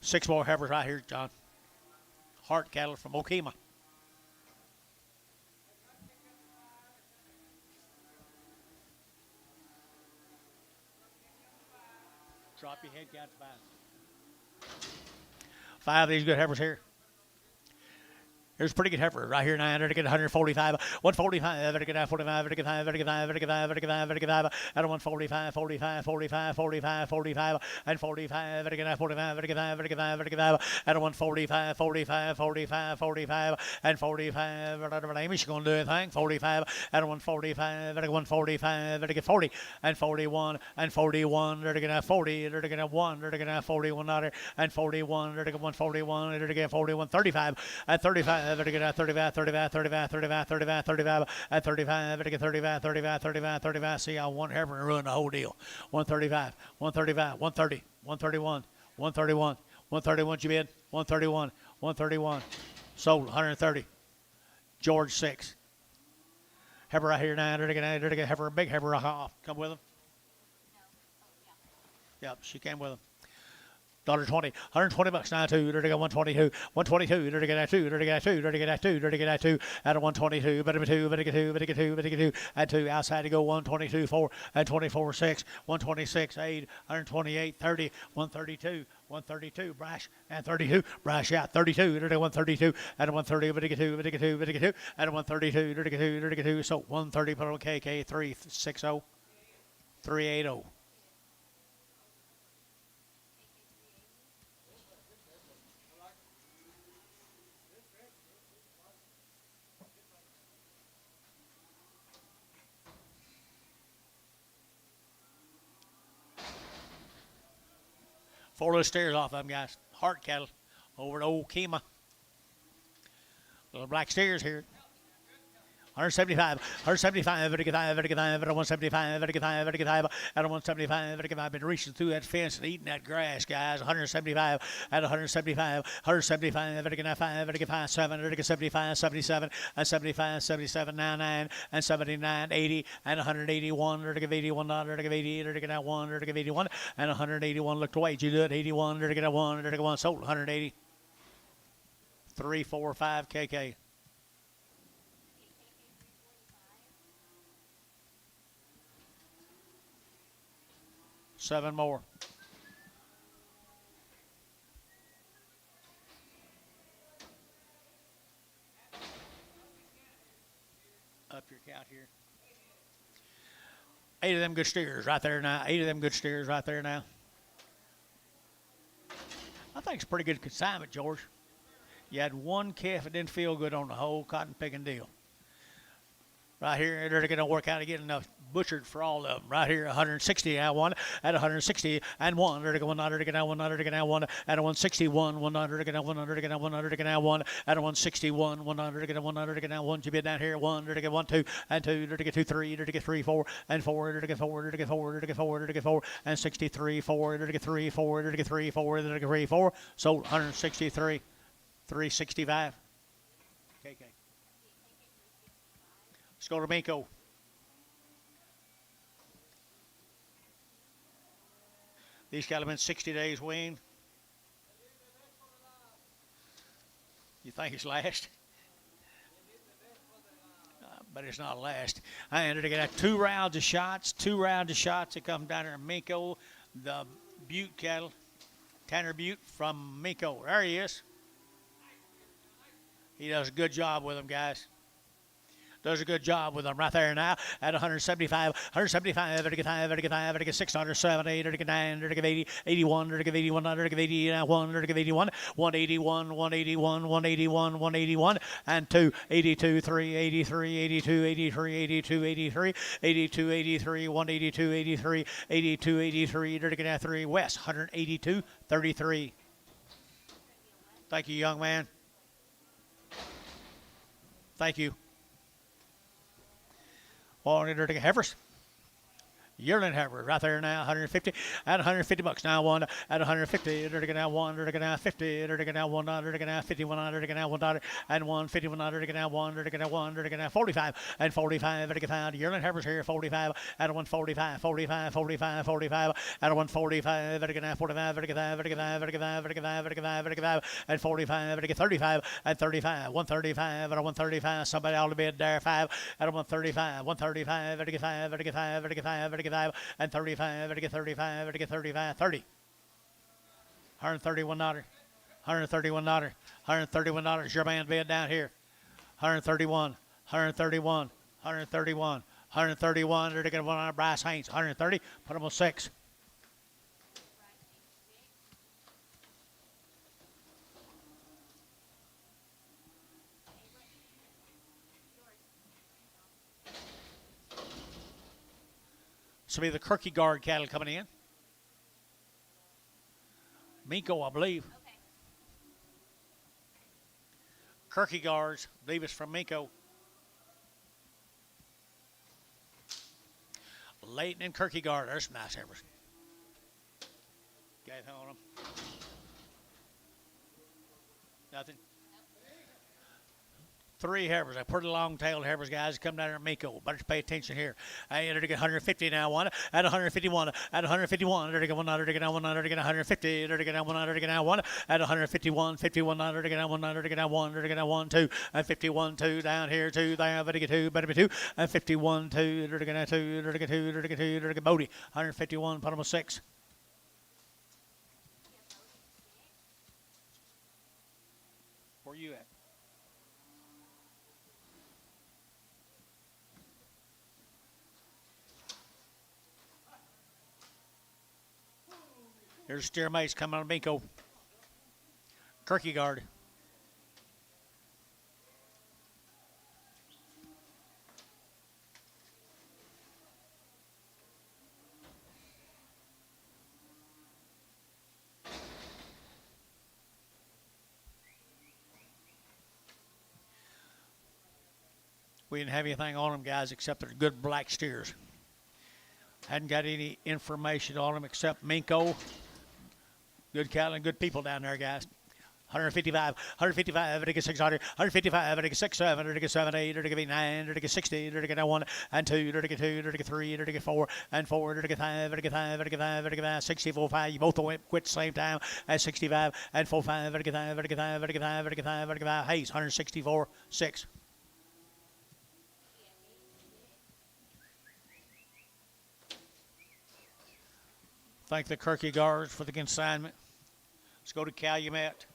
Six more heifers right here, John. Hart cattle from Okema. Drop your head down to 5. 5 of these good heifers here. Here's a pretty good heifer right here. 900 to get 145, 145, to get 45, to get 5, to get 5, to get 5, to get 5, to get 5, at 145, 45, 45, 45, 45, and 45, to get 45, to get 5, to get 5, to get 5, at 145, 45, 45, 45, and 45. Amy, she gonna do anything? 45, at 145, at 145, to get 40, and 41, and 41, to get 40, to get 1, to get 41, and 41, to get 141, to get 41, 35, at 35. To get 35, 35, 35, 35, 35, 35, at 35, to get 35, 35, 35, 35. See, I want heifer and ruin the whole deal. 135, 135, 130, 131, 131, 131, you bid? 131, 131. Sold, 130. George 6. Heifer right here, 900 to get heifer, a big heifer, come with him. Yep, she came with him. $1.20, $120 now two, dirty get 122, 122, dirty get that two, dirty get that two, dirty get that two, dirty get that two, at a 122, better two, better get two, better get two, better get two, at two, outside to go 122, 4, and 24, 6, 126, 8, 128, 30, 132, 132, Brash, and 32, Brash out, 32, dirty 132, at a 130, better get two, better get two, better get two, at a 132, dirty get two, dirty get two, so 130, put on KK, 360, 380. Four little steers off of them, guys. Heart cattle over at Old Kema. Little black steers here. 175, 175, 175, 175, been reaching through that fence and eating that grass, guys. 175, at 175, 175, 7, 75, 77, and 75, 77, 99, and 79, 80, and 181, 81, 80, 1, 81, and 181 looked away. You do it, 81, 1, sold 180. 3, 4, 5 KK. Seven more. Up your count here. 8 of them good steers right there now. 8 of them good steers right there now. I think it's a pretty good consignment, George. You had one calf that didn't feel good on the whole cotton picking deal. Right here, they're going to work out to get enough butchered for all of them. Right here, 160 at one, at 160 and one. They're going to get out 100 to get out one, at 161, 100 to get out 100 to get out 100 to get out one, at 161, 100 to get out 100 to get out one. You bid down here, 1 to get 1, 2, and 2 to get 2, 3 to get 3, 4, and 4 to get 4 to get 4 to get 4 to get 4, and 63, 4 to get 3, 4 to get 3, 4 to get 3, 4. Sold 163, 365. KK. Let's go to Mako. These cattle have been 60 days weaned. You think it's last? But it's not last. I ended up getting 2 rounds of shots. 2 rounds of shots that come down here in Mako. The Butte cattle. Tanner Butte from Mako. There he is. He does a good job with them, guys. Does a good job with them right there now at 175, 175, 600, 7, 8, 9, 80, 81, 81, 80, 1, 81, 181, 181, 181, 181, and 2, 82, 3, 83, 82, 83, 82, 83, 82, 83, 182, 83, 82, 83, 3, West, 182, 33. Thank you, young man. Thank you. Well, we're going to take heifers. Yearling heifer right there now, 150 at $150 now. One at 150. They're taking out one. They're taking out 50. They're taking out $1. They're taking out $51. They're taking out $1 and $151. They're taking out $1. They're taking out $1. They're taking out 45 and 45. They're taking out Yearling heifers here. 45 at 145. 45. 45. 45 at 145. They're taking out 45. They're taking out 45. They're taking out 45. They're taking out 45 and 45. They're taking 35 at 35. 135 at 135. Somebody ought to be at there. 5 at 135. 135. They're taking 5. They're taking 5. They're taking 5. They're taking 5 and 35, to get 35, to get 35, 30. $131, $131, $131. Your man bid down here. 131, 131, 131, 131. They're taking one on Bryce Haynes. 130. Put them on 6. This will be the Kierkegaard cattle coming in. Miko, I believe. Okay. Kierkegaard's, I believe it's from Miko. Leighton and Kierkegaard. There's some nice heifers. Got anything on them? Nothing? 3 heifers. I pretty long-tailed heifers, guys. Come down here at Miko. Better pay attention here. I entered to get 150 now. One at 151. At 151. Entered to get 100 to get 100 to get 150. Entered to get 100 to get 1 at 151. 5100 to get 100 to get 100 to get 1 2 and 51 2 down here 2 there. Better get 2. Better be 2 and 51 2. Entered to get 2. Entered to get 2. Entered to get 2. Entered to get Bodie. 151. Put him on 6. Where you at? Here's steer mace coming on Miko. Kierkegaard. We didn't have anything on them, guys, except they're good black steers. Hadn't got any information on them except Minko. Good cattle and good people down there, guys. 155, 155, to get 600, 155, to get 6, 7, to get 7, 8, to get 9, to get 60, to get 1 and 2, to get 2, to get 3, to get 4 and 4, to get 5, to get 5, to get 5, to get 5, 64, 5. You both went quit the same time at 65 and 4, 5, to get 5, to get 5, to get 5, to get 5, to get 5. Hayes, 164, 6. Thank the Kierkegaards for the consignment. Let's go to Calumet.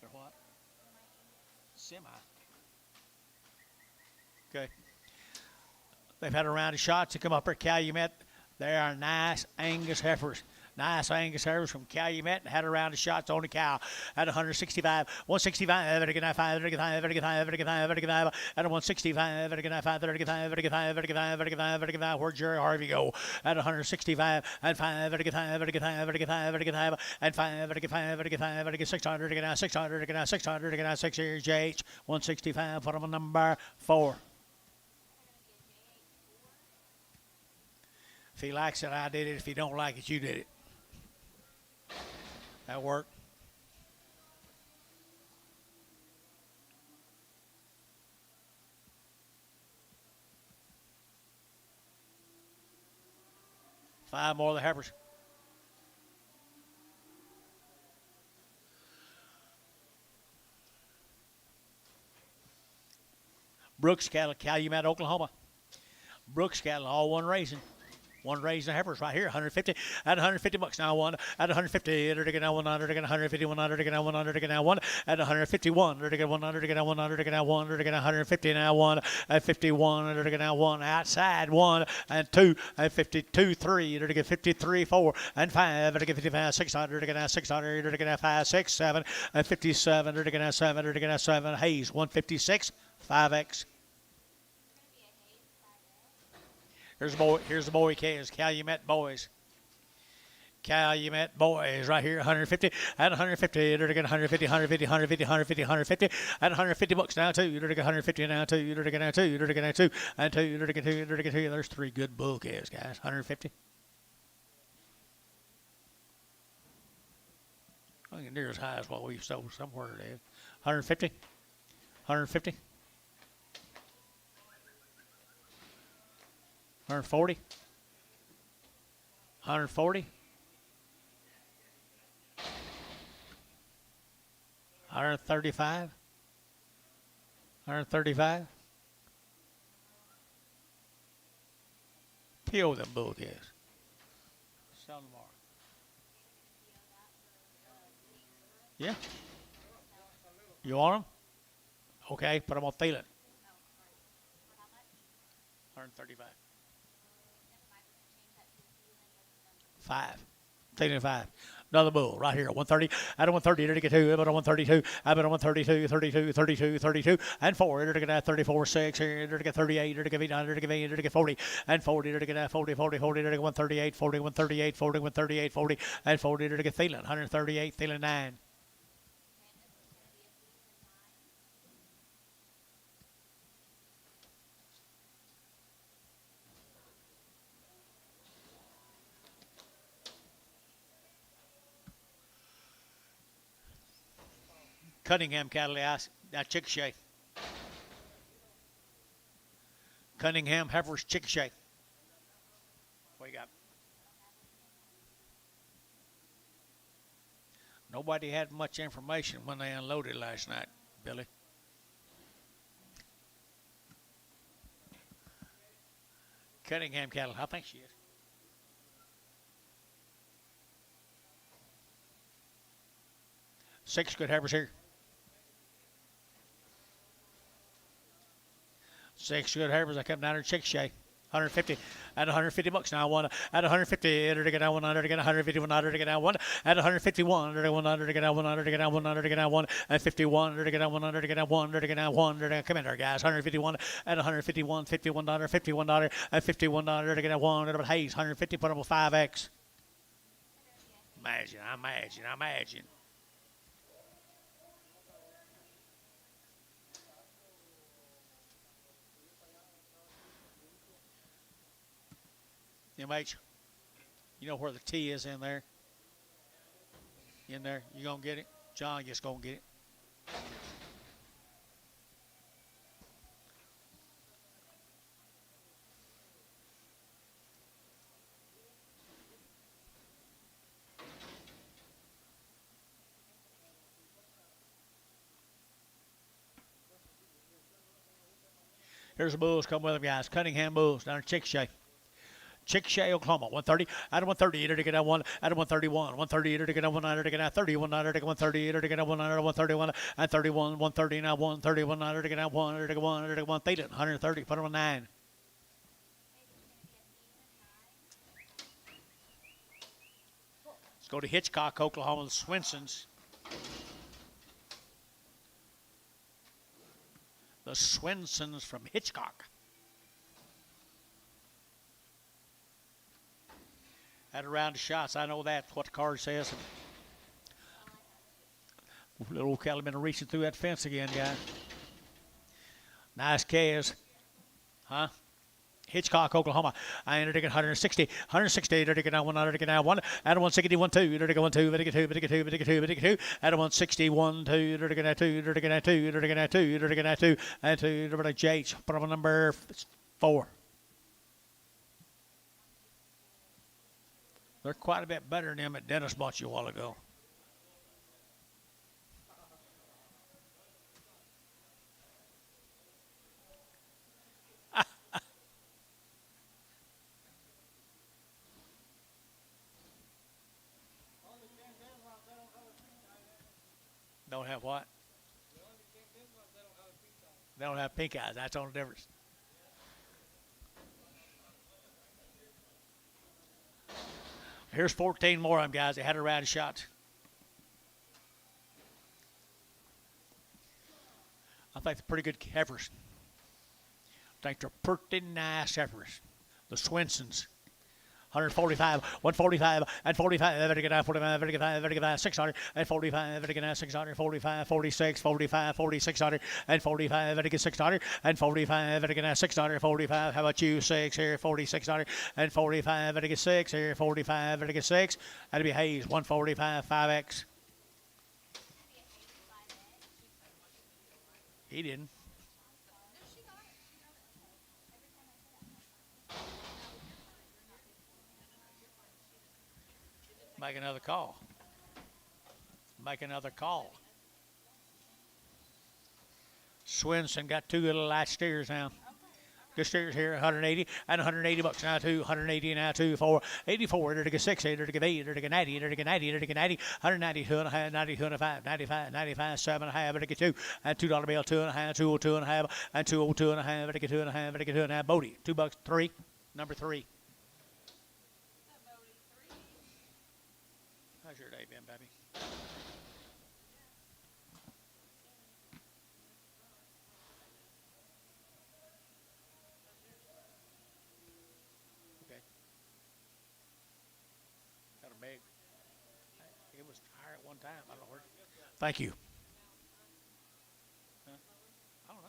They're what? Semi. Okay. They've had a round of shots to come up here at Calumet. They are nice Angus heifers. Nice Angus heifers from Calumet and had a round of shots on the cow at 165, 165, at 5, at 5, at 5, at 165, at 5, at 5, where'd Jerry Harvey go? At 165 and 5, at 5, at 5, at 5, and 5, at 600, at 600, at 600, at 6 here, JH 165, put him on number 4. If he likes it, I did it. If he don't like it, you did it. That worked. Five more of the heifers. Brooks cattle, Calumet, Oklahoma. Brooks cattle, all one raising. One raising the heifers right here, 150 at 150 bucks now. One at 150, to get 100, to get 150, 100, to get 100, to get 1 at 151, to get 100, to get 100, to get 100, to get 150 now. 1 at 51, to get 1 outside 1 and 2 at 52, 3 to get 53, 4 and 5 to get 55, 600 to get 600 to get 5, 6, 7 at 57 to get 7 to get 7. Hayes 156, 5X. Here's the boy cans, Calumet boys. Calumet boys right here, 150 at 150, to get 150, 150, 150, 150, 150 at 150 bucks now. 2 to get 150 now. 2 to get 2 to get 2 and 2 to get 2 to get 2. There's 3 good bull calves, guys. 150. I think near as high as what we sold somewhere it is. 150, 150. 140, 140, 135, 135. PO them bull calves. Sell them more. Yeah. You want them? Okay, put them on Thielen. 135. 5. Taking 5. Another bull right here. 130. At 130, to get 2. At 132. At 132, 32, 32, 32. And 4. To get 34, 6. Here to get 38. To get 8. To get 8. To get 40. And 40. To get 40, 40, 40. To get 138, 40, 138, 40, 138, 40. And 40 to get Thielen. 138, Thielen 9. Cunningham cattle, that's Chickasha. Cunningham heifers, Chickasha. What you got? Nobody had much information when they unloaded last night, Billy. Cunningham cattle, I think she is. Six good heifers here. Six good heifers. I come down here to Chickasha. 150 at 150 bucks now. One at 150. To get down 100 to get 150. 100 to get down one at 151. To get 100 to get down 100 to get down 100 to get down one at 51. To get down 100 to get down 100 to get down 100. Come in there, guys. 151 at 151. $51. $51 at $51 to get down one. But Hayes 150. Put up a 5x. Imagine. MH, you know where the T is in there? In there. You going to get it? John just going to get it. Here's the bulls. Come with them, guys. Cunningham bulls down in Chickasha. Chickasha, Oklahoma, 130, out of 130, to get out one, out of 131, 130, to get out 100, to get out 31, to get 130, to get out 100, 131, and 31, 130, now 131, to get out 1, to get 1, to get 1, they did 130, put them on 9. Let's go to Hitchcock, Oklahoma, the Swinsons. The Swinsons from Hitchcock. Had a round of shots. I know that's what the card says. Little old cattle been reaching through that fence again, guys. Nice calves. Huh? Hitchcock, Oklahoma. I entered to get 160. 160 to get down 100 to get down 1. At 161, 2 to get 1, 2 to get 2 to get 2 to get 2 to get 2. At 161, 2 to get 2 to get 2 to get 2 to get 2 and 2 to get JH. Put on number 4. They're quite a bit better than them that Dennis bought you a while ago. Don't have what? They don't have pink eyes. That's the only difference. Here's 14 more of them, guys. They had a round of shots. I think they're pretty good heifers. I think they're pretty nice heifers. The Swinsons. 145, 145, and 45, to get out 45, to get 5, 600, and 45, to get 600, 45, 46, 45, 4600, and 45, to get 600, and 45, to get 600, 45. How about you? 6 here, 4600, and 45, to get 6 here, 45, to get 6. That'd be Hayes, 145, 5X. He didn't. Make another call. Make another call. Swinson got 2 little light steers now. Good steers here, 180 and 180 bucks now, 2, 180 now, 2, 4, 84, to get 6, to get 8, to get 90, to get 90, to get 90, 190, 2.5, 90, 2.5, 95, 95, 7.5, to get 2, and $2 bill, 2.5, 202 and a half, and 202 and a half, to get 2.5, to get 2.5, Bodie, $2, 3, number 3. How's your day been, baby? Okay. Got a bag. It was higher at one time. I don't know where. Thank you. Huh? I don't know.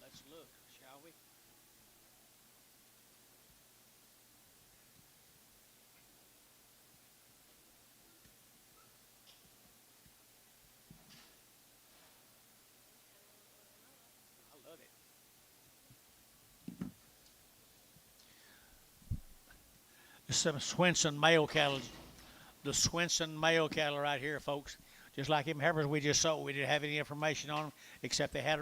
Let's look, shall we? Some Swenson male cattle. The Swenson male cattle right here, folks. Just like them heifers we just sold. We didn't have any information on them except they had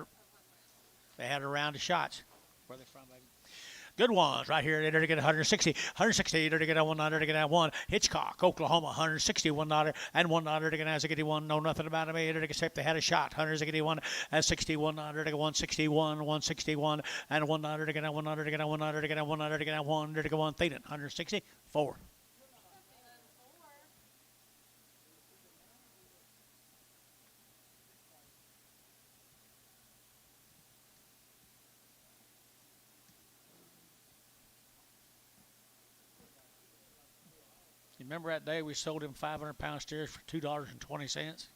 a round of shots. Where are they from, baby? Good ones right here. They're to get 160. 160. They're to get $1. They're to get $1. Hitchcock, Oklahoma, 160. $1 and $1. They're going to get $1. Know nothing about them. They're to get they had a shot. 161 and $61. They're to get 161. 161 and $1. They're to get $1. They're to get $1. They're to get $1. They're to get $1. They're to get 1. 164. You remember that day we sold him 500-pound steers for $2.20?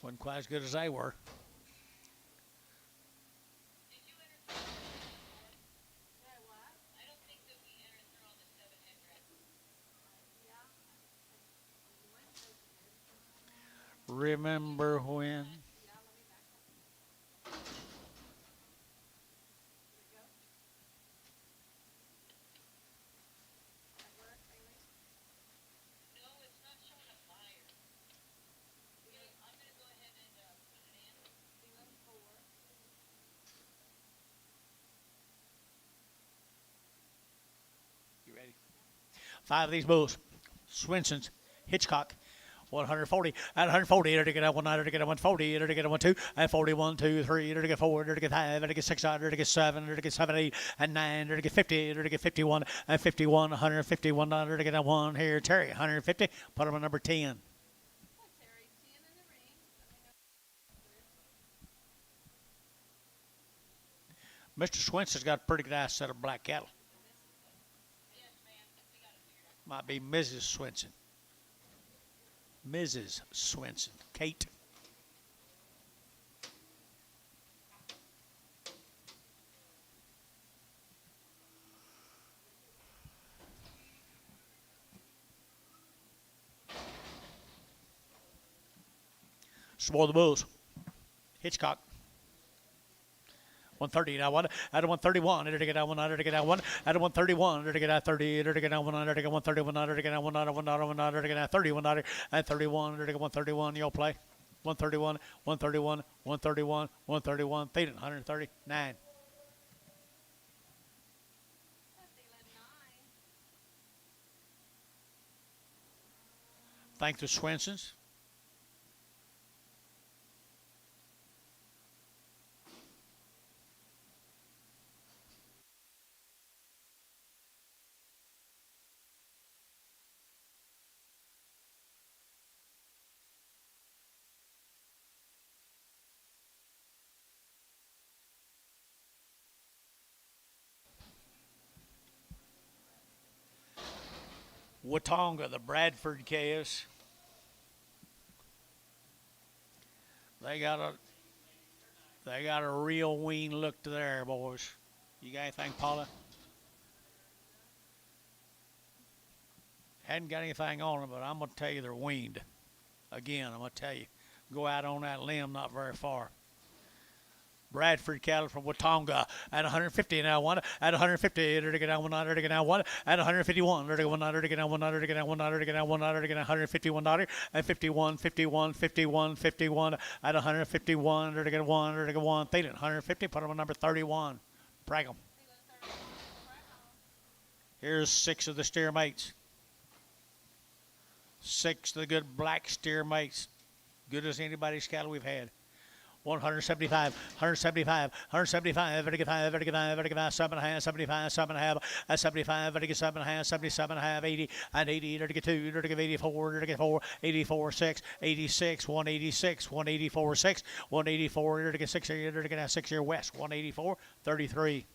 Wasn't quite as good as they were. Remember when? You ready? 5 of these bulls. Swenson's, Hitchcock, 140 at 140. It'll get a 1 to get a 140. It'll get a 1 2 and 41 2 3. It'll get 4. It'll get 5. It'll get 6. It'll get 7. It'll get 7 8 and 9. It'll get 50. It'll get 51 and 51. 151. It'll get a 1 here. Terry, 150. Put him on number 10. Mr. Swenson's got a pretty nice set of black cattle. Might be Mrs. Swenson. Mrs. Swenson. Kate. Spoil the bulls. Hitchcock. 130 now 1 at 131 it'll get out 1 it'll get out 1 at 131 it'll get out 30 it'll get out 1 it'll get 131 it'll get out 1 it'll get out 31 at 31 it'll get 131 you'll play 131 131 131 131 feet 139. Thank the Swensons. Watonga, the Bradford calves. They got a real wean look to there, boys. You got anything, Paula? Hadn't got anything on them, but I'm gonna tell you they're weaned. Again, I'm gonna tell you, go out on that limb not very far. Bradford cattle from Watonga at 150 now 1 at 150 it'll get down 1 it'll get down 1 at 151 it'll get 1 it'll get down 1 it'll get down 1 it'll get down 1 it'll get down $151 at 51 51 51 51 at 151 it'll get 1 it'll get 1 feed it 150 put them on number 31 brag them. Here's 6 of the steer mates. 6 of the good black steer mates, good as anybody's cattle we've had. 175, 175, 175, it'll get 5, it'll get 5, it'll get 5, 7.5, 75, 7.5, at 75, it'll get 7.5, 77.5, 80, and 80, it'll get 2, it'll get 84, it'll get 4, 84, 6, 86, 186, 184, 6, 184, it'll get 6 here, it'll get 6 here, West, 184, 33.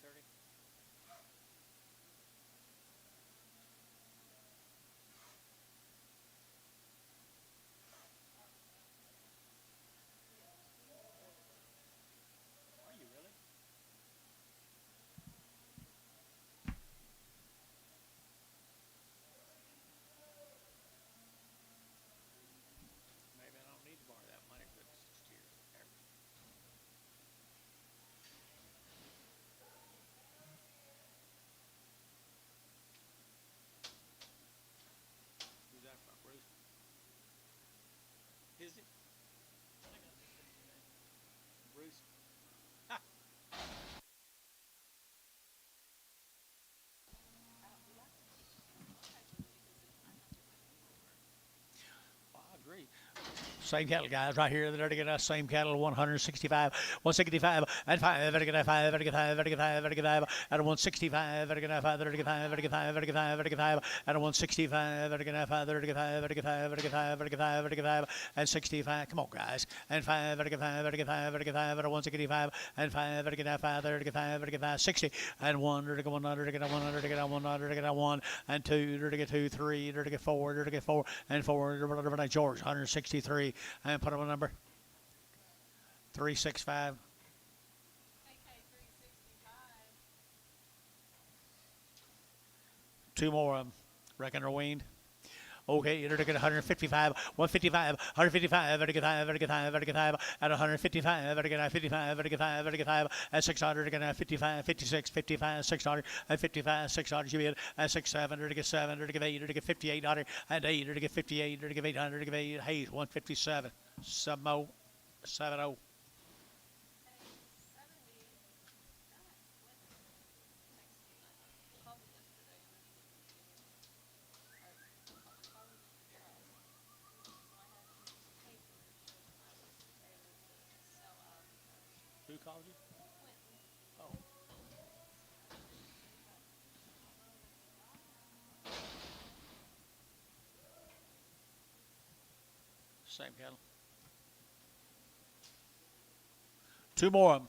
230. Are you really? Maybe I don't need to borrow that money for 6 years. Who's that from? Bruce? Is it? Bruce? Well, I agree. Same cattle, guys, right here. They're to get us. Same cattle, 165, 165, and 5. They're to get 5, they're to get 5, they're to get 5, they're to get 5, at a 165, they're to get 5, they're to get 5, they're to get 5, they're to get 5, they're to get 5, at a 165, they're to get 5, they're to get 5, they're to get 5, they're to get 5, they're to get 5, they're to get 5, and 65. Come on, guys. And 5, they're to get 5, they're to get 5, they're to get 5, at a 165, and 5, they're to get 5, they're to get 5, they're to get 5, 60, and 1, they're to get 1, they're to get 1, they're to get 1, they're to get 1, and 2, they're to get 2, 3, they're to get 4, they're to get 4, and 4, they're to get George, 163, and put him a number 365. Two more of them. Reckon they're weaned. Okay, you're to get 155, 155, 155, to get 5, to get 5, to get 5, at 155, to get 55, to get 5, to get 5, at 600, to get 55, 56, 55, 600, at 55, 600, you bid, at 67, to get 7, to get 8, to get 5800, and 8, to get 58, to get 800, to get 8, Hayes, 157, 70, 70. Who called you? Oh. Same cattle. Two more of them.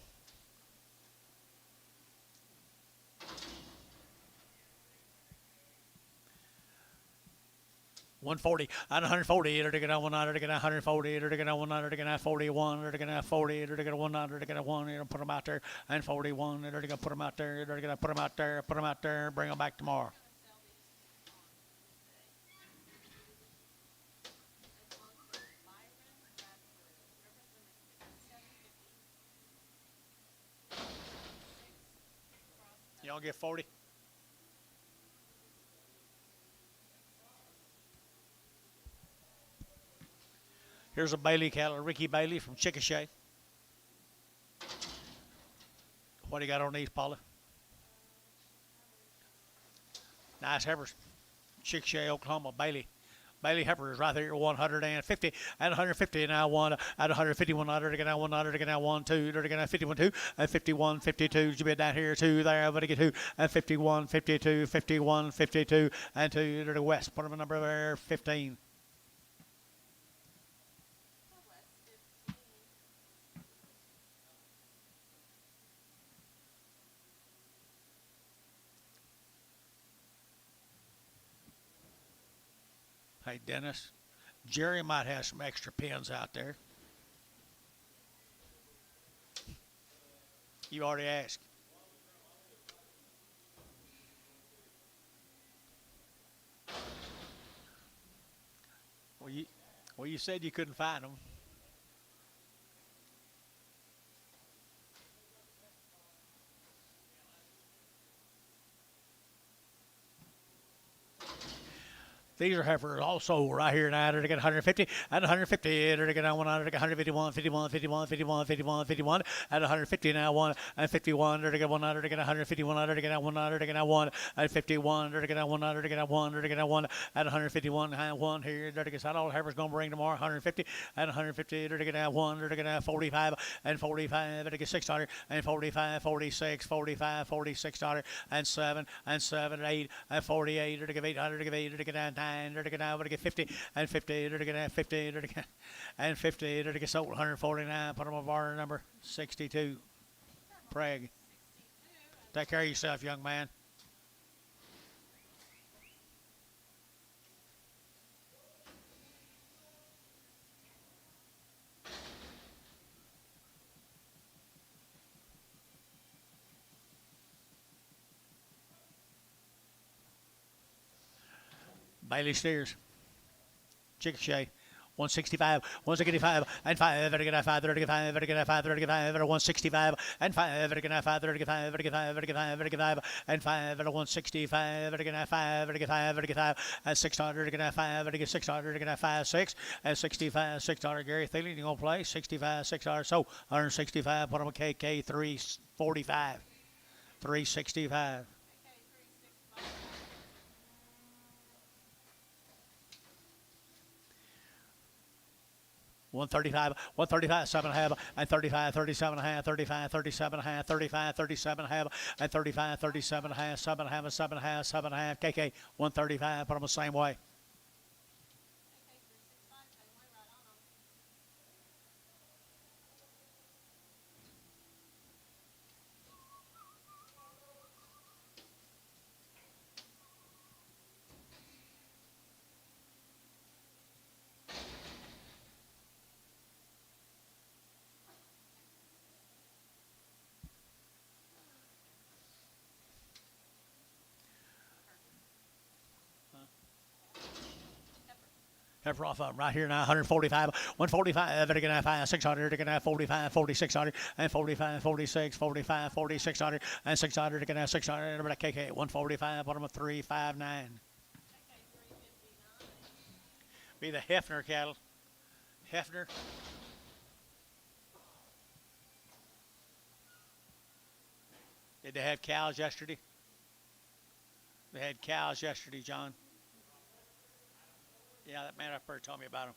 $140 and $140 to get on $100 to get $140 to get on $100 to get $41 to get $40 to get $100 to get $1, put them out there, and $41 to get put them out there, to get put them out there, put them out there, bring them back tomorrow. Y'all get 40. Here's a Bailey cattle, Ricky Bailey from Chickasha. What do you got on these, Paula? Nice heifers. Chickasha, Oklahoma, Bailey. Bailey heifer is right there, 150 and 150 now one at 151 to get now 1 to get now 1 2 to get now 51 2 and 51 52 you bid down here 2 there but to get 2 and 51 52 51 52 and 2 to the west. Put them a number there 15. Hey, Dennis, Jerry might have some extra pins out there. You already asked. Well, you said you couldn't find them. These are heifers also right here now to get 150 and 150 to get 100 to get 151, 51, 51, 51, 51, 51 and 150 now 1 and 51 to get 100 to get 151 to get 100 to get 1 and 51 to get 100 to get 1 to get 1 and 151 and 1 here to get all the heifers going to bring tomorrow 150 and 150 to get 1 to get 45 and 45 to get 600 and 45 46 45 46 and 7 and 7 8 and 48 to get 800 to get 8 to get 9 to get out to get 50 and 50 to get 50 to get and 50 to get sold 149. Put them on bar number 62. Prague. Take care of yourself, young man. Bailey steers. Chickasha. 165, 165, and 5, very good, 5, 35, very good, 5, 35, 165, and 5, very good, 5, 35, very good, 5, very good, 5, very good, 5, and 5, 165, very good, 5, very good, 5, very good, 5, and 600, very good, 5, very good, 600, very good, 5, 6, and 65, 600, Gary Thielen, you gonna play, 65, 600, so 165, put him a KK, 345, 365. 135, 135, 7.5, and 35, 37.5, 35, 37.5, 35, 37.5, and 35, 37.5, 7.5, 7.5, 7.5, KK, 135, put them the same way. Heifer off of them right here now, 145, 145, very good, 5, 600, very good, 45, 4600, and 45, 46, 45, 4600, and 600, very good, 600, everybody KK, 145, put them a 359. Be the Hefner cattle. Hefner. Did they have cows yesterday? They had cows yesterday, John. Yeah, that man up there told me about them.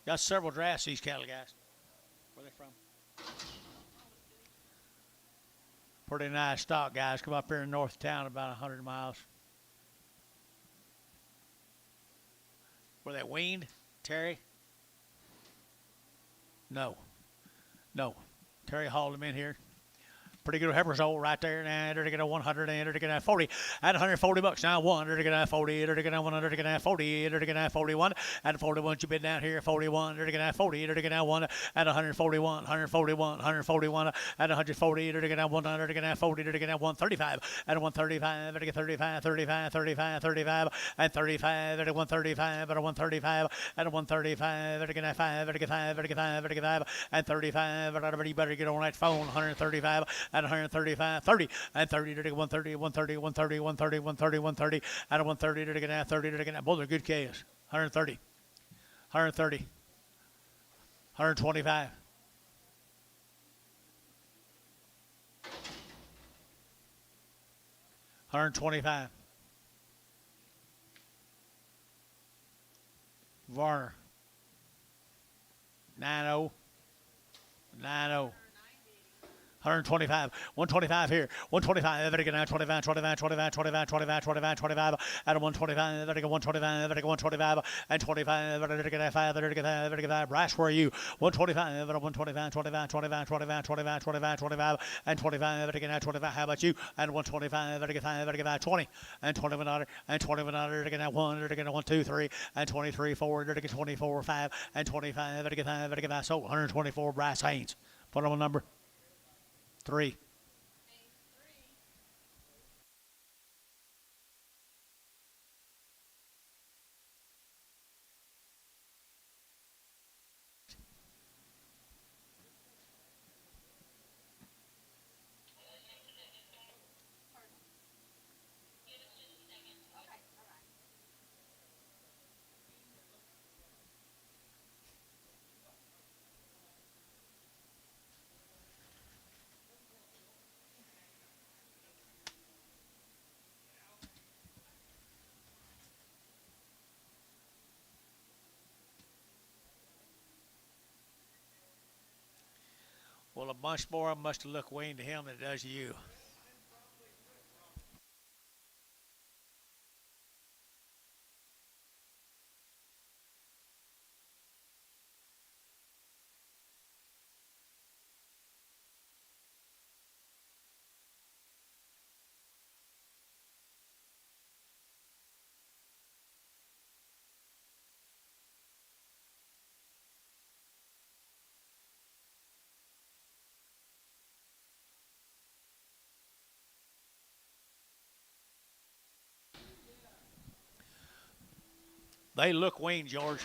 Got several drafts, these cattle guys. Where they from? Pretty nice stock, guys. Come up here in north town about 100 miles. Were they weaned, Terry? No. No. Terry hauled them in here. Pretty good heifers old right there. Now they're to get a 100 and they're to get a 40 at 140 bucks. Now one, they're to get a 40, they're to get a 100, they're to get a 40, they're to get a 41 at 41. You bid down here 41, they're to get a 40, they're to get a 1 at 141, 141, 141 at 140, they're to get a 100, they're to get a 40, they're to get a 135 at 135, they're to get 35, 35, 35, 35 at 35 at 135 at 135 at 135, they're to get a 5, they're to get 5, they're to get 5, they're to get 5 at 35. Everybody better get on that phone. 135 at 135, 30, and 30 to 130, 130, 130, 130, 130, 130, at 130 to get 30 to get. Both are good Ks. 130, 130, 125. 125. Varner. 90. 90. 125, 125 here, 125, very good now, 25, 25, 25, 25, 25, 25, 25, at 125, very good, 125, very good, 125, and 25, very good, 5, very good, very good, Brass, where are you? 125, 125, 25, 25, 25, 25, 25, 25, and 25, very good, 25, how about you? And 125, very good, 5, very good, 20, and 21, and 21, very good, 1, very good, 1, 2, 3, and 23, 4, very good, 24, 5, and 25, very good, very good, so 124, Brass Haynes. Put on a number. 3. Well, a bunch more of them must have looked weaned to him than it does you. They look weaned, George.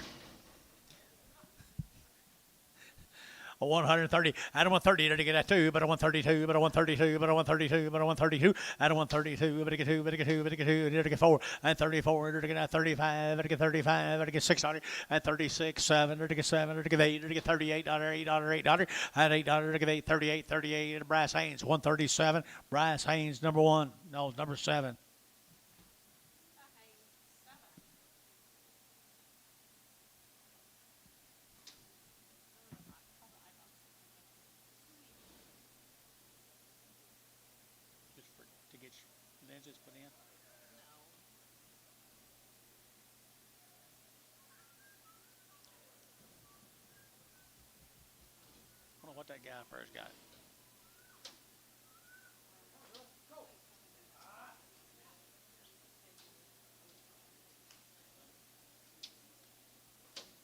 A 130, at a 130, to get that two, but a 132, but a 132, but a 132, but a 132, at a 132, but a get two, but a get two, but a get two, to get four, and 34, to get that 35, to get 35, to get 600, and 36, 7, to get 7, to get 8, to get 38, $8, $8, and $8, to get 8, 38, 38, and Brass Haynes, 137, Brass Haynes, number 1, no, number 7. To get lenses put in. I don't know what that guy first got.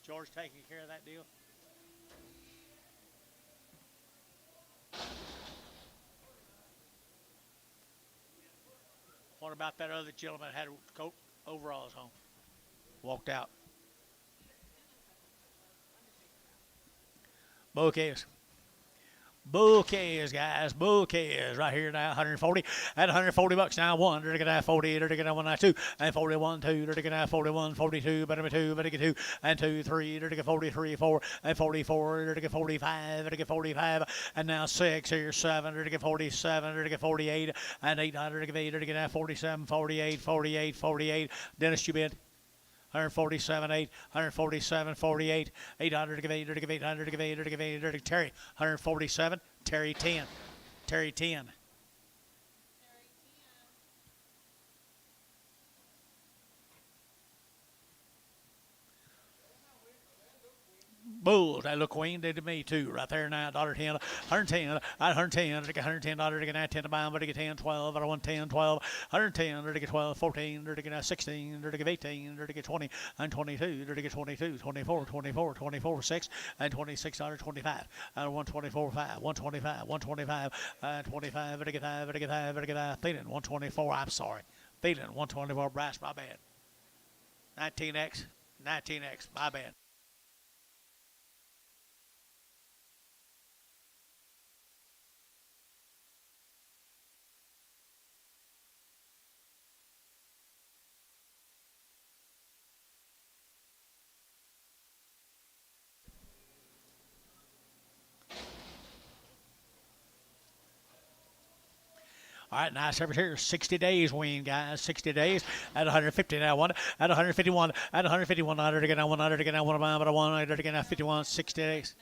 George taking care of that deal. What about that other gentleman that had coat overalls on? Walked out. Bouquets. Bouquets, guys. Bouquets right here now. 140 at 140 bucks now. 1. They're gonna have 40. They're gonna have 1, 2, and 41, 2. They're gonna have 41, 42. Better 2. Better get 2 and 2, 3. They're gonna 43, 4 and 44. They're gonna 45. They're gonna 45 and now 6 here. 7. They're gonna 47. They're gonna 48 and 8. They're gonna 8. They're gonna have 47, 48, 48, 48. Dennis, you bid. 147, 8, 147, 48, 800 to give 800 to give 800 to give 800 to give 800 to Terry, 147, Terry 10, Terry 10. Bulls, they look weaned to me too, right there now. $1.10, 110, $110, to get $110, to get that 10 to buy them, to get 10, 12, I don't want 10, 12, 110, to get 12, 14, to get 16, to get 18, to get 20, and 22, to get 22, 24, 24, 24, 6, and 26, 25, and 124, 5, 125, 125, 25, to get 5, to get 5, to get 5, Thielen, 124, I'm sorry. Thielen, 124, Brass, my bad. 19X, 19X, my bad. All right, nice service here. 60 days wean, guys. 60 days at 150 now. One at 151. At 151. 100 again. 100 again. 1 but a 100 again. 51. 60 days.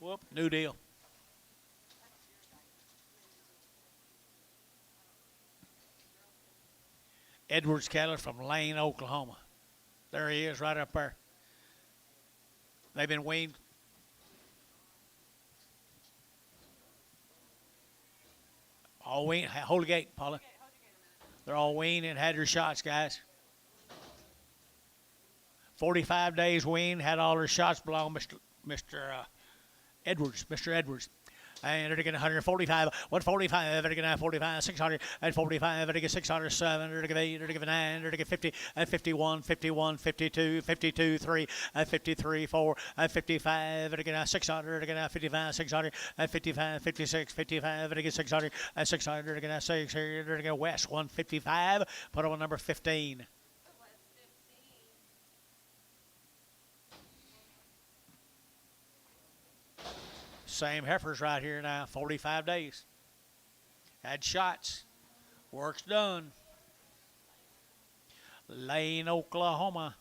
Whoop. New deal. Edwards cattle from Lane, Oklahoma. There he is, right up there. They've been weaned. All weaned. Hold the gate, Paula. They're all weaned and had their shots, guys. 45 days weaned, had all their shots belong, Mr. Edwards. Mr. Edwards. And they're getting 145, 145, they're getting 45, 600, and 45, they're getting 607, they're getting 8, they're getting 9, they're getting 50, and 51, 51, 52, 52, 3, and 53, 4, and 55, they're getting 600, they're getting 55, 600, and 55, 56, 55, they're getting 600, and 600, they're getting 6, they're getting West, 155, put on number 15. Same heifers right here now, 45 days. Had shots. Work's done. Lane, Oklahoma.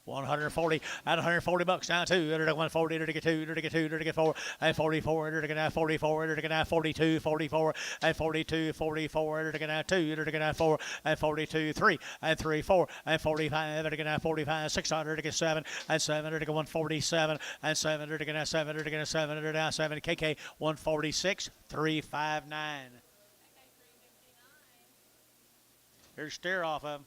140 at 140 bucks now too. 140 to get 2, to get 2, to get 4, and 44 to get 44 to get 42, 44 and 42, 44 to get 2, to get 4 and 42, 3 and 3, 4 and 45 to get 45, 600 to get 7 and 7 to get 147 and 7 to get 7 to get 7 to get 7 KK 146 359. Here's steer off of them.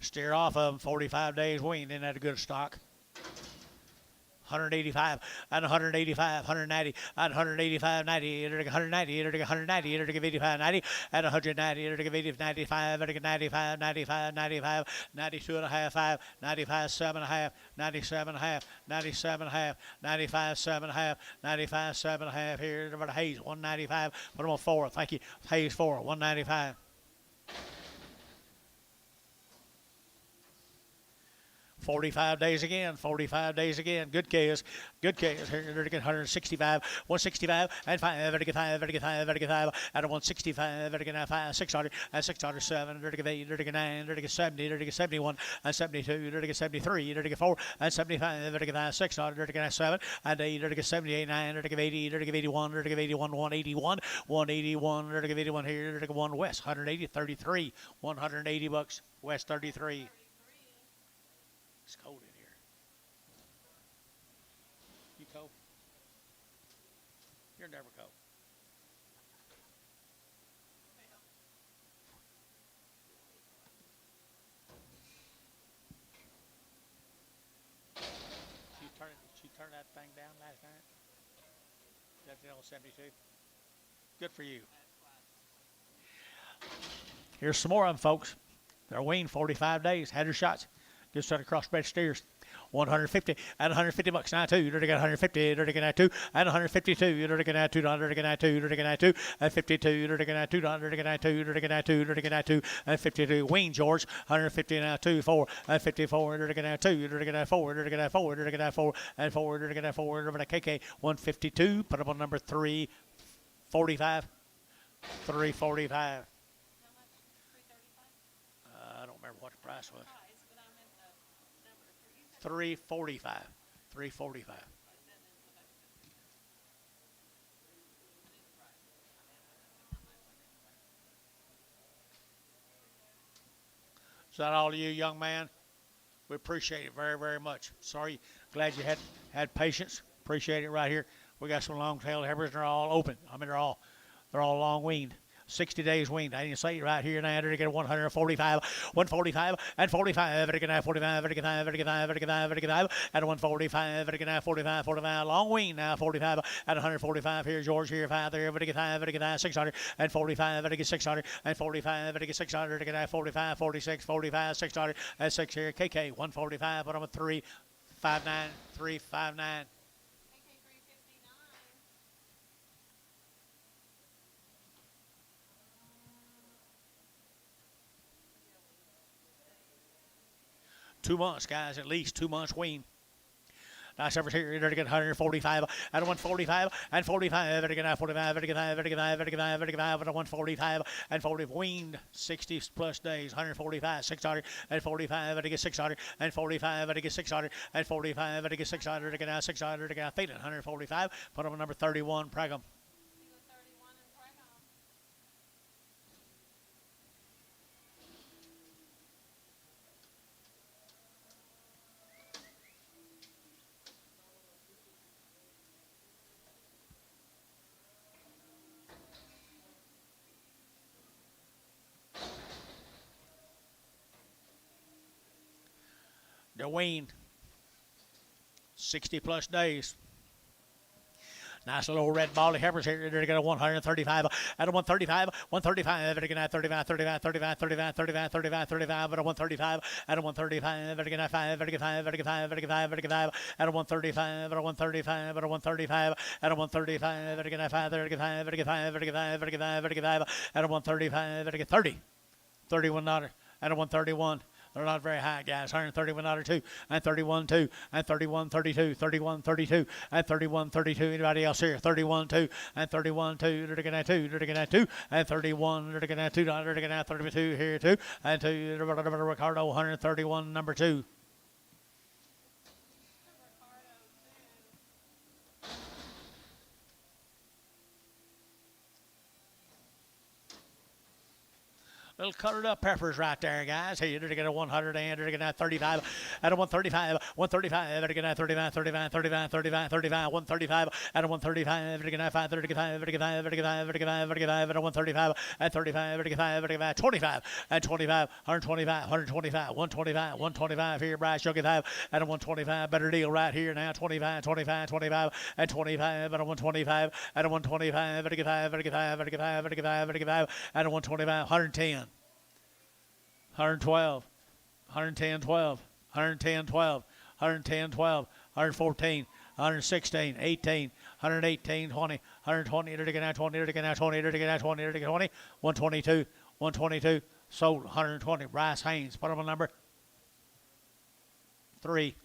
Steer off of them. 45 days weaned. Isn't that a good stock? 185 and 185, 190 and 185, 90, 190, 190, 85, 90 and 190, 80, 95, 95, 95, 95, 92 and a half, 5, 95, 7 and a half, 97 and a half, 97 and a half, 95, 7 and a half, 95, 7 and a half. Here's over to Hayes, 195. Put him on 4. Thank you. Hayes 4, 195. 45 days again, 45 days again. Good case, good case. Here, 165, 165, and 5, 5, 5, 5, and 165, 5, 600, and 607, 8, 9, 70, 71, and 72, 73, 4, and 75, 600, 7, and 8, 78, 9, 80, 81, 81, 181, 181, 81 here, 1 West, 180, 33, 180 bucks, West 33. It's cold in here. You cold? You're never cold. She turned that thing down last night? That's the old 72. Good for you. Here's some more of them, folks. They're weaned 45 days. Had her shots. Just set across bred steers. 150 and 150 bucks now too. You're gonna 150. You're gonna 2 and 152. You're gonna 2. You're gonna 2. You're gonna 2 and 52. You're gonna 2. You're gonna 2. You're gonna 2. You're gonna 2 and 52. Weaned George 150 now 2 4 and 54. You're gonna 2. You're gonna 4. You're gonna 4. You're gonna 4 and 4. You're gonna 4. You're gonna KK 152. Put up on number 345. 345. How much? 335? I don't remember what the price was. Price, but I meant the number. 345. 345. Is that all of you, young man? We appreciate it very, very much. Sorry, glad you had patience. Appreciate it right here. We got some long-tailed heifers. They're all open. I mean, they're all long weaned. 60 days weaned. I didn't say it right here now. They're get 145, 145, and 45. They're gonna 45, 45, 45, 45, 45, and 145. They're gonna 45, 45. Long weaned now. 45 and 145. Here, George. Here, 5 there. They're gonna 5, 600 and 45. They're gonna 600 and 45. They're gonna 600. They're gonna 45, 46, 45, 600 and 6 here. KK 145. But I'm a 359, 359. KK 359. 2 months, guys, at least 2 months weaned. Nice effort here. They're going to get 145 and 145 and 45. They're going to 45, 45, 45, 45, 45, and 145 and 40 weaned 60 plus days. 145, 600 and 45. They get 600 and 45. They get 600 and 45. They get 600. They get 600. They get 145. Put on number 31, Pregham. 31 and Brigham. They're weaned 60 plus days. Nice little red bally heifers here. They're going to 135 at a 135, 135. They're going to 35, 35, 35, 35, 35, 35, 35 at a 135 at a 135. They're going to 5, 35, 35, 35, 35 at a 135 at a 135 at a 135 at a 135. They're going to 5, 35, 35, 35, 35, 35 at a 135. They're going to 30, 31 $, at a 131. They're not very high, guys. 131 $, 2 and 31 2 and 31 32, 31 32 and 31 32. Anybody else here? 31 2 and 31 2. They're gonna 2. They're gonna 2 and 31. They're gonna 2. They're gonna 32 here 2 and 2. Ricardo 131 number 2. Little colored up peppers right there, guys. Hey, you're to get a 100 and you're to get a 35 at a 135, 135, you're to get a 35, 35, 35, 35, 35, 135 at a 135, you're to get a 5, 35, 35, 35, 35, 35 at a 135 at 35, you're to get 5, 35, 25 at 25, 125, 125, 125, 125 here, Bryce. You'll get 5 at a 125. Better deal right here now. 25, 25, 25 at 25 at a 125 at a 125, you're to get 5, you're to get 5, you're to get 5, you're to get 5, you're to get 5 at a 125, 110. 112, 110, 12, 110, 12, 110, 12, 114, 116, 18, 118, 20, 120, you're to get out 20, you're to get out 20, you're to get out 20, you're to get 20, 122, 122, sold 120. Bryce Haynes, put him a number 3.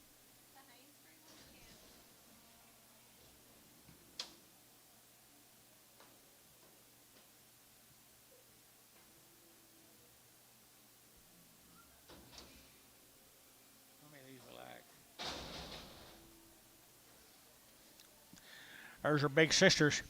There's her big sisters.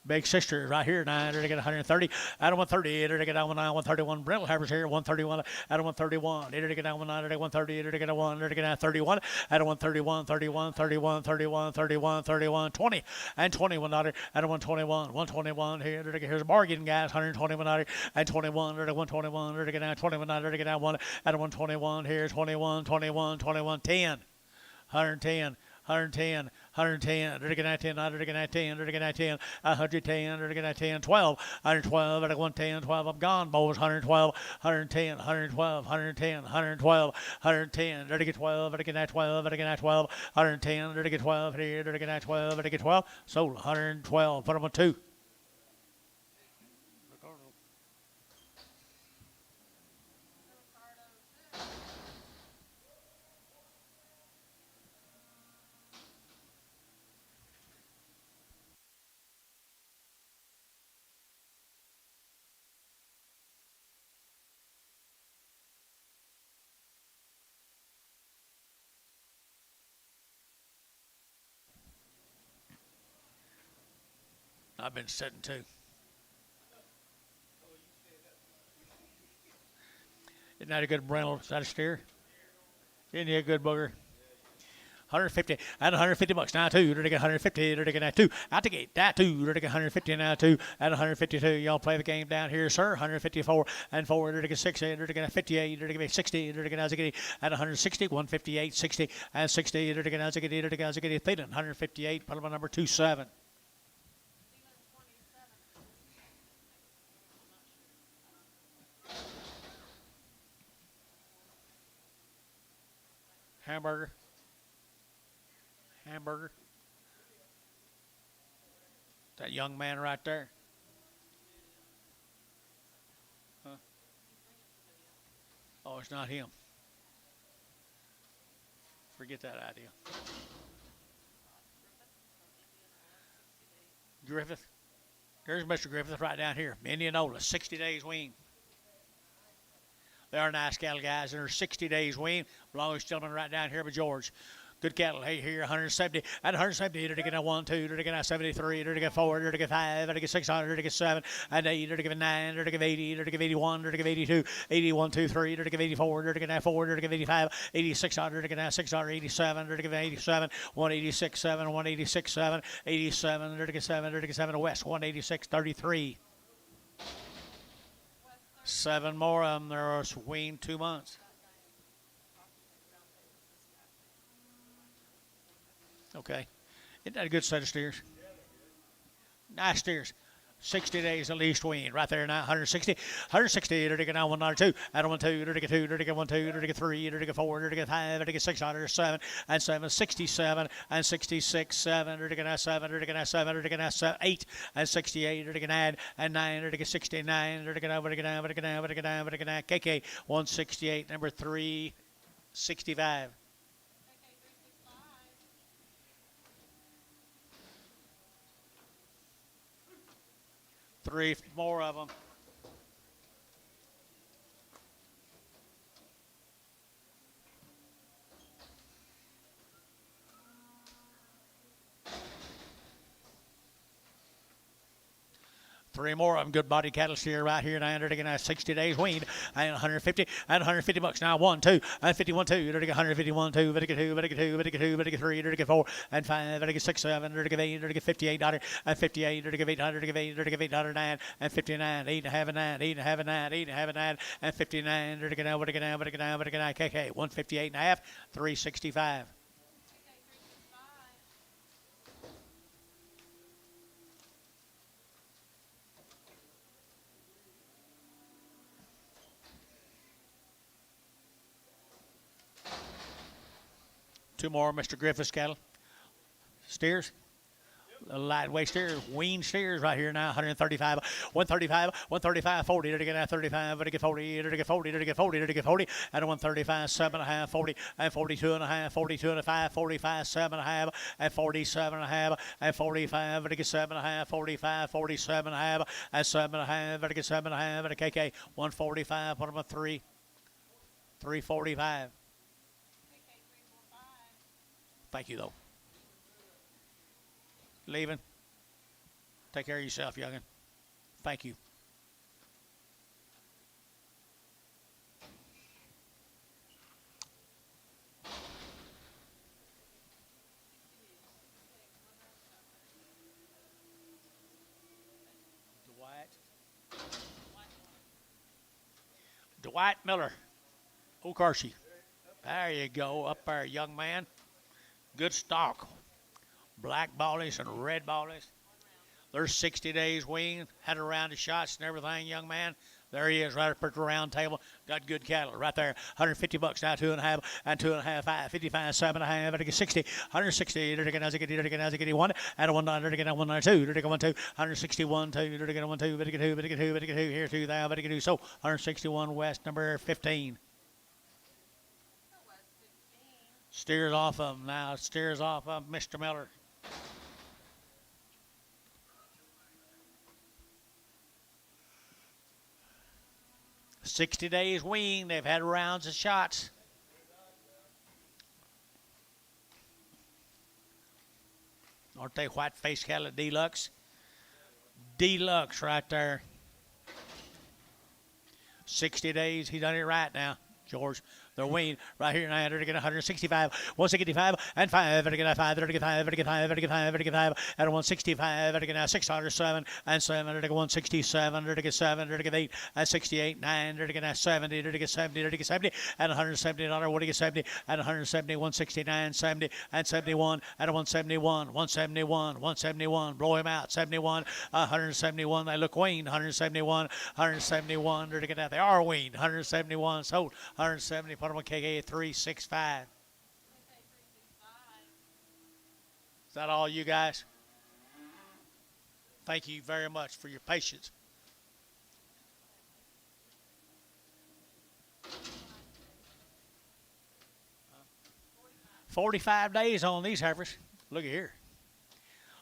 Big sister right here now. They're to get 130. Out of 130. They're to get 131. Brindle Harper's here. 131. Out of 131. They're to get 130. They're to get 1. They're to get 31. Out of 131. 31. 31. 31. 31. 31. 20. And 21. Out of 121. 121 here. They're to get, here's a bargain, guys. 121 out and 21. They're to 121. They're to get 21. They're to get 1. Out of 121 here. 21. 21. 21. 10. 110. 110, 110, they're getting at 10, they're getting at 10, they're getting at 10, 110, they're getting at 10, 12, 112, they're 110, 12, I'm gone, boys, 112, 110, 112, 110, 112, 110, they're to get 12, they're getting at 12, they're getting at 12, 110, they're to get 12, here, they're getting at 12, they're to get 12, sold 112, put them on 2. I've been sitting too. Isn't that a good brindle? Is that a steer? Isn't he a good booger? 150 and 150 bucks now two. They're to get 150. They're to get that 2 out the gate. That 2. They're to get 150 now 2 and 152. Y'all play the game down here, sir. 154 and 4. They're to get 60. They're to get 58. They're to get 60. They're to get Azagity at 160. 158, 60 and 60. They're to get Azagity. They're to get Azagity. Thetan 158. Put them on number 27. Hamburger. That young man right there. Huh? Oh, it's not him. Forget that idea. Griffith. There's Mr. Griffith right down here. Indianola, 60 days weaned. They are nice cattle, guys, and they're 60 days weaned. Longest gentleman right down here by George. Good cattle. Hey, here, 170. At 170, they're to get a 1, 2, they're to get a 73, they're to get 4, they're to get 5, they're to get 600, they're to get 7, and 8, they're to get 9, they're to get 80, they're to get 81, they're to get 82, 81, 2, 3, they're to get 84, they're to get 4, they're to get 85, 8600, they're to get 600, 87, they're to get 87, 186, 7, 186, 7, 87, they're to get 7, they're to get 7 west, 186, 33. 7 more of them. They're weaned 2 months. Okay. Isn't that a good set of steers? Nice steers. 60 days at least weaned. Right there now, 160. 160, they're to get 192. Out of 1, 2, they're to get 2, they're to get 1, 2, they're to get 3, they're to get 4, they're to get 5, they're to get 600, 7, and 7, 67, and 66, 7, they're to get 7, they're to get 7, they're to get 8, and 68, they're to get 9, and 9, they're to get 69, they're to get over, to get down, to get down, to get down, to get down. KK 168, number 365. 3 more of them. Three more of them, good body cattle steer right here now. They're taking 60 days weaned and 150 and 150 bucks now. 1, 2 and 51, 2. They're taking 151, 2. They're taking 2, they're taking 2, they're taking 2, they're taking 3, they're taking 4 and 5. They're taking 6, 7. They're taking 8, they're taking $58 and 58. They're taking 800, they're taking 8, they're taking $809 and 59. 8 and a half and 9, 8 and a half and 9, 8 and a half and 9 and 59. They're taking now, we're taking now, we're taking now, we're taking now. KK 158 and a half, 365. Two more Mr. Griffith's cattle. Steers. Lightweight steers, weaned steers right here now. 135, 135, 135, 40. Did it get 35? Did it get 40? Did it get 40? Did it get 40? Did it get 40? And 135, 7.5, 40, and 42.5, 42.5, 45, 7.5, and 47.5, and 45. Did it get 7.5? 45, 47.5, and 7.5. Did it get 7.5? And a KK 145. Put them at 3, 345. Thank you though. Leaving. Take care of yourself, youngin. Thank you. Dwight Miller. Okarshi. There you go. Up there, young man. Good stock. Black ballies and red ballies. There's 60 days weaned. Had a round of shots and everything, young man. There he is, right up at the round table. Got good cattle right there. 150 bucks now, 2.5 and 2.5, 5, 55, 7.5. They're 60, 160. They're taking 1 and a 1 dollar. They're taking 1 2. They're taking 1 2. 161 2. They're taking 1 2. They're taking 2. They're taking 2. They're taking 2. Here 2 thou. They're taking 2. So 161 West, number 15. Steers off of him now. Steers off of Mr. Miller. $60 days weaned. They've had rounds of shots. Aren't they white face cattle deluxe? Deluxe right there. 60 days. He's done it right now, George. They're weaned right here now. They're going to get 165, 165, and 5. They're going to get 5. They're going to get 5. They're going to get 5. They're going to get 5. They're going to get 5. And 165. They're going to get 607 and 7. They're going to get 167. They're going to get 7. They're going to get 8 and 68, 9. They're going to get 70. They're going to get 70. They're going to get 70 and 170. What do you get 70 and 170, 169, 70 and 71 and 171, 171, 171. Blow him out. 71, 171. They look weaned. 171, 171. They're going to get out. They are weaned. 171 sold. 170. Put them on KK 365. Is that all, you guys? Thank you very much for your patience. $45 days on these heifers. Look at here.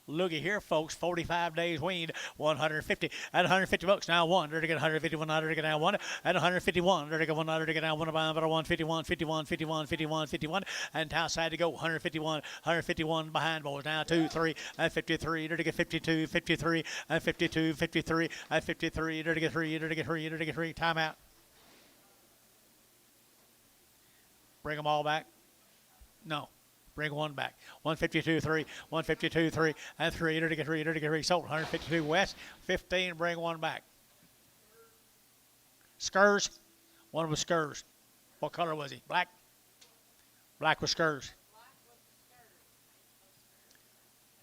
Looky here, folks. 45 days weaned. 150 and 150 bucks now. 1. They're to get 151. They're to get now 1 and 151. They're to get 1. They're to get now 1 about 151, 51, 51, 51, 51. And outside to go 151, 151 behind boys now 2, 3 and 53. They're to get 52, 53 and 52, 53 and 53. They're to get 3. They're to get 3. They're to get 3. Timeout. Bring them all back. No. Bring one back. 152, 3, 152, 3, and 3. To get 3, to get 3. Sold. 152 West, 15. Bring one back. Skurs. One was Skurs. What color was he? Black? Black was Skurs.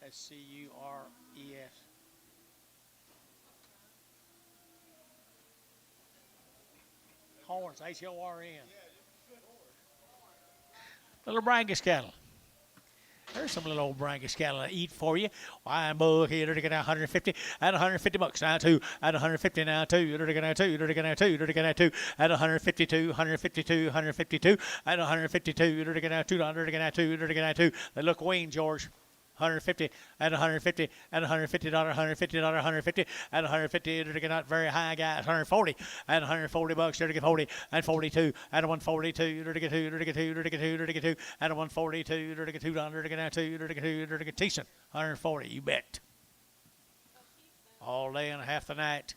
S-C-U-R-E-S. Horns, H-O-R-N. Little Brangus cattle. There's some little old Brangus cattle to eat for you. Wine book here to get 150 and 150 bucks now 2 and 150 now 2. To get now 2. To get now 2. To get now 2 and 152, 152, 152 and 152. To get now $2. To get now 2. To get now 2. They look weaned, George. 150 and 150 and $150, $150, $150 and 150. To get not very high, guys. 140 and 140 bucks. To get 40 and 42 and 142. To get 2. To get 2. To get 2. To get 2 and 142. To get $2. To get now 2. To get 2. To get decent. 140. You bet. all day and half the night.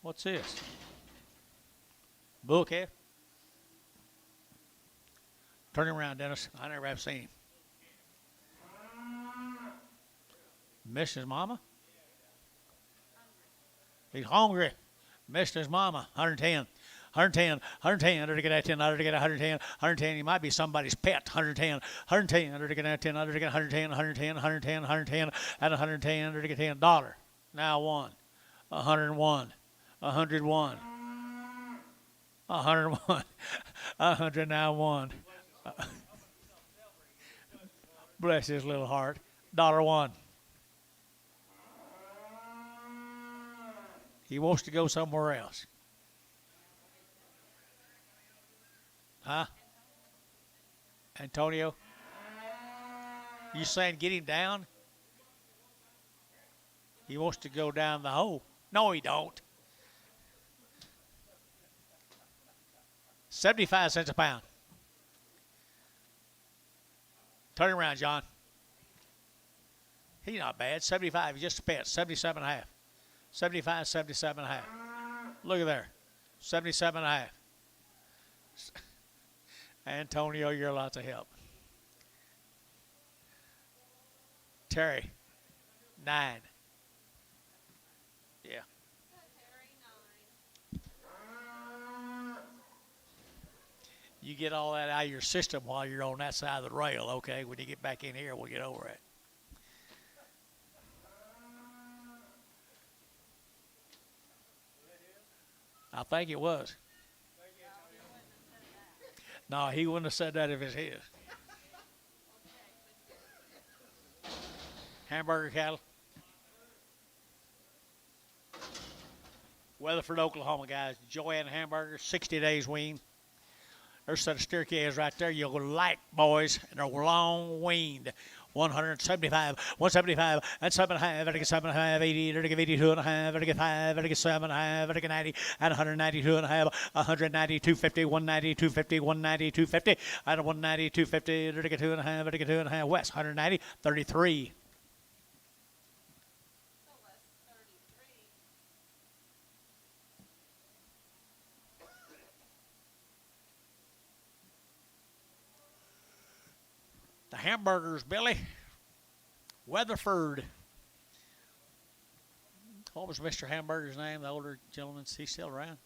What's this? Bull calf? Turn him around, Dennis. I never have seen him. Missed his mama? He's hungry. Missed his mama. 110. 110, 110, under to get that 10, under to get 110, 110. He might be somebody's pet. 110, 110, under to get that 10, under to get 110, 110, 110, 110, at 110, under to get $10. Now one, 101, 101, 101, 100 now one. Bless his little heart. $1. He wants to go somewhere else. Huh? Antonio? You saying get him down? He wants to go down the hole. No, he don't. 75 cents a pound. Turn it around, John. He's not bad. 75. He's just a pet. 77 and a half. 75, 77 and a half. Look at there. 77 and a half. Antonio, you're a lot to help. Terry, 9. Yeah. You get all that out of your system while you're on that side of the rail, okay? When you get back in here, we'll get over it. I think it was. No, he wouldn't have said that if it's his. Hamburger cattle. Weatherford, Oklahoma, guys. Joanne Hamburger, 60 days weaned. There's a set of steer calves right there you'll like, boys. And they're long weaned. 175, 175, and 7.5, and 7.5, 80, and 82 and a half, and 5, and 7.5, and 90, and 192 and a half, 190, 250, 190, 250, 190, 250, and 190, 250, and 2 and a half, and 2 and a half, West, 190, 33. The hamburgers, Billy. Weatherford. What was Mr. Hamburger's name? The older gentleman. Is he still around?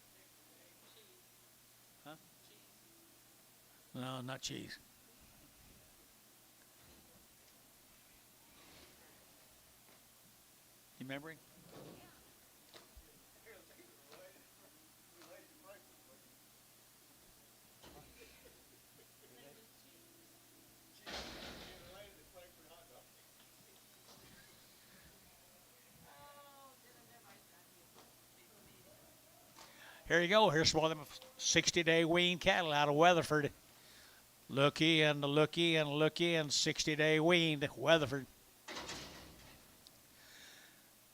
Huh? No, not Cheese. You remember him? Here you go. Here's one of them 60-day weaned cattle out of Weatherford. Looky and looky and looky and 60-day weaned Weatherford.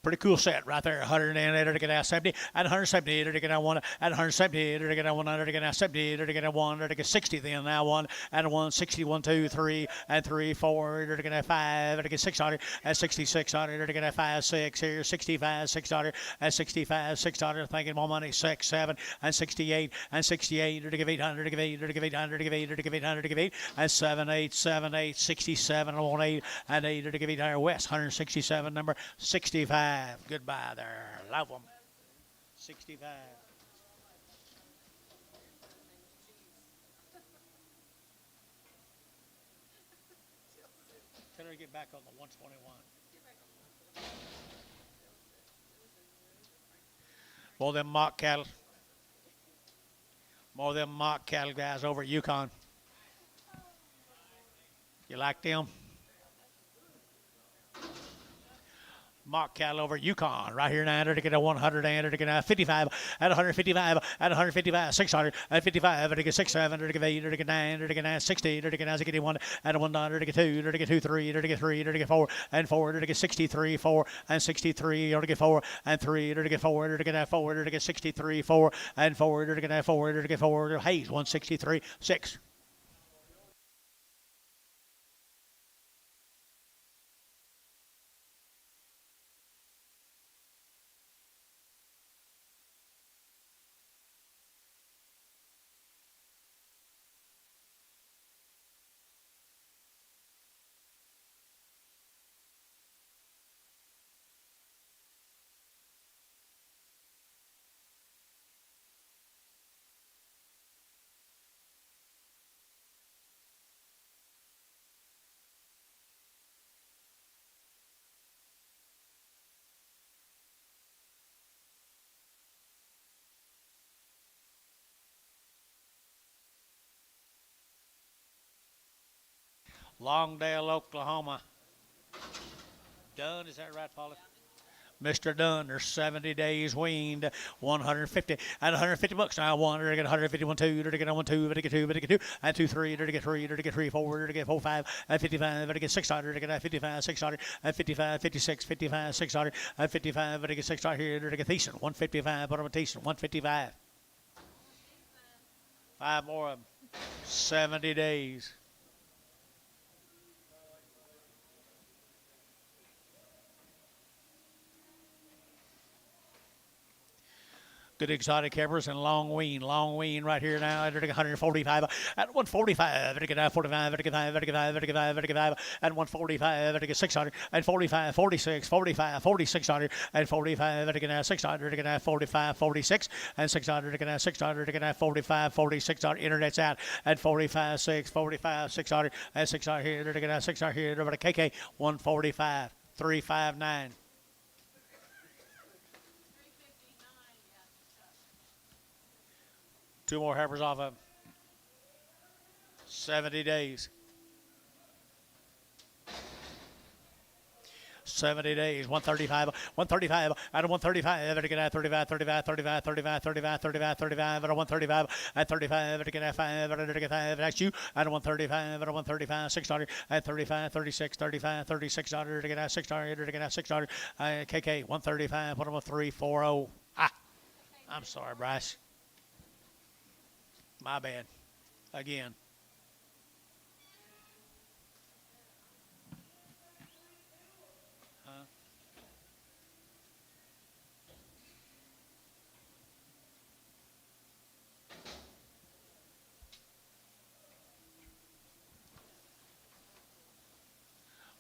Pretty cool set right there. 108 to get out 70, and 170 to get out 1, and 170 to get out 100 to get out 70 to get out 1 to get 60 then now 1 and 1 60 1 2 3 and 3 4 to get out 5 to get 600 and 6600 to get out 5 6 here 65 600 and 65 600 thinking more money 6 7 and 68 and 68 to give 800 to give 8 to give 800 to give 8 to give 800 to give 8 and 7 8 7 8 67 and 1 8 and 8 to give 800 West 167 number 65. Goodbye there. Love them. 65. Tell her to get back on the 121. More of them mock cattle. More of them mock cattle guys over at Yukon. You like them? Mock cattle over Yukon right here now to get a 100 and to get a 55 at 155 at 155 600 at 55 to get 6 7 to get 8 to get 9 to get 60 to get 1 at 1 to get 2 to get 2 3 to get 3 to get 4 and 4 to get 63 4 and 63 to get 4 and 3 to get 4 to get 4 to get 63 4 and 4 to get 4 to get 4 Hayes 163 6. Longdale, Oklahoma. Dunn, is that right, Paula? Mr. Dunn, there's 70 days weaned, 150 and 150 bucks. Now 1 to get 151 2 to get 1 2 to get 2 to get 2 and 2 3 to get 3 to get 3 4 to get 4 5 and 55 to get 600 to get 55 600 and 55 56 55 600 and 55 to get 600 here to get Thiessen 155. Put him a Thiessen 155. 5 more of them. 70 days. Good exotic heifers and long wean right here now at 145 at 145 to get 45 to get 5 to get 5 to get 5 to get 5 at 145 to get 600 and 45 46 45 4600 and 45 to get 600 to get 45 46 and 600 to get 600 to get 45 4600. Internet's out at 45 6 45 600 and 600 here to get 600 here over to KK 145 359. 2 more heifers off of 70 days. 70 days, 135 out of 135 to get at 35 35 35 35 35 35 35 out of 135 at 35 to get at 5 to get 5. That's you out of 135 out of 135 600 at 35 36 35 36 to get at 600 to get at 600 KK 135. Put them a 340. I'm sorry, Bryce. My bad. Again.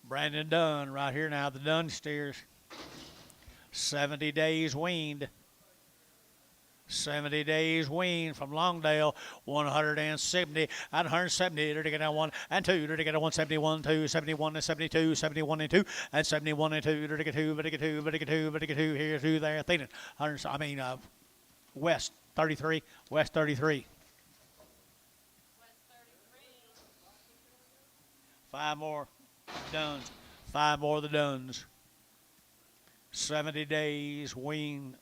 Brandon Dunn right here now. The Dunn steers. 70 days weaned. 70 days weaned from Longdale, 170 and 170 to get a 1 and 2 to get a 171 2 71 and 72 71 and 2 and 71 and 2 to get 2 but to get 2 but to get 2 but to get 2 here 2 there Athena West 33 West 33. West 33. 5 more Duns. 5 more of the Duns. 70 days weaned.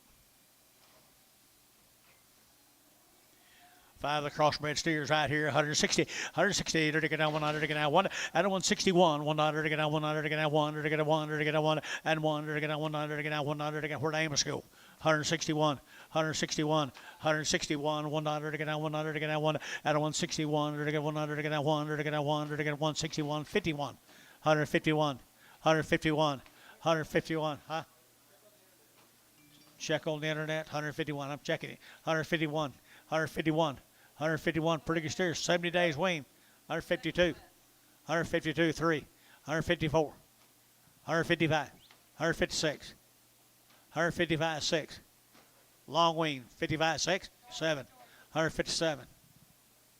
5 of the crossbred steers right here, 160 to get down 100 to get down 1 and 161 100 to get down 100 to get down 1 to get a 1 to get a 1 and 1 to get down 100 to get down 100 to get where Amos go 161 161 161 100 to get down 100 to get down 1 and 161 to get 100 to get down 100 to get down 100 to get 161 51 151 151 151 check on the internet 151 I'm checking it 151 151 151 pretty good steers 70 days wean 152 152 3 154 155 156 155 6 long wean 55 6 7 157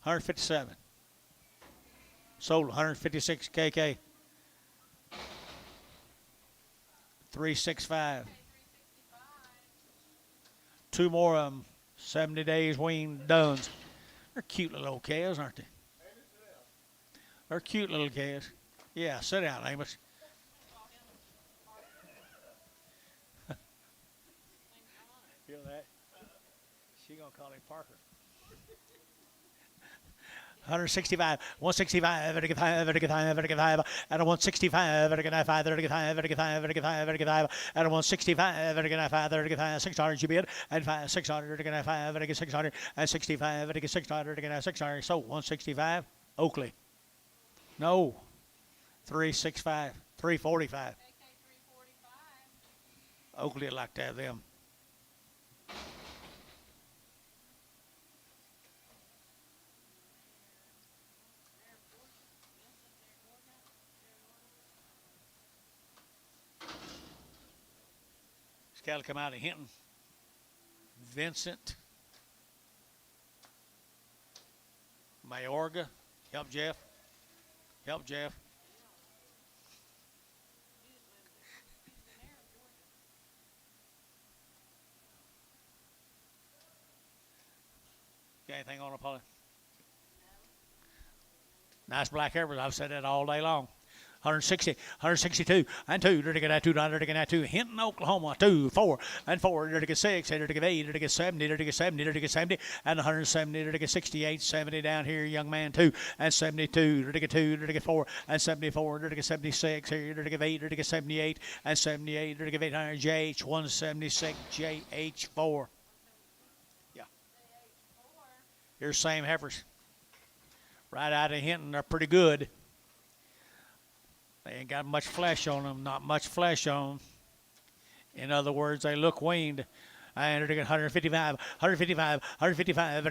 157 sold 156 KK 365 2 more of them 70 days wean Duns. They're cute little old cows, aren't they? They're cute little cows. Yeah, sit down, Amos. She gonna call him Parker. 165, 165, 165, 165, at a 165, 165, 165, 165, 165, at a 165, 165, 165, 600 you bid, and 5, 600, 165, 600, and 65, 600, 600, so 165, Oakley. No, 365, 345. KK 345. Oakley would like to have them. Cattle come out of Hinton. Vincent. Mayorga. Help Jeff. Help Jeff. Got anything on it, Polly? Nice black heifers. I've said that all day long. 160, 162, and 2, $2, Hinton, Oklahoma, 2, 4, and 4, 6, 8, 70, 70, 70, and 170, 68, 70 down here, young man, 2, and 72, 2, 4, and 74, 76, here, 8, 78, and 78, 800, JH, 176, JH, 4. Yeah. Here's same heifers. Right out of Hinton, they're pretty good. They ain't got much flesh on them, not much flesh on them. In other words, they look weaned. And 155, 155, 155, 155,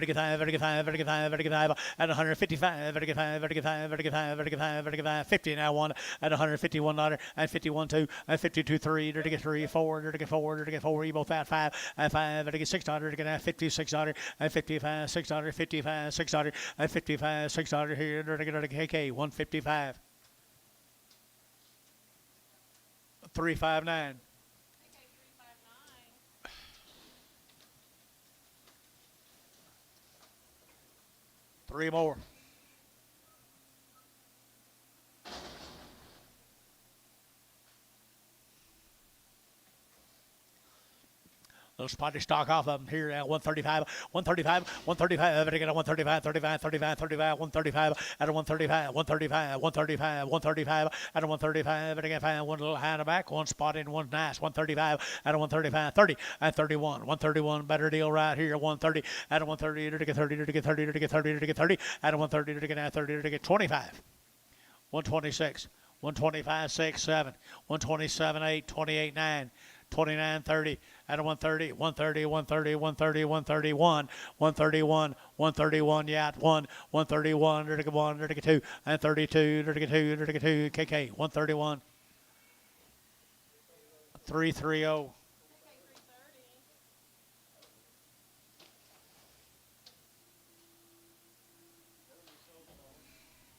and 155, 50 now one, and $151, and 51 2, and 52 3, 3 4, 4, you both out 5, and 5, 600, 5600, and 55, 600, 55, 600, and 55, 600 here, KK 155. 359. KK 359. 3 more. Little spotty stock off of them here at 135, 135, 135, I get a 135, 35, 35, 35, 135, at a 135, 135, 135, 135, at a 135, I get one little high in the back, one spot in, one nice, 135, at a 135, 30, and 31, 131, better deal right here, 130, at a 130, to get 30, to get 30, to get 30, to get 30, at a 130, to get 30, to get 25, 126, 125, 6, 7, 127, 8, 28, 9, 29, 30, at a 130, 130, 130, 130, 131, 131, 131, yeah, at 1, 131, 1, 2, and 32, 32, KK, 131, 330. KK 330.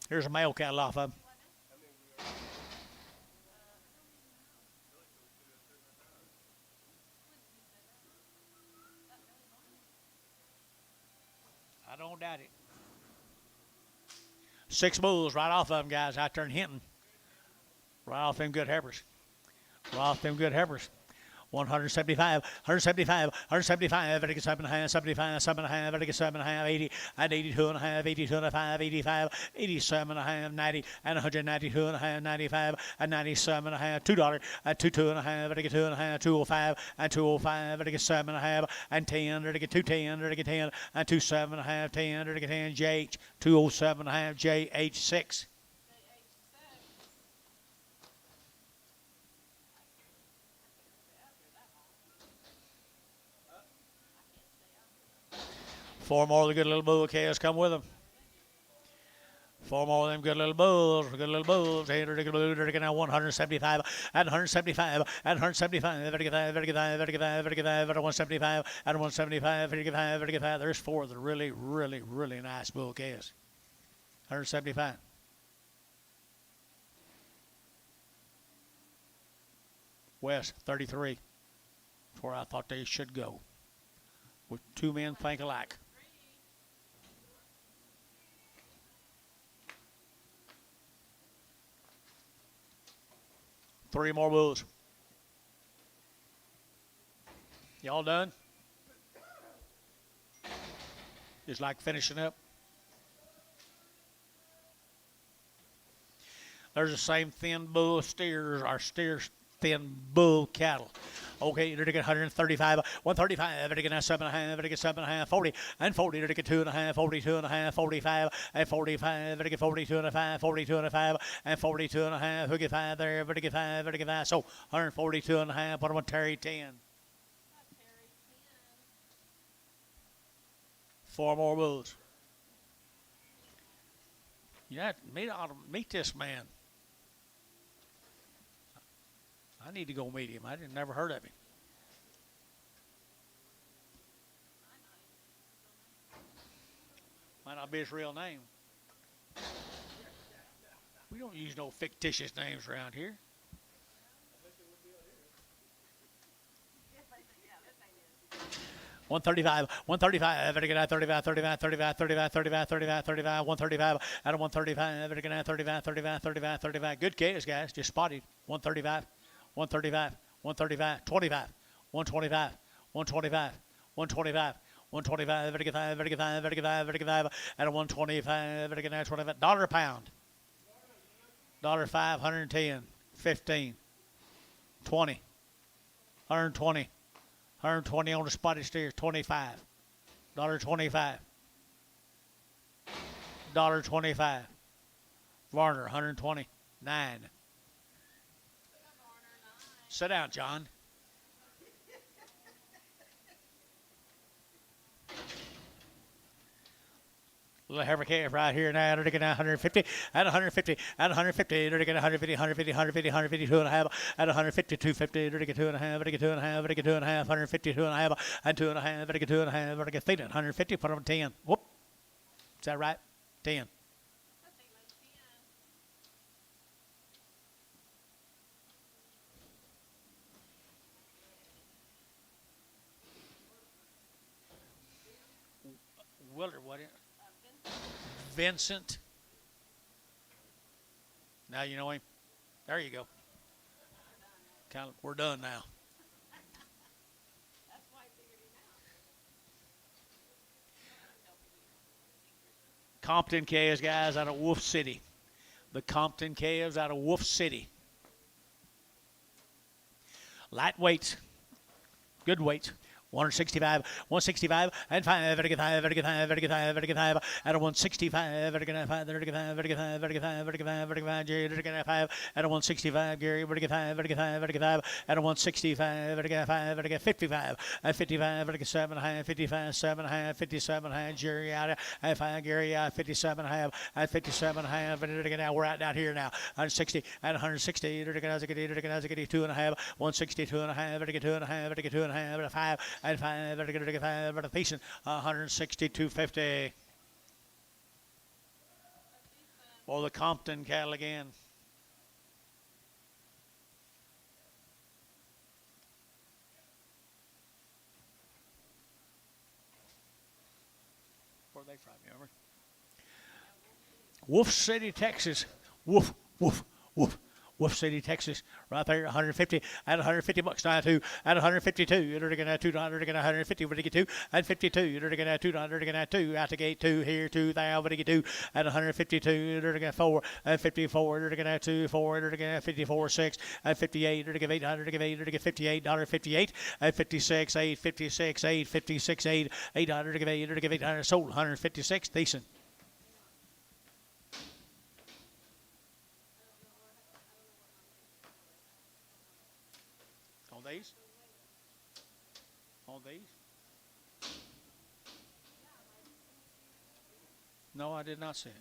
Here's a male cattle off of them. I don't doubt it. 6 bulls right off of them, guys, out there in Hinton. Right off them good heifers. Right off them good heifers. 175, 175, 175, 87.5, 75, 7.5, 87.5, 80, and 82.5, 82.5, 85, 87.5, 90, and 192.5, 95, and 97.5, $2, and 22.5, 82.5, 205, and 205, 7.5, and 10, 210, 10, and 27.5, 10, 10, JH, 207.5, JH6. 4 more of the good little bull calves come with them. 4 more of them good little bulls. Here, now 175, and 175, and 175, 175, and 175, There's 4 of the really, really, really nice bull calves. 175. West, 33. That's where I thought they should go. With 2 men think alike. 3 more bulls. Y'all done? Just like finishing up. There's the same thin bull steers, our steers, thin bull cattle. Okay, they're to get 135, 135, they're to get 7.5, they're to get 7.5, 40, and 40, they're to get 2.5, 42.5, 45, and 45, they're to get 42.5, 42.5, and 42.5, who get 5 there, they're to get 5, they're to get 5, so 142.5, put them on Terry 10. Terry 10. 4 more bulls. You know, ought to meet this man. I need to go meet him. I never heard of him. Might not be his real name. We don't use no fictitious names around here. One 135, better get out 35, 35, 35, 35, 35, 35, 35, 135, out of 135, better get out 35, 35, 35, 35. Good case, guys. Just spotted. 135, 135, 135, 25, 125, 125, 125. 125, better get 5, better get 5, better get 5, better get 5, out of 125, better get 25. Dollar a pound. $5, 110, 15, 20, 120. 120 on the spotted steers, 25. $25. $25. Varner, 120. 9. Sit down, John. Little heifer calf right here now. They're getting 150, at 150, at 150. They're getting 150, 150, 150, 150, 2.5, at 150, 250. They're getting 2.5, they're getting 2.5, they're getting 2.5, 150, 2.5, and 2.5, they're getting 2.5, they're getting feeding 150. Put them on 10. Whoop. Is that right? 10. Willard, what? Vincent. Now you know him. There you go. We're done now. Compton calves, guys, out of Wolf City. The Compton calves out of Wolf City. Light weights. Good weights. 165, 165, and 5, better get 5, better get 5, better get 5, better get 5, out of 165, better get 5, better get 5, better get 5, better get 5, better get 5, better get 5, Jerry, better get 5, out of 165, Gary, better get 5, better get 5, better get 5, out of 165, better get 5, better get 55, at 55, better get 7.5, 55, 7.5, 57.5, Jerry out at 5, Gary out 57.5, at 57.5, better get out, we're out down here now, 160, at 160, better get 2.5, 162.5, better get 2.5, better get 2.5, better 5, and 5, better get 5, better facing 162.50. For the Compton cattle again. Where are they from, you remember? Wolf City, Texas. Wolf, Wolf, Wolf. Wolf City, Texas, right there, 150, at 150 bucks, now two, at 152, you're going to get 200, to get 150, but to get 2, at 52, you're going to get 200, to get 2, out the gate 2, here 2, there, but to get 2, at 152, you're going to get 4, at 54, you're going to get 2, 4, you're going to get 54, 6, at 58, you're going to get 800, to get 8, to get $58, at 56, 8, 56, 8, 56, 8, 800, to get 8, to get 800, sold 156, decent. These? On these? No, I did not see it.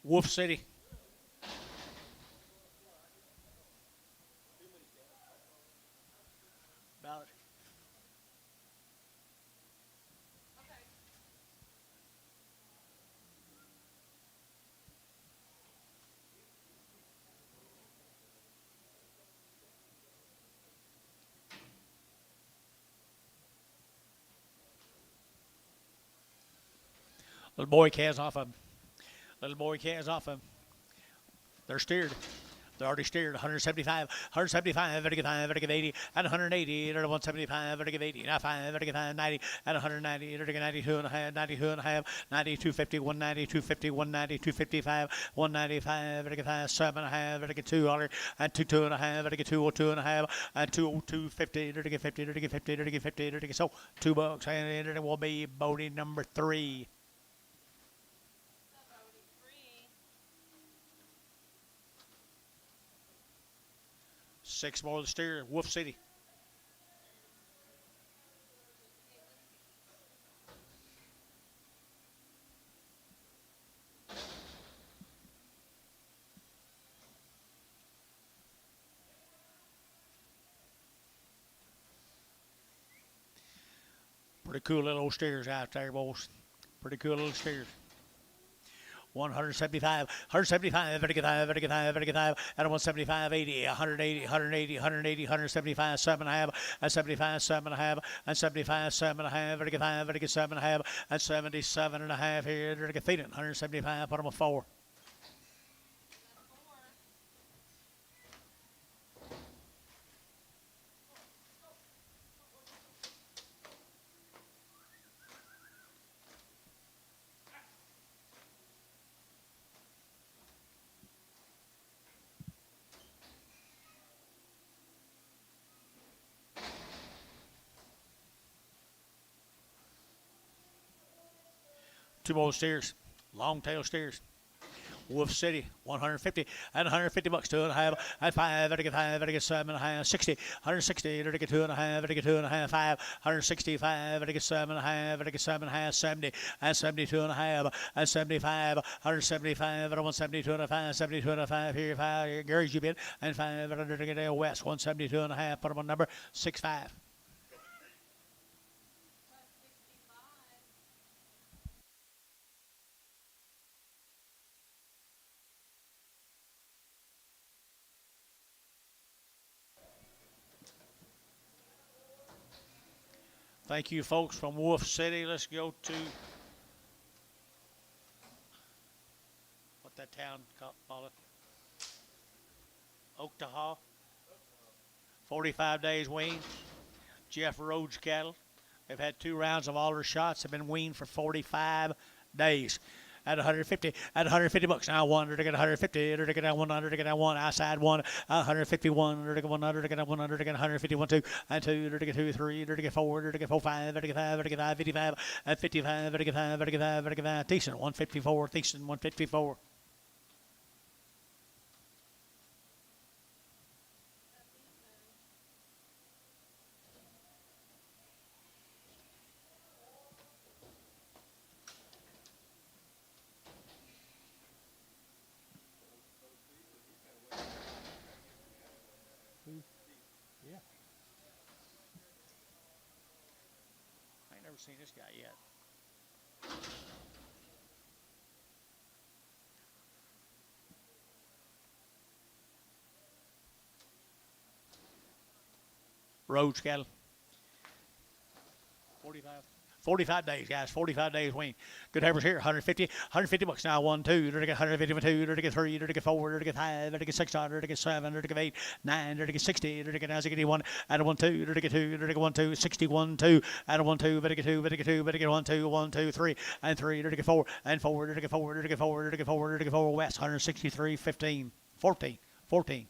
Wolf City. About Little boy calves off them. Little boy calves off them. They're steered. They're already steered. 175, 175, very good 5, very good 80, and 180, and 175, very good 80, now 5, very good 90, and 190, very good 92 and a half, 92 and a half, 90, 250, 190, 250, 190, 255, 195, very good 5, 7 and a half, very good $2, and 2 and a half, very good 202 and a half, and 250, very good 50, very good 50, very good 50, very good so $2, and it will be Bodie number 3. Six more of the steer, Wolf City. Pretty cool little steers out there, boys. Pretty cool little steers. 175, 175, very good 5, very good 5, very good 5, and 175, 80, 180, 180, 180, 175, 7 and a half, and 75, 7 and a half, and 75, 7 and a half, very good 5, very good 7 and a half, and 77 and a half here, very good feeding, 175, put them a 4. Two more steers, long tail steers. Wolf City, 150 and 150 bucks, 2 and a half, and 5, very good 5, very good 7 and a half, 60, 160, very good 2 and a half, very good 2 and a half, 5, 165, very good 7 and a half, very good 7 and a half, 70, and 72 and a half, and 75, 175, and 172 and a half, 72 and a half, here, 5, here, Gary's you bid, and 5, very good West, 172 and a half, put them on number 65. Thank you, folks, from Wolf City. Let's go to what that town call it? Oaktahaw. 45 days weaned. Jeff Rhodes cattle. They've had 2 rounds of all their shots. Have been weaned for 45 days. At 150, at 150 bucks. Now 1, to get 150, to get 100, to get 1, outside 1, 151, to get 100, to get 100, to get 151, 2, and 2, to get 2, 3, to get 4, to get 4, 5, to get 5, to get 5, 55, and 55, to get 5, to get 5, to get 5, decent, 154, decent, 154. Yeah. I ain't never seen this guy yet. Rhodes cattle. 45 days, guys. 45 days weaned. Good heifers here. 150 bucks now. 1, 2, to get 150, 2, to get 3, to get 4, to get 5, to get 6, to get 7, to get 8, 9, to get 60, to get 91, and 1, 2, to get 2, to get 1, 2, 61, 2, and 1, 2, to get 2, to get 2, to get 1, 2, 1, 2, 3, and 3, to get 4, and 4, to get 4, to get 4, to get 4, to get 4, West, 163, 15, 14, 14.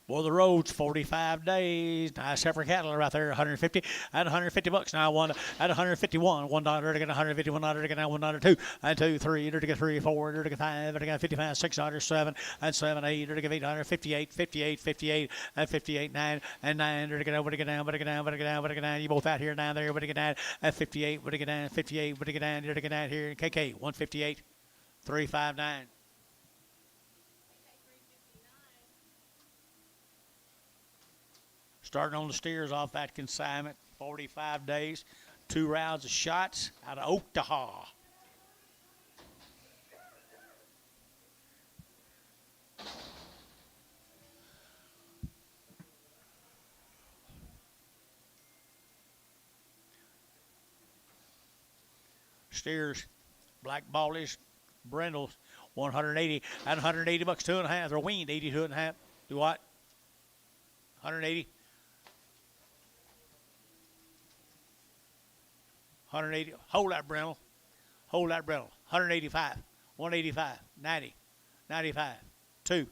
Well, the road's 45 days. Nice heifer cattle right there, 150 and 150 bucks. Now 1 at 151, $1 to get 151, $1 to get now $1, 2 and 2, 3 to get 3, 4 to get 5 to get 55, $6, 7 and 7, 8 to get 800, 58, 58, 58 and 58, 9 and 9 to get over to get down, but to get down, but to get down, but to get down. You both out here down there, but to get down at 58, but to get down, 58, but to get down, to get down here. KK 158, 359. Starting on the steers off that consignment, 45 days, 2 rounds of shots out of Oklahoma. Steers, black ballies, brindles, 180 and 180 bucks, 2.5. They're weaned, 82.5. Do what? 180. 180. Hold that brindle. Hold that brindle. 185. 185. 90. 95. 2.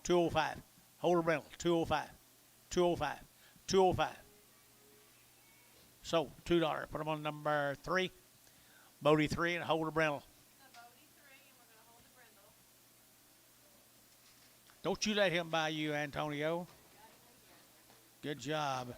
205. Hold the brindle. 205. 205. 205. So $2. Put them on number 3. Bodie 3 and hold the brindle. The Bodie 3, and we're going to hold the brindle. Don't you let him buy you, Antonio. Good job.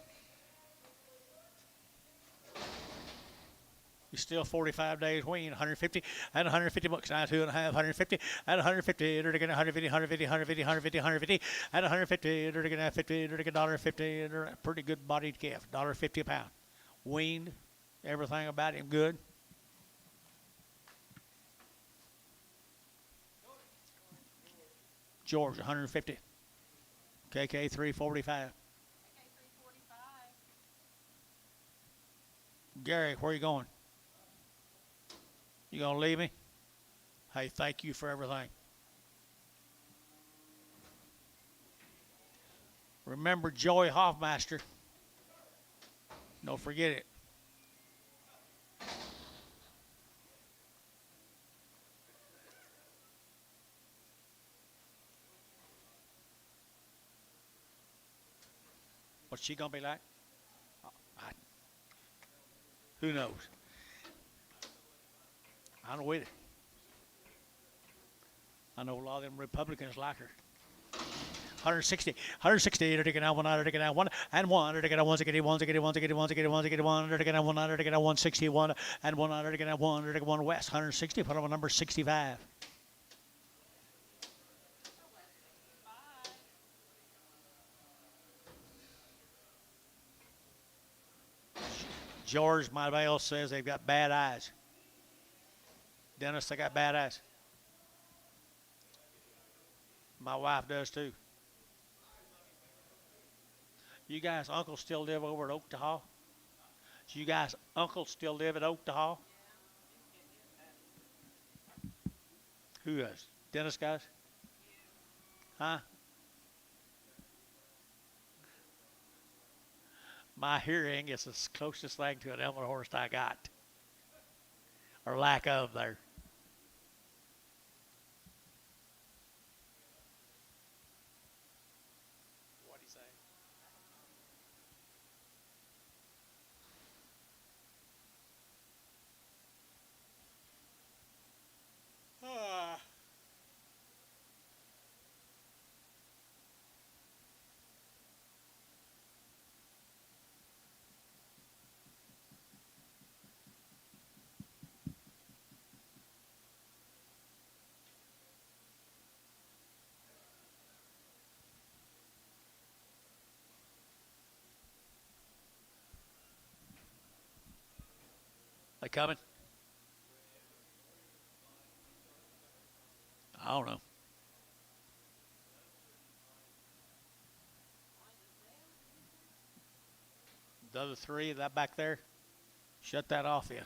He's still 45 days weaned, 150 and 150 bucks, now 2.5, 150 and 150, they're getting 150, 150, 150, 150, 150, and 150, they're getting 50, they're getting $1.50, they're a pretty good bodied calf, $1.50 a pound. Weaned, everything about him good. George, 150. KK 345. AK 345. Gary, where you going? You gonna leave me? Hey, thank you for everything. Remember Joey Hoffmaster. Don't forget it. What's she gonna be like? Who knows? I know with it. I know a lot of them Republicans like her. 160, 160, they're taking out 1, they're taking out 1, and 1, they're taking out 1, they're taking out 1, they're taking out 1, they're taking out 1, they're taking out 1, they're taking out 1, they're taking out 161, and 1, they're taking out 1, they're taking 1 west, 160, put on number 65. George, my mail says they've got bad eyes. Dennis, they got bad eyes. My wife does too. You guys' uncles still live over at Oklahoma? You guys' uncles still live at Oklahoma? Who does? Dennis guys? Huh? My hearing is the closest thing to an Elmer horse I got. Or lack of there. What'd he say? They coming? I don't know. The other 3, that back there, shut that off in.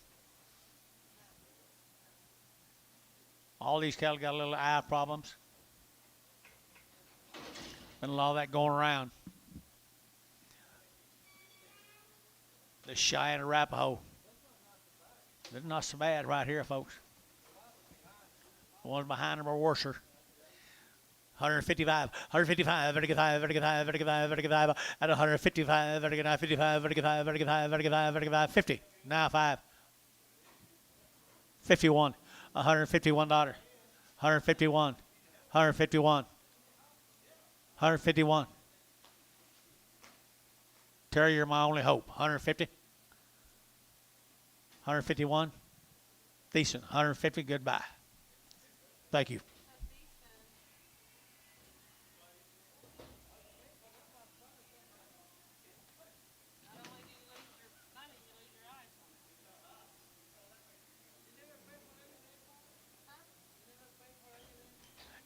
All these cattle got a little eye problems. Been a lot of that going around. The Cheyenne Arapaho. They're not so bad right here, folks. The ones behind them are worser. 155, 155, 155, 155, 155, 155, at 155, 155, 55, 155, 155, 155, 50. Now 5. 51, $151, 151, 151, 151. Terry, you're my only hope. 150. 151. Decent. 150. Goodbye. Thank you.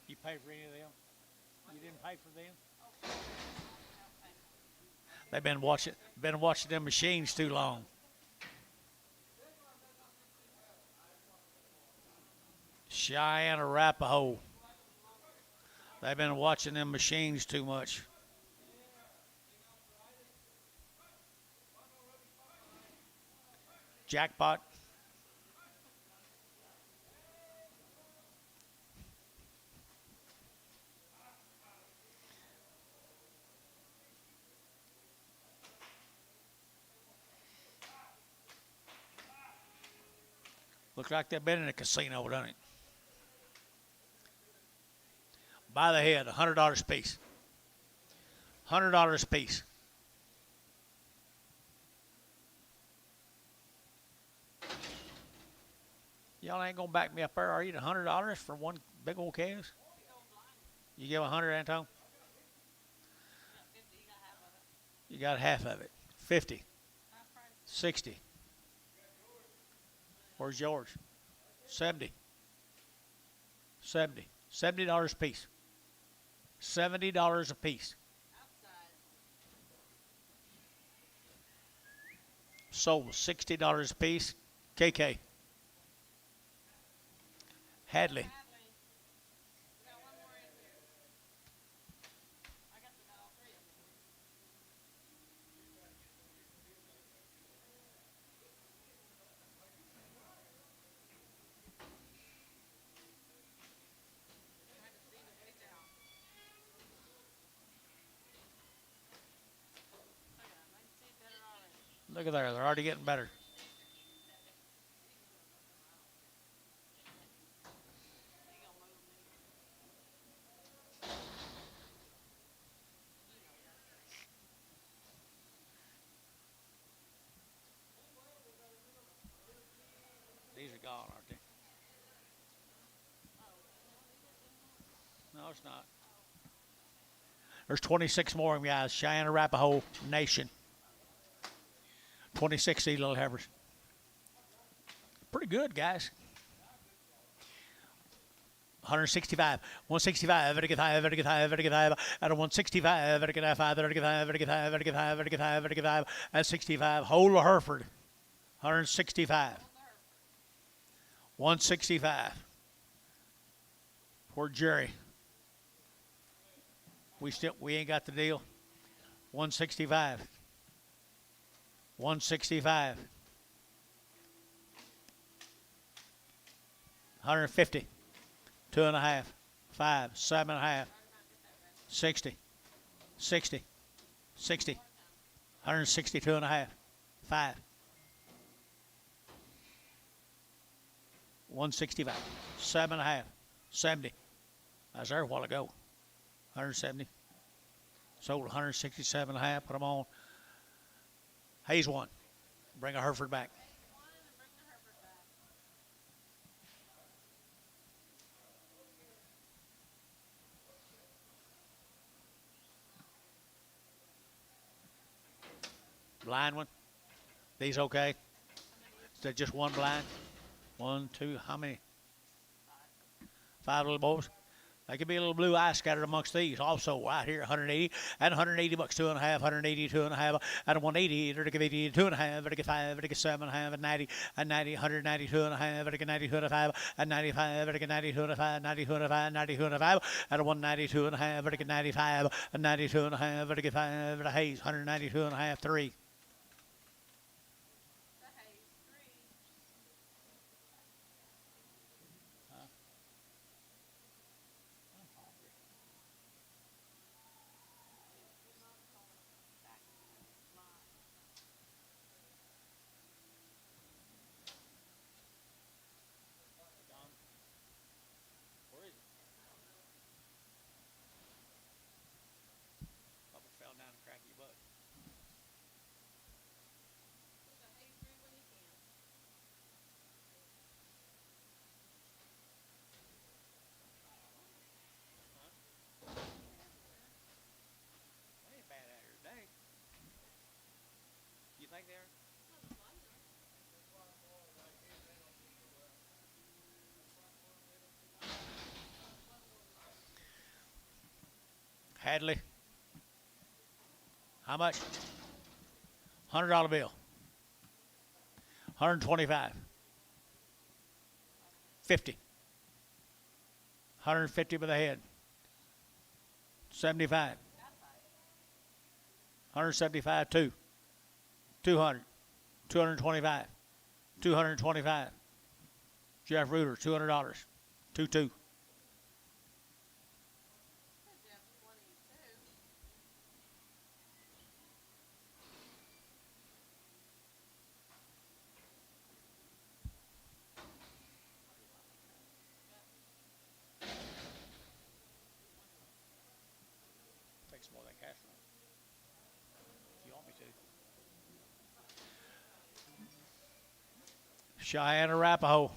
You pay for any of them? You didn't pay for them? They've been watching them machines too long. Cheyenne Arapahoe. They've been watching them machines too much. Jackpot. Looks like they've been in a casino, doesn't it? By the head, $100 a piece. $100 a piece. Y'all ain't gonna back me up there, are you? $100 for one big old calves? You give 100, Anton? You got half of it. 50. 60. Where's yours? 70. 70. $70 a piece. $70 a piece. Sold $60 a piece. KK. Hadley. Look at there. They're already getting better. These are gone, aren't they? No, it's not. There's 26 more of them, guys. Cheyenne Arapahoe Nation. 26 these little heifers. Pretty good, guys. 165, 165, very good high, very good high, very good high, at a 165, very good high, very good high, very good high, very good high, very good high, very good high, at 65, whole of Hereford, 165, 165, poor Jerry, we ain't got the deal, 165, 165, 150. 2.5, 5, 7.5, 60, 60, 60, 162.5, 5, 165, 7.5, 70. I was there a while ago. 170. Sold 167.5. Put them on. Hayes won. Bring a Hereford back. Blind one. These okay? Is that just one blind? 1, 2, how many? 5 little boys. They could be a little blue eye scattered amongst these. Also, right here, 180 and 180 bucks, 2.5, 180, 2.5, and 180, 80, 2.5, 85, 87.5, and 90, and 90, 190, 2.5, 90, 2.5, and 95, 90, 2.5, 90, 2.5, 90, 2.5, and 190, 2.5, 95, and 90, 2.5, 85, and Hayes, 192 and a half, 3. Fell down and cracked your butt. Hadley. How much? $100 bill. 125. 50. 150 by the head. 75. 175, 2. 200. 225. 225. Jeff Reuter, $200. 2-2. Jeff 22. Take some more of that cash roll. If you want me to. Cheyenne Arapaho.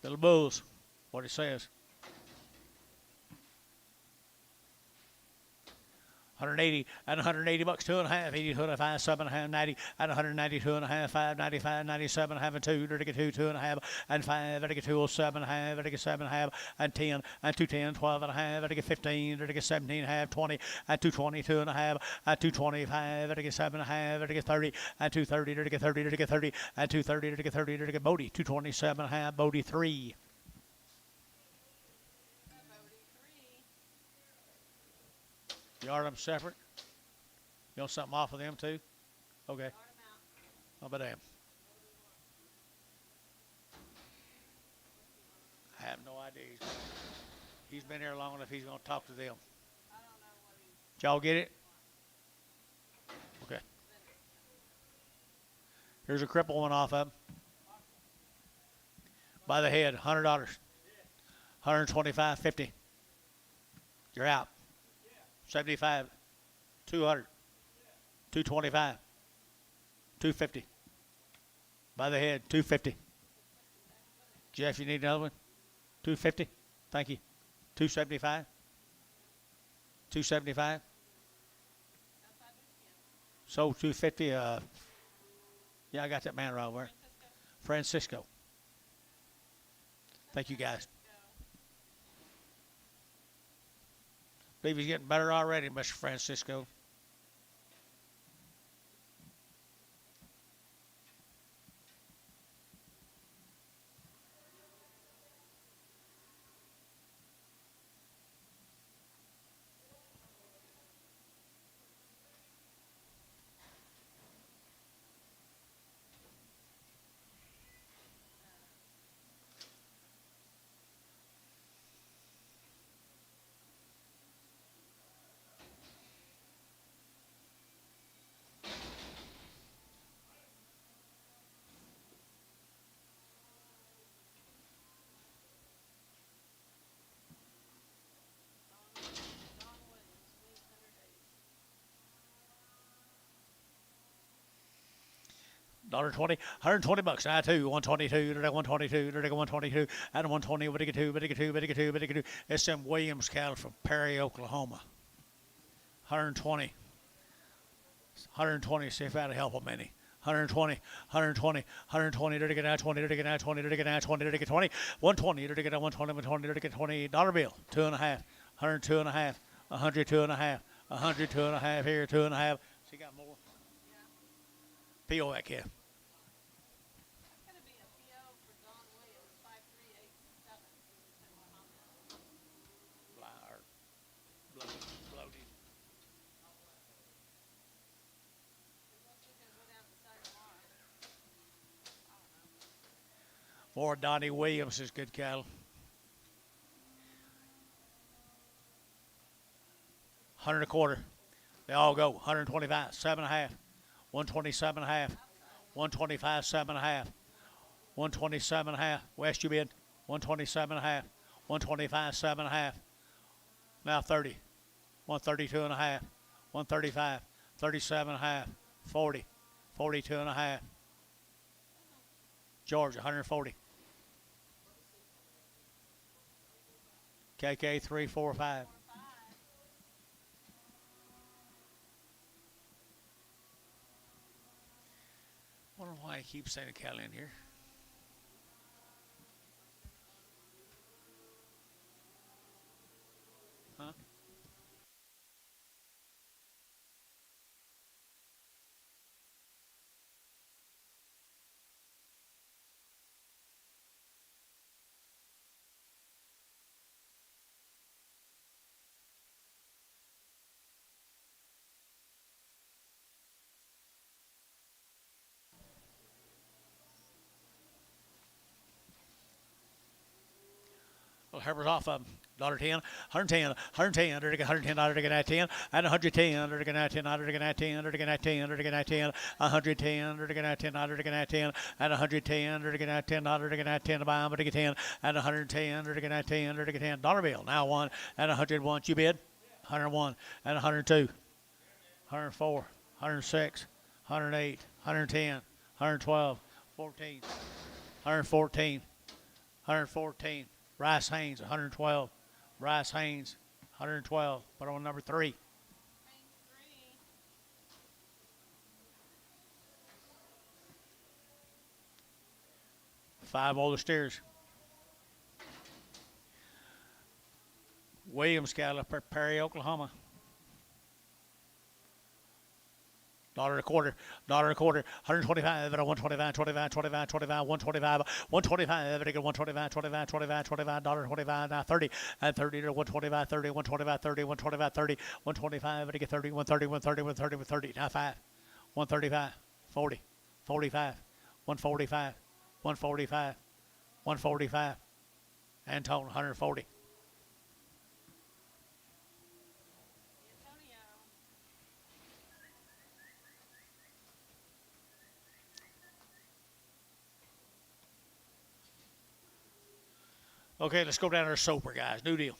Little Bulls. What it says. 180 and 180 bucks, 2.5, 80, 25, 7.5, 90, and 190, 2.5, 5, 95, 97, and 2, 32, 2.5, and 5, 32, 7.5, 7.5, and 10, and 210, 12.5, 15, 17, half, 20, and 220, 2.5, and 225, 7.5, 30, and 230, 30, 30, and 230, 30, Bodie, 227, half, Bodie 3. You order them separate? You want something off of them too? Okay. Oh, but damn. I have no idea. He's been here long enough. He's going to talk to them. Did y'all get it? Okay. Here's a cripple one off of him. By the head, $100. 125, 50. You're out. 75, 200, 225, 250. By the head, 250. Jeff, you need another one? 250. Thank you. 275. 275. Sold 250. Yeah, I got that man right over. Francisco. Thank you, guys. Believe he's getting better already, Mr. Francisco. $1.20, 120 bucks. I too, 122, 122, 122, and 120, but get two. It's them Williams cattle from Perry, Oklahoma. 120. 120, see if that'll help them any. 120, 120, 120, to get out 20, to get out 20, to get out 20, to get 20, 120, to get out 120, 120, to get $20 bill, 2.5, 102.5, 102.5, 102.5 here, 2.5. She got more. PO that kid. That's going to be a PO for Don Williams, 5387. Bloated. More Donnie Williams is good cattle. 100 a quarter. They all go. 125, 7.5. 127.5, 125.7.5, 127.5. West, you bid. 127.5, 125.7.5. Now 30, 132.5, 135, 37.5, 40, 42.5. Georgia, 140. KK 345. I wonder why he keeps saying a cattle in here. Huh? Heifers off of 'em. $1.10, 110, 110, $110, $10, and 110, $10, $10, $10, $10, $10, 110, $10, $10, and 110, $10, $10, buy 'em, $10, and 110, $10, $10, dollar bill. Now one and 101. You bid? 101 and 102, 104, 106, 108, 110, 112, 14, 114, 114. Rice Haynes, 112. Rice Haynes, 112. Put on number 3. Range 3. 5 older steers. Williams cattle, Perry, Oklahoma. $1.25, $1.25, 125, 125, 25, 25, 25, 125, 125, 125, 25, 25, 25, $1.25, now 30, and 30 to 125, 30, 125, 30, 125, 30, 125, 30, 130, 130, 130, 130, now 5, 135, 40, 45, 145, 145, 145, and tone 140. Antonio. Okay, let's go down to our Soper, guys. New deal.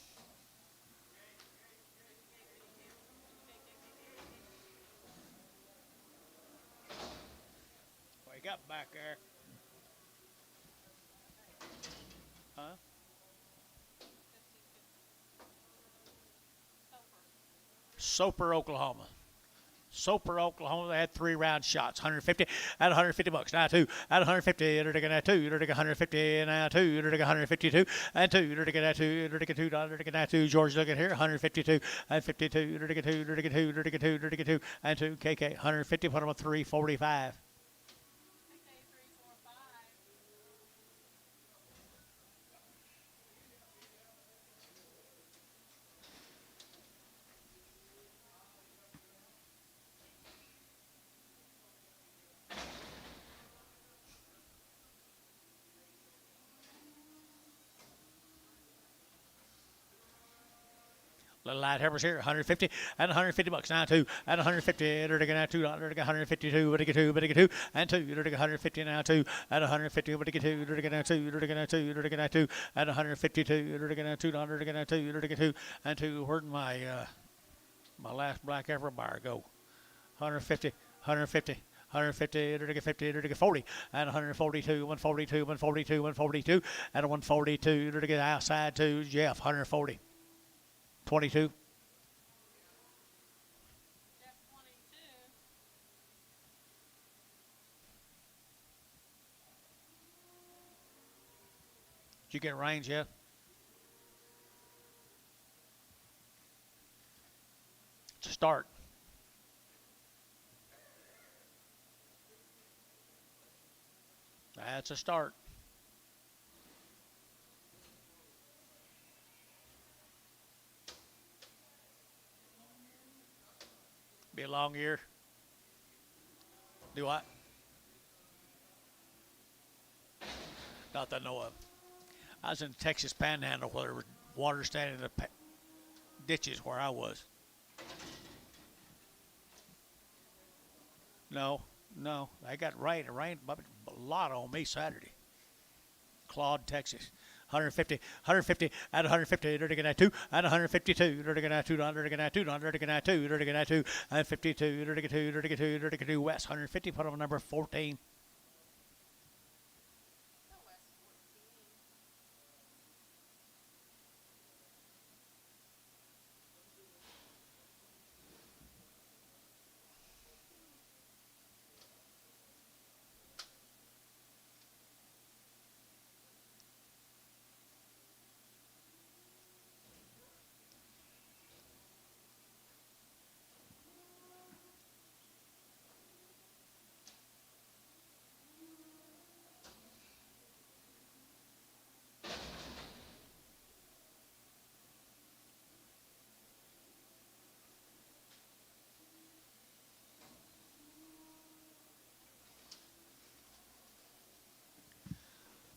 Wake up back there. Huh? Soper, Oklahoma. Soper, Oklahoma. They had 3 round shots, 150 at $150. Now 2 at 150. You're taking that 2. You're taking 150 now 2. You're taking 152 and 2. You're taking that 2. You're taking $2. You're taking that 2. George, look at here, 152 and 52. You're taking 2. You're taking 2. You're taking 2. You're taking 2 and 2. KK 150. Put them on 345. Okay, 3, 4, 5. Little light heifers here, 150 and $150. Now 2 at 150. You're taking that $2. You're taking 152. But you get 2 and 2. You're taking 150 now 2 at 150. But you get 2. You're taking that 2. You're taking that 2. You're taking that 2 at 152. You're taking that $2. You're taking that 2. You're taking 2 and 2. Where'd my last black heifer buyer go? 150, 150. 150, you're taking 50, you're taking 40, and 142, 142, 142, 142, and 142, you're taking outside to Jeff, 140. 22. Jeff 22. Did you get range yet? It's a start. That's a start. Be a long year. Do what? Not that I know of. I was in Texas Panhandle where there was water standing in the ditches where I was. No, I got rain. It rained a lot on me Saturday. Claude, Texas. 150 at 150. You're taking that 2 at 152. You're taking that $2. You're taking that $2. You're taking that 2. You're taking that 2 and 52. You're taking 2. You're taking 2. You're taking 2. West 150. Put on number 14. No, West 14.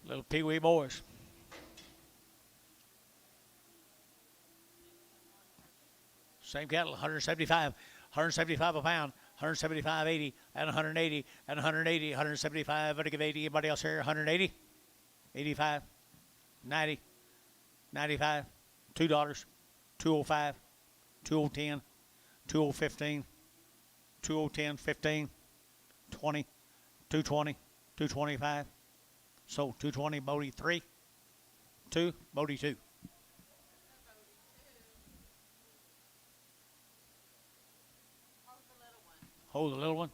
Little Pee Wee boys. Same cattle, 175, 175 a pound, 175.80, and 180, and 180, 175. Better give 80. Anybody else here? 180, 85, 90, 95, $2, 205, 2010, 2015, 2010, 15, 20, 220, 225. So 220, Bodie 3, 2, Bodie 2. Hold the little one. Hold the little one.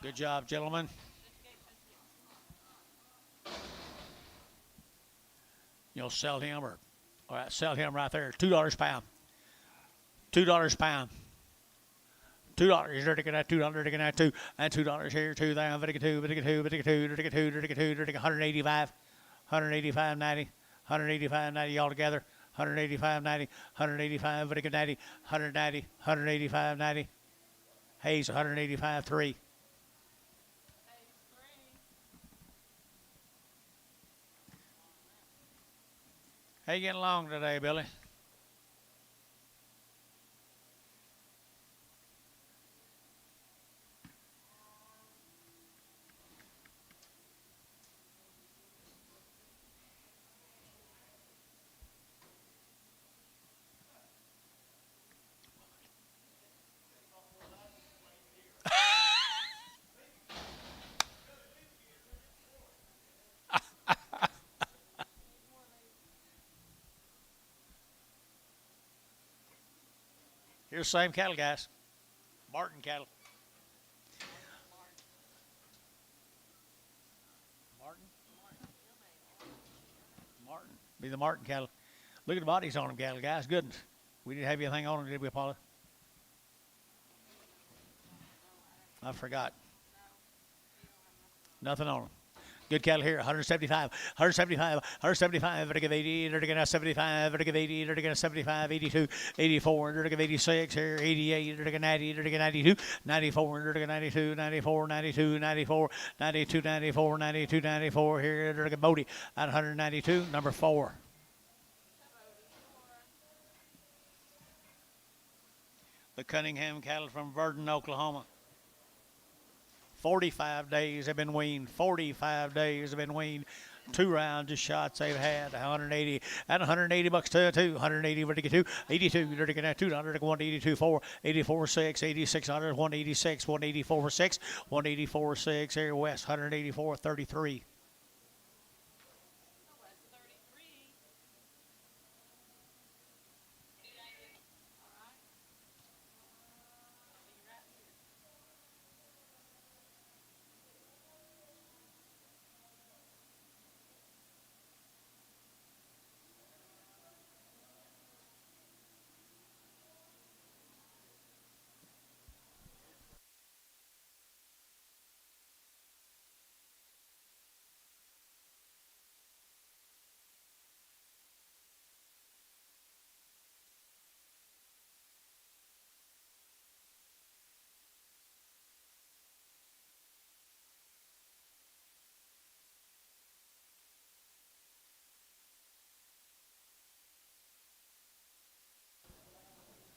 Good job, gentlemen. You'll sell him or all right, sell him right there. $2 a pound. $2 a pound. $2. You're taking that $2, taking that $2, and $2 here, $2 down, $2, $2, $2, 185, 185.90, 185.90 altogether, 185.90, 185, $90, 190, 185.90. Hayes 185.3. Phase 3. How you getting along today, Billy? Here's the same cattle, guys. Martin cattle. Martin? Martin. Be the Martin cattle. Look at the bodies on them cattle, guys. Goodness. We didn't have anything on them, did we, Paula? I forgot. Nothing on them. Good cattle here, 175, 175, 175, they're to give 80, they're to give 75, they're to give 80, they're to give 75, 82, 84, they're to give 86 here, 88, they're to give 90, they're to give 92, 94, they're to give 92, 94, 92, 94, 92, 94, 92, 94 here, they're to give Bodie at 192, number 4. The Cunningham cattle from Verdon, Oklahoma. 45 days have been weaned. 45 days have been weaned. 2 rounds of shots they've had. 180 and 180 bucks to 2. 180 to get 2. 82 to get $2. 182 4. 84 6. 86 186. 184 6. 184 6. Here West. 184 33.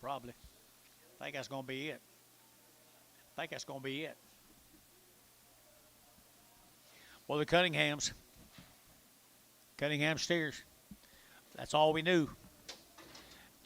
Probably. I think that's going to be it. I think that's going to be it. Well, the Cunningham steers. That's all we knew.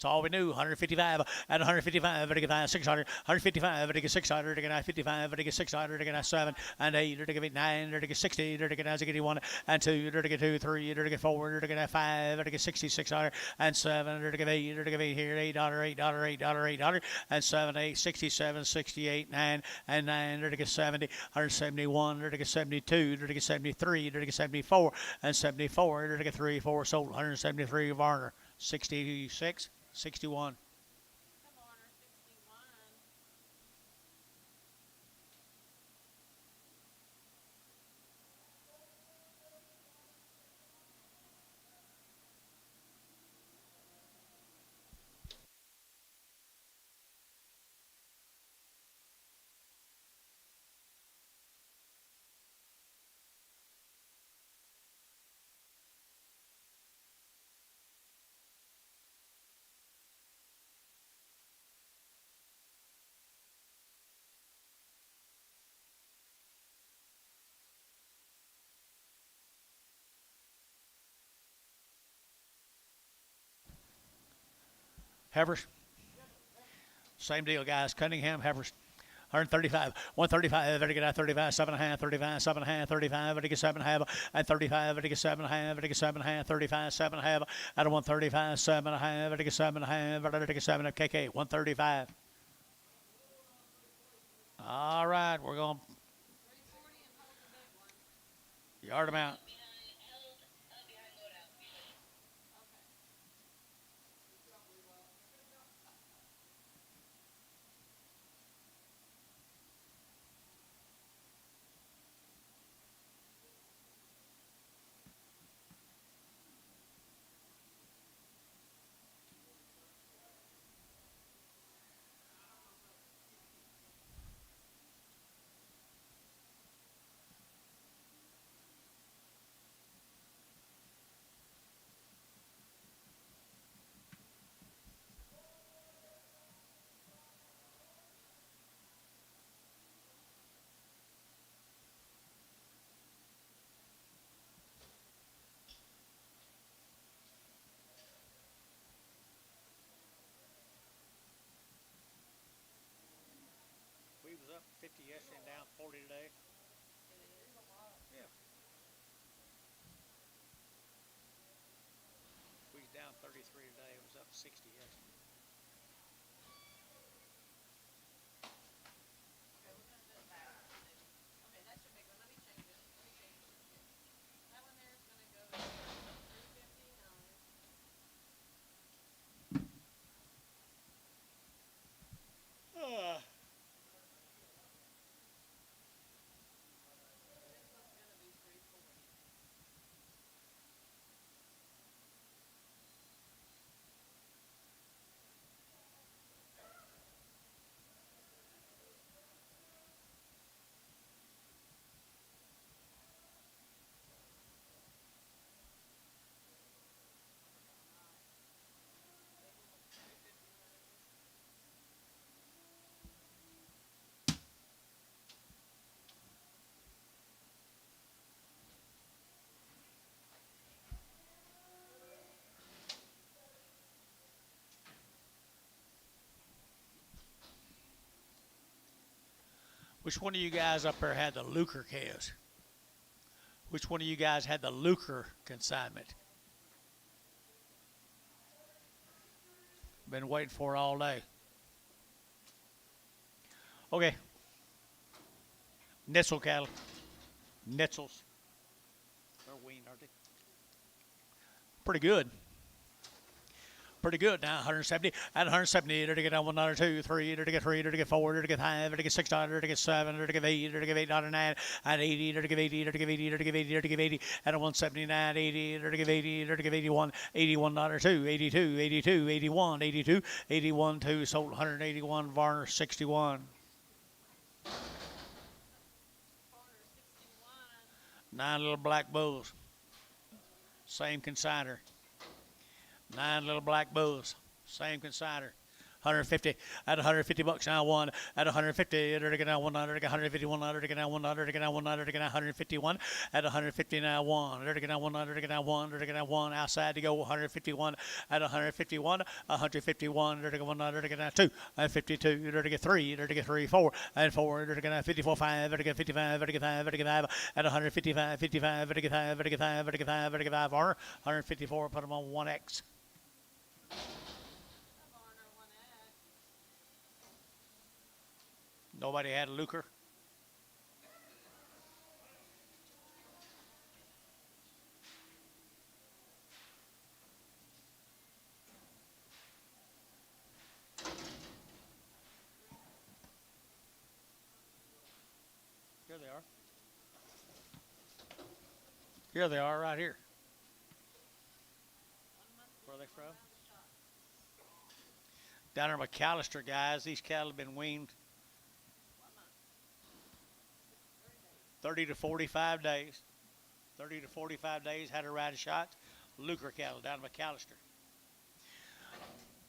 That's all we knew. 155 and 155. Ready to get 600. 155. Ready to get 600. Ready to get 55. Ready to get 600. Ready to get 7 and 8. Ready to get 9. Ready to get 60. Ready to get 81 and 2. Ready to get 2, 3. Ready to get 4. Ready to get 5. Ready to get 60, 600 and 7. Ready to get 8. Ready to get 8 here. $8, $8, $8, $8 and 7, 8, 67, 68, 9 and 9. Ready to get 70, 171. Ready to get 72. Ready to get 73. Ready to get 74 and 74. Ready to get 3, 4 sold. 173 Varner. 66, 61. Come on, 61. Heifers. Same deal, guys. Cunningham heifers. 135, 135, ready to get 35, 7.5, 35, 7.5, 35, ready to get 7.5, and 35, ready to get 7.5, ready to get 7.5, 35, 7.5, at a 135, 7.5, ready to get 7.5, ready to get 7 at KK, 135. All right, we're going 340 and hold the big one. to yard them out. Okay. We was up 50 yesterday and down 40 today. Yeah. We was down 33 today. It was up 60 yesterday. Okay, we're gonna do it back. Okay, that's your big one. Let me change it. Let me change it. That one there is gonna go to 359. This one's gonna be 340. Big one was 359. Which one of you guys up there had the lucre calves? Which one of you guys had the lucre consignment? Been waiting for it all day. Okay. Nitzel cattle. Nitzels. They're weaned, aren't they? Pretty good. Pretty good now. 170 and 170. To get $1, $2, 3. To get 3. To get 4. To get 5. To get $6. To get 7. To get 8. To get $8.09 and 80. To get 80. To get 80. To get 80. To get 80 and a 179. 80. To get 80. To get 81. $81.02. 82. 82. 81. 82. 81. 2 sold 181. Varner 61. Corner 61. 9 little black bulls. Same consigner. 9 little black bulls. Same consigner. 150 at 150 bucks now one at 150 now 100 151 100 now 100 now 100 now 151 at 150 now one 100 now 100 now 100 now one outside to go 151 at 151 151 100 now 2 and 52 3 3 4 and 4 54 5 55 55 at 155 55 55 55 55 or 154 put them on 1x. Nobody had a lucre. Here they are. Here they are right here. Where are they from? Down in McAllister, guys. These cattle have been weaned 30 to 45 days. 30 to 45 days, had a ride shot. Lucre cattle down in McAllister.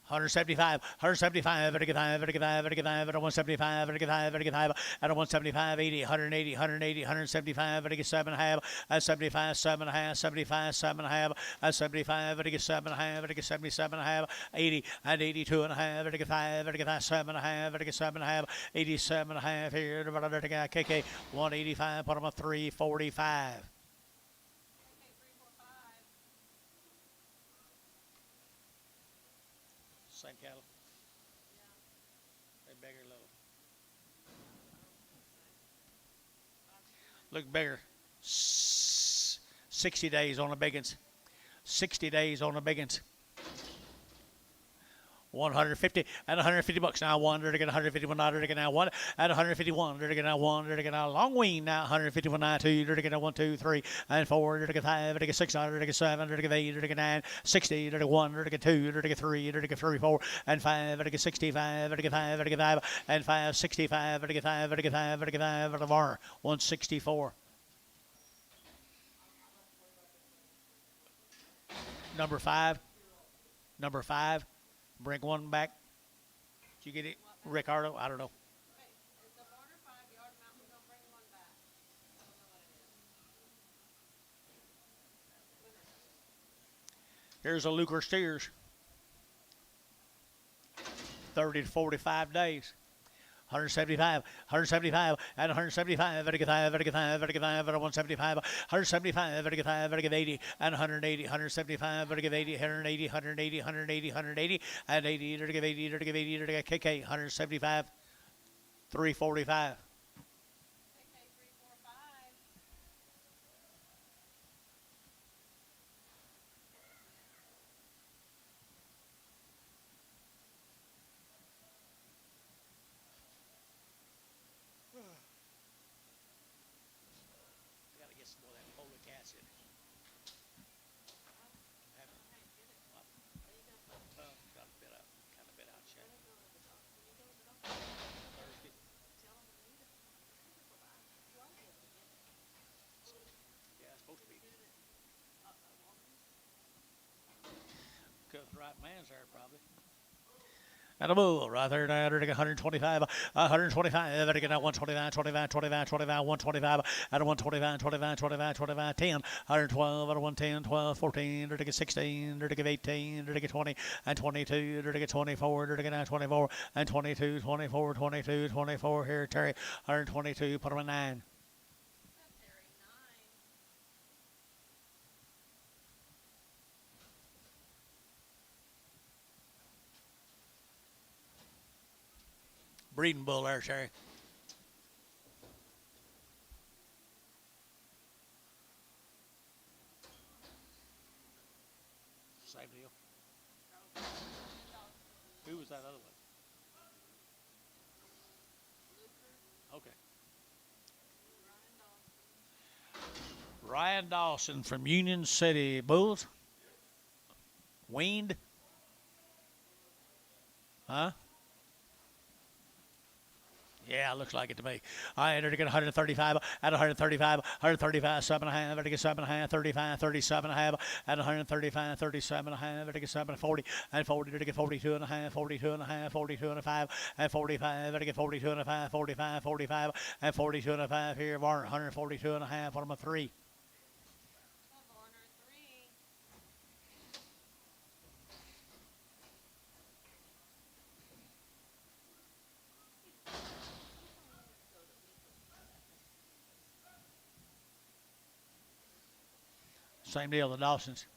175, 175, 175, 175, 175, 80, 180, 180, 175, 7 half, 75, 7 half, 75, 7 half, 75, 7 half, 77 half, 80, and 82 and a half, 85, 7 half, 7 half, 87 half here, KK 185, put them up 345. Same cattle? Yeah. They bigger a little. Look bigger. 60 days on the biggins. 60 days on the biggins. 150 at 150 bucks now. 100 again, 151 now. 1 at 151 now. 1 again now. Long wean now. 151 now. 2 again 1, 2, 3 and 4 5 6 7 8 9 60 1 2 3 3 4 and 5 65 5 and 5 65 5 164. Number 5. Number 5. Bring one back. Did you get it, Ricardo? I don't know. Okay, it's a border 5-yard mount. We're gonna bring one back. I don't know what it is. Here's a lucre steers. 30 to 45 days. 175 and 175 175 80 and 180 175 180 180 and 80 KK 175 345. Right man's there probably. And a bull right there, 125, 125, 125, 25, 25, 25, 125, at 125, 25, 25, 25, 10, 112, at 110, 12, 14, 16, 18, 20, and 22, 24, 24, and 22, 24, 22, 24, here, Terry, 122, put him at 9. Breeding bull there, Sherry. Same deal. Who was that other one? Okay. Ryan Dawson from Union City. Bulls? Weaned? Huh? Yeah, looks like it to me. All right, they're to get 135 at 135, 135, 7.5, they're to get 7.5, 35, 37.5 at 135, 37.5, they're to get 740, and 40, they're to get 42.5, 42.5, 42.5, and 45, they're to get 42.5, 45, 45, and 42.5 here, Varner, 142.5, put them a 3. Varner, 3. Same deal, the Dawsons.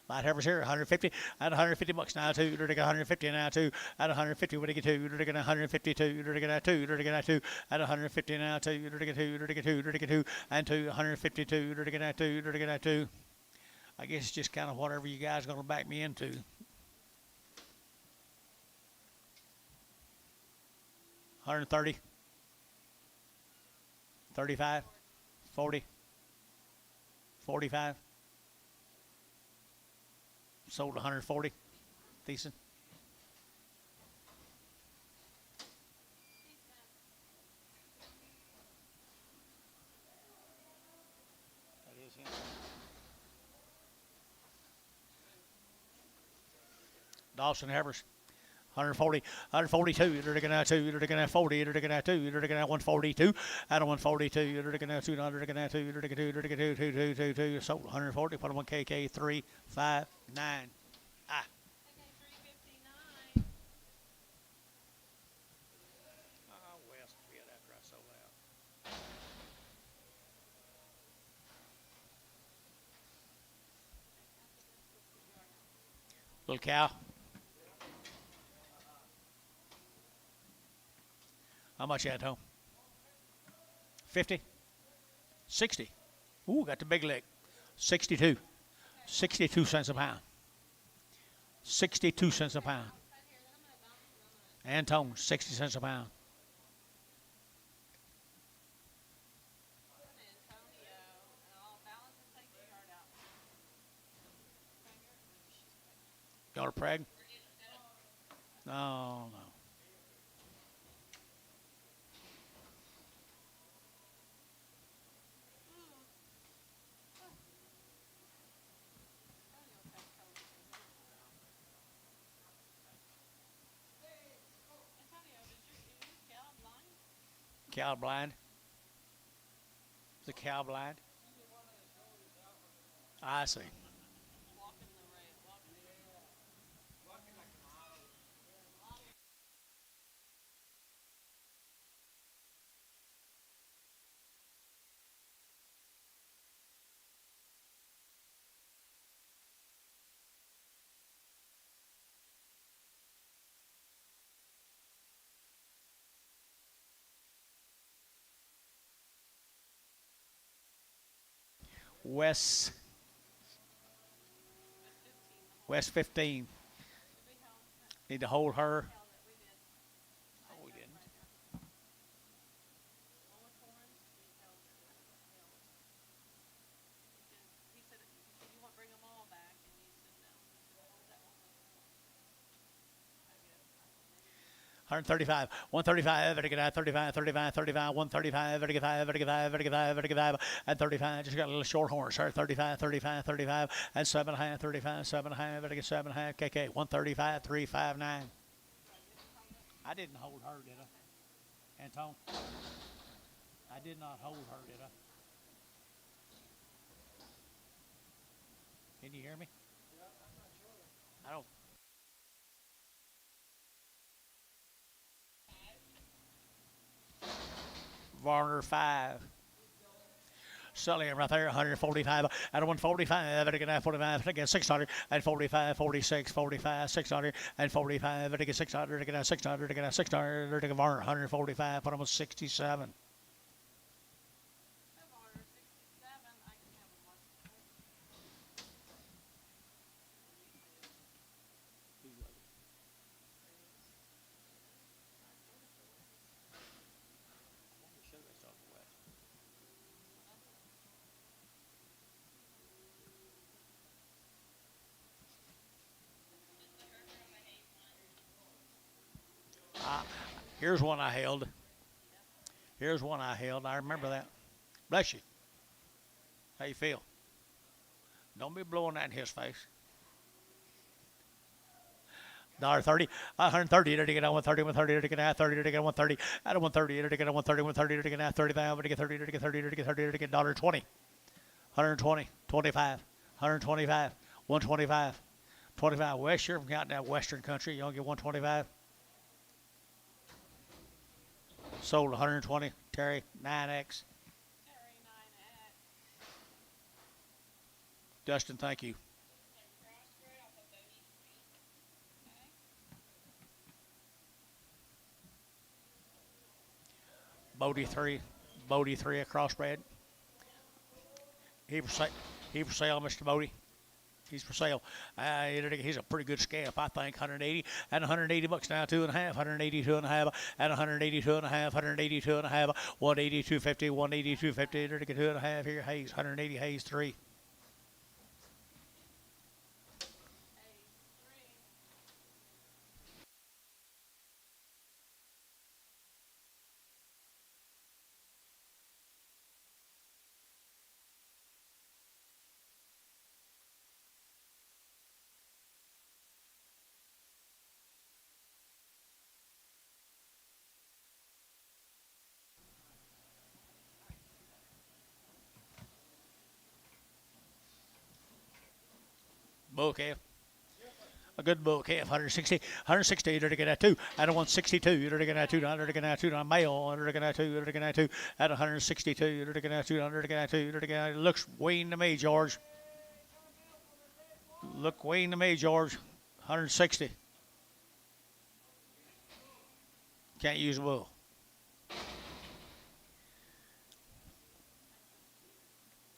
Light heifers here, 150 at 150 bucks now, two. They're to get 150 now, two. At 150, what do you get two? They're to get 152. They're to get two. They're to get two. At 150 now, two. They're to get two. They're to get two. They're to get two. And two. 152. They're to get two. They're to get two. I guess it's just kind of whatever you guys are going to back me into. 130. 35. 40. 45. Sold 140. Decent. That is him. Dawson Heifers. 140, 142, they're looking at 2, they're looking at 40, they're looking at 2, they're looking at 142, at 142, they're looking at 2, they're looking at 2, they're looking at 2, they're looking at 2, 2, sold 140, put them on KK 3, 5, 9. Ah. KK 359. Oh, West, yeah, after I sold out. Little cow. How much at home? 50? 60? Ooh, got the big leg. 62. 62 cents a pound. 62 cents a pound. Antone, 60 cents a pound. Y'all are preg? No, no. Cow blind. The cow blind. I see. West 15. Need to hold her. Oh, we didn't. He said, you want to bring them all back, and you said no. Hold that one. 135, 135, better get out, 35, 35, 35, 135, better get 5, better get 5, better get 5, better get 5, and 35, just got a little short horn, sir, 35, 35, 35, and 7.5, 35, 7.5, better get 7.5, KK, 135, 359. I didn't hold her, did I? Antone? I did not hold her, did I? Can you hear me? I don't. Varner 5. Sully right there, 145 at 145. Better get 45. Again 600 and 45, 46, 45, 600 and 45. Better get 600. Get 600. Get 600. Get Varner 145. Put him on 67. Here's one I held. Here's one I held. I remember that. Bless you. How you feel? Don't be blowing that in his face. $1.30, 130 to get on 130, 130 to get out 30 to get 130, out of 130 to get on 130, 130 to get out 30, to get 30 to get 30 to get 30 to get $1.20, 120, 25, 125, 125, 25. West, you're from out in that western country. You don't get 125. Sold 120. Terry, 9X. Terry 9X. Dustin, thank you. Bodie 3, a crossbred. He for sale, Mr. Bodie. He's for sale. He's a pretty good scamp, I think. 180 and 180 bucks now, 2.5, 182 and a half, and 182 and a half, 182 and a half, 182 50, 182 50. To get 2.5 here. Hayes, 180 Hayes 3. Bull calf. A good bull calf, 160 to get at 2, at 162, to get at 2, to get at 2, male, to get at 2, to get at 2, at 162, to get at 2, to get at 2, to get at 2. Looks weaned to me, George. Look weaned to me, George. 160. Can't use a bull.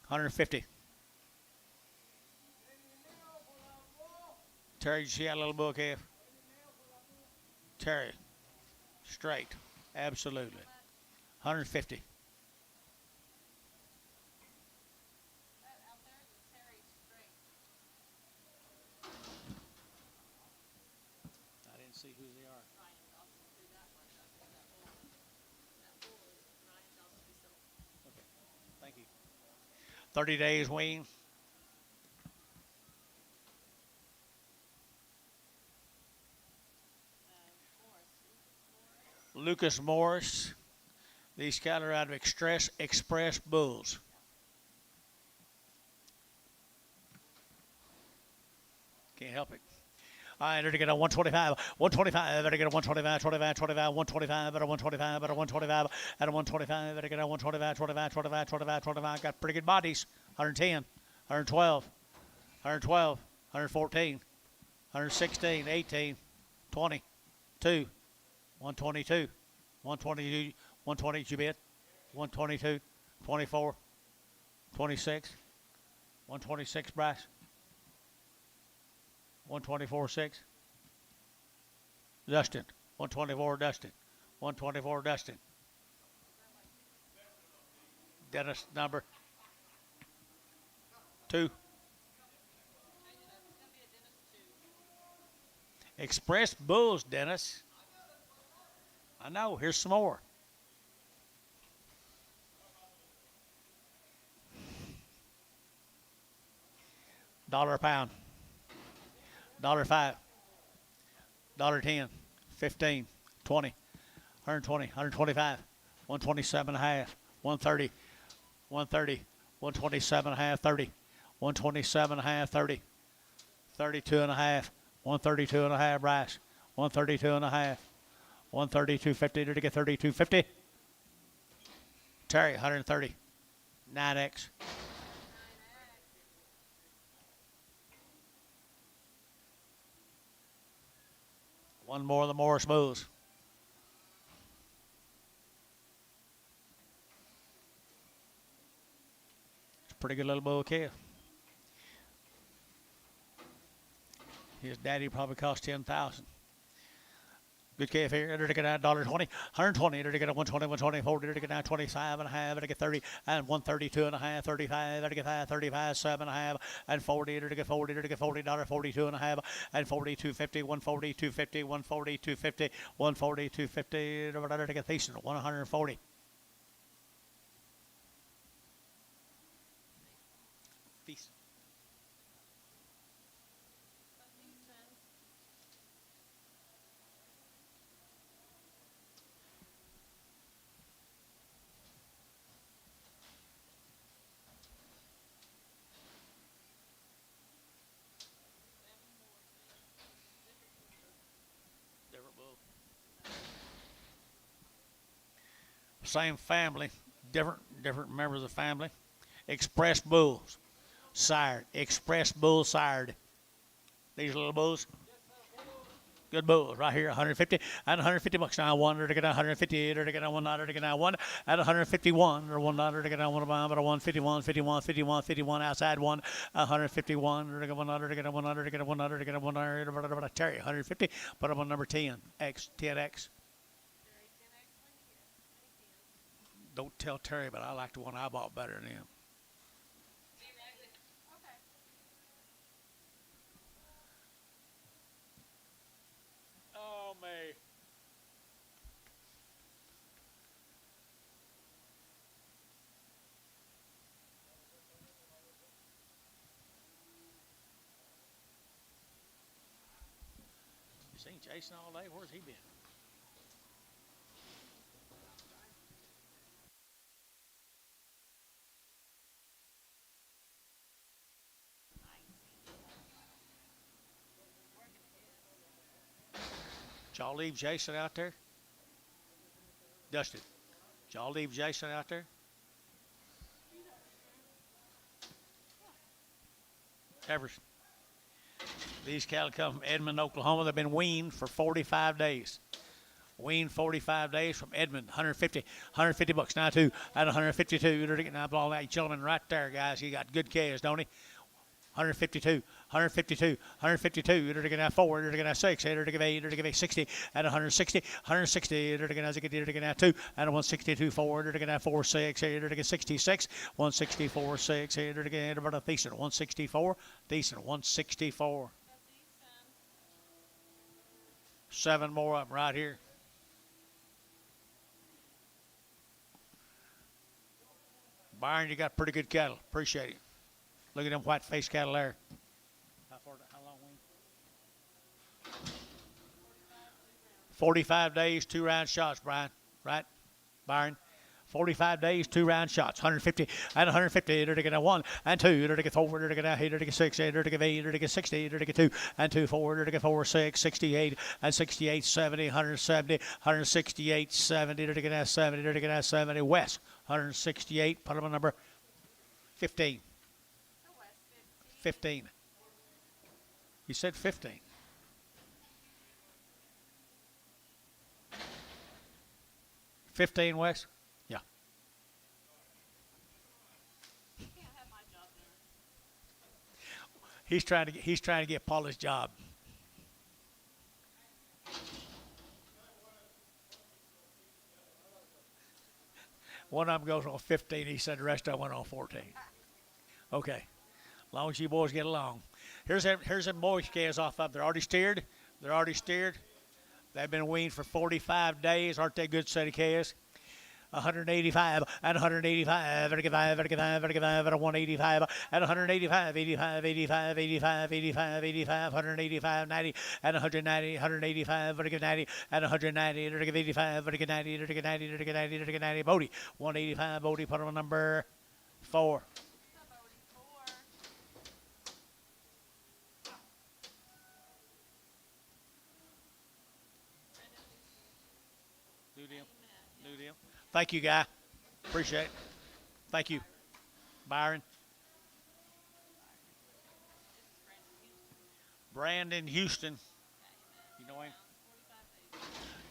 $150. Terry, did you see that little bull calf? Terry, straight, absolutely. 150. That out there is Terry straight. I didn't see who they are. Ryan Dawson threw that one up. That bull is Ryan Dawson himself. Okay, thank you. 30 days wean. Lucas Morris. These cattle are out of Express Bulls. Can't help it. I entered to get a 125, 125, better get a 125, 25, 25, 125, better 125, better 125, at a 125, better get a 125, 25, 25, 25, 25. Got pretty good bodies. 110, 112, 112, 114, 116, 18, 20, 2, 122, 122, 120, you bid, 122, 24, 26, 126, Bryce, 124.6, Dustin, 124, Dustin, 124, Dustin. Dennis, number 2. Express Bulls, Dennis. I know. Here's some more. $1 a pound. $5. $10. 15. 20. 120. 125. 127 and a half. 130. 130. 127 and a half. 30. 127 and a half. 30. 32 and a half. 132 and a half, Bryce. 132 and a half. 132.50 to get 32.50. Terry, 130. 9X. One more of the Morris Bulls. It's a pretty good little bull calf. His daddy probably cost $10,000. Good calf here. Enter to get out $1.20. 120. Enter to get a 120, 120, 40. Enter to get out 25 and a half. Enter to get 30 and 132 and a half. 35. Enter to get 5, 35, 7 and a half and 40. Enter to get 40. Enter to get $40. 42 and a half and 40. 250. 140. 250. 140. 250. 140. 250. Enter to get decent. 140. Decent. Same family, different members of the family. Express bulls, sired. Express bull sired. These little bulls. Good bulls right here, 150 and 150 bucks now. One to get 158 or to get one to get one at 151 or $1 to get one about 151, 51, 51, 51 outside one 151 or to get one to get 100 to get 100 to get 100 Terry 150. Put up on number 10 X 10X. Don't tell Terry, but I like the one I bought better than him. Oh, me. You seen Jason all day? Where's he been? Did y'all leave Jason out there? Dustin, did y'all leave Jason out there? Heifers. These cattle come from Edmond, Oklahoma. They've been weaned for 45 days. Weaned 45 days from Edmond, 150 bucks now too, at 152. They're getting up all that gentleman right there, guys. He got good calves, don't he? 152, 152, 152. They're going to have 4. They're going to have 6. They're going to give 8. They're going to give 60 at 160, 160. They're going to have 2 and 162, 4. They're going to have 4, 6. They're going to get 66, 164, 6. They're going to get about a decent 164, decent 164. 7 more up right here. Byron, you got pretty good cattle. Appreciate it. Look at them white-faced cattle there. How long, Wayne? 45 days, 2 round shots, Brian. Right, Byron? 45 days, 2 round shots. 150 and 150. They're to get a 1 and 2. They're to get 4. They're to get a 8. They're to get 6. They're to get 8. They're to get 60. They're to get 2 and 2, 4. They're to get 4, 6, 68 and 68, 70, 170, 168, 70. They're to get a 70. They're to get a 70. West, 168. Put them on number 15. 15. You said 15. $15, Wes? Yeah. You can't have my job there. He's trying to get Paula's job. One of them goes on 15. He said the rest of them went on 14. Okay. As long as you boys get along. Here's them boys calves off up. They're already steered. They've been weaned for 45 days. Aren't they good set of calves? 185 and 185, 185 and 185, 85, 85, 85, 85, 85, 185, 90 and 190, 185, 90 and 190, 85, 90, 90, 90, Bodie, 185, Bodie, put on number 4. New deal. Thank you, Guy. Appreciate it. Thank you. Byron. Brandon Houston. You know him?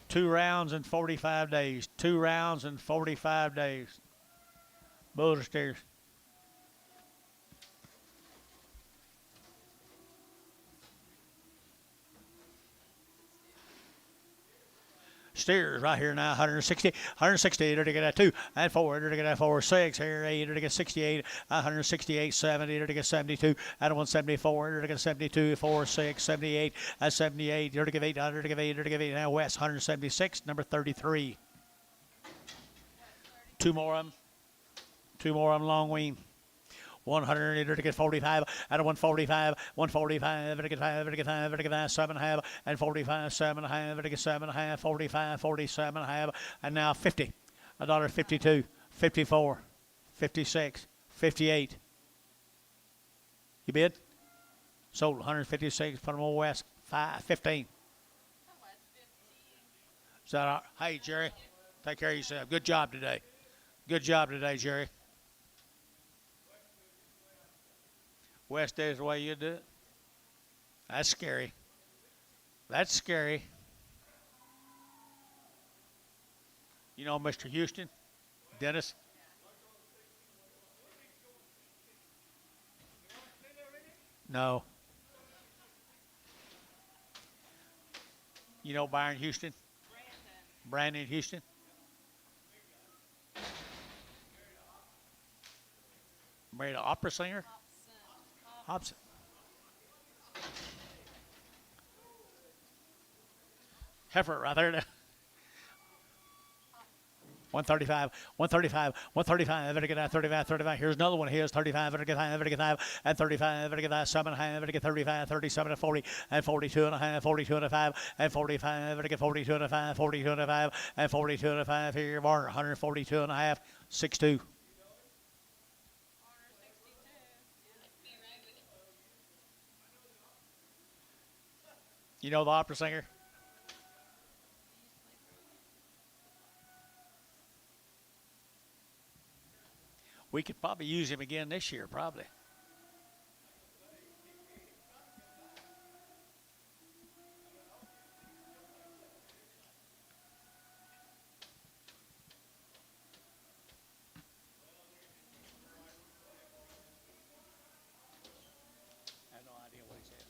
2 rounds and 45 days. 2 rounds and 45 days. Boulder steers. Steers right here now, 160, 160, to get that 2, and 4, to get that 4, 6, here, 8, to get 68, 168, 70, to get 72, and 174, to get 72, 4, 6, 78, and 78, to get 800, to get 8, to get 8, now West, 176, number 33. Two more of them, long wean. 100 to get 45, and a 145, 145, to get 5, to get 5, to get 5, 7.5, and 45, 7.5, to get 7.5, 45, 47.5, and now 50, $1.52, 54, 56, 58. You bid? Sold 156, put them on West, 15. Is that all right? Hey, Jerry, take care of yourself. Good job today. Good job today, Jerry. West is the way you do it. That's scary. That's scary. You know Mr. Houston? Dennis? No. You know Byron Houston? Brandon Houston? Married an opera singer? Hobson. Heifer right there. 135, 135, 135, to get that 35, 35. Here's another one. Here's 35, to get 5, to get 5, and 35, to get that 7.5, to get 35, 37 and 40, and 42 and a half, 42 and a 5, and 45, to get 42 and a 5, 42 and a 5, and 42 and a 5. Here, Warner, 142 and a half, 6'2". You know the opera singer? We could probably use him again this year, probably. I have no idea what he said.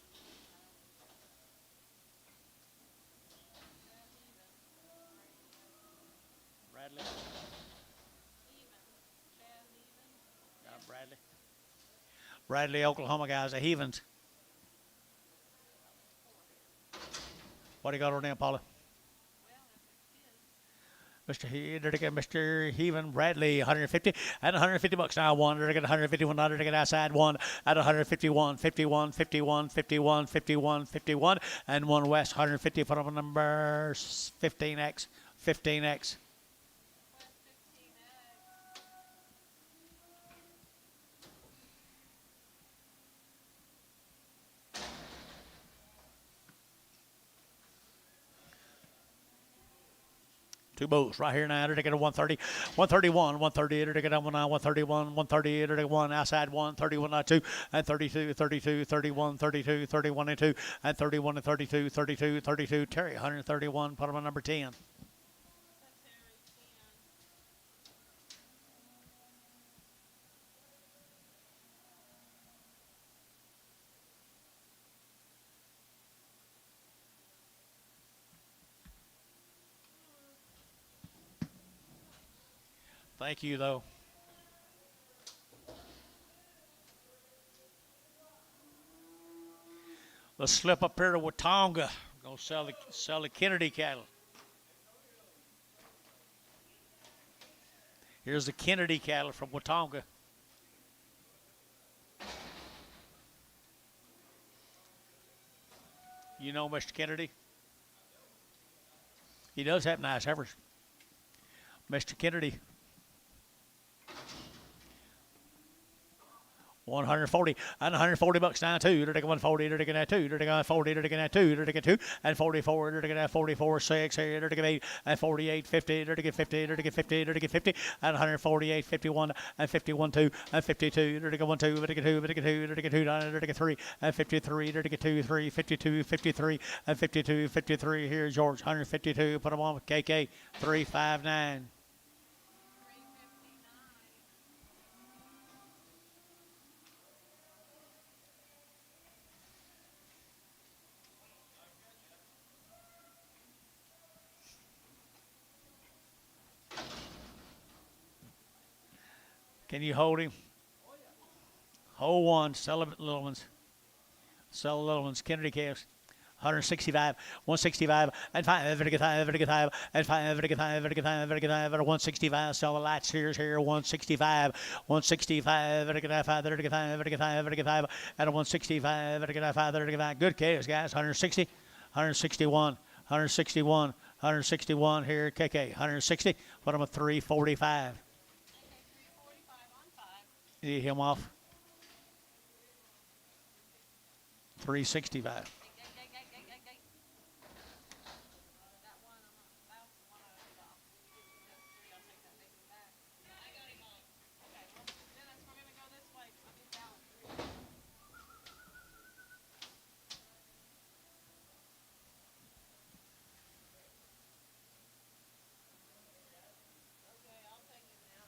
Bradley? Bradley. Bradley, Oklahoma guys, the Heavens. What do you got on there, Paula? Mr. Heaven, Bradley, 150 and 150 bucks now. One, to get 151, to get outside one at 151, 51, 51, 51, 51, 51, and one West, 150 for number 15X, 15X. Two boats right here now to get a 130, 131, 130 to get on 131, 130 to get one outside one, 31 and 2, and 32, 32, 31, 32, 31 and 2, and 31 and 32, 32, 32. Terry, 131, put him on number 10. Thank you, though. Let's slip up here to Watonga. Go sell the Kennedy cattle. Here's the Kennedy cattle from Watonga. You know Mr. Kennedy? He does have nice heifers. Mr. Kennedy. 140 and 140 bucks now too. To take 140, to take that 2, to take 140, to take that 2, to take 2, and 44, to take that 44, 6, here, to take 8, and 48, 50, to take 50, to take 50, to take 50, and 148, 51, and 51, 2, and 52, to take 1, 2, to take 2, to take 2, to take 2, to take 3, and 53, to take 2, 3, 52, 53, and 52, 53. Here's George, 152. Put them on KK, 359. Can you hold him? Hold one. Sell the little ones. Sell the little ones. Kennedy calves. 165, 165, and 5, and 5, and 5, and 165. Sell the lights here, 165, 165, and 165, good calves, guys. 160, 161, 161, 161 here, KK, 160. Put them at 345. Okay, 345 on 5. You him off. 365. That one, I'm gonna bounce the one I got off. Maybe I'll take that bacon back. I got him on. Okay, well, Dennis, we're gonna go this way. I need balance. Okay, I'll take him now.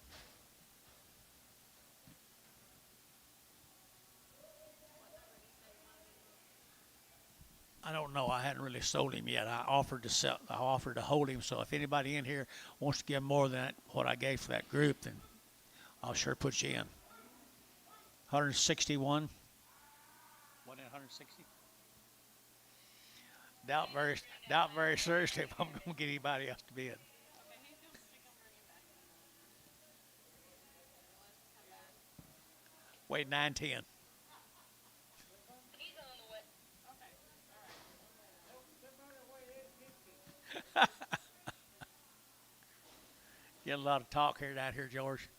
I don't know. I hadn't really sold him yet. I offered to sell. I offered to hold him. So if anybody in here wants to give more than that, what I gave for that group, then I'll sure put you in. 161. What in 160? Doubt very seriously if I'm going to get anybody else to bid. Okay, he's gonna stick him, bring him back. Let's come back. Weighed 910. He's on the way. Okay, all right. Get a lot of talk here out here, George.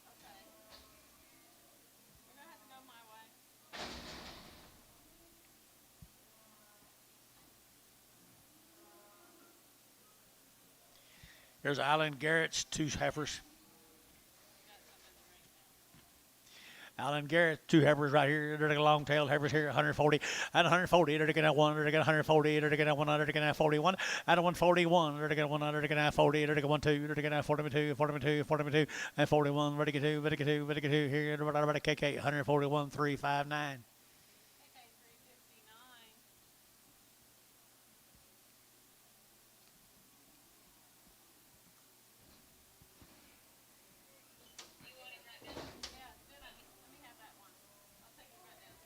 Okay. We're gonna have to go my way. There's Alan Garrett's 2 heifers. Alan Garrett, 2 heifers right here. They're the long-tailed heifers here, 140 and 140. They're going to 1. They're going to 140. They're going to 100. They're going to 41 and 141. They're going to 100. They're going to 40. They're going to 1 2. They're going to 42, 42, 42, and 41. Ready to 2. Ready to 2. Ready to 2. Here, everybody, KK, 141, 359. Okay, 359. You want him right now? Yeah, Dennis, let me have that one. I'll take it right now.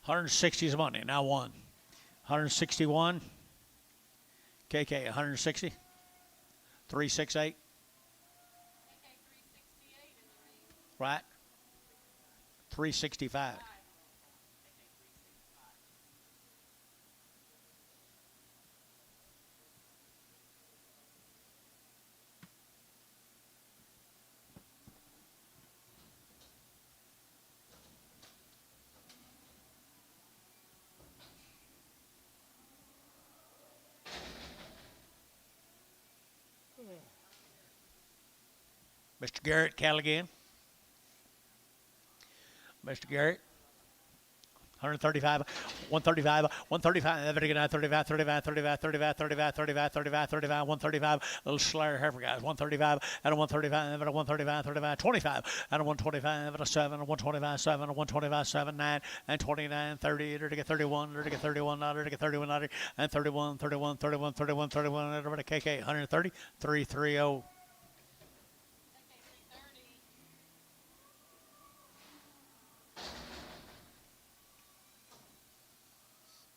160 is money. Now 1. 161. KK, 160. 368. Okay, 368 in the ring. Right? 365. Okay, 365. Mr. Garrett, Callaghan. Mr. Garrett. 135, 135, 135, 35, 35, 35, 35, 35, 35, 35, 35, 135, little Slayer heifer guys, 135, and a 135, and a 135, 35, 25, and a 125, and a 7, and a 125, 7, and a 125, 7, 9, and 29, 30, to get 31, to get 31, to get 31, and 31, 31, 31, 31, 31, everybody KK, 130, 330. Okay, 330.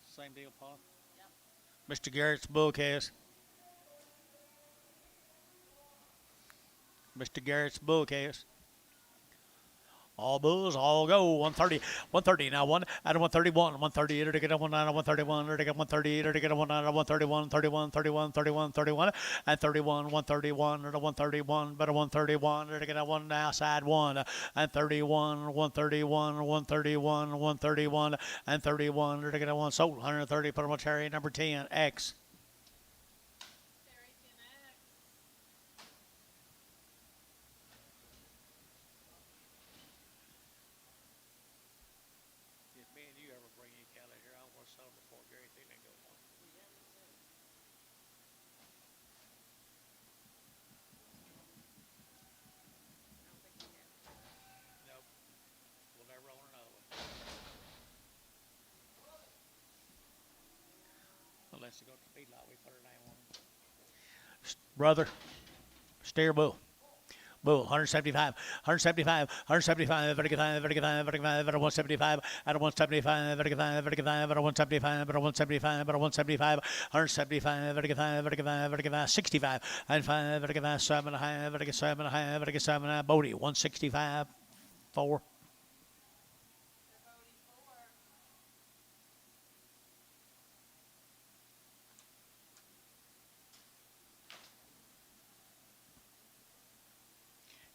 Same deal, Paul. Yep. Mr. Garrett's bull calves. Mr. Garrett's bull calves. All bulls, all go. 130, 130. Now one at 131, 130 to get a 1 out of 131, to get 130 to get a 1 out of 131, 31, 31, 31, 31, and 31, 131 to 131, but a 131 to get a 1 outside 1, and 31, 131, 131, 131, and 31 to get a 1 sold. 130 for McClary, number 10, X. Terry 10X. If me and you ever bring any cattle here, I want to sell them before Gary Thielen goes on. Nope. We'll never own another one. Unless they go to the feedlot, we put our name on them. Brother, steer bull. Bull, 175, 175, 175, 175, 175, at a 175, 175, 175, 175, 175, 175, 65, and 5, 7, 7, 7, Bodie, 165, 4.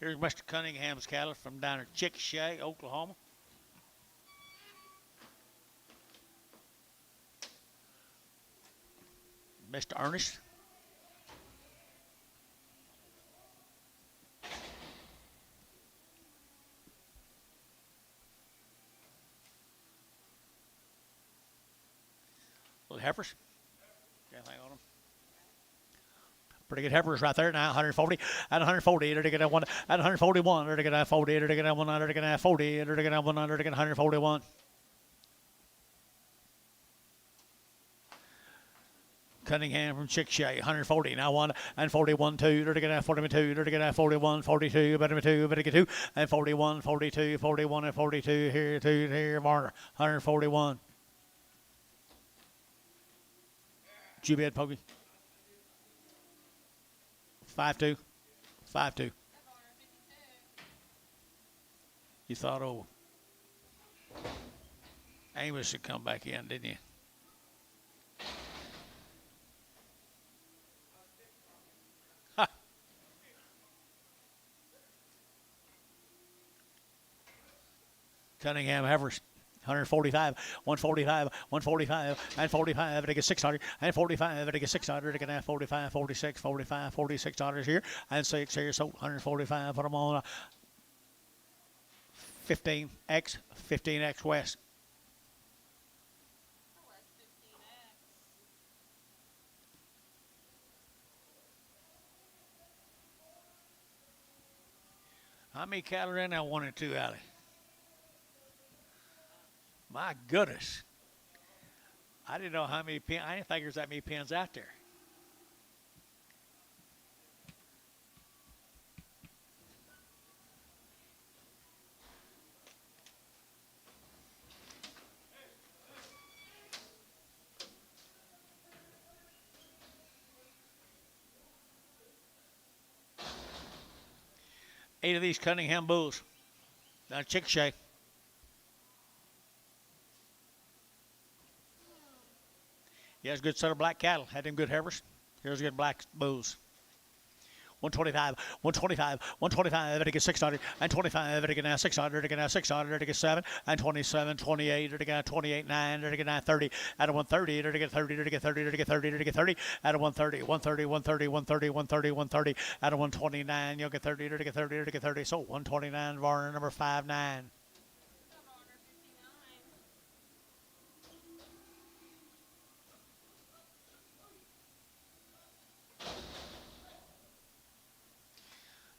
Here's Mr. Cunningham's cattle from down at Chickasha, Oklahoma. Mr. Ernest. Little heifers. Anything on them? Pretty good heifers right there now. 140 at 140 to get a 1 at 141 to get a 40 to get a 100 to get a 40 to get a 100 to get 141. Cunningham from Chickasha, 140 now 1 and 41 2 to get a 42 to get a 41 42 better 2 better get 2 and 41 42 41 and 42 here 2 here Varner 141. Jubed Pokey. 5-2. 5-2. You thought, oh, Amos should come back in, didn't you? Ha. Cunningham heifers. 145, 145, 145, and 45, to get 600, and 45, to get 600, to get 45, 46, 45, 46 dollars here, and 6 here, so 145, put them on 15X, 15X West. How many cattle are in that 1 and 2 alley? My goodness. I didn't know how many pins. I didn't think there's that many pins out there. Eight of these Cunningham bulls. Down Chickasha. He has a good set of black cattle. Had them good heifers. Here's good black bulls. 125, 125, 125, to get 600, and 25, to get now 600, to get now 600, to get 7, and 27, 28, to get 28, 9, to get now 30, out of 130, to get 30, to get 30, to get 30, to get 30, out of 130, 130, 130, 130, 130, 130, out of 129, you'll get 30, to get 30, to get 30, so 129, Varner, number 59.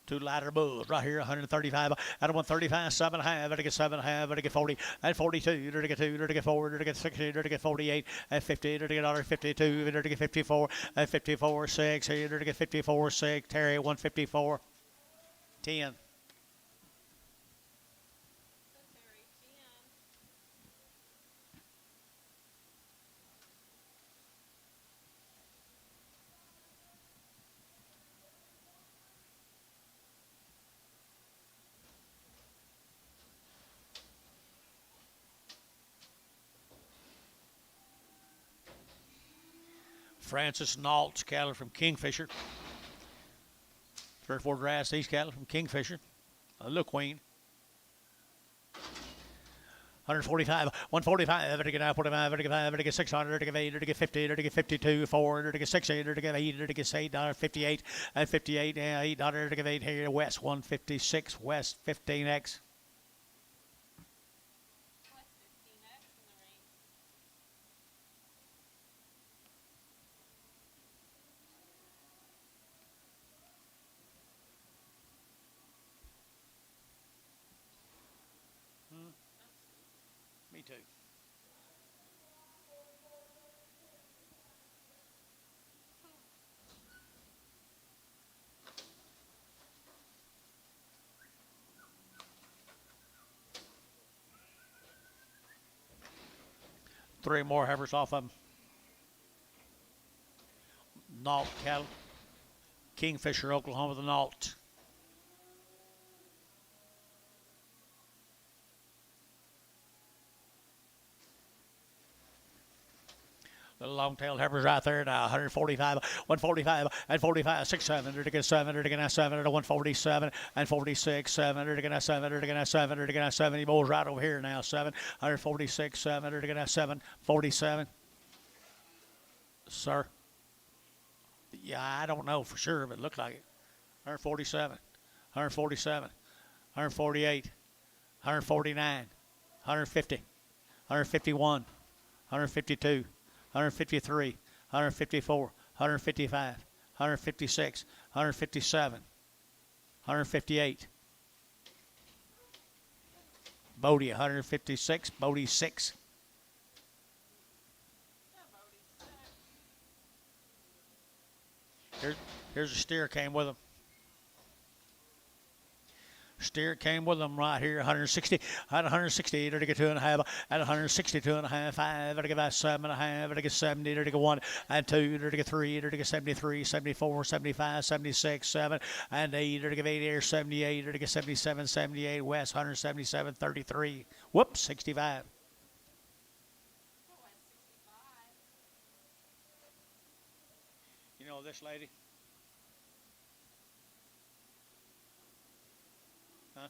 Two lighter bulls right here, 135 out of 135, 7.5, to get 7.5, to get 40, and 42, to get 2, to get 4, to get 60, to get 48, and 50, to get 52, to get 54, and 54, 6, here, to get 54, 6, Terry, 154, 10. Francis Nault's cattle from Kingfisher. 3 or 4 drafts, these cattle from Kingfisher. Look, Weaned. 145, 145, to get 945, to get 5, to get 600, to get 8, to get 50, to get 52, 4, to get 60, to get 8, to get $8.58, and 58, $8 to get 8 here. West 156, West 15X. West 15X in the ring. Me too. Three more heifers off of them. Nault cattle. Kingfisher, Oklahoma, the Nault. Little long-tailed heifers right there now. 145, 145, and 45, 6, 7, to get 7, to get 7, to 147, and 46, 7, to get 7, to get 7, to get 7. He bowls right over here now. 7, 146, 7, to get 7, 47. Sir? Yeah, I don't know for sure, but it looked like it. 147, 147, 148, 149, 150, 151, 152. 153, 154, 155, 156, 157, 158. Bodie, 156, Bodie 6. Here's a steer came with him. Steer came with them right here. 160, at 160, to get 2.5, at 162.5, 5, to get 7.5, to get 70, to get 1, and 2, to get 3, to get 73, 74, 75, 76, 7, and 8, to get 8 here, 78, to get 77, 78, West, 177, 33. Whoops, 65. You know this lady? Huh?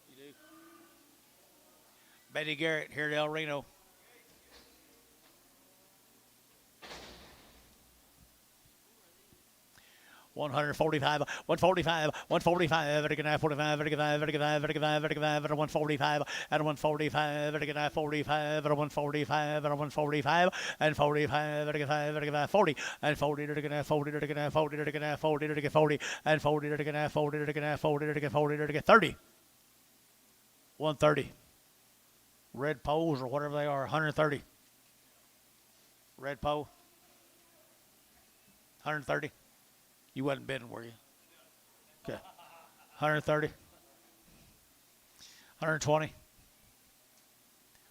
You do? Betty Garrett here at El Reno. $145, 145, 145, to get 45, to get 5, to get 5, to get 5, to get 5, at 145, at 145, to get 45, at 145, at 145, and 45, to get 5, to get 5, 40, and 40, to get 40, to get 40, to get 40, to get 40, and 40, to get 40, to get 40, to get 40, to get 30. 130. Red poles or whatever they are, 130. Red pole. 130. You wasn't bidding, were you? Okay. 130. 120.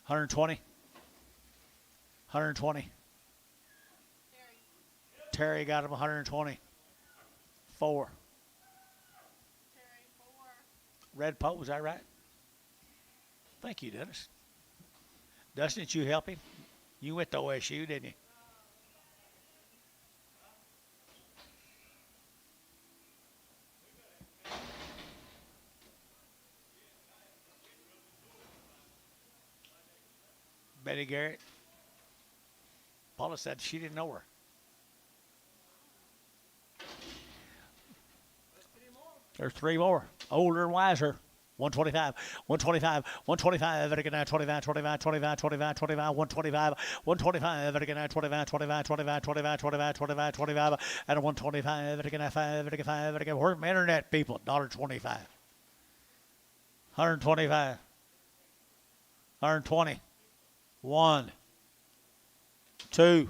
120. 120. Terry got him 120. 4. Terry 4. Red pole, was that right? Thank you, Dennis. Dustin, did you help him? You went to OSU, didn't you? Betty Garrett. Paula said she didn't know her. There's 3 more. Older and wiser. 125, 125, 125, to get 25, 25, 25, 25, 25, 125, 125, to get 25, 25, 25, 25, 25, 25, 25, and 125, to get 5, to get 5, to get, where's my internet people? $1.25. 125. 120. 1, 2,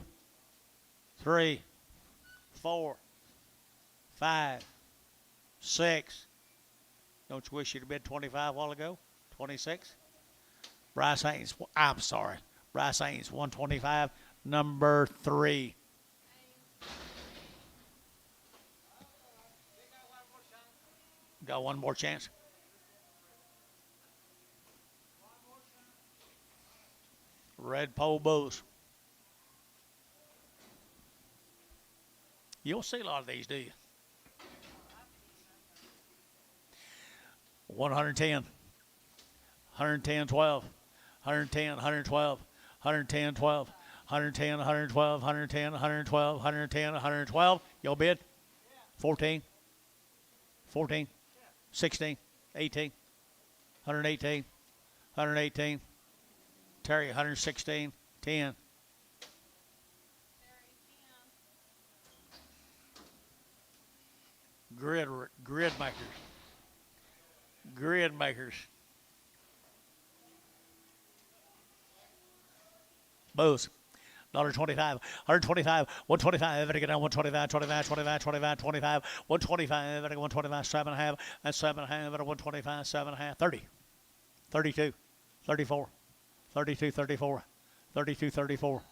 3, 4, 5, 6. Don't you wish you'd have been 25 a while ago? 26. Bryce Haynes. I'm sorry. Bryce Haynes, 125, number 3. Got one more chance. Red pole bulls. You don't see a lot of these, do you? 110. 110, 12. 110, 112. 110, 12. 110, 112, 110, 112, 110, 112. Your bid? 14. 14. 16. 18. 118. 118. Terry, 116. 10. Grid makers. Grid makers. Booze. $1.25, 125, 125, better get down 125, 25, 25, 25, 25, 125, better get 125, 7.5, and 7.5, better 125, 7.5, 30, 32, 34, 32, 34, 32, 34.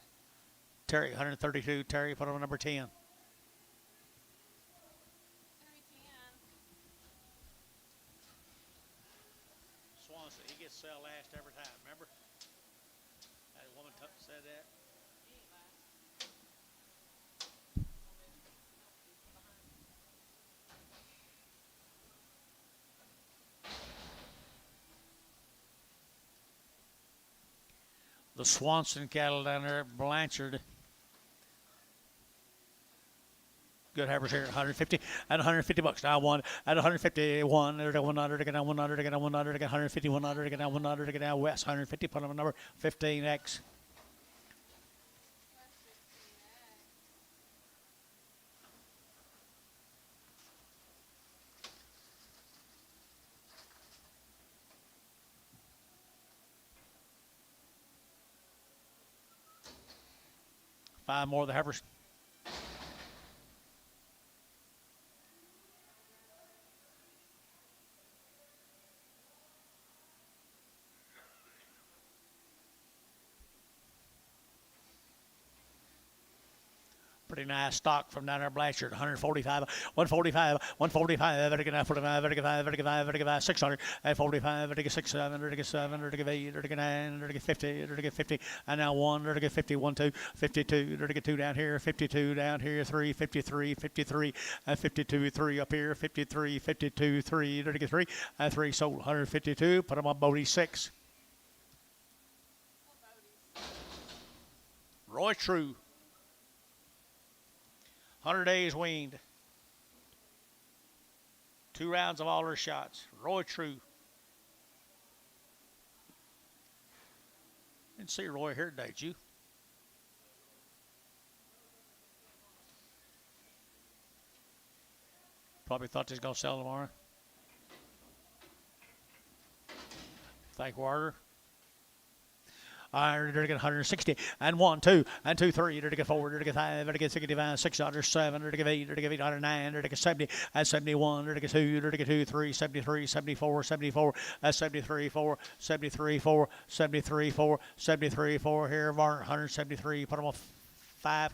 Terry, 132, Terry, put on number 10. Swanson, he gets sell last every time, remember? That woman said that. The Swanson cattle down there at Blanchard. Good heifers here, 150 and 150 bucks. Now one at 151. There's a 100 to get down 100 to get down 100 to get 150, 100 to get down 100 to get down West 150. Put on number 15X. Five more of the heifers. Pretty nice stock from down there, Blanchard. 145, 145, 145. Better get 45, better get 5, better get 5, better get 5, 600, and 45, better get 6, 7, better get 7, better get 8, better get 9, better get 50, better get 50, and now 1, better get 50, 1, 2, 52, better get 2 down here, 52 down here, 3, 53, 53, and 52, 3 up here, 53, 52, 3, better get 3, and 3 sold, 152. Put them on Bodie 6. Roy True. 100 days weaned. 2 rounds of all her shots. Roy True. Didn't see Roy here today, did you? Probably thought they was going to sell tomorrow. Thank Warder. Iron, to get 160, and 1, 2, and 2, 3, to get 4, to get 5, to get 65, 600, 7, to get 8, to get 809, to get 70, and 71, to get 2, to get 2, 3, 73, 74, 74, 73, 4, 73, 4, 73, 4, 73, 4, here, Varner, 173, put them on 5.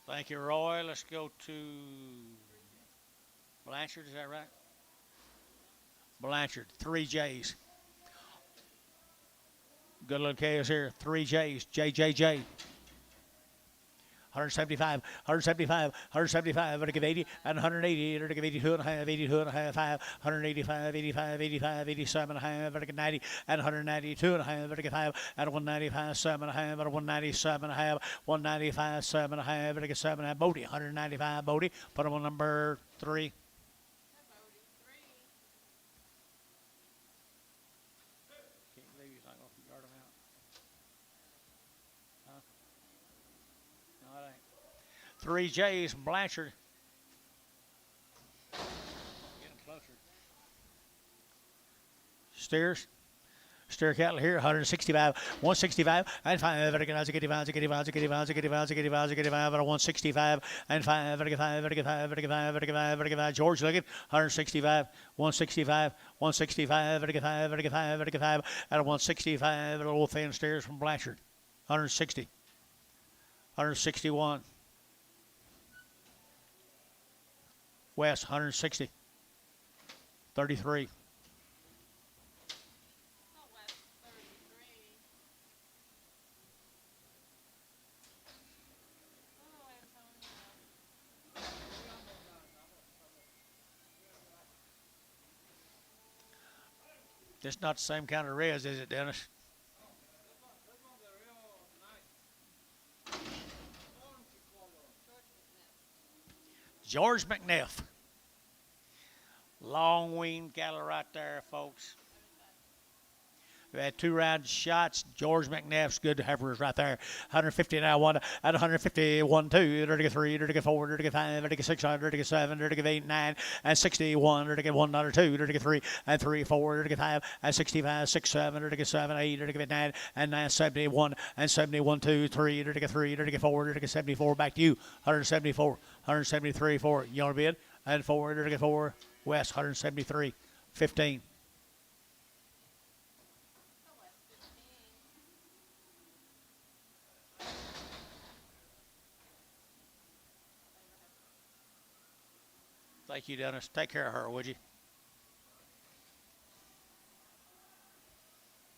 Thank you, Roy. Let's go to Blanchard, is that right? Blanchard, 3 J's. Good little chaos here, 3 J's, JJJ. 175, 175, 175, better give 80, and 180, better give 82 and a half, 82 and a half, 5, 185, 85, 85, 87 and a half, better give 90, and 192 and a half, better give 5, and 195, 7 and a half, better 197 and a half, 195, 7 and a half, better give 7 and a half, Bodie, 195, Bodie, put him on number 3. Can't believe he's not going to yard him out. Huh? No, it ain't. 3 J's from Blanchard. Getting closer. Steers. Steer cattle here, 165, 165, and 5, better get 5, 165, and 5, better get 5, better get 5, better get 5, better get 5, better get 5, George Liggett, 165, 165, 165, better get 5, better get 5, better get 5, at a 165, a little thin steers from Blanchard. 160. 161. West, 160. 33. Not West, 33. Oh, Antonio. It's not the same kind of res, is it, Dennis? George McNeff. Long weaned cattle right there, folks. We had 2 round shots. George McNeff's good heifers right there. 150 now, one at 150, 1, 2, 33, 34, 35, 36, 37, 38, 9, and 61, 1, 2, 33, and 3, 4, 35, and 65, 6, 7, 7, 8, 9, and 9, 71, and 71, 2, 3, 33, 34, 74. Back to you. 174, 173, 4. You want to bid? And 4, 4. West, 173, 15. Thank you, Dennis. Take care of her, would you?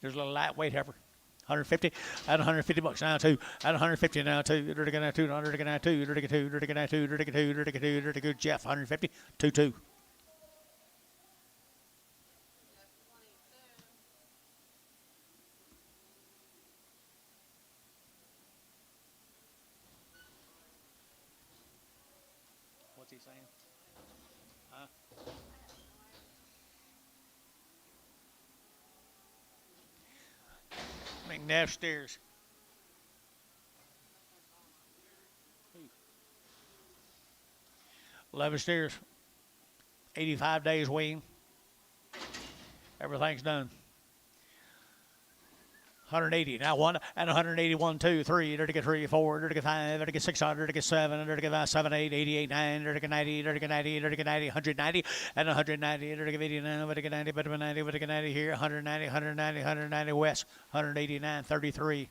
There's a little lightweight heifer. 150 at 150 bucks now too. At 150 now too. Dirty now 200 now 2. Dirty 2. Dirty now 2. Dirty 2. Dirty 2. Dirty good Jeff. 150. 2 2. What's he saying? Huh? McNabb steers. 11 steers. 85 days wean. Everything's done. 180. Now 1 and 181, 2, 3, 3, 4, 5, 6, 7, 7, 8, 88, 9, 90, 90, 190, and 190, 89, 90, 90 here, 190, 190, 190 west, 189, 33.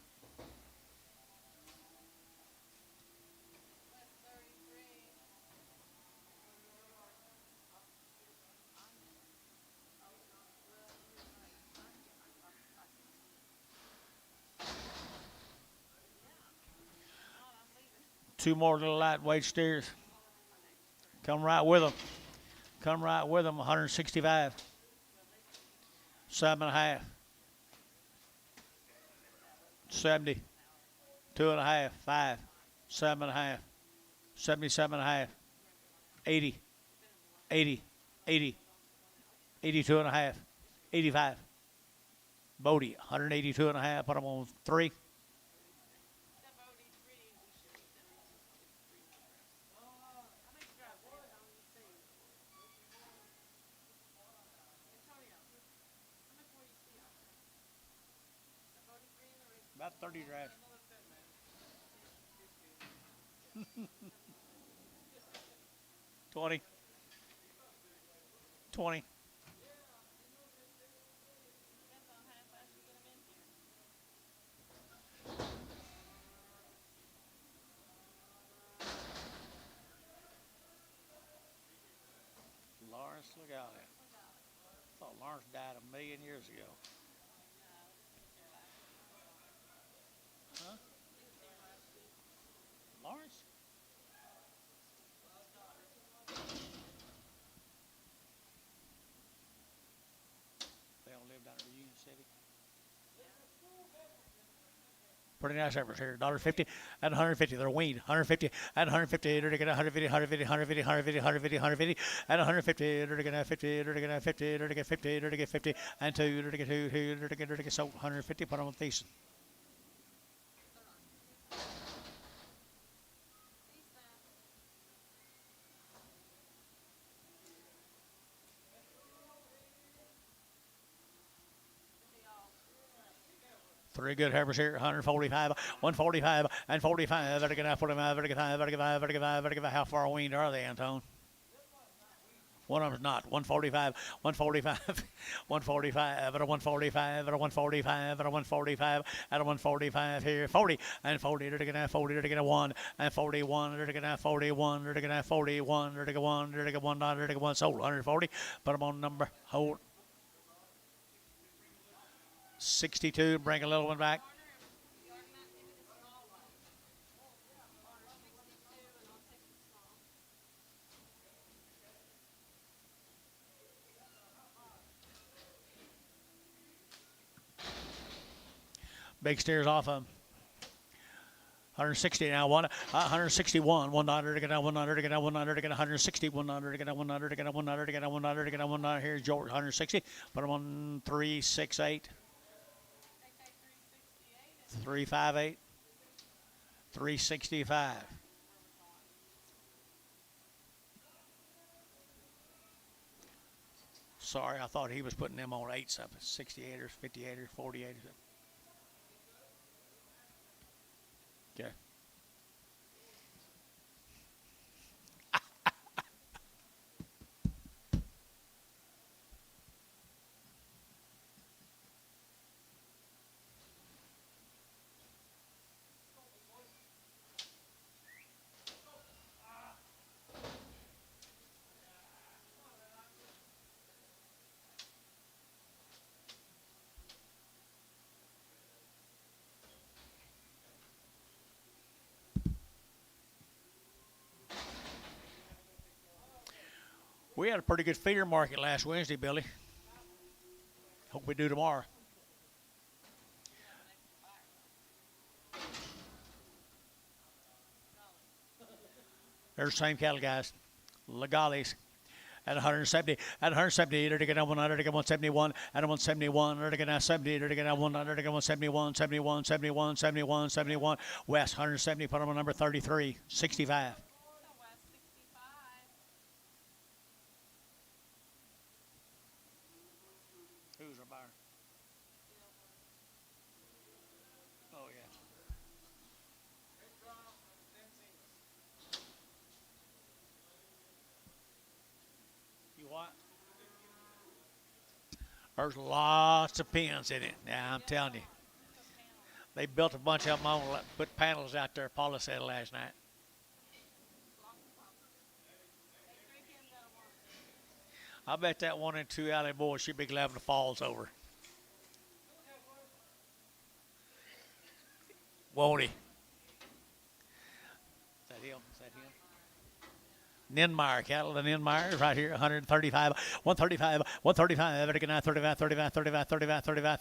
Two more little lightweight steers. Come right with them. Come right with them. 165. 7.5. 70. 2.5. 5. 7.5. 77.5. 80. 80. 80. 82.5. 85. Bodie. 182.5. Put them on 3. About 30 drives. 20. 20. Lawrence, look out there. I thought Lawrence died 1,000,000 years ago. Huh? Lawrence? They don't live down at Union City. Pretty nice efforts here. $1.50 and 150. They're weaned. 150 and 150. They're going to 150, 150, 150, 150, 150, 150, and 150. They're going to 50. They're going to 50. They're going to 50. They're going to 50 and 2. They're going to 2. They're going to get so 150. Put them on Thiessen. Three good heifers here, 145, 145, and 45. Better get out 45, better get 5, better get 5, better get 5, better get 5. How far weaned are they, Antone? One of them's not. 145, 145, 145, at a 145, at a 145, at a 145, at a 145 here. 40 and 40. They're going to 40. They're going to 1 and 41. They're going to 41. They're going to 41. They're going to 1. They're going to 1. They're going to 1. Sold 140. Put them on number. Hold. 62. Bring a little one back. Big steers off of him. 160 now, 161, 100 to get 100 to get 100 to get 160, 100 to get 100 to get 100 to get 100 to get 100. Here's George, 160. Put him on 368, 358, 365. Sorry, I thought he was putting them on 8 something, 68ers, 58ers, 48ers. Okay. We had a pretty good feeder market last Wednesday, Billy. Hope we do tomorrow. There's the same cattle, guys. Legales at 170. At 170, they're to get 100 to get 171. At 171, they're to get 70. They're to get 100 to get 171, 71, 71, 71, 71. West 170. Put them on number 33, 65. Who's our buyer? Oh, yeah. You what? There's lots of pins in it. Now, I'm telling you. They built a bunch of them on, put panels out there, Paula said last night. I bet that 1 and 2 alley boy should be glad when the fall's over. Won't he? Is that him? Is that him? Ninmeyer cattle, the Ninmeyer right here, 135, 135, 135, 35, 35, 35, 35, 35,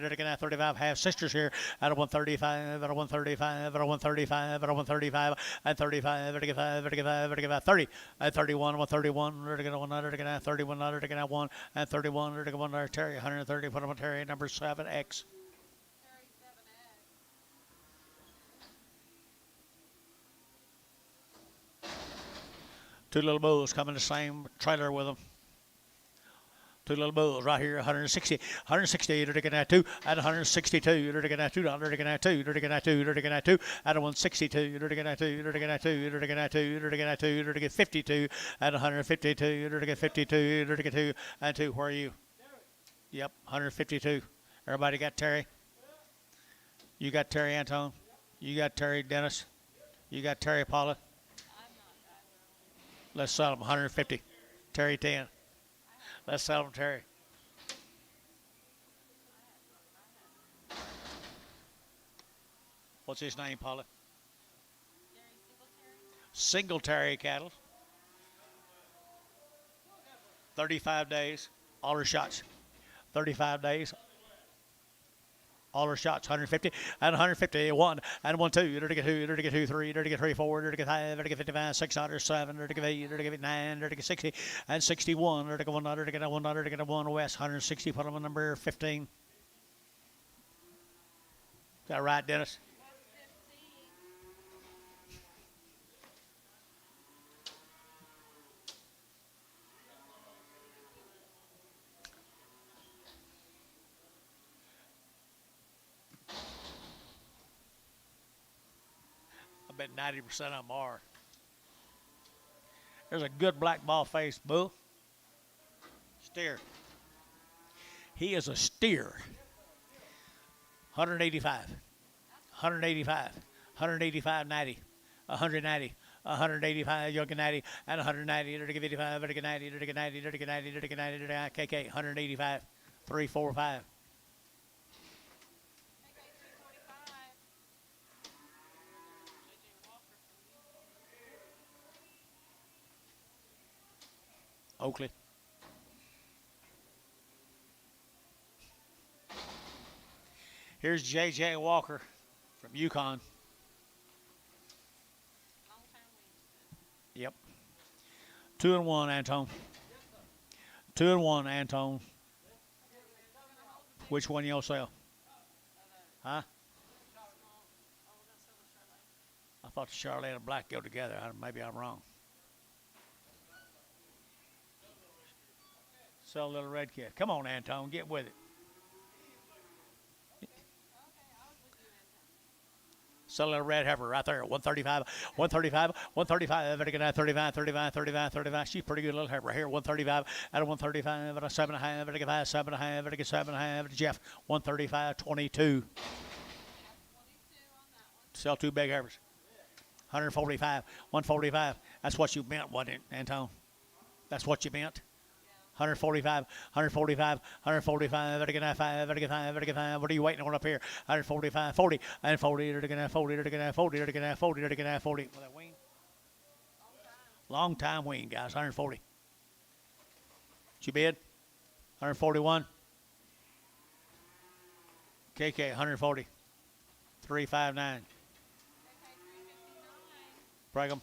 35, 35, half sisters here out of 135, out of 135, out of 135, out of 135, and 35, 35, 35, 35, 30, and 31, 131, 100, 31, 1, and 31, 1, Terry, 130, put them on Terry, number 7X. Two little bulls coming the same trailer with them. Two little bulls right here, 160, 160, they're taking that 2, at 162, they're taking that 2, they're taking that 2, they're taking that 2, they're taking that 2, at 162, they're taking that 2, they're taking that 2, they're taking that 2, they're taking that 2, they're taking 52, at 152, they're taking 52, they're taking 2, and 2, where are you? Yep, 152. Everybody got Terry? You got Terry Antone? You got Terry Dennis? You got Terry Paula? Let's sell them 150. Terry 10. Let's sell them, Terry. What's his name, Paula? Singletary cattle. 35 days. All her shots. 35 days. All her shots, 150, and 150, 1, and 1, 2, to get 2, to get 2, 3, to get 3, 4, to get 5, to get 55, 600, 7, to get 8, to get 9, to get 60, and 61, to get 100, to get 100, to get 1 West, 160, put them on number 15. Is that right, Dennis? I bet 90% of them are. There's a good black ball face bull. Steer. He is a steer. 185. 185. 185, 90. 190. 185, you're 90, and 190, 55, 90, 90, 90, 90, 90, KK, 185, 345. Oakley. Here's J.J. Walker from Yukon. Yep. 2-1, Antone. 2-1, Antone. Which one you'll sell? Huh? I thought the Charlotte and Black go together. Maybe I'm wrong. Sell a little red kid. Come on, Antone, get with it. Sell a little red heifer right there. 135, 135, 135. Better get 35, 35, 35, 35. She's pretty good little heifer here. 135 out of 135 at a 7.5. Better get 5, 7.5. Better get 7.5. Jeff, 135, 22. Sell 2 big heifers. 145, 145. That's what you meant, wasn't it, Antone? That's what you meant. 145, 145, 145, better get 5, better get 5, better get 5. What are you waiting on up here? 145, 40, and 40, better get 40, better get 40, better get 40, better get 40. Was that Weaned? Long time Weaned, guys, 140. What you bid? 141. KK, 140. 359. Brigham.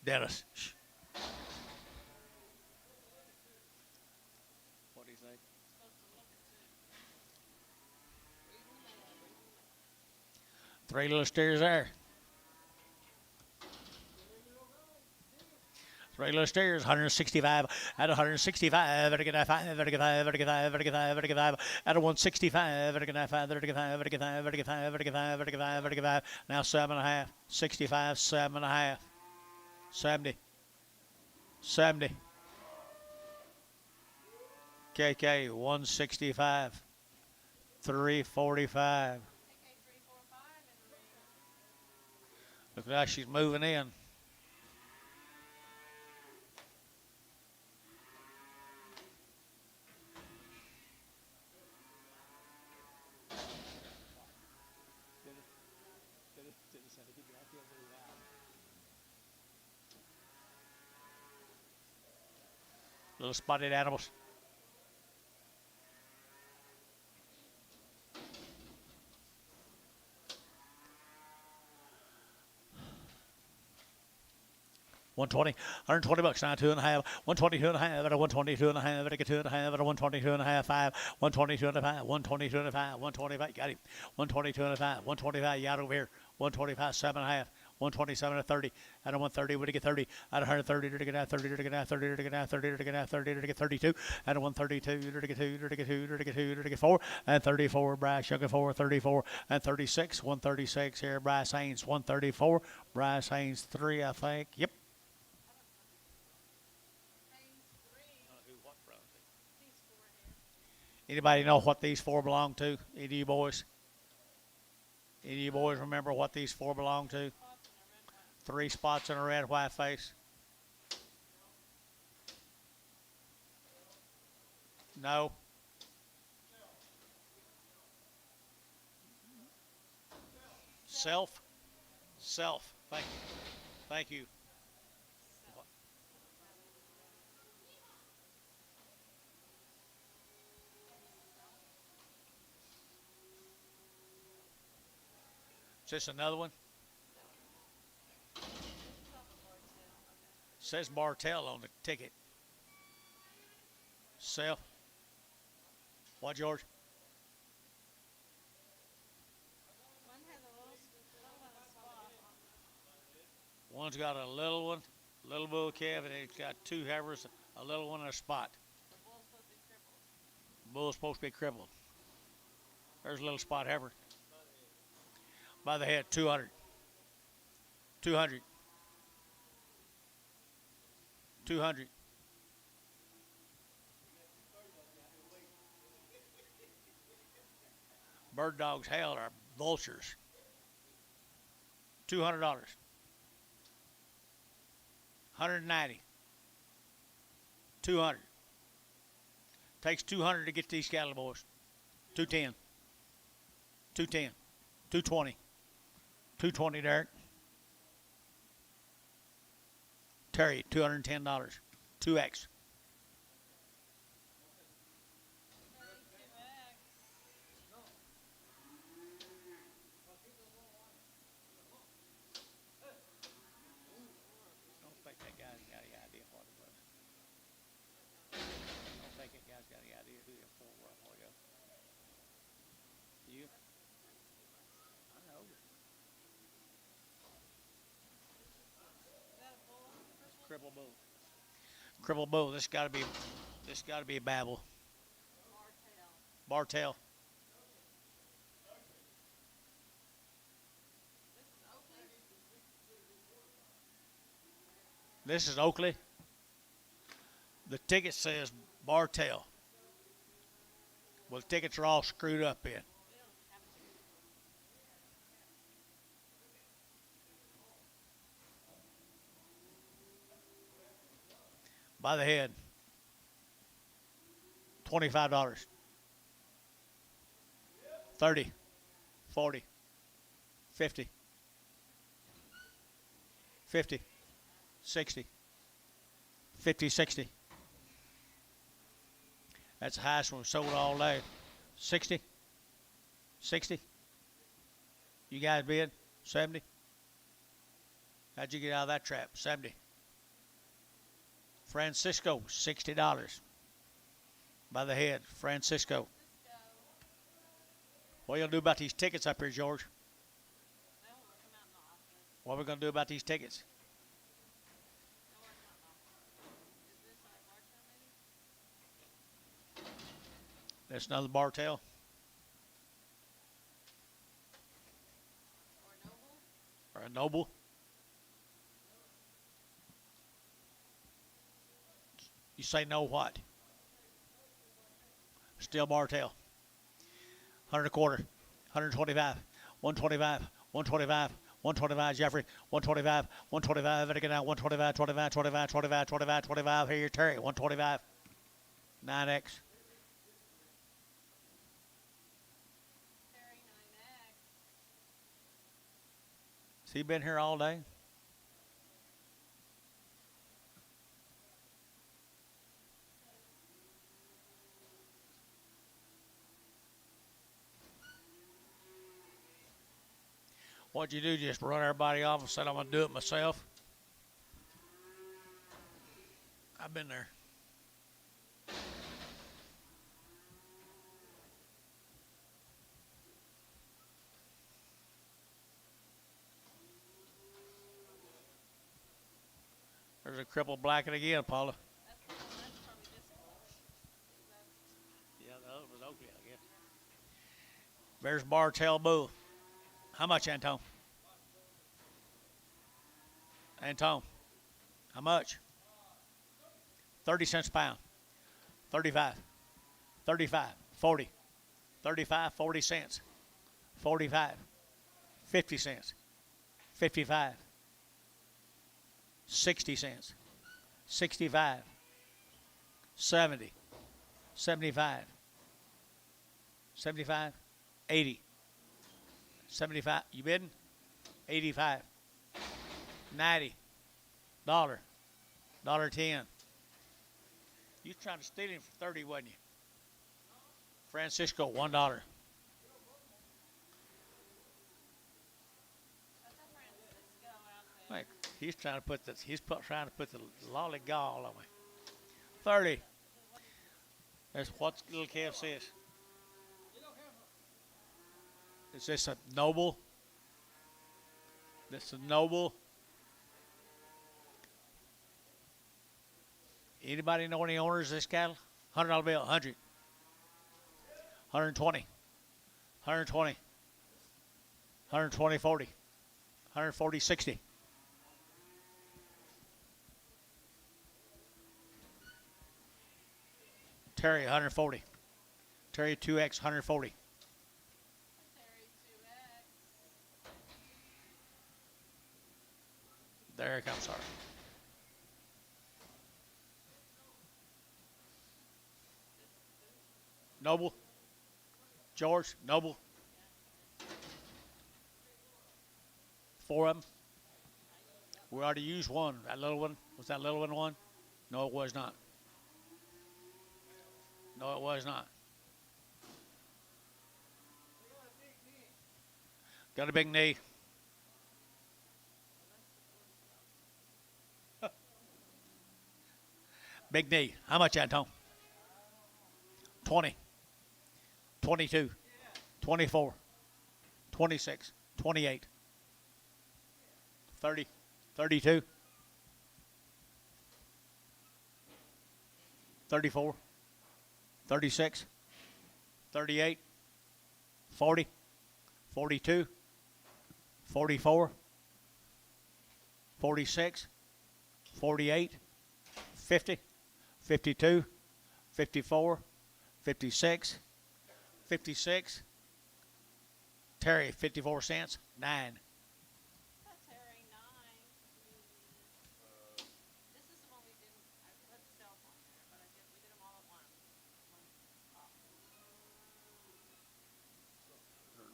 Dennis. Shh. What do you say? 3 little steers there. 3 little steers, 165 at 165. Better get 5, better get 5, better get 5, better get 5, better get 5 at a 165. Better get 5, better get 5, better get 5, better get 5, better get 5, better get 5, better get 5. Now 7.5, 65, 7.5. 70. 70. KK 165. 345. Looks like she's moving in. Little spotted animals. $120, $120 now, 2.5, 122.5 at a 122.5, at a 2.5 at a 122.5, 5, 122.5, 122.5, 125, got him, 122.5, 125, you out over here, 125, 7.5, 127 to 30, at a 130, would get 30, at 130, to get out 30, to get out 30, to get out 30, to get out 30, to get 32, at a 132, to get 2, to get 2, to get 2, to get 4, and 34, Bryce Young 4, 34, and 36, 136 here, Bryce Haynes, 134, Bryce Haynes 3, I think, yep. Anybody know what these 4 belong to? Any of you boys? Any of you boys remember what these 4 belong to? 3 spots and a red white face. No. Self. Self. Thank you. Thank you. Is this another one? Says Bartel on the ticket. Self. What, George? One's got a little one, little bull calf, and it's got 2 heifers, a little one and a spot. The bull's supposed to be crippled. There's a little spot heifer. By the head, 200. 200. 200. Bird dogs, hell, are vultures. $200. 190. 200. Takes 200 to get these cattle, boys. 210. 210. 220. 220, Derek. Terry, $210. 2X. I don't think that guy's got any idea what it was. I don't think that guy's got any idea who the four were a while ago. You? I know. Cripple bull. Cripple bull. This got to be Babel. Bartel. This is Oakley. The ticket says Bartel. Well, the tickets are all screwed up in. By the head, $25. 30, 40, 50, 50, 60, 50, 60. That's the highest one we sold all day. 60, 60. You guys bid 70. How'd you get out of that trap? 70. Francisco, $60. By the head, Francisco. What are you going to do about these tickets up here, George? What are we going to do about these tickets? That's another Bartel. Or a Noble. You say no what? Still Bartel. 100 a quarter. 125. 125. 125. 125 Jeffrey. 125. 125. Better get out. 125. 25. 25. 25. 25. 25. Here, Terry. 125. 9X. Has he been here all day? What'd you do? Just run everybody off and said I'm going to do it myself? I've been there. There's a crippled blacket again, Paula. Yeah, the other was Oakley, I guess. There's Bartel Bull. How much, Anton? Anton, how much? 30 cents a pound. 35. 35. 40. 35, 40 cents. 45. 50 cents. 55. 60 cents. 65. 70. 75. 75. 80. 75. You bidding? 85. 90. $1. $1.10. You trying to steal him for 30, wasn't you? Francisco, $1. Like, he's trying to put trying to put the lollygall on me. 30. That's what the little calf says. Is this a Noble? This is a Noble. Anybody know any owners of this cattle? $100 bill, 100. 120. 120. 120, 40. 140, 60. Terry, 140. Terry 2X, 140. Terry 2X. There it comes, sorry. Noble. George, Noble. 4 of them. We already used one. That little one. Was that little one? No, it was not. No, it was not. Got a big knee. Big knee. How much, Anton? 20. 22. 24. 26. 28. 30. 32. 34. 36. 38. 40. 42. 44. 46. 48. 50. 52. 54. 56. 56. Terry, 54 cents. 9. That's Terry 9. This is the one we didn't. I put self on there, but we did them all at once.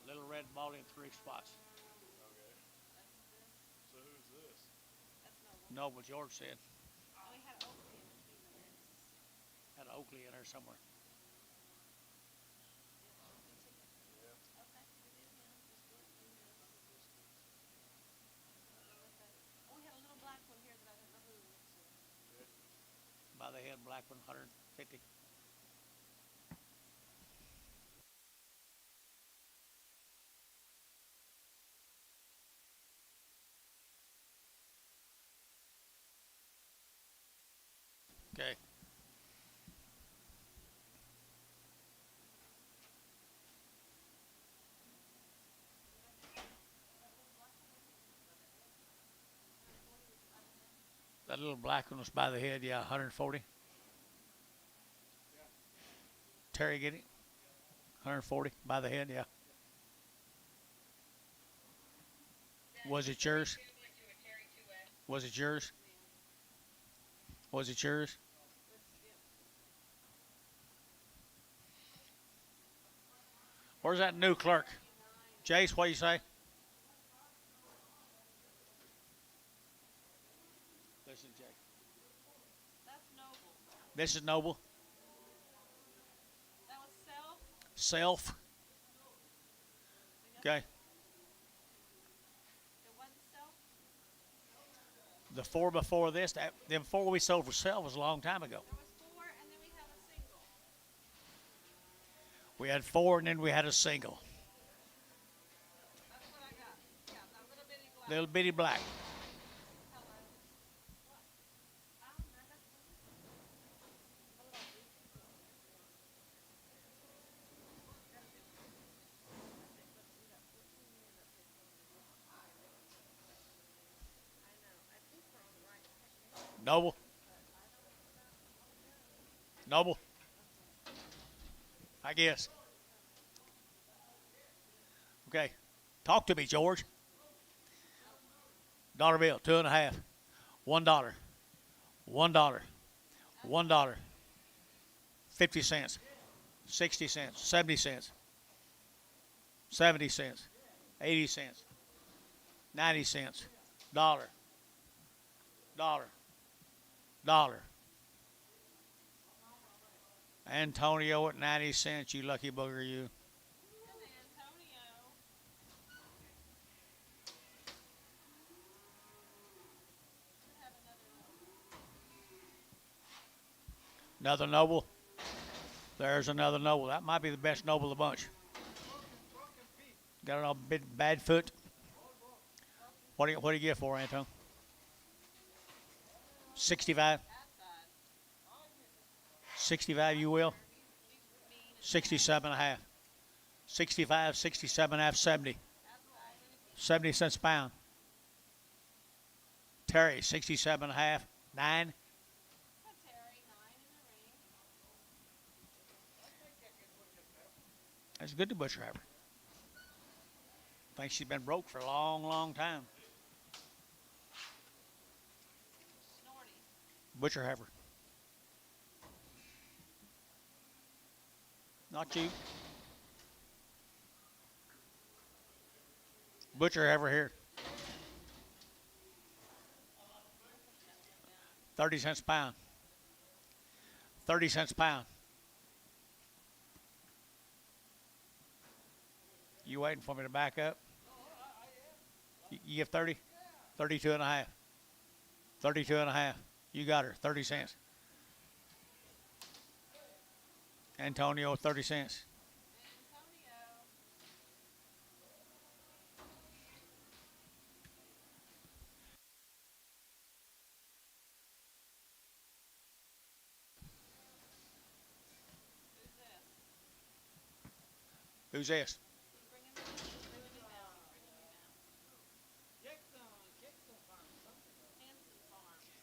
Little red ball in 3 spots. So who's this? That's no one. No, what George said. Oh, we had Oakley in between the mix. Had Oakley in there somewhere. Okay, we did him. Just do it through his. Oh, we had a little black one here that I don't know who. By the head, black one, 150. Okay. That little black one was by the head, yeah, 140. Terry get it? 140 by the head, yeah. Was it yours? Was it yours? Was it yours? Where's that new clerk? Jace, what do you say? Listen, Jake. That's Noble. This is Noble. That was Self. Self. Okay. It wasn't Self. The 4 before this, them 4 we sold for sale was a long time ago. There was 4, and then we had a single. We had 4 and then we had a single. That's what I got. Yeah, that little bitty black. Little bitty black. Noble. Noble. I guess. Okay. Talk to me, George. Dollar bill, 2.5. $1. $1. $1. 50 cents. 60 cents. 70 cents. 70 cents. 80 cents. 90 cents. Dollar. Dollar. Dollar. Antonio at 90 cents, you lucky bugger, you. Antonio. Another Noble. There's another Noble. That might be the best Noble of the bunch. Got it all bad foot. What do you get for, Anton? 65. 65 you will. 67.5. 65, 67 half, 70. 70 cents a pound. Terry, 67 and a half, 9. Put Terry 9 in the ring. That's good to butcher heifer. Think she's been broke for a long, long time. Snorty. Butcher heifer. Not cheap. Butcher heifer here. 30 cents a pound. 30 cents a pound. You waiting for me to back up? You give 30? 32 and a half. 32 and a half. You got her. 30 cents. Antonio, 30 cents. Antonio. Who's Who's this? this? Bring him in. Bring him down.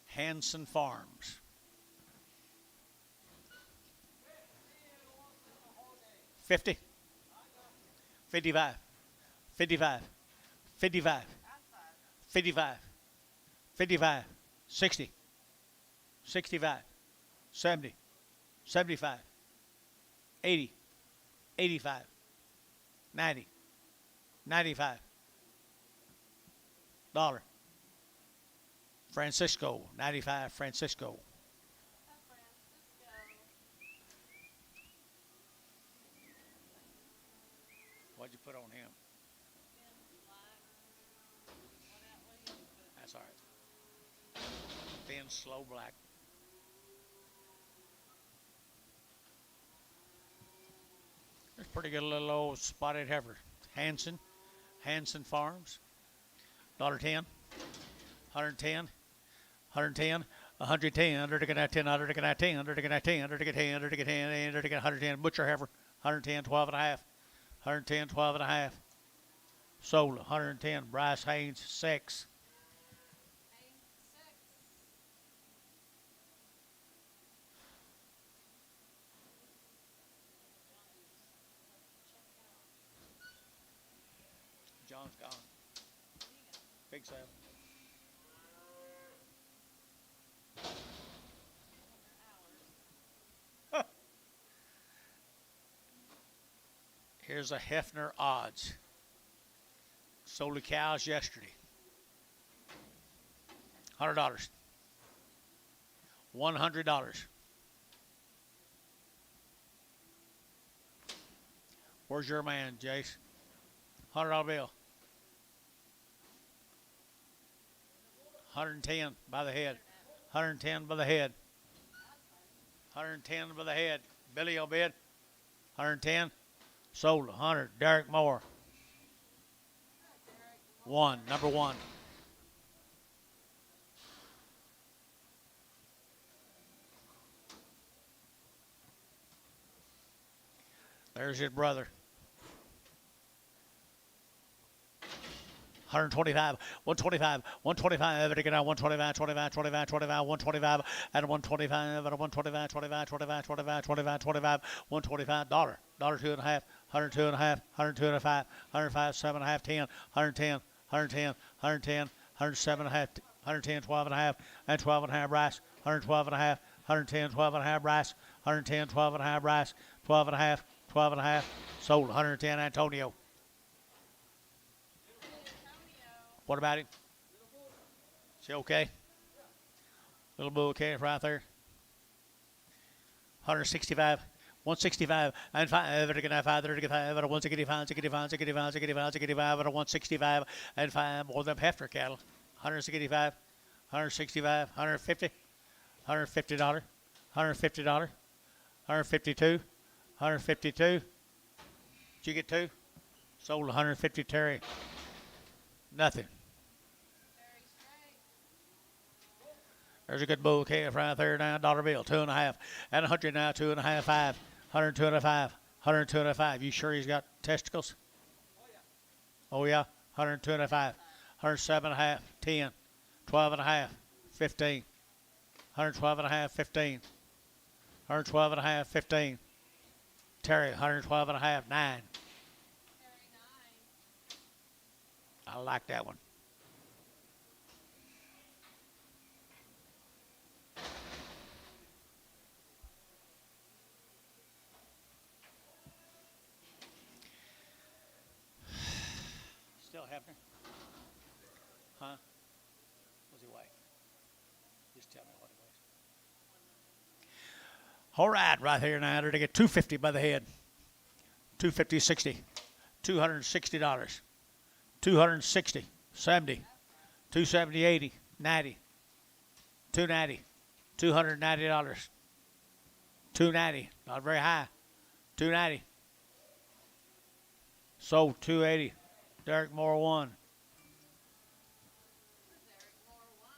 Hanson Farms. Hanson Farms. 50. 55. 55. 55. 55. 55. 60. 65. 70. 75. 80. 85. 90. 95. Dollar. Francisco. 95. Francisco. Francisco. What'd you put on him? Ben Black. What do you put? That's all right. Thin, slow black. There's pretty good little old spotted heifer. Hanson Farms. $1.10. 110. 110. 110. Under to get that 10. Under to get that 10. Under to get that 10. Under to get 10. Under to get 10. Under to get 110. Butcher heifer. 110. 12 and a half. 110. 12 and a half. Sold. 110. Bryce Haynes. 6. Haynes 6. John's gone. Big sale. Huh. Here's a Hefner odds. Sold the cows yesterday. $100. $100. Where's your man, Jace? $100 bill. 110 by the head. 110 by the head. 110 by the head. Billy will bid. 110. Sold 100. Derek Moore. 1. Number 1. There's his brother. 125, 125, 125, to get out 125, 25, 25, 25, 125, and 125, and 125, 25, 25, 25, 25, 25, 125, dollar, $2.50, 102 and a half, 102 and a half, 105, 7 and a half, 10, 110, 110, 110, 107 and a half, 110, 12 and a half, and 12 and a half Bryce, 112 and a half, 110, 12 and a half Bryce, 110, 12 and a half Bryce, 12 and a half, 12 and a half, sold 110 Antonio. What about him? Is he okay? Little bull calf right there. 165, 165, and 5, 35, 35, 165, 65, 65, 65, 65, 165, and 5, more than hefter cattle. 165, 165, 150, $150, $150, 152, 152. Did you get 2? Sold 150 Terry. Nothing. There's a good bull calf right there now, $1 bill, 2 and a half, and 100 now, 2 and a half, 5, 102 and a 5, 102.5. You sure he's got testicles? Oh, yeah. 102.5. 107.5. 10. 12.5. 15. 112.5. 15. 112.5. 15. Terry, 112.5. 9. Terry 9. I like that one. Still happening? Huh? What's he weigh? Just tell me what it was. All right here now. They're to get 250 by the head. 250, 60. $260. 260, 70, 270, 80, 90, 290, $290. 290, not very high. 290. Sold 280. Derek Moore won. Derek Moore 1.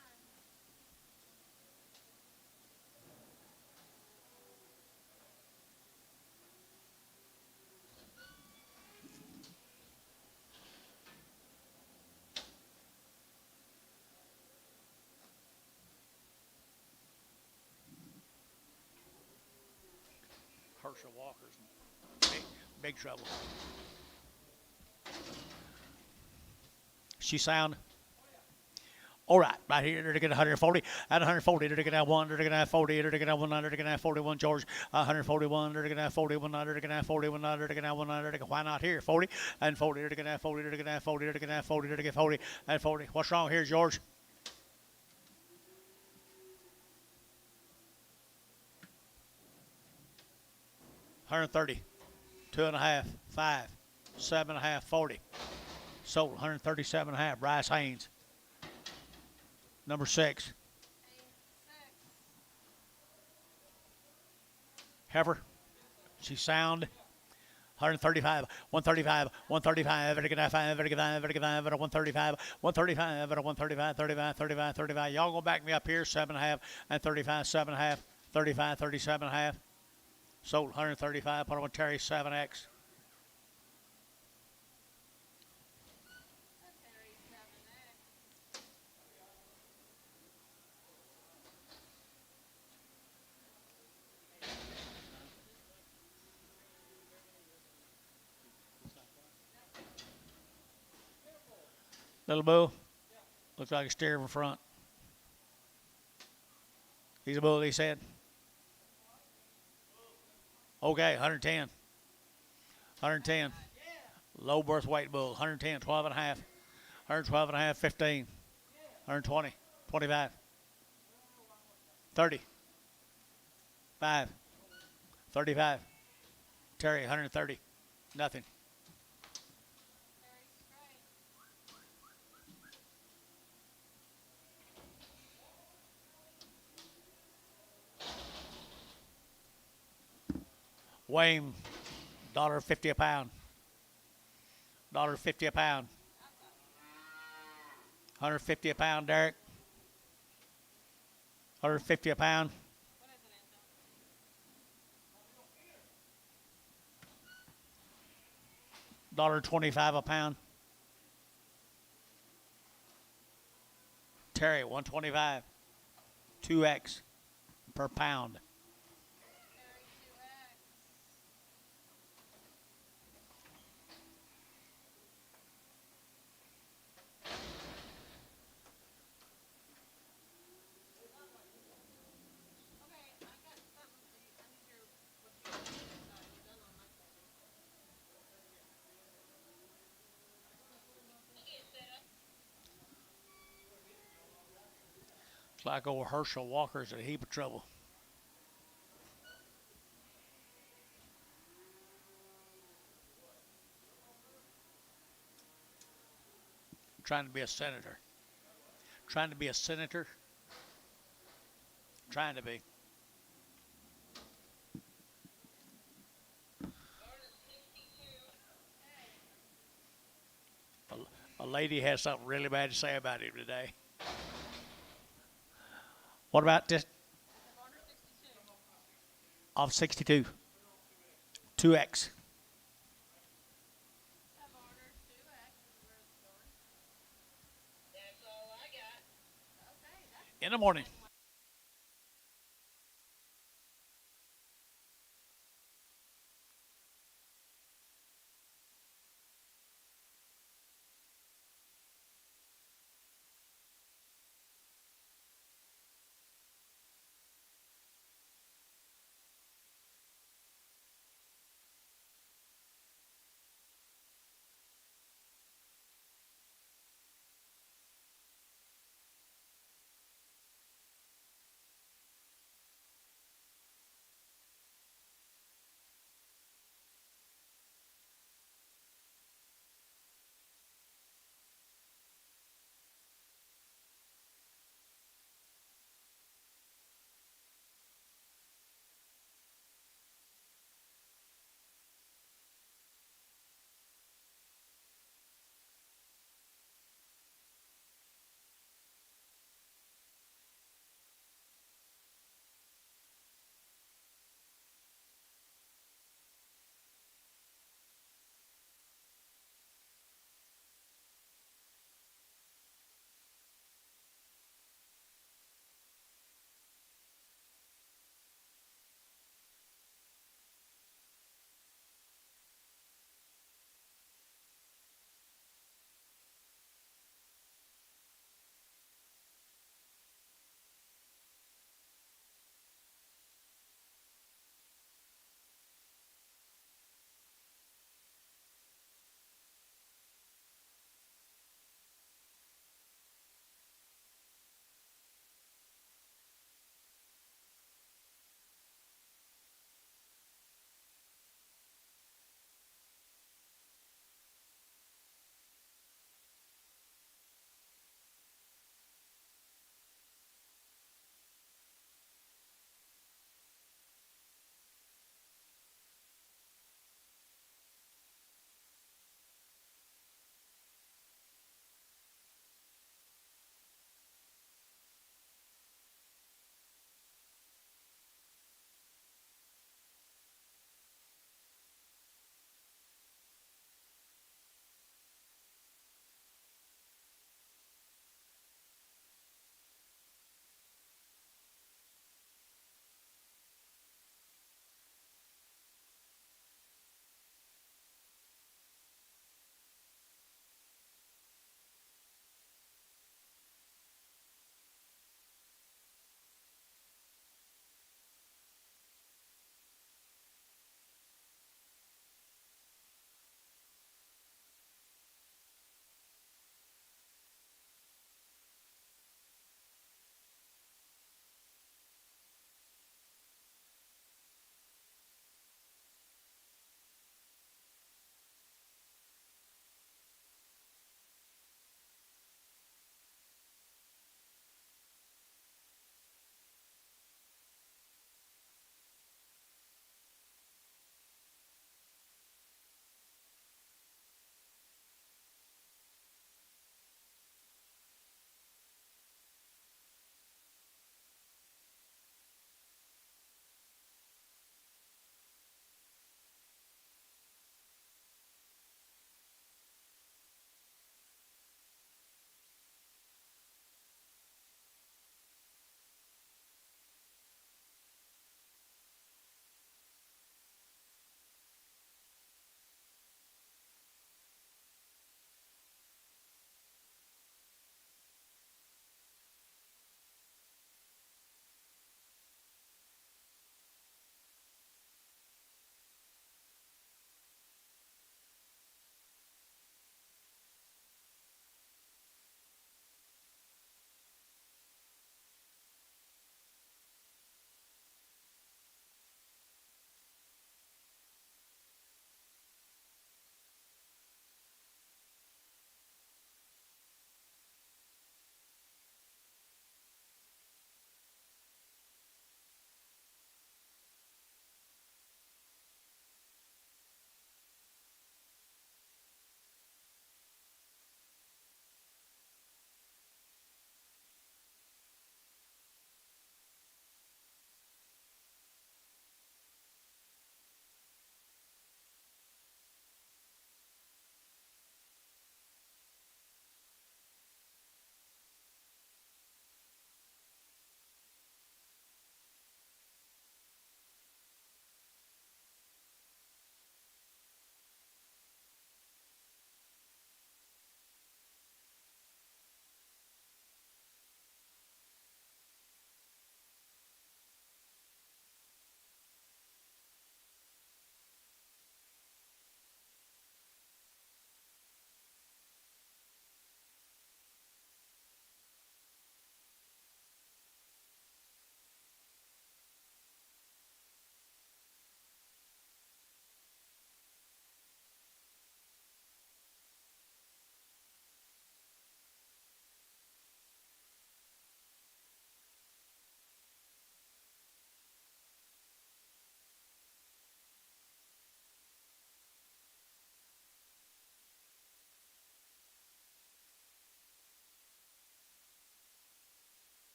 Herschel Walker's in big trouble. She sound? All right here, they're to get 140. At 140, they're to get 1, they're to get 40, they're to get 1, they're to get 41, George. 141, they're to get 41, they're to get 41, they're to get 1, they're to get, why not here? 40, and 40, they're to get 40, they're to get 40, they're to get 40, they're to get 40, and 40. What's wrong here, George? $130, 2.5, 5, 7.5, 40. Sold 137.5. Bryce Haynes. Number 6. Heifer. She's sound. 135, 135, 135, 135, 135, 135, 135, 35, 35, 35. Y'all gonna back me up here, 7.5 and 35, 7.5, 35, 37.5. Sold 135. Put on Terry 7X. Terry 7X. Little bull. Looks like a steer in front. He's a bull, he said. Okay, 110. 110. Low birth weight bull. 110, 12 and a half. 112 and a half, 15. 120, 25. 30. 5. 35. Terry, 130. Nothing. Terry straight. Wayne, $1.50 a pound. $1.50 a pound. 150 a pound, Derek. 150 a pound. What is it, Angel? $1.25 a pound. Terry, 125. 2X per pound. Terry 2X. Okay, I got something for you. I need your, what you decide. You're done on my side. It's like old Herschel Walker's in a heap of trouble. Trying to be a senator. Trying to be a senator. Trying to be. A lady has something really bad to say about him today. What about this? The border 62. Off 62. 2X. Have ordered 2X. Where's the store? That's all I got. Okay, that's In the morning.